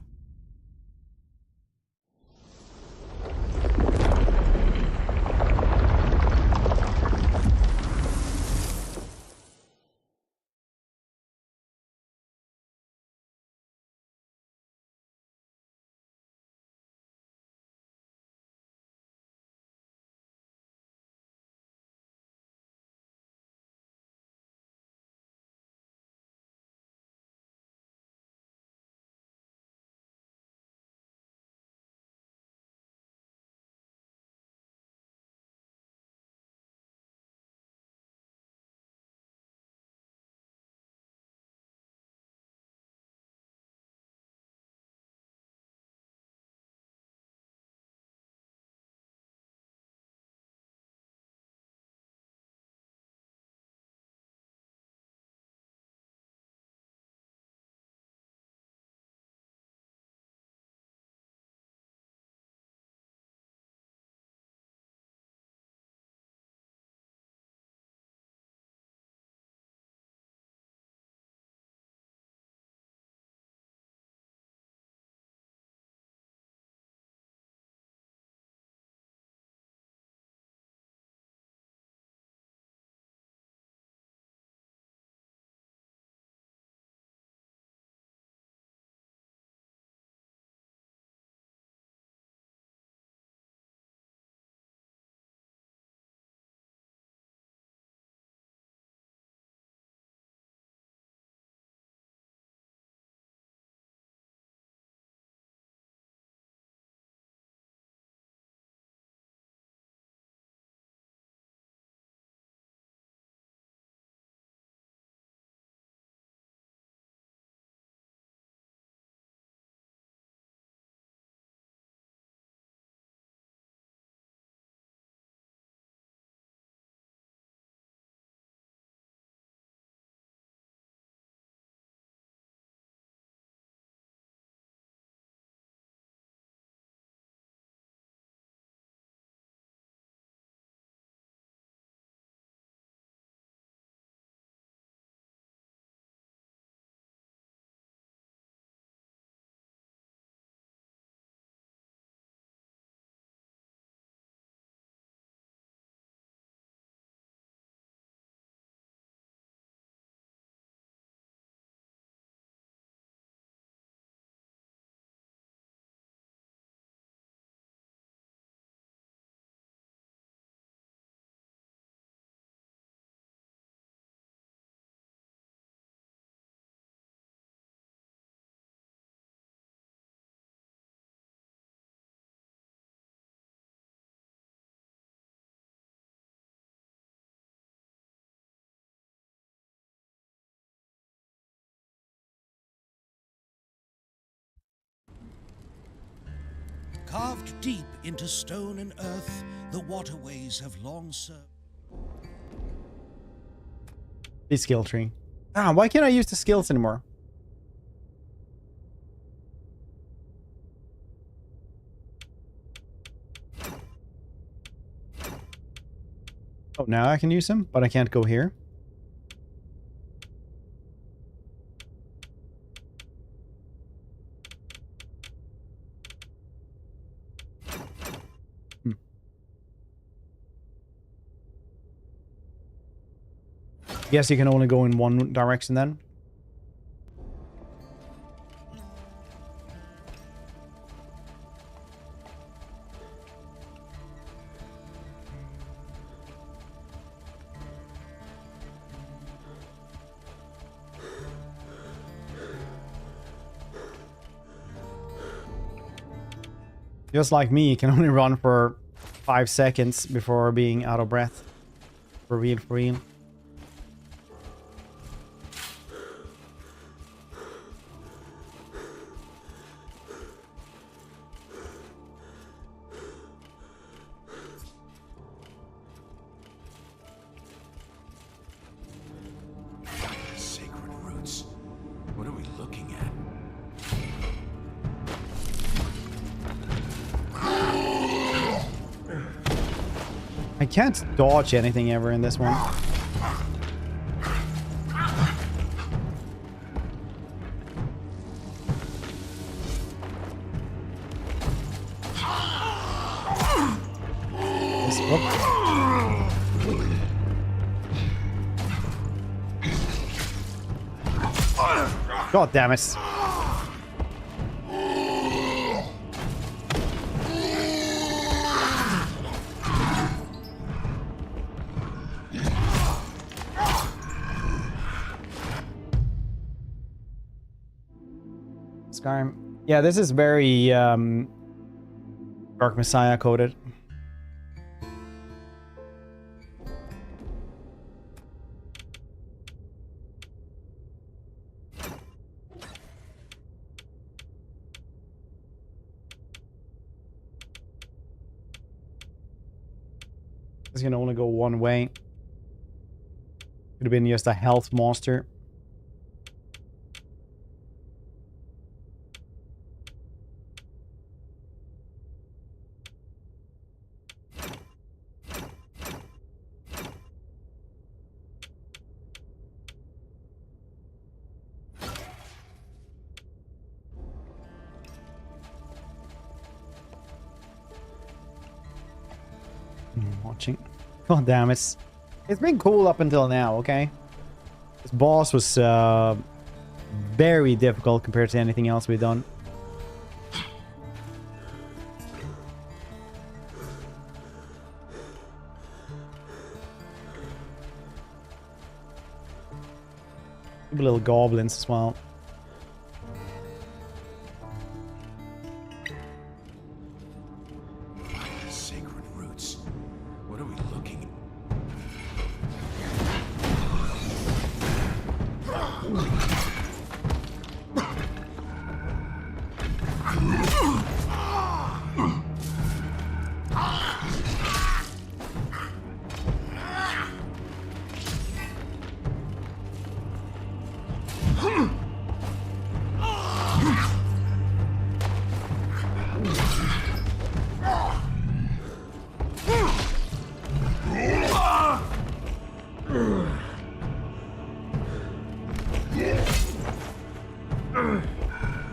Carved deep into stone and earth, the waterways have long served. The skill tree. Ah, why can't I use the skills anymore? Oh, now I can use them, but I can't go here. Guess you can only go in one direction then. Just like me, you can only run for 5 seconds before being out of breath. For real, for real. Sacred roots. What are we looking at? I can't dodge anything ever in this one. God damn it. Skyrim. Yeah, this is very Dark Messiah coded. It's gonna only go one way. Could have been just a health monster. Watching. God damn it. It's been cool up until now, okay? This boss was very difficult compared to anything else we've done. Little goblins as well. Sacred roots. What are we looking at?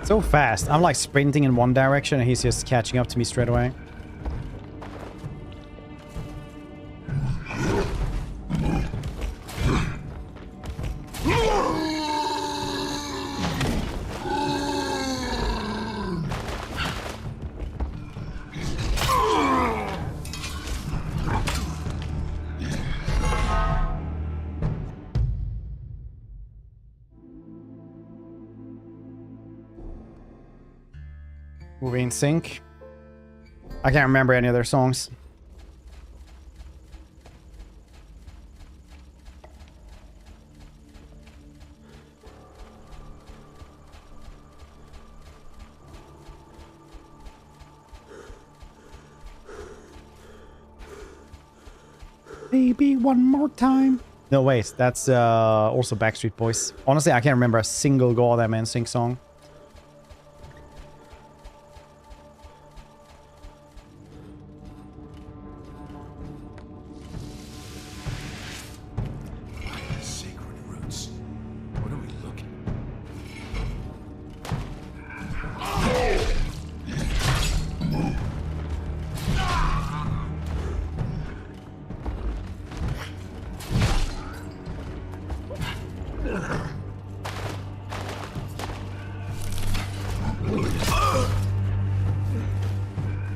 So fast. I'm like sprinting in one direction and he's just catching up to me straight away. Movie in sync. I can't remember any of their songs. Baby, one more time. No, wait, that's also Backstreet Boys. Honestly, I can't remember a single goddamn NSYNC song.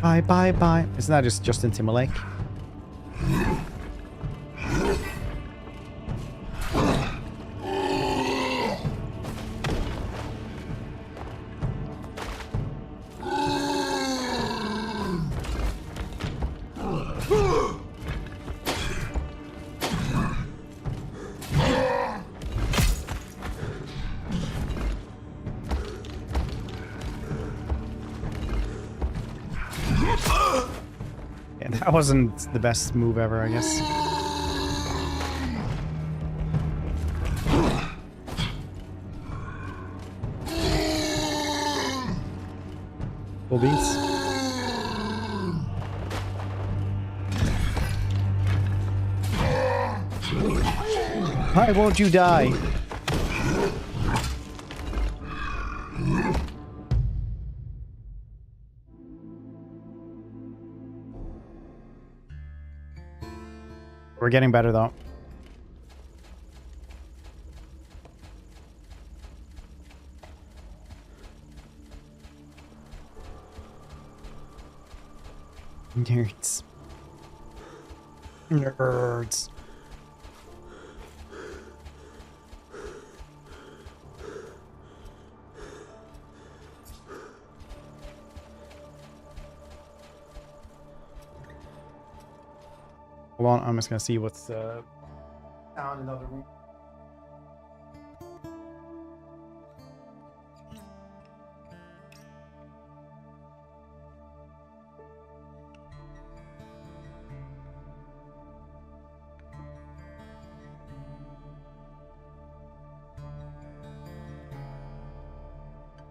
Bye, bye, bye. Isn't that just Justin Timberlake? Yeah, that wasn't the best move ever, I guess. Full beats. Why won't you die? We're getting better though. Nerds. Nerds. Hold on, I'm just gonna see what's down in another room.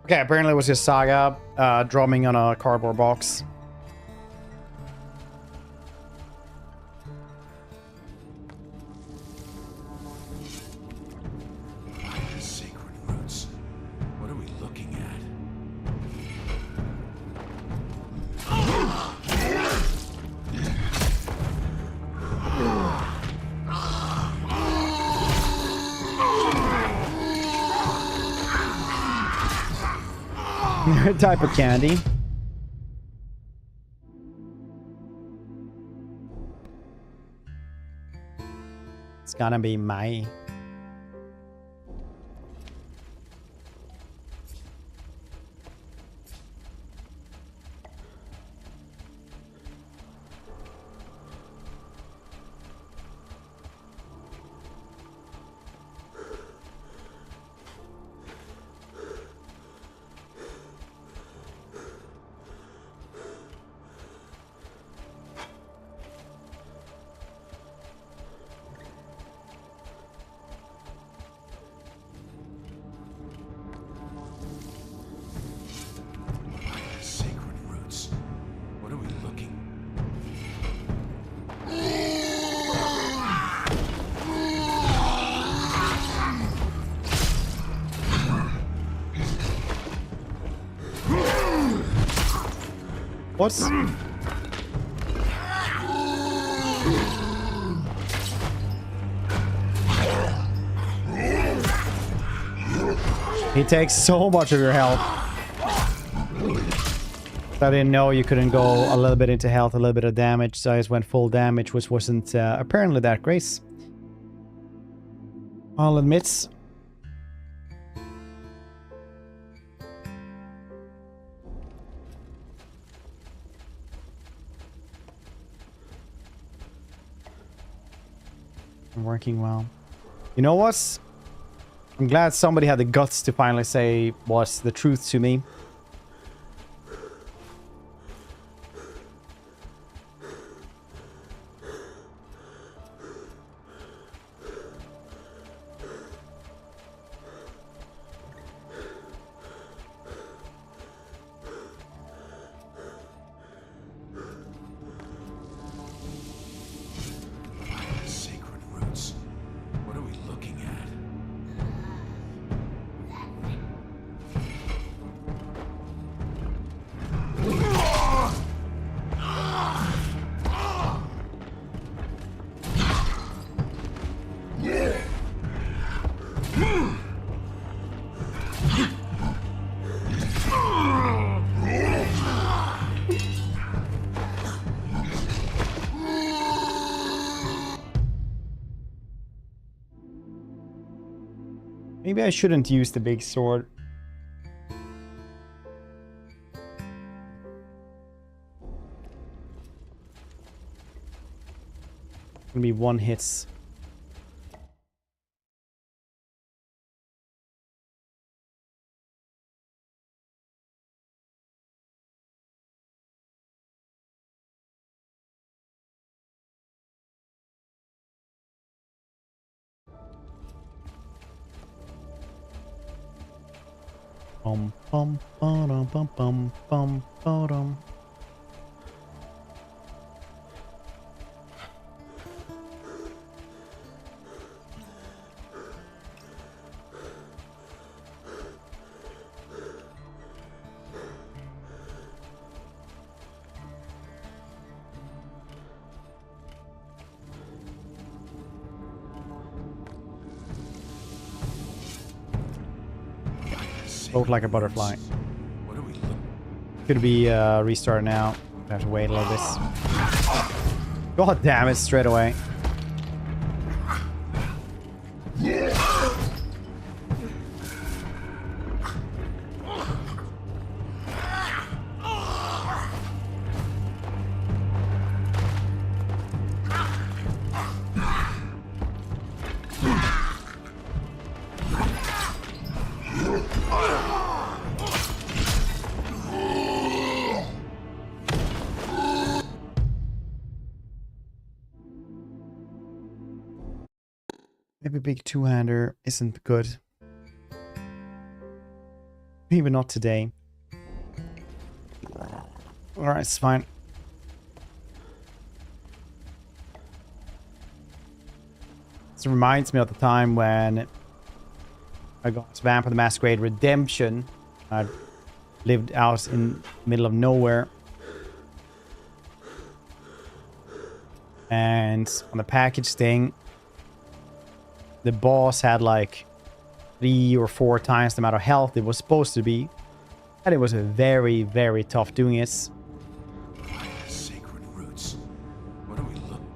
Okay, apparently it was just Saga drumming on a cardboard box. Sacred roots. What are we looking at? Type of candy. It's gonna be my. Sacred roots. What are we looking? What's... He takes so much of your health. I didn't know you couldn't go a little bit into health, a little bit of damage, so I just went full damage, which wasn't apparently that great. I'll admit. Working well. You know what? I'm glad somebody had the guts to finally say what's the truth to me. Sacred roots. What are we looking at? Maybe I shouldn't use the big sword. Gonna be one hits. Bum bum bum bum bum bum bum. Float like a butterfly. What are we looking? Could be restart now. I have to wait a little bit. God damn it! Straight away. Maybe big two-hander isn't good. Maybe not today. Alright, it's fine. This reminds me of the time when I got Vampire the Masquerade Redemption. I lived out in the middle of nowhere. And on the package thing, the boss had like 3 or 4 times the amount of health it was supposed to be. And it was very, very tough doing it. Sacred roots. What are we looking?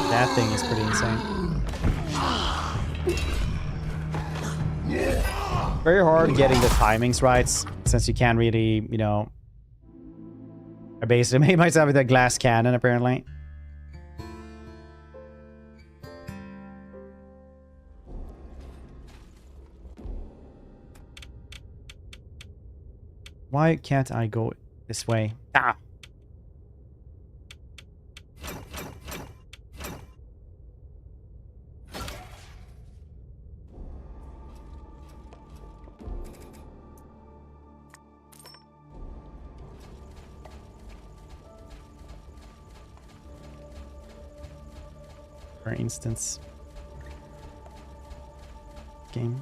That thing is pretty insane. Very hard getting the timings right, since you can't really, you know... I basically made myself with a glass cannon, apparently. Why can't I go this way? Ah! For instance. Game.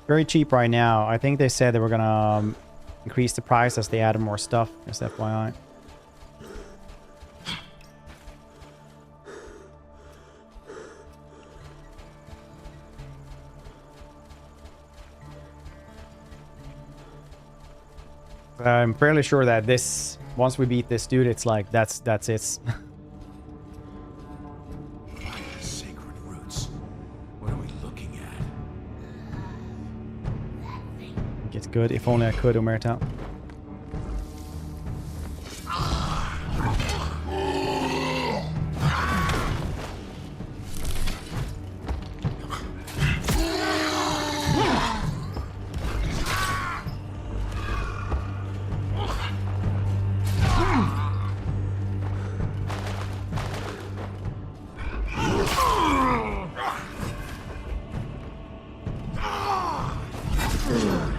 Very cheap right now. I think they said they were gonna increase the price as they added more stuff. Just FYI. I'm fairly sure that this, once we beat this dude, it's like that's it. Sacred roots. What are we looking at? It's good. If only I could, Omerta.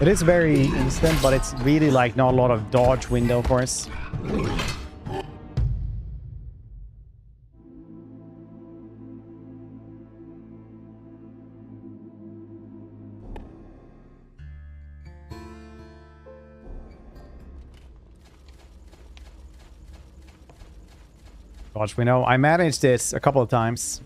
It is very instant, but it's really like not a lot of dodge window, of course. Dodge window. I managed this a couple of times.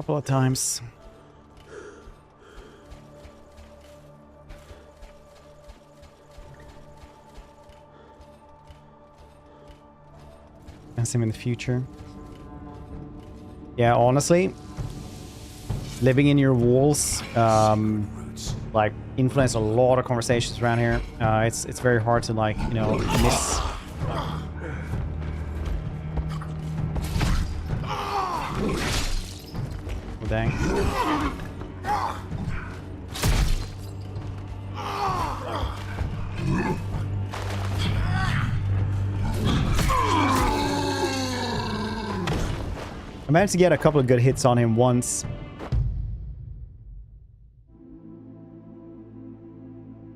couple of times. And same in the future. Yeah, honestly, living in your walls, like, influence a lot of conversations around here. It's very hard to, like, you know, miss. Oh, dang. I managed to get a couple of good hits on him once.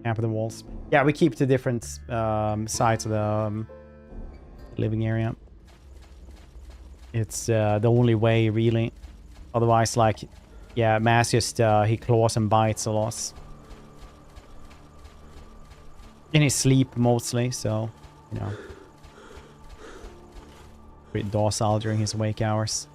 Camp the walls. Yeah, we keep the different sides of the living area. It's the only way, really. Otherwise, like, yeah, Mass just he claws and bites a lot. In his sleep, mostly, so, you know. Pretty docile during his wake hours.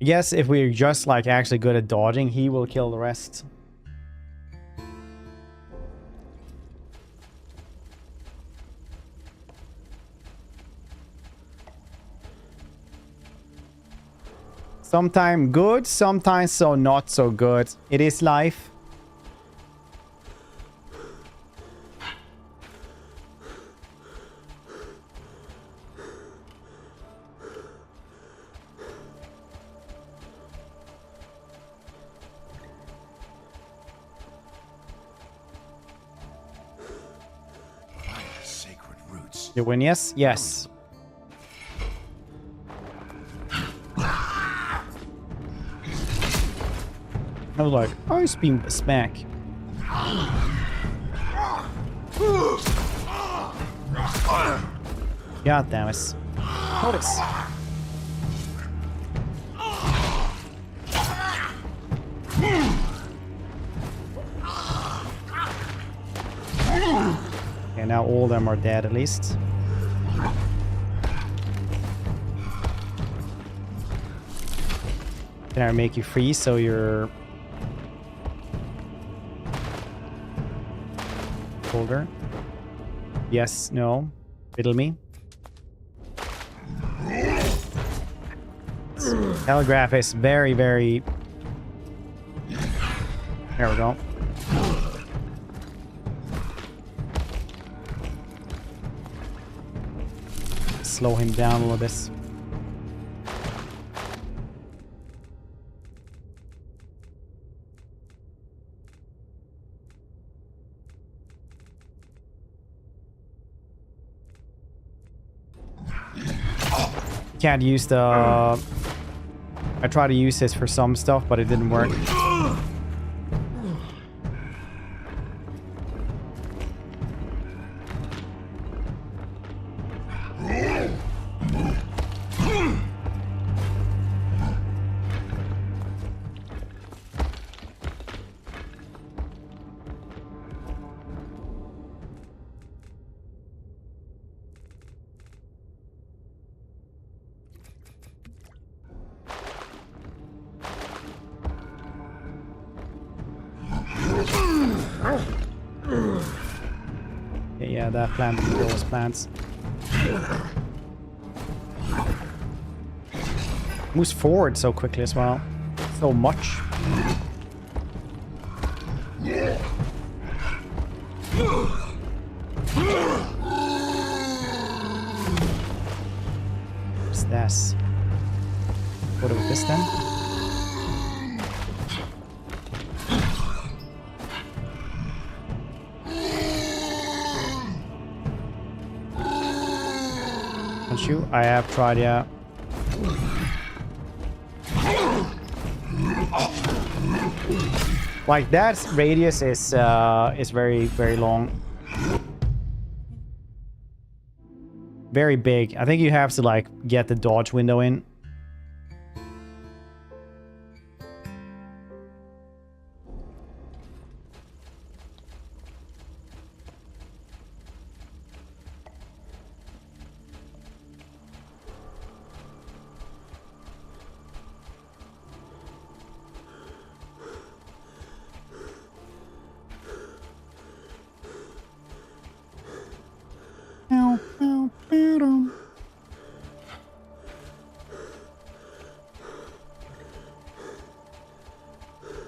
I guess if we're just, like, actually good at dodging, he will kill the rest. Sometimes good, sometimes so not so good. It is life. You win, yes? Yes. I was like, oh, it's been smack. God damn it. Notice. Okay, now all of them are dead at least. Can I make you freeze so you're colder? Yes, no. Riddle me. Telegraph is very, very... There we go. Slow him down a little bit. Can't use the... I tried to use this for some stuff, but it didn't work. Yeah, that plant kills plants. Moves forward so quickly as well. So much. What's this? What about this then? Don't you? I have tried, yeah. Like that radius is very, very long. Very big. I think you have to like get the dodge window in.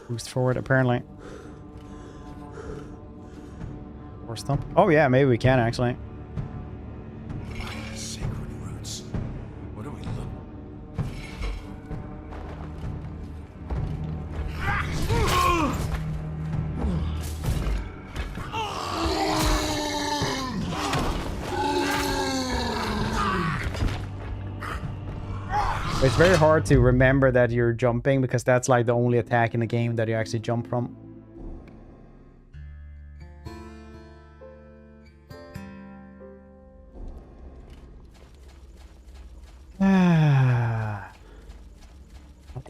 Boost forward, apparently. Or stump. Oh yeah, maybe we can actually. Sacred roots. What do we look? It's very hard to remember that you're jumping because that's like the only attack in the game that you actually jump from. I'll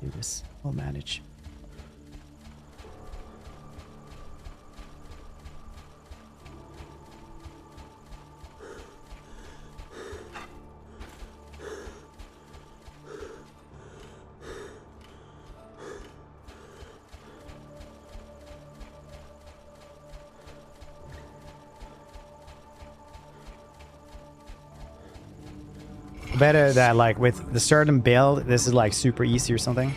do this. I'll manage. Better that like with the certain build, this is like super easy or something.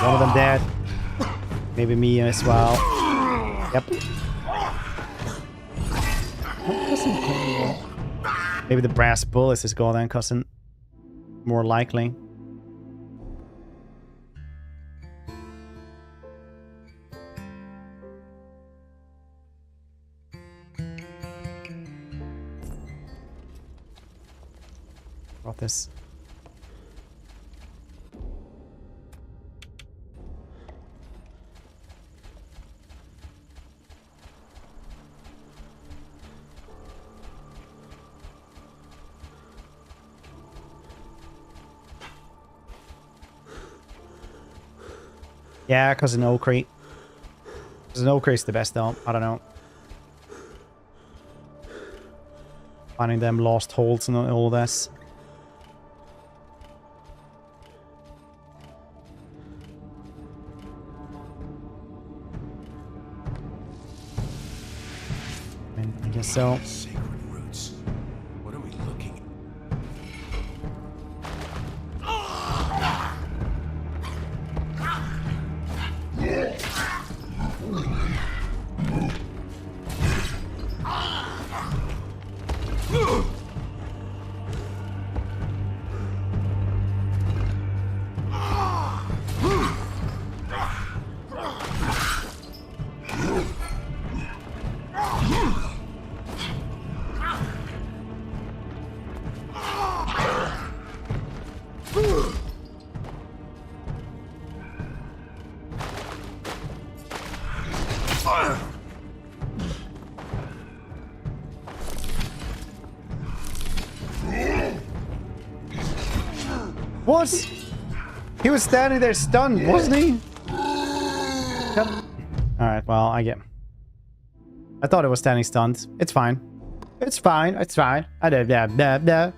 One of them dead. Maybe me as well. Yep. Maybe the brass bullets is going then, cousin. More likely. Got this. Yeah, because an oak crate. Because an oak crate's the best though. I don't know. Finding them lost holes and all this. I guess so. Sacred roots. What are we looking at? What? He was standing there stunned, wasn't he? Alright, well, I thought it was standing stunned. It's fine. It's fine. It's fine. I did that.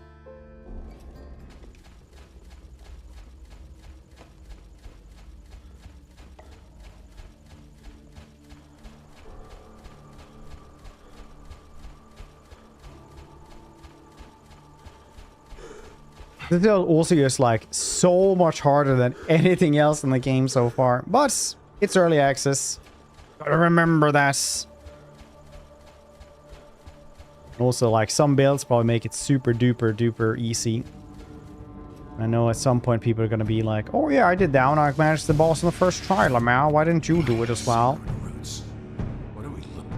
This is also just like so much harder than anything else in the game so far. But It's early access. Gotta remember that. Also, like, some builds probably make it super duper duper easy. I know at some point people are gonna be like, oh yeah, I did that one. I managed the boss in the first try, Lamau. Why didn't you do it as well? Roots. What are we looking?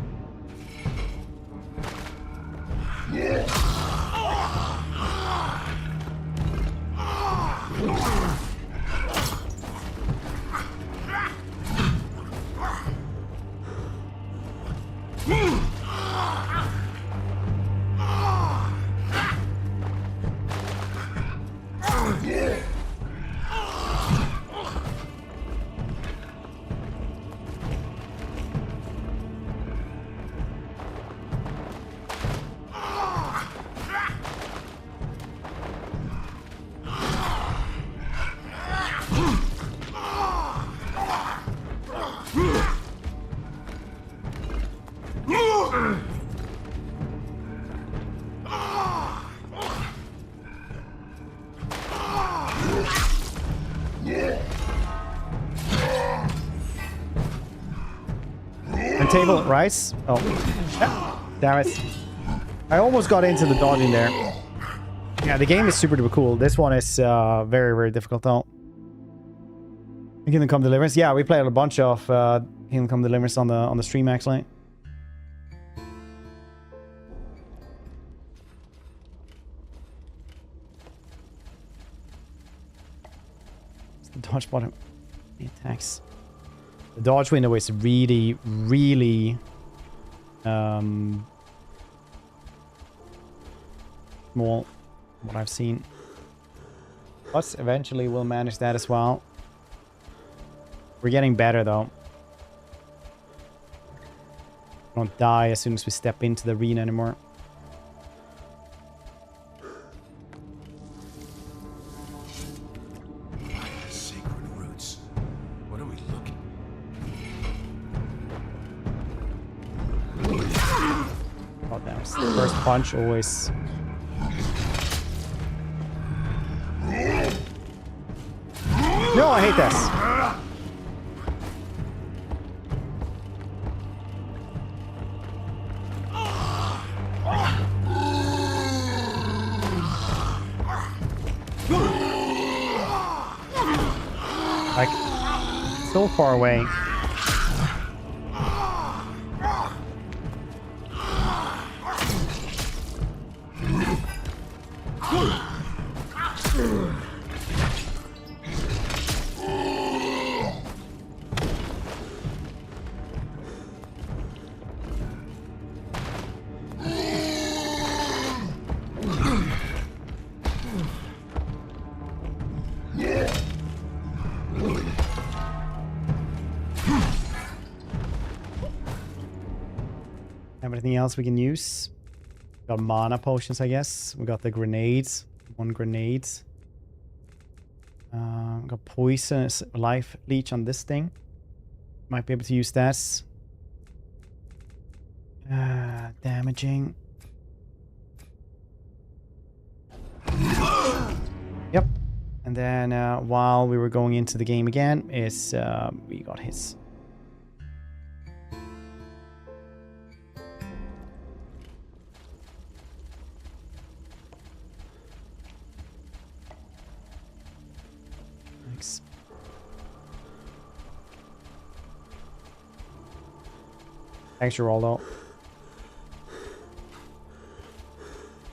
Table rice. Oh, yeah. Damn it! I almost got into the dodging there. Yeah, the game is super duper cool. This one is very very difficult though. Kingdom Come Deliverance. Yeah, we played a bunch of Kingdom Come Deliverance on the stream actually. It's the dodge button. The attacks. The dodge window is really, really small, what I've seen. But eventually we'll manage that as well. We're getting better though. Don't die as soon as we step into the arena anymore. First punch always. No, I hate this. Like, so far away. Anything else we can use? Got mana potions, I guess. We got the grenades. 1 grenade. Got poisonous life leech on this thing. Might be able to use that. Damaging. Yep. And then while we were going into the game again, we got his. Extra roll though.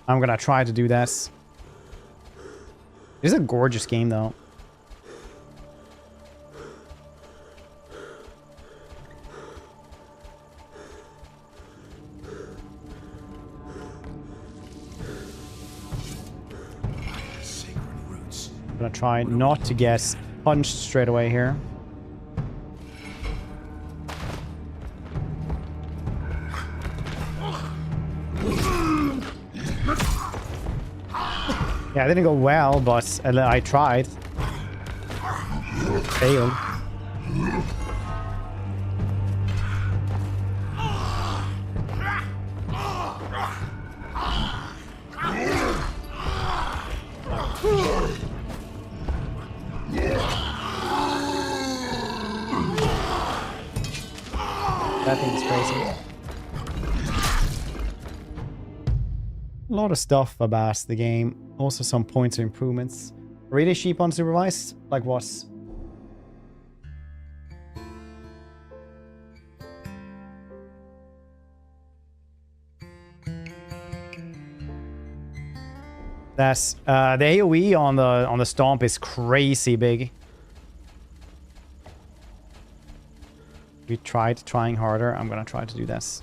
I'm gonna try to do this. This is a gorgeous game though. I'm gonna try not to get punched straight away here. Yeah, it didn't go well, but I tried. Failed. That thing is crazy. A lot of stuff about the game. Also some points of improvements. Really cheap unsupervised? Like what? That's the AoE on the stomp is crazy big. We tried trying harder. I'm gonna try to do this.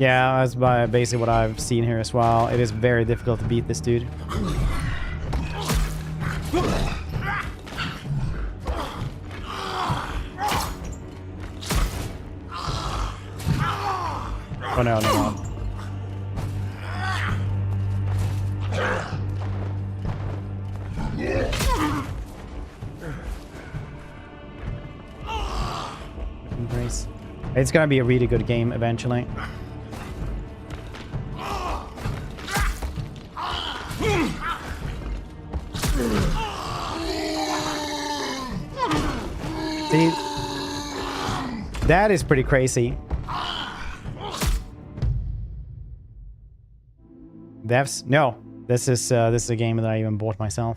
Yeah, that's basically what I've seen here as well. It is very difficult to beat this dude. Oh no, no, no. Embrace. It's gonna be a really good game eventually. See, that is pretty crazy. Devs? No, this is a game that I even bought myself.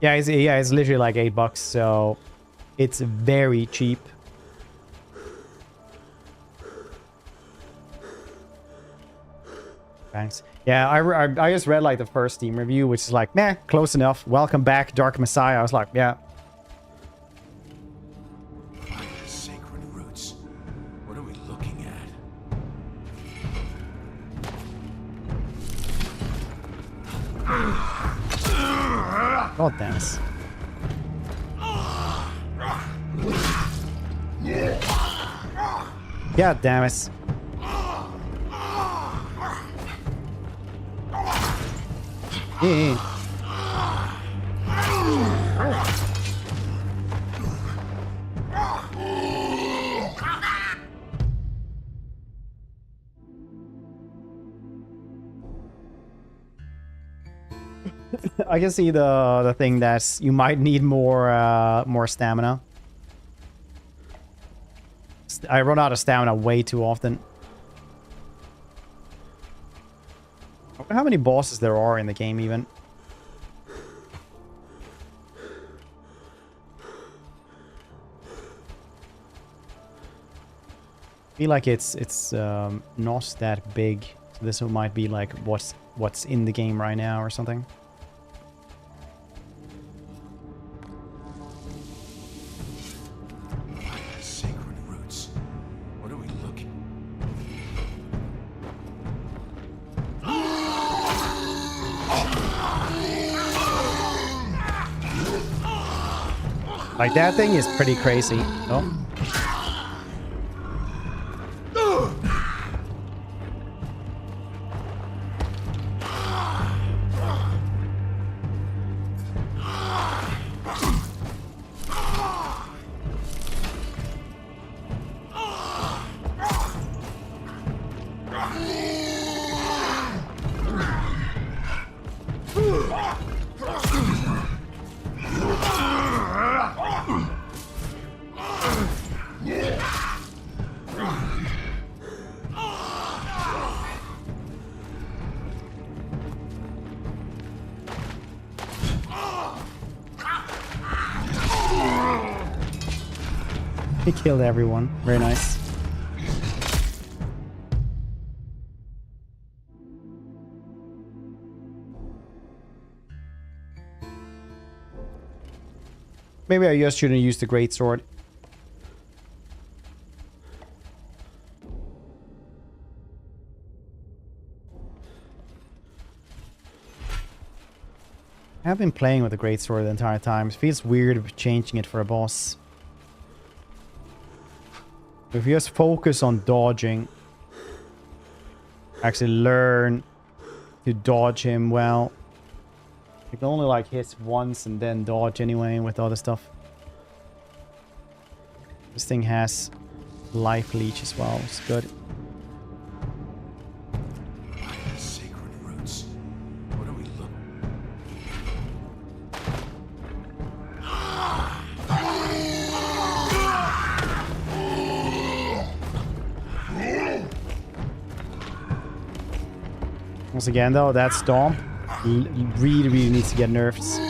Yeah, it's literally like $8, so it's very cheap. Thanks. Yeah, I just read like the first Steam review, which is like, meh, close enough. Welcome back, Dark Messiah. I was like, yeah. Sacred roots. What are we looking at? God damn it. God damn it. Yeah. I can see the thing that you might need more stamina. I run out of stamina way too often. I wonder how many bosses there are in the game even. I feel like it's not that big. So this might be like what's in the game right now or something. Sacred roots. What are we looking? Like that thing is pretty crazy. Oh. He killed everyone. Very nice. Maybe I just shouldn't use the greatsword. I've been playing with the greatsword the entire time. It feels weird changing it for a boss. If you just focus on dodging, actually learn to dodge him well. You can only like hit once and then dodge anyway with other stuff. This thing has life leech as well. It's good. Sacred roots. What do we look? Once again, though, that Stomp really, really needs to get nerfed.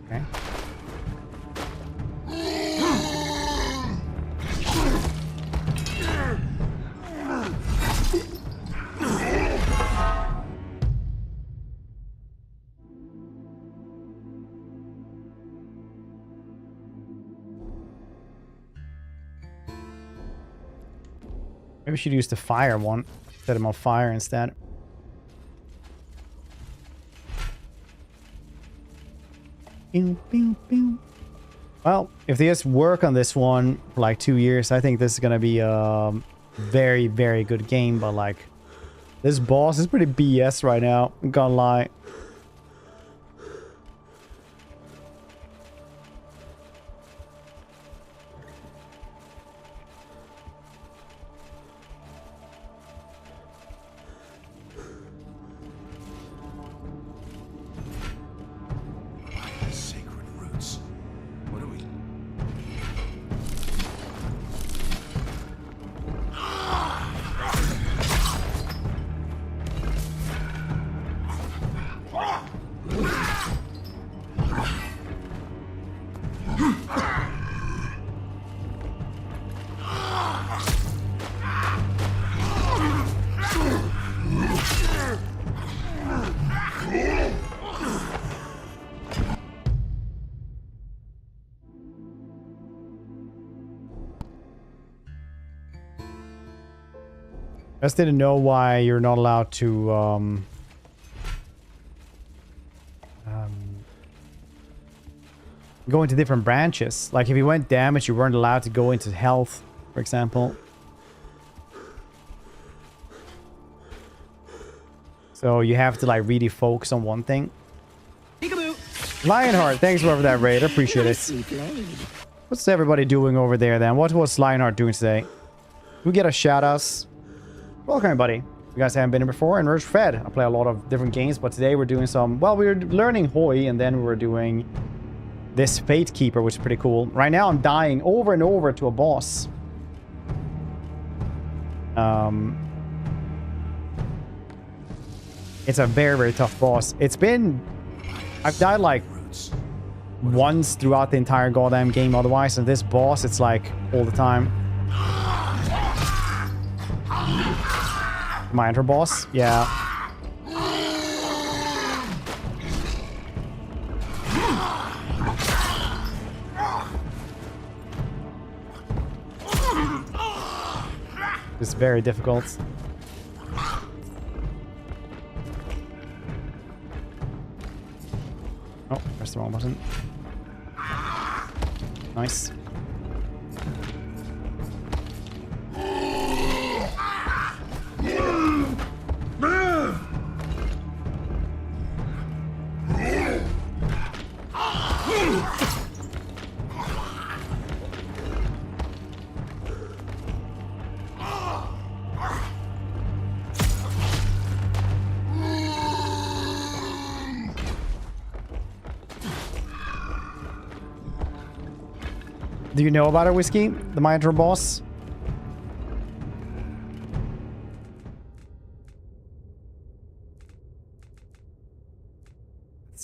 Okay. Maybe we should use the fire one. Set him on fire instead. Pew, pew, pew. Well, if they just work on this one for like 2 years, I think this is gonna be a very, very good game. But like, this boss is pretty BS right now. I'm gonna lie. I just didn't know why you're not allowed to go into different branches. Like if you went damage, you weren't allowed to go into health, for example. So you have to like really focus on one thing. Lionheart, thanks for that raid. I appreciate it. What's everybody doing over there then? What was Lionheart doing today? We get a shout outs. Welcome everybody. You guys haven't been here before, and we're fed. I play a lot of different games, but today we're doing some, well, we're learning HOI, and then we were doing this Fatekeeper, which is pretty cool. Right now I'm dying over and over to a boss. It's a very, very tough boss. I've died like once throughout the entire goddamn game otherwise, and this boss, it's like all the time. My enter boss? Yeah. It's very difficult. Oh, press the wrong button. Nice. Do you know about it, Whiskey? The Minotaur boss?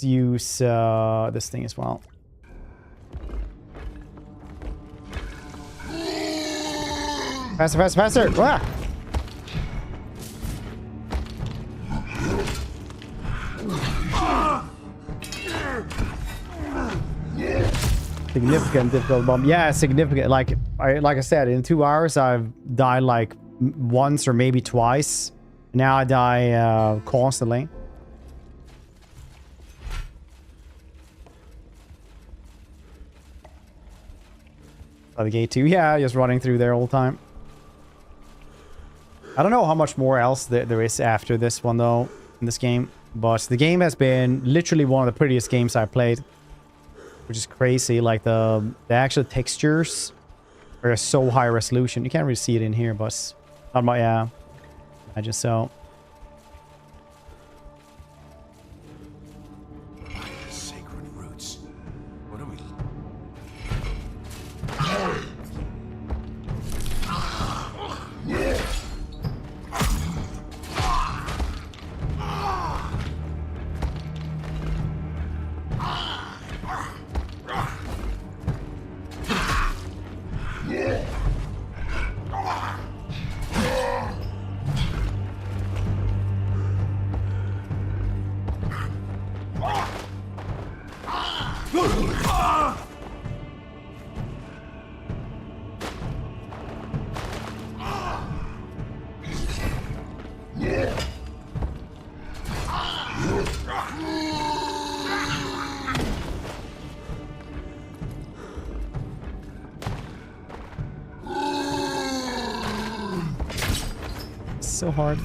let's use this thing as well. Faster, faster, faster! Ah! Significant difficult bomb. Yeah, significant. Like I said, in 2 hours I've died like once or maybe twice. Now I die constantly. The gate 2, yeah, just running through there all the time. I don't know how much more else there is after this one though in this game, but the game has been literally one of the prettiest games I've played, which is crazy. Like the actual textures are so high resolution. You can't really see it in here, but not my yeah. I just so. Sacred roots. What are we? So hard.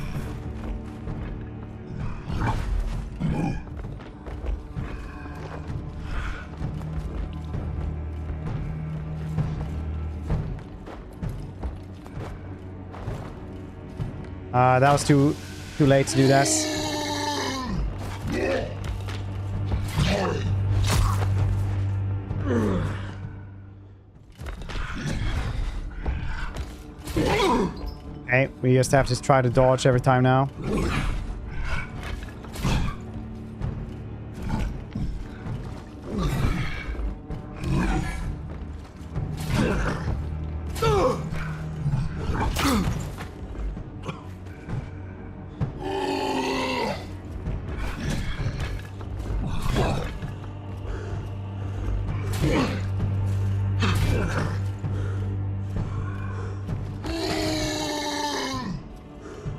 That was too late to do this. Okay, we just have to try to dodge every time now.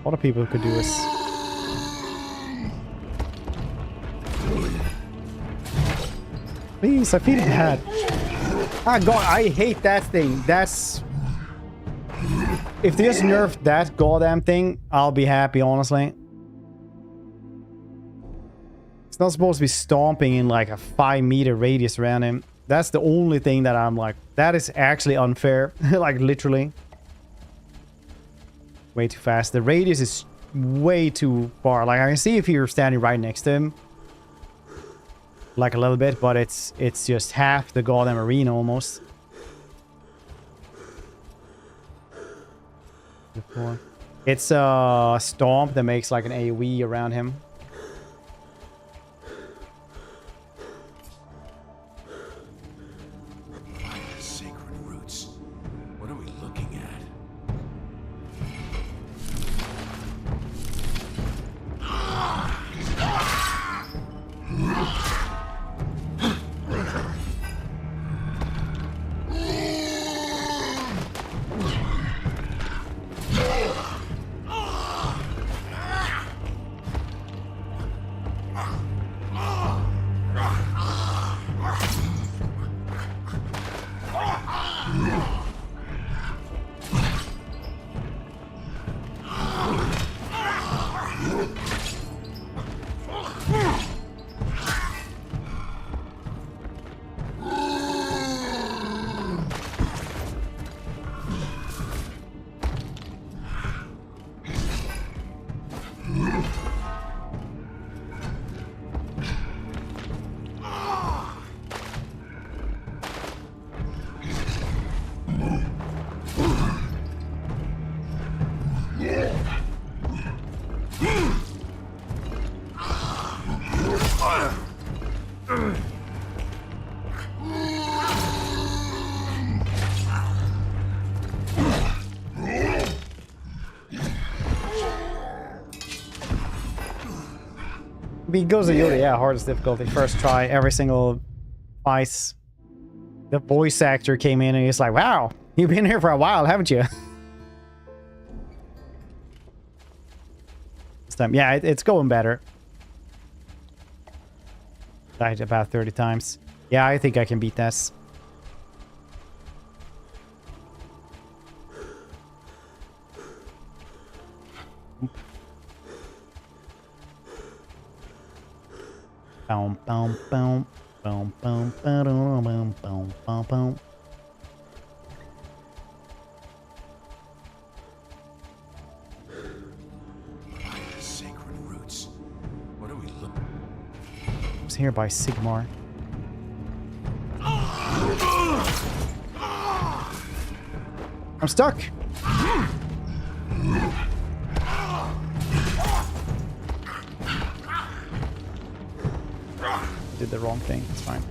A lot of people could do this. Please, I feel bad. Ah, God, I hate that thing. That's... If they just nerfed that goddamn thing, I'll be happy, honestly. It's not supposed to be stomping in like a 5-meter radius around him. That's the only thing that I'm like, that is actually unfair. Like, literally. Way too fast. The radius is way too far. Like, I can see if you're standing right next to him. Like, a little bit, but it's just half the goddamn arena, almost. It's a stomp that makes, like, an AoE around him. Sacred roots. What are we looking at? He goes to Yuri, yeah, hardest difficulty. First try, every single twice. The voice actor came in and he's like, wow, you've been here for a while, haven't you? This time, yeah, it's going better. Died about 30 times. Yeah, I think I can beat this. Boom, boom, boom, boom, boom, boom, boom, boom, boom, boom. Sacred roots. What are we looking? I was here by Sigmar. I'm stuck. Did the wrong thing. It's fine.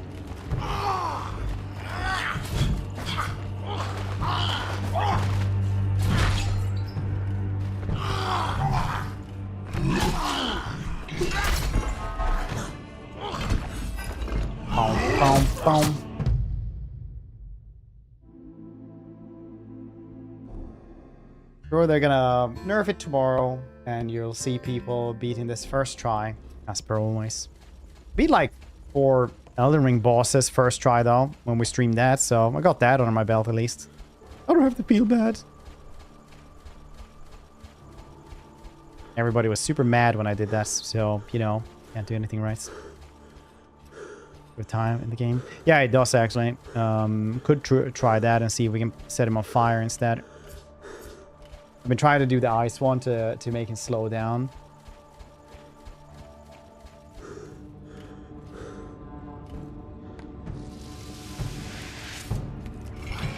Boom, boom, boom. Sure, they're gonna nerf it tomorrow, and you'll see people beating this first try, as per always. Beat like 4 Elden Ring bosses first try though, when we streamed that, so I got that under my belt at least. I don't have to feel bad. Everybody was super mad when I did that, so, you know, can't do anything right. With time in the game. Yeah, it does actually. Could try that and see if we can set him on fire instead. I've been trying to do the ice one to make him slow down.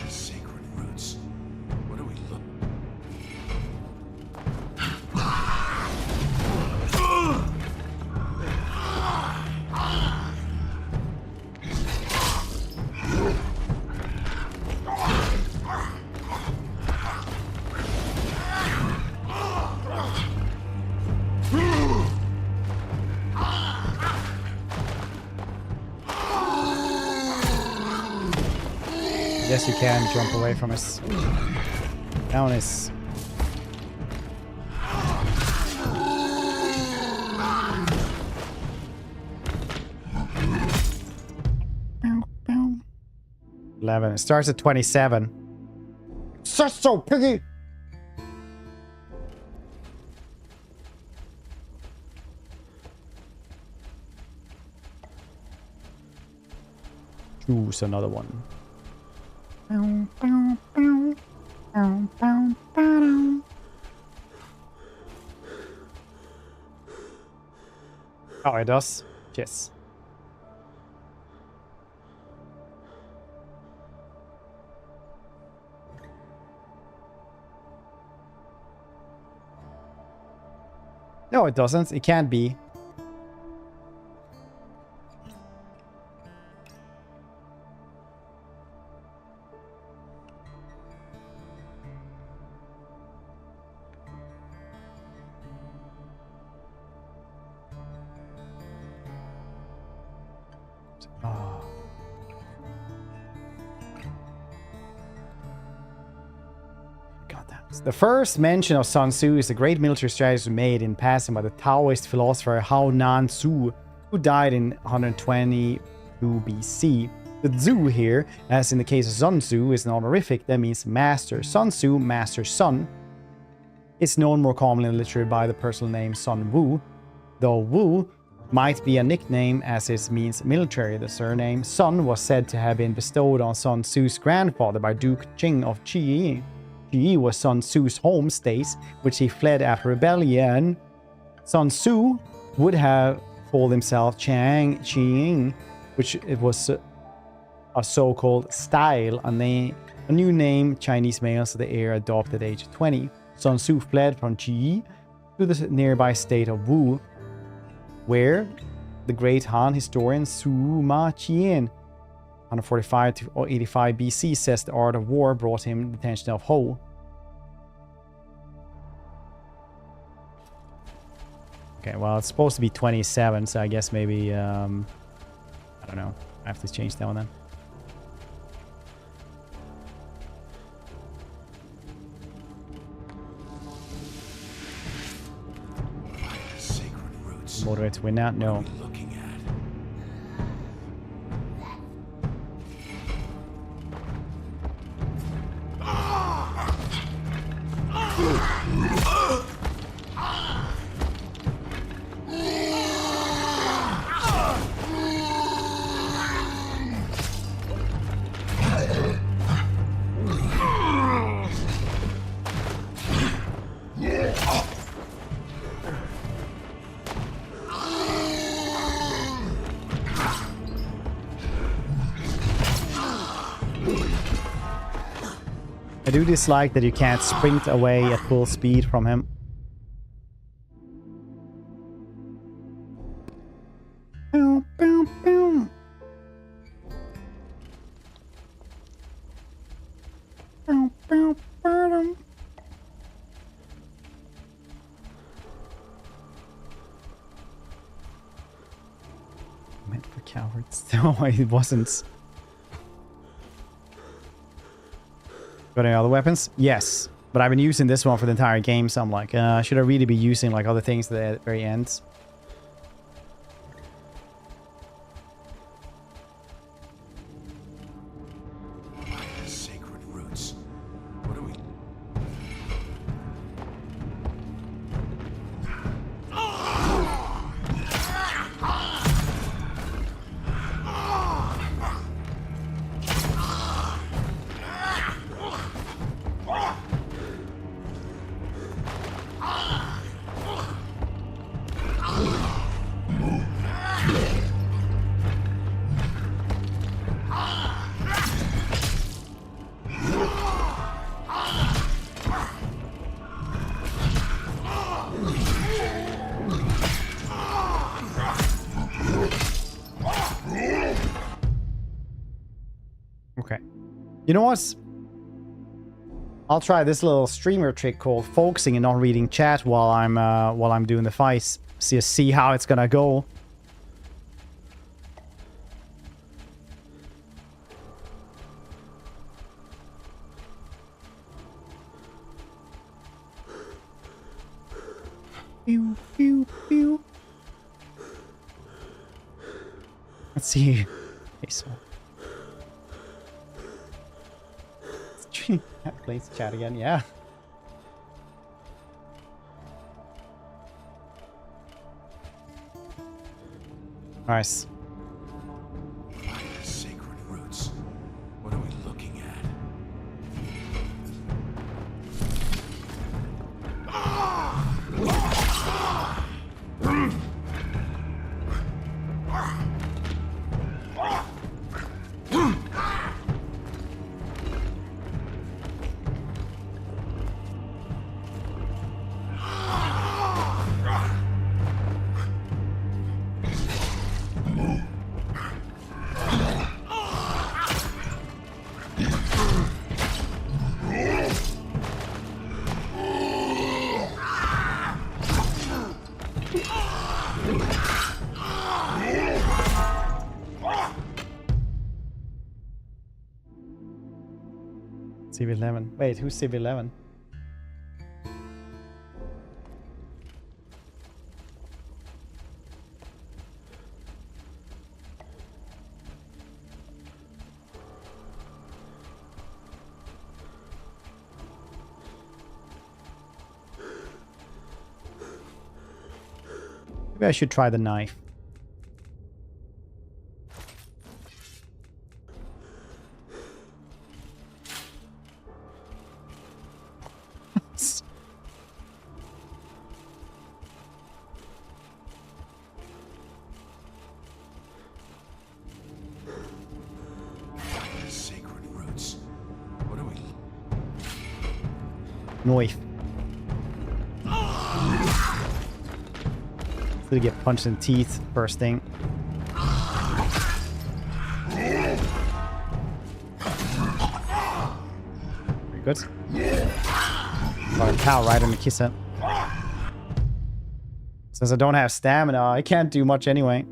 Sacred roots. What are we looking? Yes, you can jump away from us. That one is... Bow, bow. 11. It starts at 27. Such so piggy! Choose another one. Oh, it does? Yes. No, it doesn't. It can't be. The first mention of Sun Tzu is a great military strategist made in passing by the Taoist philosopher Hao Nan Tzu, who died in 122 BC. The Tzu here, as in the case of Sun Tzu, is an honorific that means master. Sun Tzu, master's son, is known more commonly in literature by the personal name Sun Wu, though Wu might be a nickname as it means military. The surname Sun was said to have been bestowed on Sun Tzu's grandfather by Duke Jing of Qi. Qi was Sun Tzu's home state, which he fled after rebellion. Sun Tzu would have called himself Chang Qing, which it was a so-called style, a new name Chinese males of the era adopted at the age of 20. Sun Tzu fled from Qi to the nearby state of Wu, where the great Han historian Sima Qian 145 to 85 BC says the art of war brought him the attention of Ho. Okay, well, it's supposed to be 27, so I guess maybe, I don't know. I have to change that one then. Sacred roots. Motivate to win now? No. Looking at. I do dislike that you can't sprint away at full speed from him. Boom, boom, boom. Boom, boom, boom. Meant for cowards. No, it wasn't. Got any other weapons? Yes. But I've been using this one for the entire game, so I'm like, should I really be using like other things at the very end? Sacred roots. What are we? Okay. You know what? I'll try this little streamer trick called focusing and not reading chat while I'm doing the fights. See how it's gonna go. Pew, pew, pew. Let's see. Okay, so. Please chat again, yeah. Nice. Sacred roots. What are we looking at? CV11. Wait, who's CV11? Maybe I should try the knife. Sacred roots. What are we? Knife. So to get punched in the teeth first thing. Very good. Got a cow right in the kiss it. Since I don't have stamina, I can't do much anyway.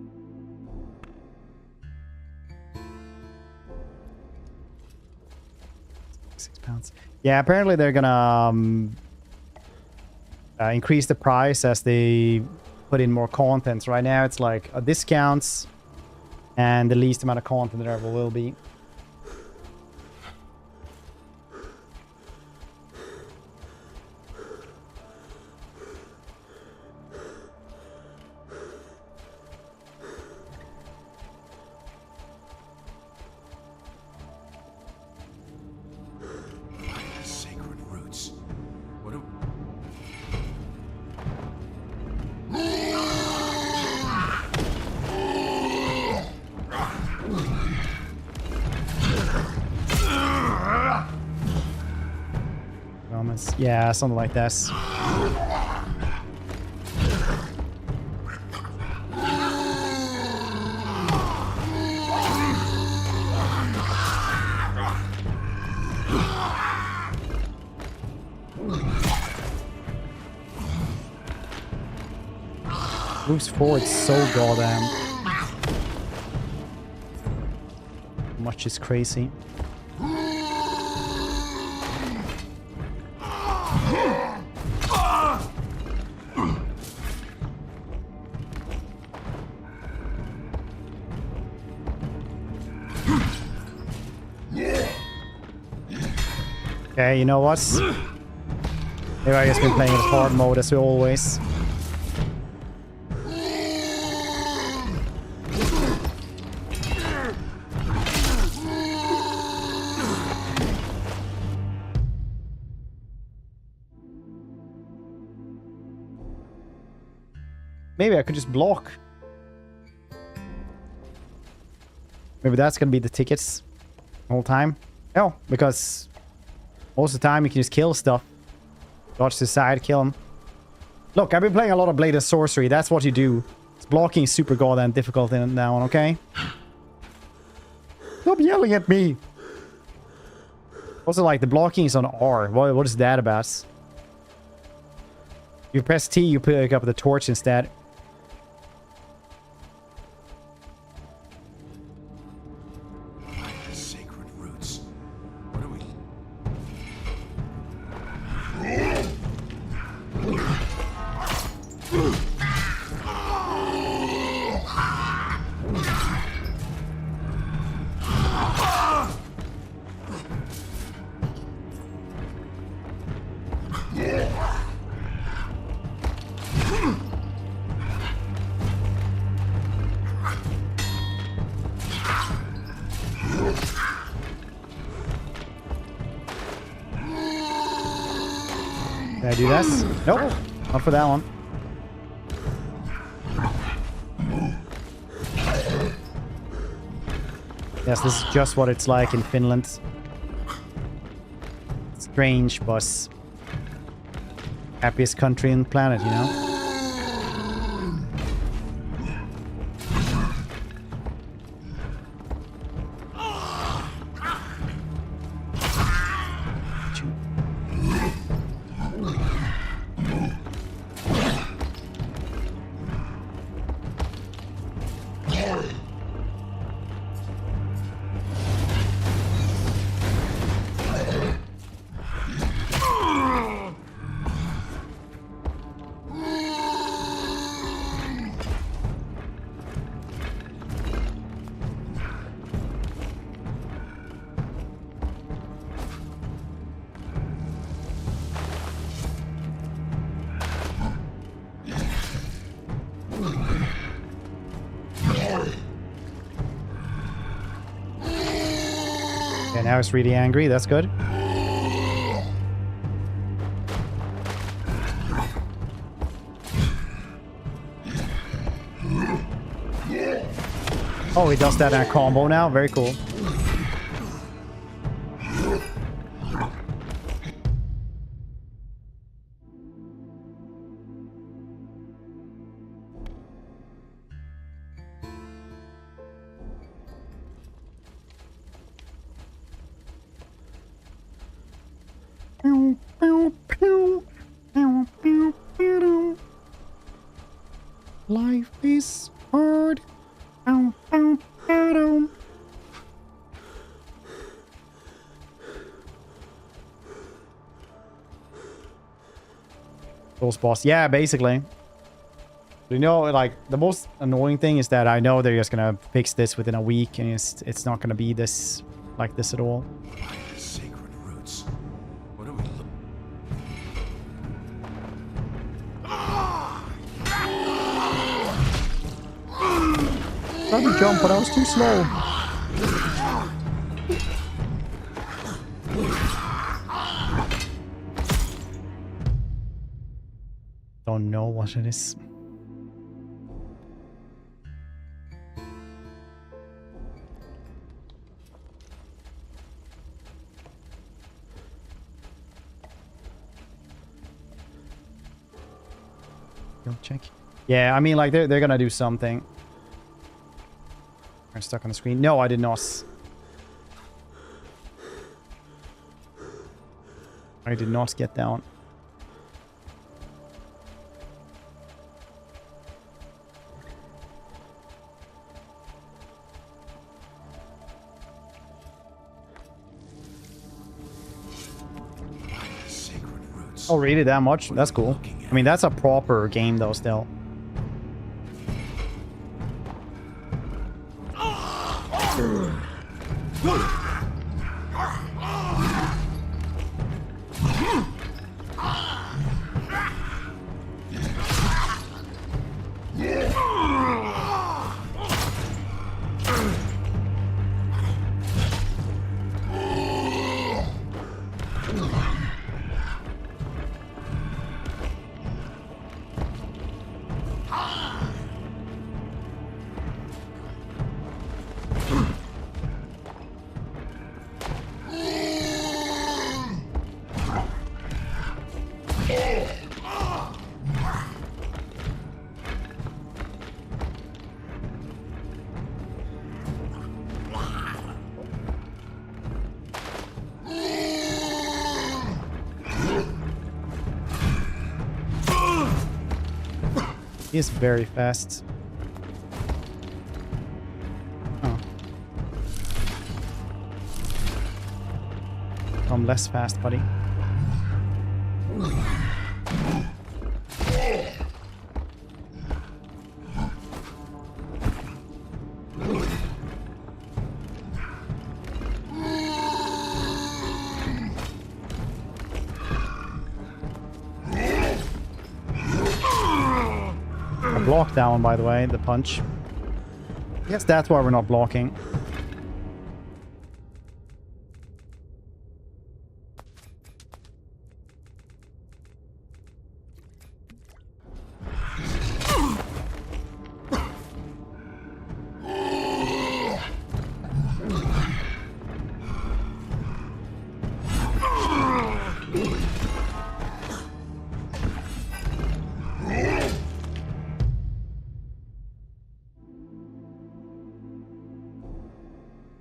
£6. Yeah, apparently they're gonna increase the price as they put in more content. Right now it's like discounts and the least amount of content there ever will be. Sacred roots. What do... Yeah, something like this. Moves forward so goddamn much is crazy. Okay, you know what? Maybe I just been playing in hard mode as always. Maybe I could just block. Maybe that's gonna be the tickets the whole time. No, because most of the time you can just kill stuff. Dodge to the side, kill them. Look, I've been playing a lot of Blade and Sorcery. That's what you do. It's blocking is super goddamn difficult in that one, okay? Stop yelling at me! Also, like, the blocking is on R. What is that about? You press T, you pick up the torch instead. Sacred roots. What are we... Did I do this? Nope. Not for that one. Yes, this is just what it's like in Finland. Strange, but happiest country on the planet, you know? Okay, now it's really angry. That's good. Oh, he does that in a combo now. Very cool. Life is hard. Ow, ow, ow. Those boss. Yeah, basically. You know, like, the most annoying thing is that I know they're just gonna fix this within a week, and it's not gonna be this, like this at all. Sacred roots. What do we look? Tried to jump, but I was too slow. Don't know what it is. Check. Yeah, I mean, like, they're gonna do something. I'm stuck on the screen. No, I did not. I did not get down. Oh, really? That much? That's cool. I mean, that's a proper game, though, still. He is very fast. Oh. I'm less fast, buddy. Block down, by the way, the punch. I guess that's why we're not blocking.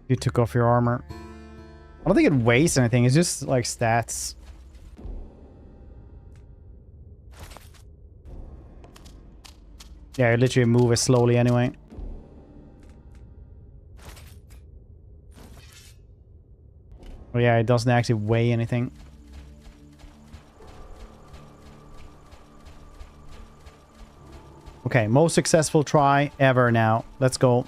You took off your armor. I don't think it wastes anything. It's just like stats. Yeah, you literally move it slowly anyway. Oh yeah, it doesn't actually weigh anything. Okay, most successful try ever now. Let's go.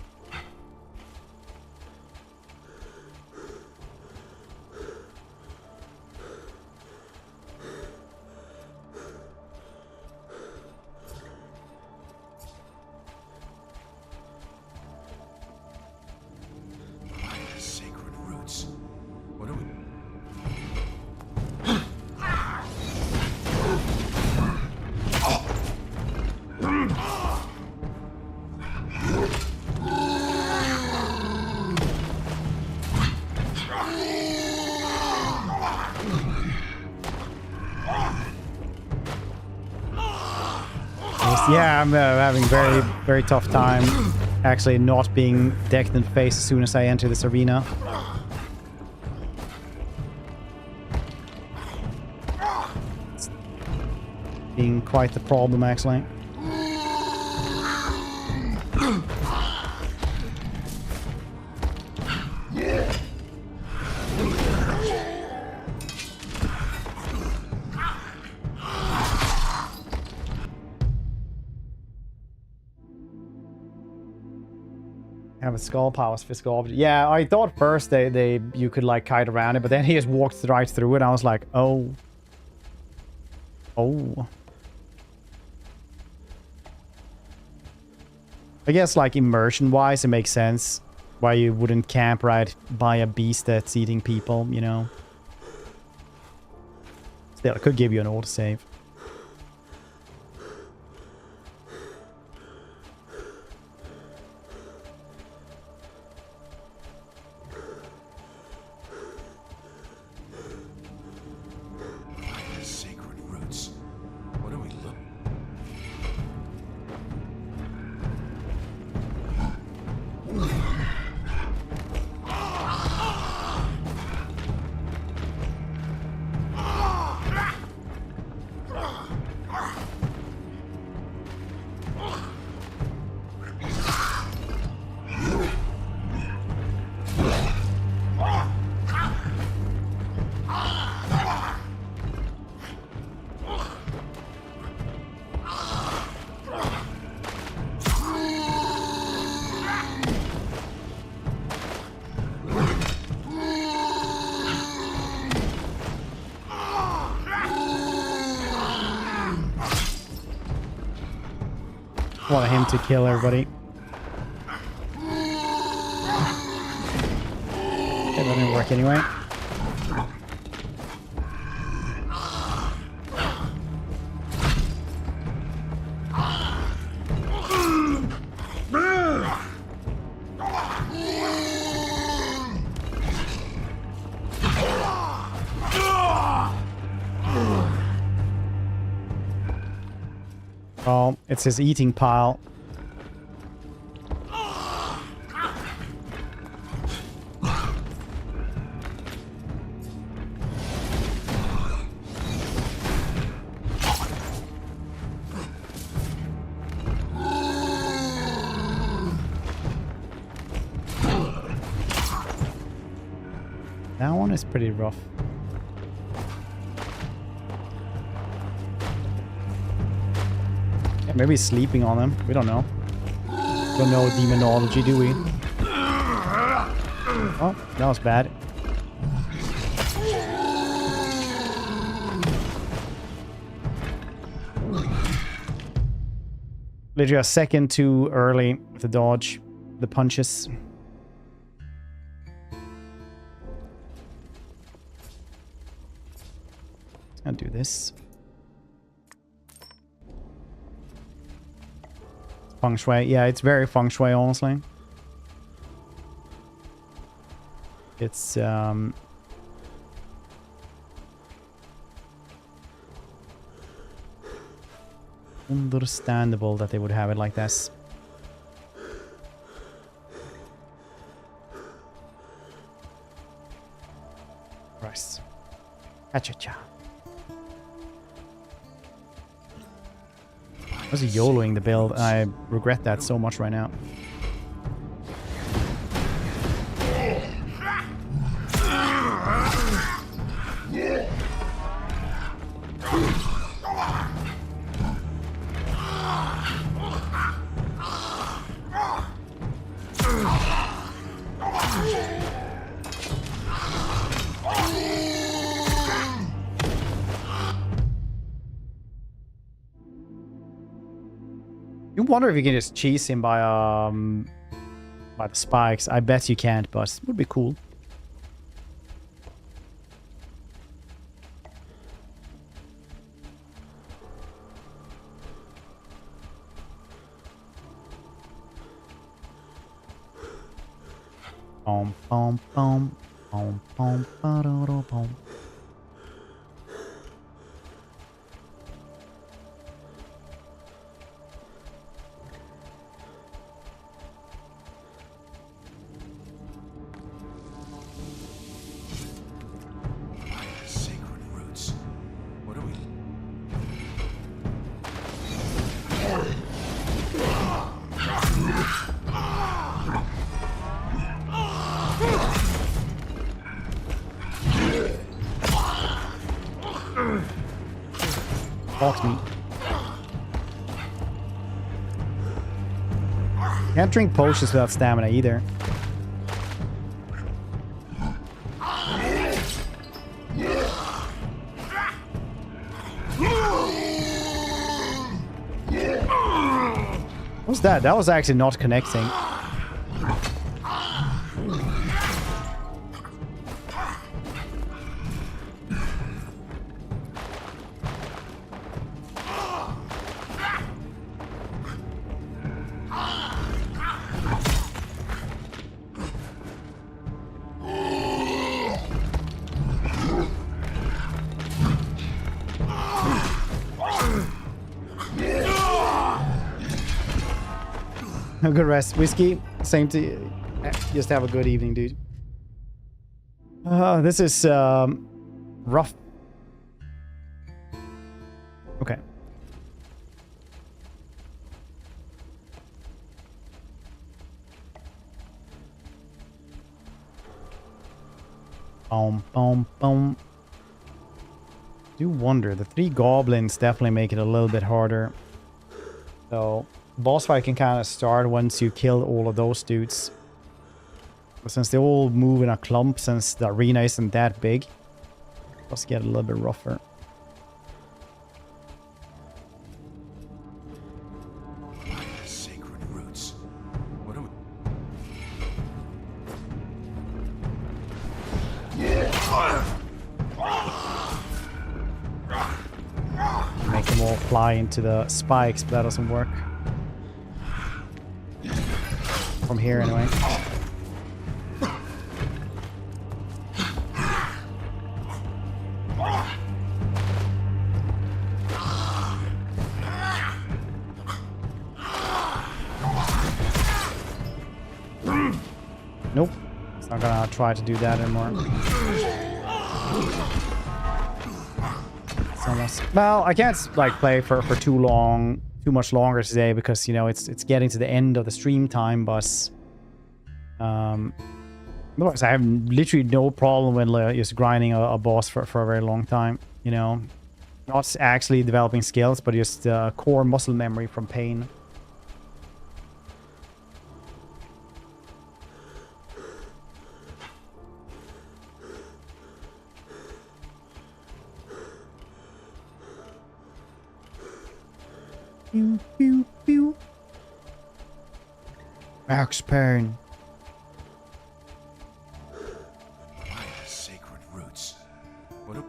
Yeah, I'm having very tough time actually not being decked in the face as soon as I enter this arena. It's being quite the problem, actually. Have a skull powers physical object. Yeah, I thought first you could like kite around it, but then he just walked right through it. I was like, oh. Oh. I guess like immersion wise it makes sense why you wouldn't camp right by a beast that's eating people, you know. Still, it could give you an autosave. Want him to kill everybody. Okay, that didn't work anyway. Oh, it's his eating pile. That one is pretty rough. Yeah, maybe he's sleeping on them. We don't know. Don't know demonology, do we? Oh, that was bad. Literally a second too early with the dodge, the punches. I'll do this. Feng shui. Yeah, it's very feng shui, honestly. It's understandable that they would have it like this. Right. Cha-cha-cha. I was YOLOing the build. I regret that so much right now. You wonder if you can just cheese him by the spikes. I bet you can't, but it would be cool. Pom pom pom pom pom pom pom. Box me. Can't drink potions without stamina either. What's that? That was actually not connecting. A good rest. Whiskey, same to you. Just have a good evening, dude. This is rough. Okay. Boom, boom, boom. Do wonder. The 3 goblins definitely make it a little bit harder. So, boss fight can kind of start once you kill all of those dudes. But since they all move in a clump, since the arena isn't that big, let's get a little bit rougher. Sacred roots. What do Make them all fly into the spikes, but that doesn't work. From here, anyway. Nope. It's not gonna try to do that anymore. It's almost... Well, I can't, like, play for too much longer today because, you know, it's getting to the end of the stream time, but... Otherwise, I have literally no problem with just grinding a boss for a very long time, you know? Not actually developing skills, but just core muscle memory from pain. Pew, pew, pew. Max pain. sacred roots? What do...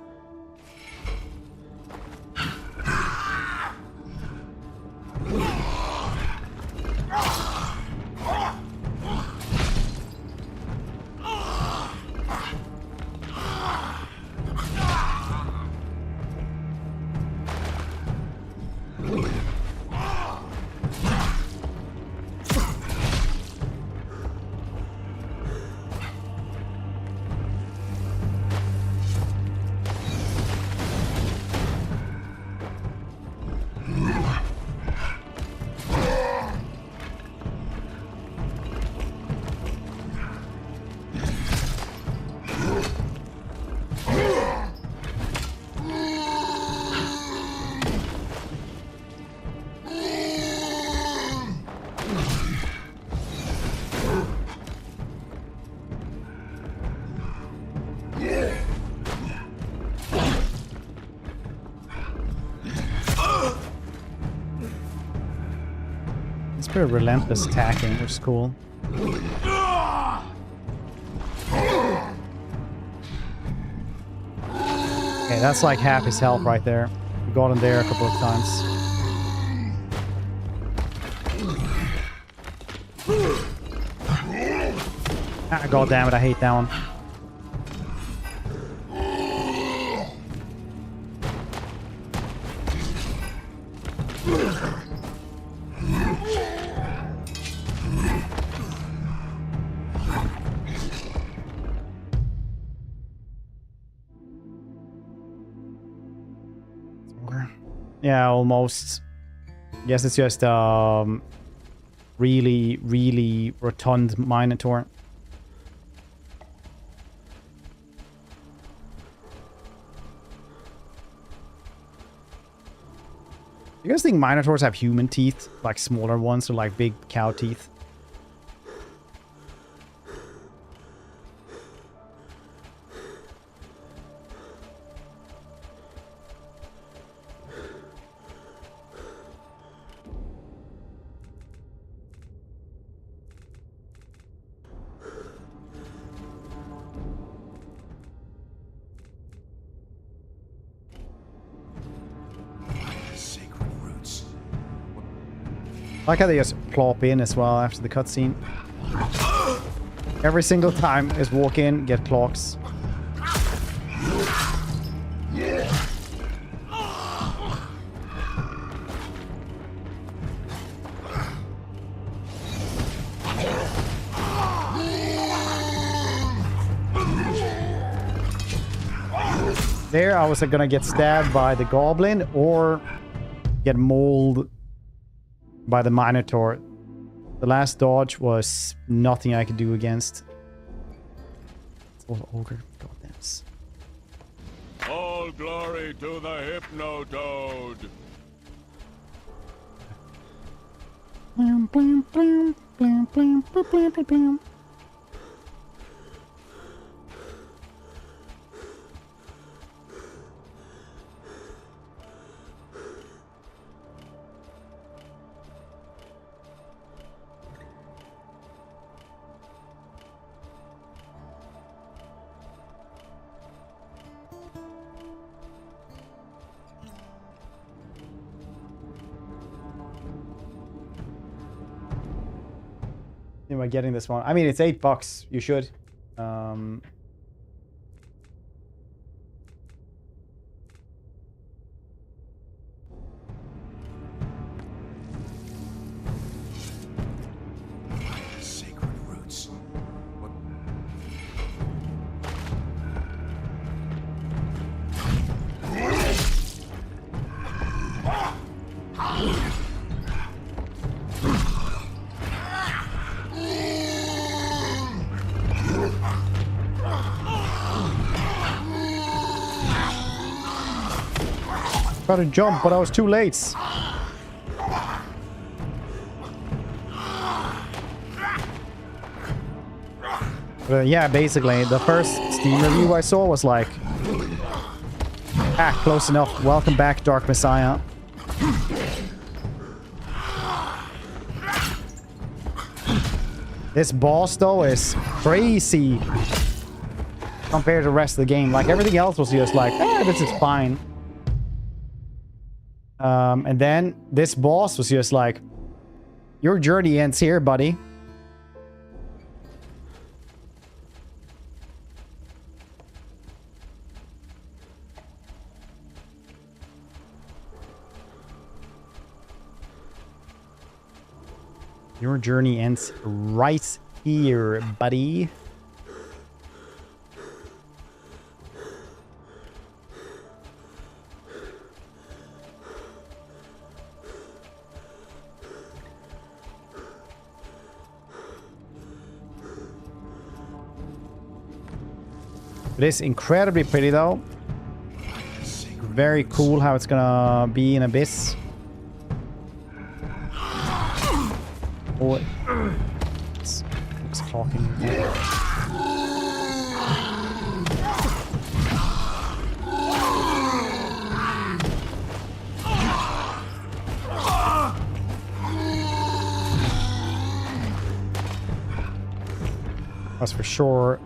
It's pretty relentless attacking, which is cool. Okay, that's like half his health right there. We got him there a couple of times. Ah, god damn it, I hate that one. Yeah, almost. Guess it's just really rotund Minotaur. You guys think Minotaurs have human teeth? Like smaller ones or like big cow teeth? I like how they just plop in as well after the cutscene. Every single time is walk in, get clocks. There, I was gonna get stabbed by the goblin or get mauled by the Minotaur. The last dodge was nothing I could do against. Oh, ogre. God, that's... All glory to the Hypnotoad. Blam, blam, blam, blam, blam, blam, blam, blam. Am I getting this one? I mean, it's $8. You should. Sacred roots. What? Tried to jump, but I was too late. Yeah, basically, the first Steam review I saw was like, close enough. Welcome back, Dark Messiah. This boss, though, is crazy compared to the rest of the game. Like, everything else was just like, this is fine. And then this boss was just like, your journey ends here, buddy. Your journey ends right here, buddy. It is incredibly pretty, though. Very cool how it's gonna be in Abyss. Oh, it's talking. That's for sure.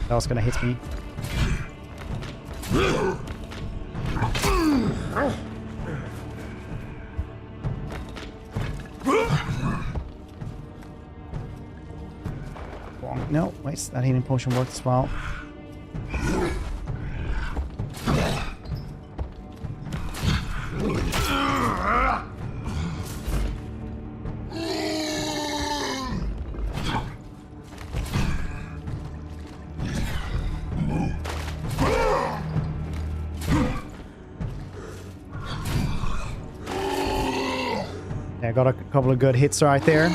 That was gonna hit me. No, wait, that healing potion worked as well. Yeah, got a couple of good hits right there.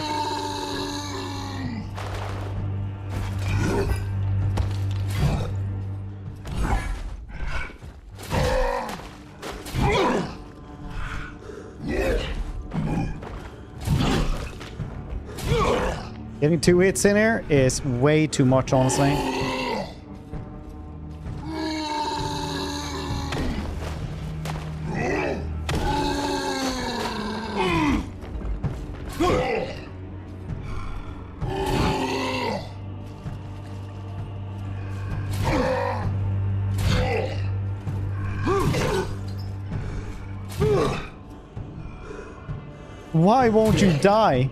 Getting 2 hits in here is way too much, honestly. Why won't you die?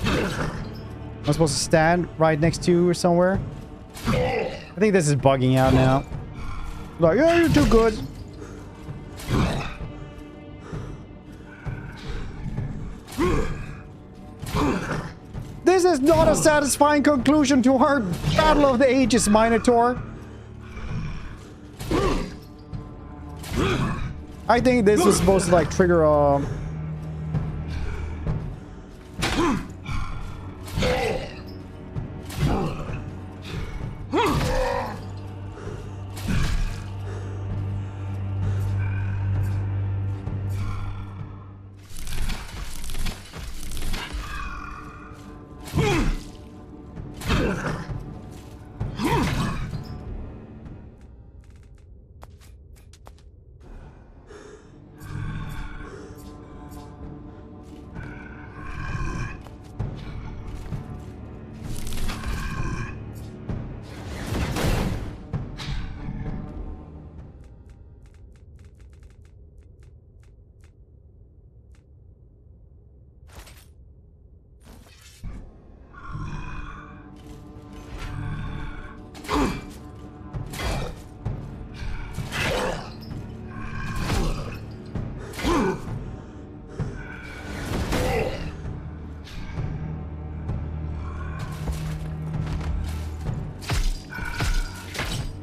I'm supposed to stand right next to you or somewhere? I think this is bugging out now. Like, yeah, you're too good. This is not a satisfying conclusion to our Battle of the Ages, Minotaur. I think this was supposed to like trigger a...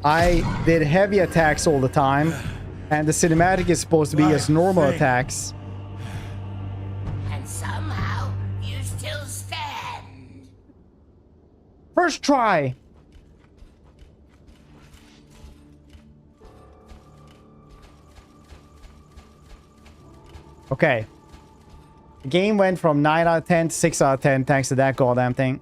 I did heavy attacks all the time, and the cinematic is supposed to be as normal attacks. And somehow you still stand. First try! Okay. The game went from 9 out of 10 to 6 out of 10 thanks to that goddamn thing.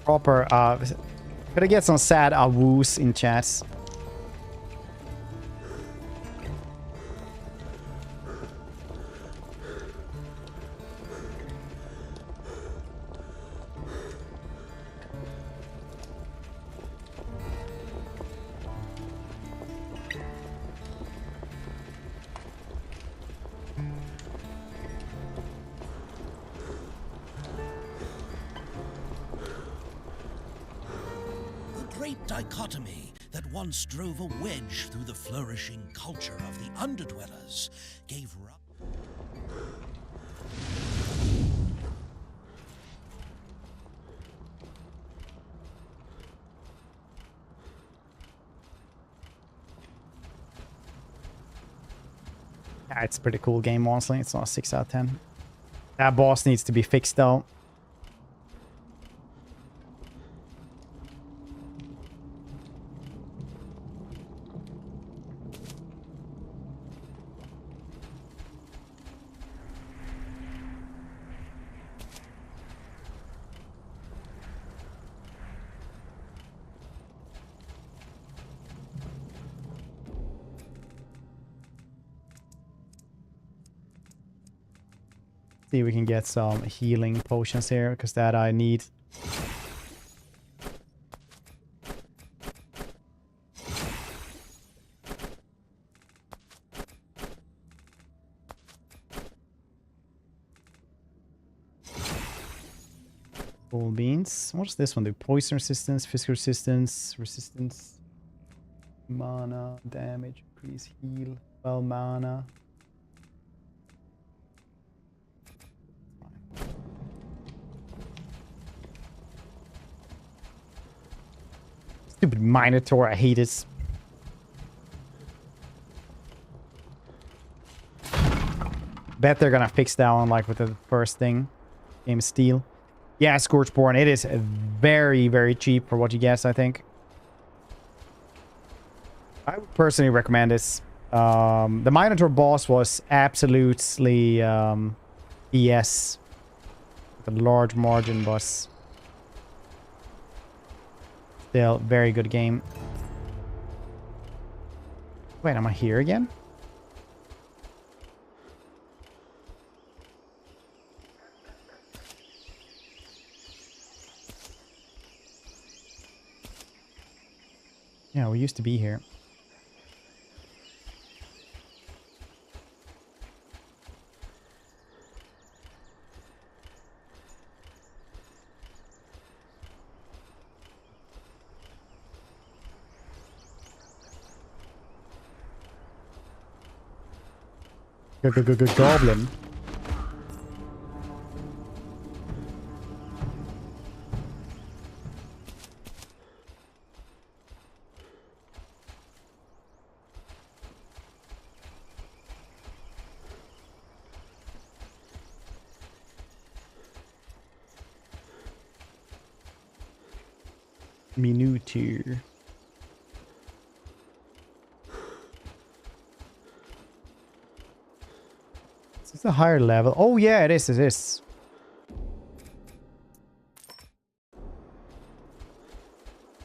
Proper, could I get some sad woos in chats? Dichotomy that once drove a wedge through the flourishing culture of the underdwellers gave Yeah, it's a pretty cool game, honestly. It's not a 6 out of 10. That boss needs to be fixed, though. See if we can get some healing potions here, because that I need. Full beans. What's this one do? Poison resistance, physical resistance, mana, damage, increase, heal, 12 mana. Stupid Minotaur, I hate it. Bet they're gonna fix that one like with the first thing. Game of Steel. Yeah, Scorchborn, it is very, very cheap for what you get, I think. I would personally recommend this. The Minotaur boss was absolutely BS. With a large margin, but still very good game. Wait, am I here again? Yeah, we used to be here. Good goblin. Minuter. Is this a higher level? Oh yeah, it is. It is.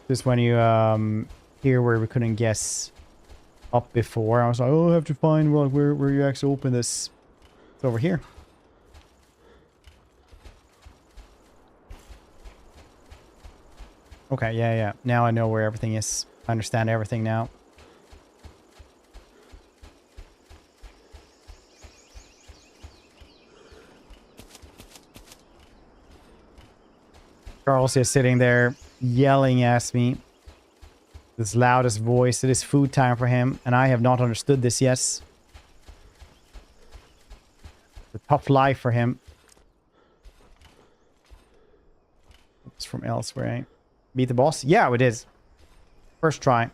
This when you here where we couldn't guess up before. I was like, oh, I have to find where you actually open this. It's over here. Okay, yeah. Now I know where everything is. I understand everything now. Carlos is sitting there yelling at me. His loudest voice. It is food time for him, and I have not understood this yet. It's a tough life for him. It's from elsewhere, eh? Beat the boss? Yeah, we did. First try.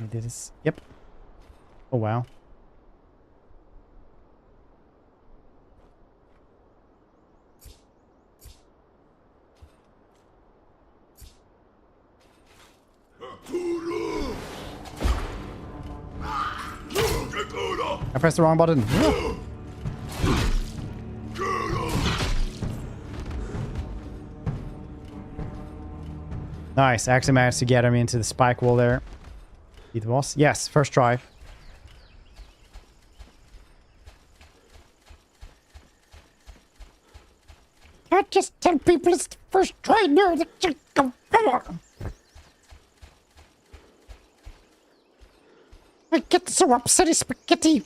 I did this. Yep. Oh, wow. I pressed the wrong button. Nice. I actually managed to get him into the spike wall there. Beat the boss. Yes, first try. Can't just tell people it's the first try now. I get so upset, spaghetti.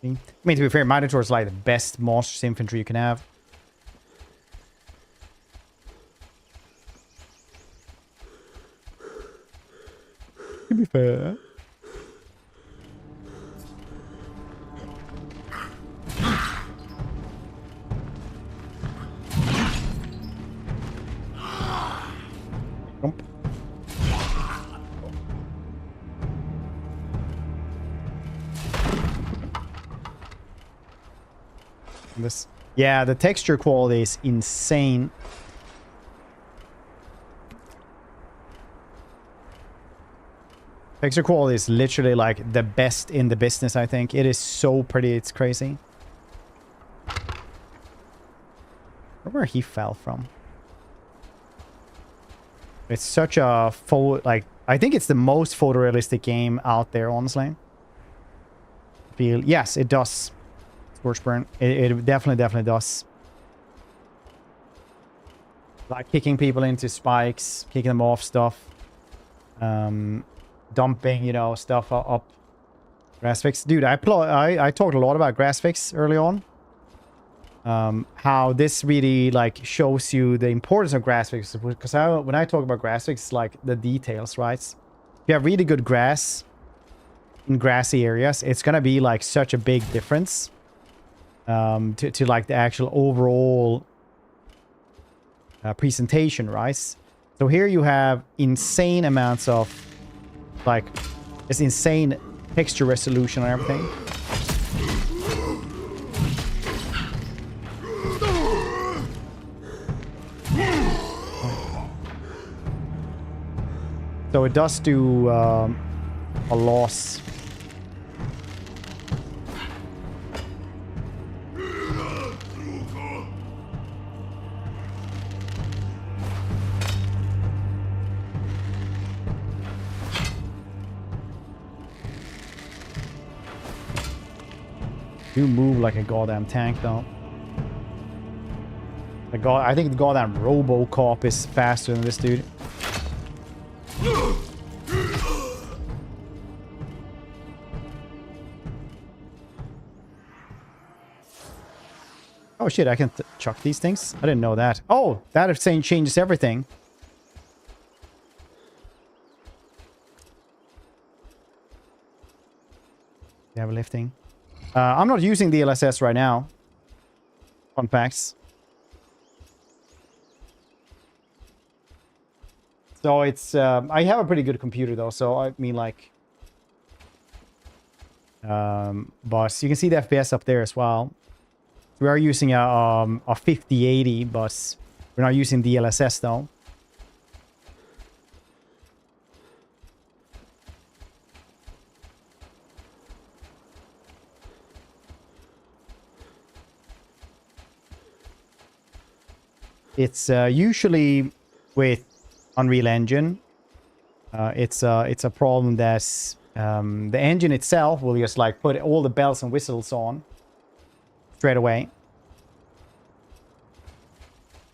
I mean, to be fair, Minotaur is like the best monstrous infantry you can have. To be fair. Jump. This, yeah, the texture quality is insane. Texture quality is literally like the best in the business, I think. It is so pretty, it's crazy. I wonder where he fell from. It's such a like, I think it's the most photorealistic game out there, honestly. Yes, it does. Scorchburn. It definitely does. Like kicking people into spikes, kicking them off stuff. Dumping, you know, stuff up. Graphics, dude. I talked a lot about graphics early on. How this really like shows you the importance of graphics, because when I talk about graphics, it's like the details, right? If you have really good grass in grassy areas, it's gonna be like such a big difference to like the actual overall presentation, right? So here you have insane amounts of like this insane texture resolution and everything. So it does do a loss. You move like a goddamn tank, though. I think the goddamn RoboCop is faster than this dude. Oh shit, I can chuck these things? I didn't know that. Oh, that saying changes everything. Heavy lifting. I'm not using the LSS right now. Fun facts. So it's I have a pretty good computer though, so I mean like but you can see the FPS up there as well. We are using a 5080, but we're not using the DLSS though. It's usually with Unreal Engine. It's a problem that's the engine itself will just like put all the bells and whistles on straight away.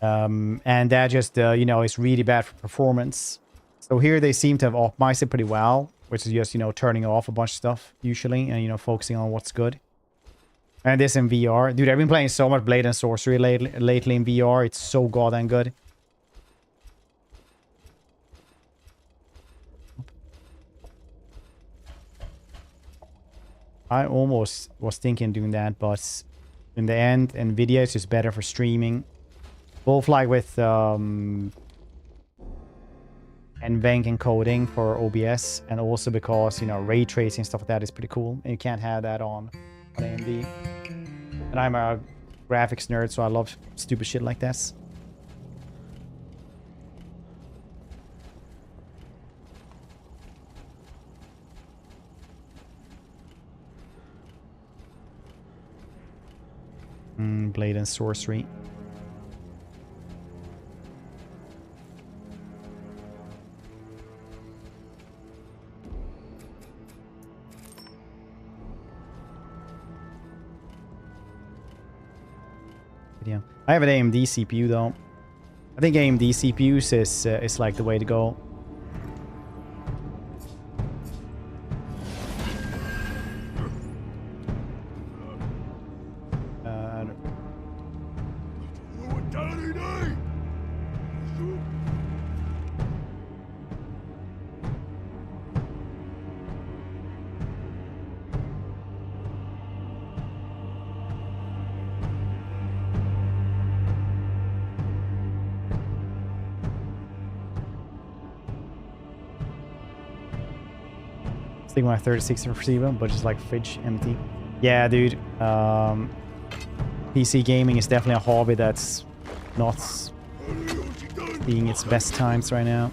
And that just, you know, is really bad for performance. So here they seem to have optimized it pretty well, which is just, you know, turning off a bunch of stuff usually and, you know, focusing on what's good. And this in VR. Dude, I've been playing so much Blade and Sorcery lately in VR. It's so goddamn good. I almost was thinking doing that, but in the end, NVIDIA is just better for streaming. Both like with NVENC encoding for OBS, and also because, you know, ray tracing stuff like that is pretty cool. And you can't have that on AMD. And I'm a graphics nerd, so I love stupid shit like this. Blade and Sorcery. Yeah, I have an AMD CPU though. I think AMD CPUs is like the way to go. My 36 receiver, but just like fridge empty. Yeah, dude. PC gaming is definitely a hobby that's not seeing its best times right now.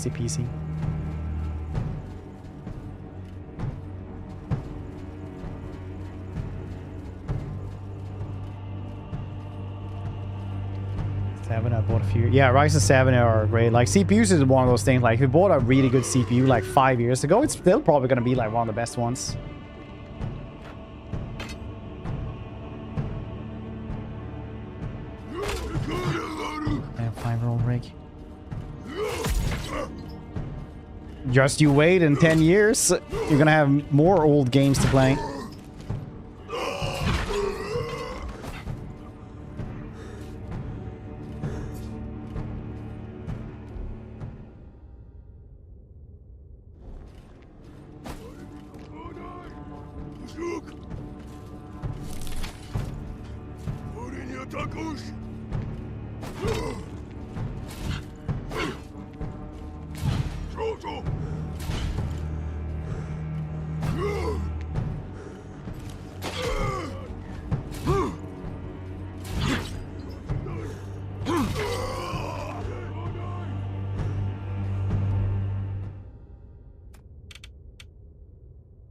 Easy peasy. I bought a few. Yeah, Ryzen 7 are great. Like, CPUs is one of those things. Like, if you bought a really good CPU like 5 years ago, it's still probably going to be like one of the best ones. And 5-year-old rig. Just you wait, in 10 years, you're going to have more old games to play.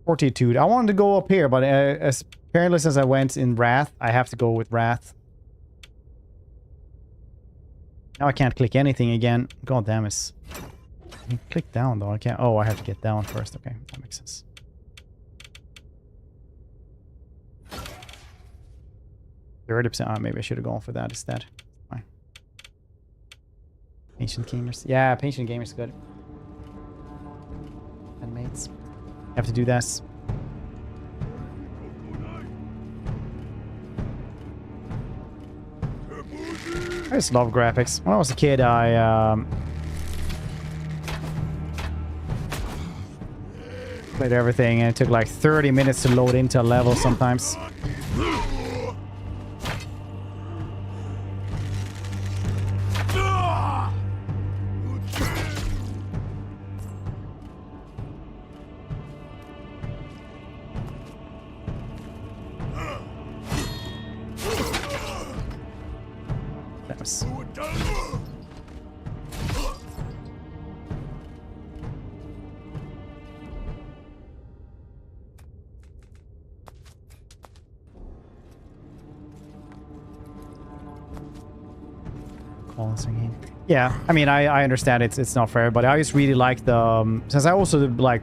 Fortitude. I wanted to go up here, but apparently since I went in Wrath, I have to go with Wrath. Now I can't click anything again. God damn it. I can click down though. I can't. Oh, I have to get down first. Okay, that makes sense. 30%. Maybe I should have gone for that instead. Fine. Ancient Gamers. Yeah, Ancient Gamers is good. And mates. Have to do this. I just love graphics. When I was a kid, I played everything, and it took like 30 minutes to load into a level sometimes. Yeah, I mean, I understand it's not fair, but I just really like the since I also like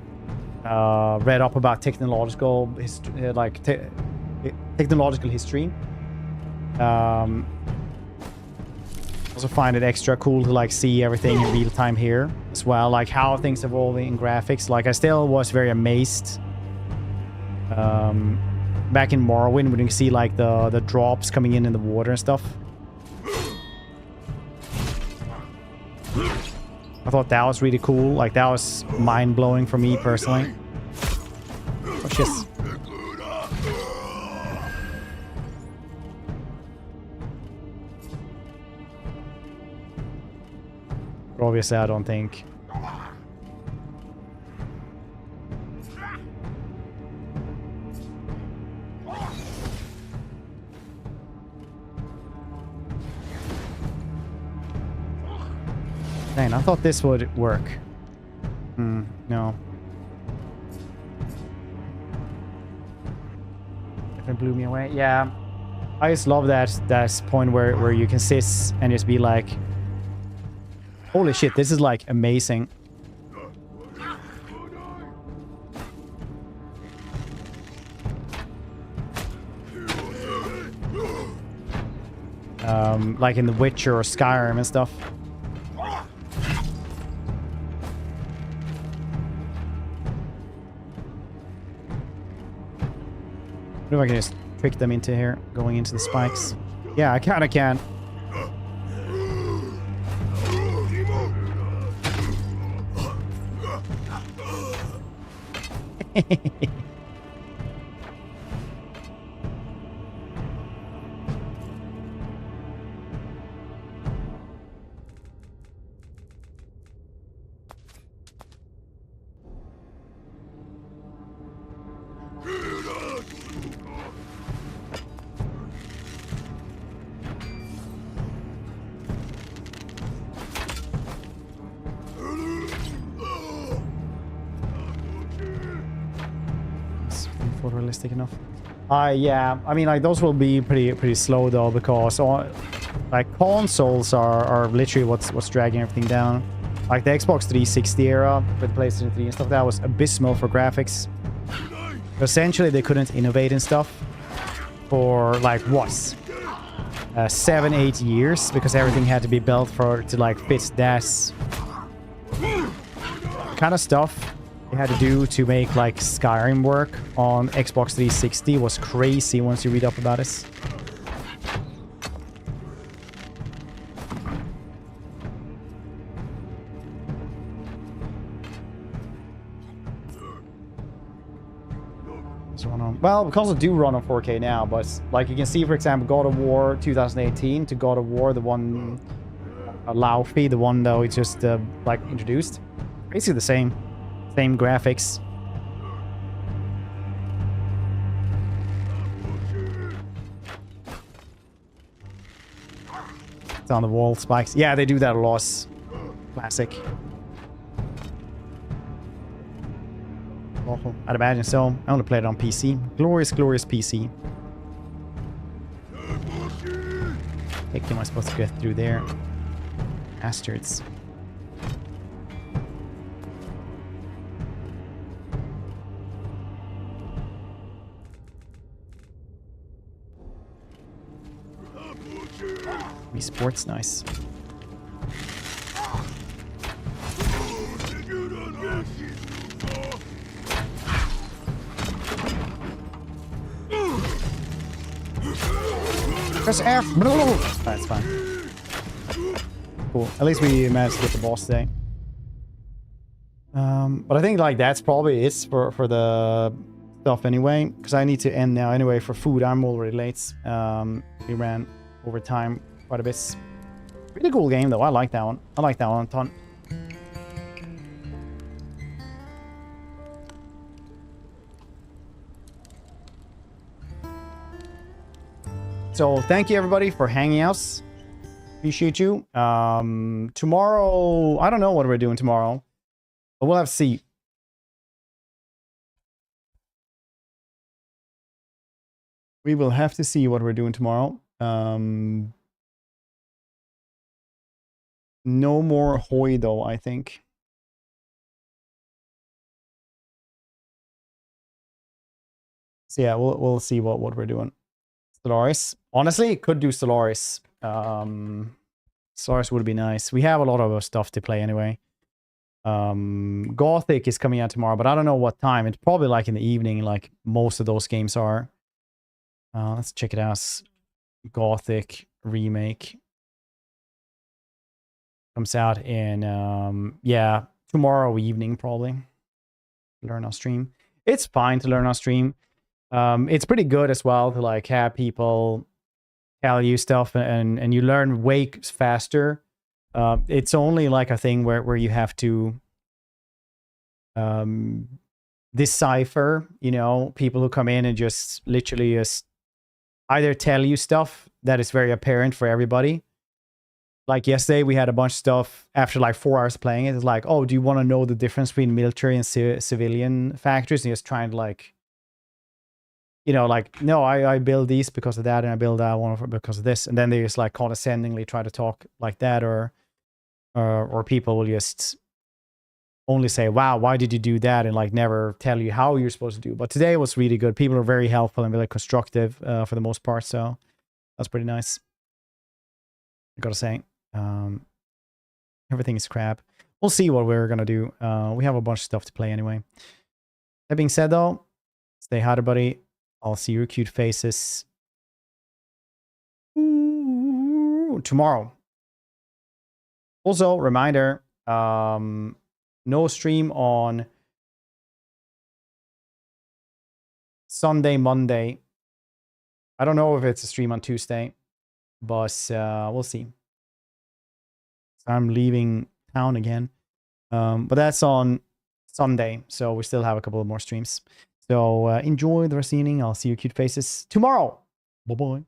read up about technological history, technological history. Also find it extra cool to like see everything in real time here as well, like how things evolving in graphics. Like I still was very amazed back in Morrowind when you see like the drops coming in the water and stuff. I thought that was really cool. Like, that was mind-blowing for me personally. Oh, shit. But obviously, I don't think... Dang, I thought this would work. No. It blew me away. Yeah. I just love that point where you can sit and just be like, holy shit, this is like amazing. Like in The Witcher or Skyrim and stuff. What if I can just trick them into here, going into the spikes? Yeah, I kind of can. photorealistic enough. Yeah, I mean, like, those will be pretty slow though, because like consoles are literally what's dragging everything down. Like the Xbox 360 era with PlayStation 3 and stuff, that was abysmal for graphics. Essentially, they couldn't innovate and stuff for like what, 7-8 years, because everything had to be built to like fit that kind of stuff. They had to do to make like Skyrim work on Xbox 360 was crazy once you read up about it. Well, consoles do run on 4K now, but like you can see, for example, God of War 2018 to God of War, the one Laufey, the one though it's just like introduced, basically the same graphics. It's on the wall spikes. Yeah, they do that a lot. Classic. Awful. I'd imagine so. I only played it on PC. Glorious, glorious PC. Heck, am I supposed to get through there? Bastards. Wii Sports, nice. Press F. That's fine. Cool. At least we managed to get the boss today. But I think like that's probably it for the stuff anyway, because I need to end now anyway for food. I'm already late. We ran over time quite a bit. Really cool game though. I like that one. I like that one a ton. So thank you everybody for hanging out. Appreciate you. Tomorrow, I don't know what we're doing tomorrow, but we'll have to see. We will have to see what we're doing tomorrow. No more HOI though, I think. So yeah, we'll see what we're doing. Stellaris. Honestly, could do Stellaris. Stellaris would be nice. We have a lot of stuff to play anyway. Gothic is coming out tomorrow, but I don't know what time. It's probably like in the evening, like most of those games are. Let's check it out. Gothic remake comes out in yeah, tomorrow evening probably. Learn on stream. It's fine to learn on stream. It's pretty good as well to like have people tell you stuff and you learn way faster. It's only like a thing where you have to decipher, you know, people who come in and just literally just either tell you stuff that is very apparent for everybody. Like yesterday, we had a bunch of stuff after like 4 hours playing it. It's like, oh, do you want to know the difference between military and civilian factors? And just trying to like, you know, like, no, I build these because of that, and I build that one because of this. And then they just like condescendingly try to talk like that, or people will just only say, wow, why did you do that? And like never tell you how you're supposed to do. But today was really good. People are very helpful and very constructive for the most part. So that's pretty nice. I gotta say, everything is crap. We'll see what we're gonna do. We have a bunch of stuff to play anyway. That being said though, stay hard, everybody. I'll see your cute faces tomorrow. Also, reminder, no stream on Sunday, Monday. I don't know if it's a stream on Tuesday, but we'll see. So I'm leaving town again. But that's on Sunday, so we still have a couple of more streams. So enjoy the rest of the evening. I'll see your cute faces tomorrow. Bye-bye.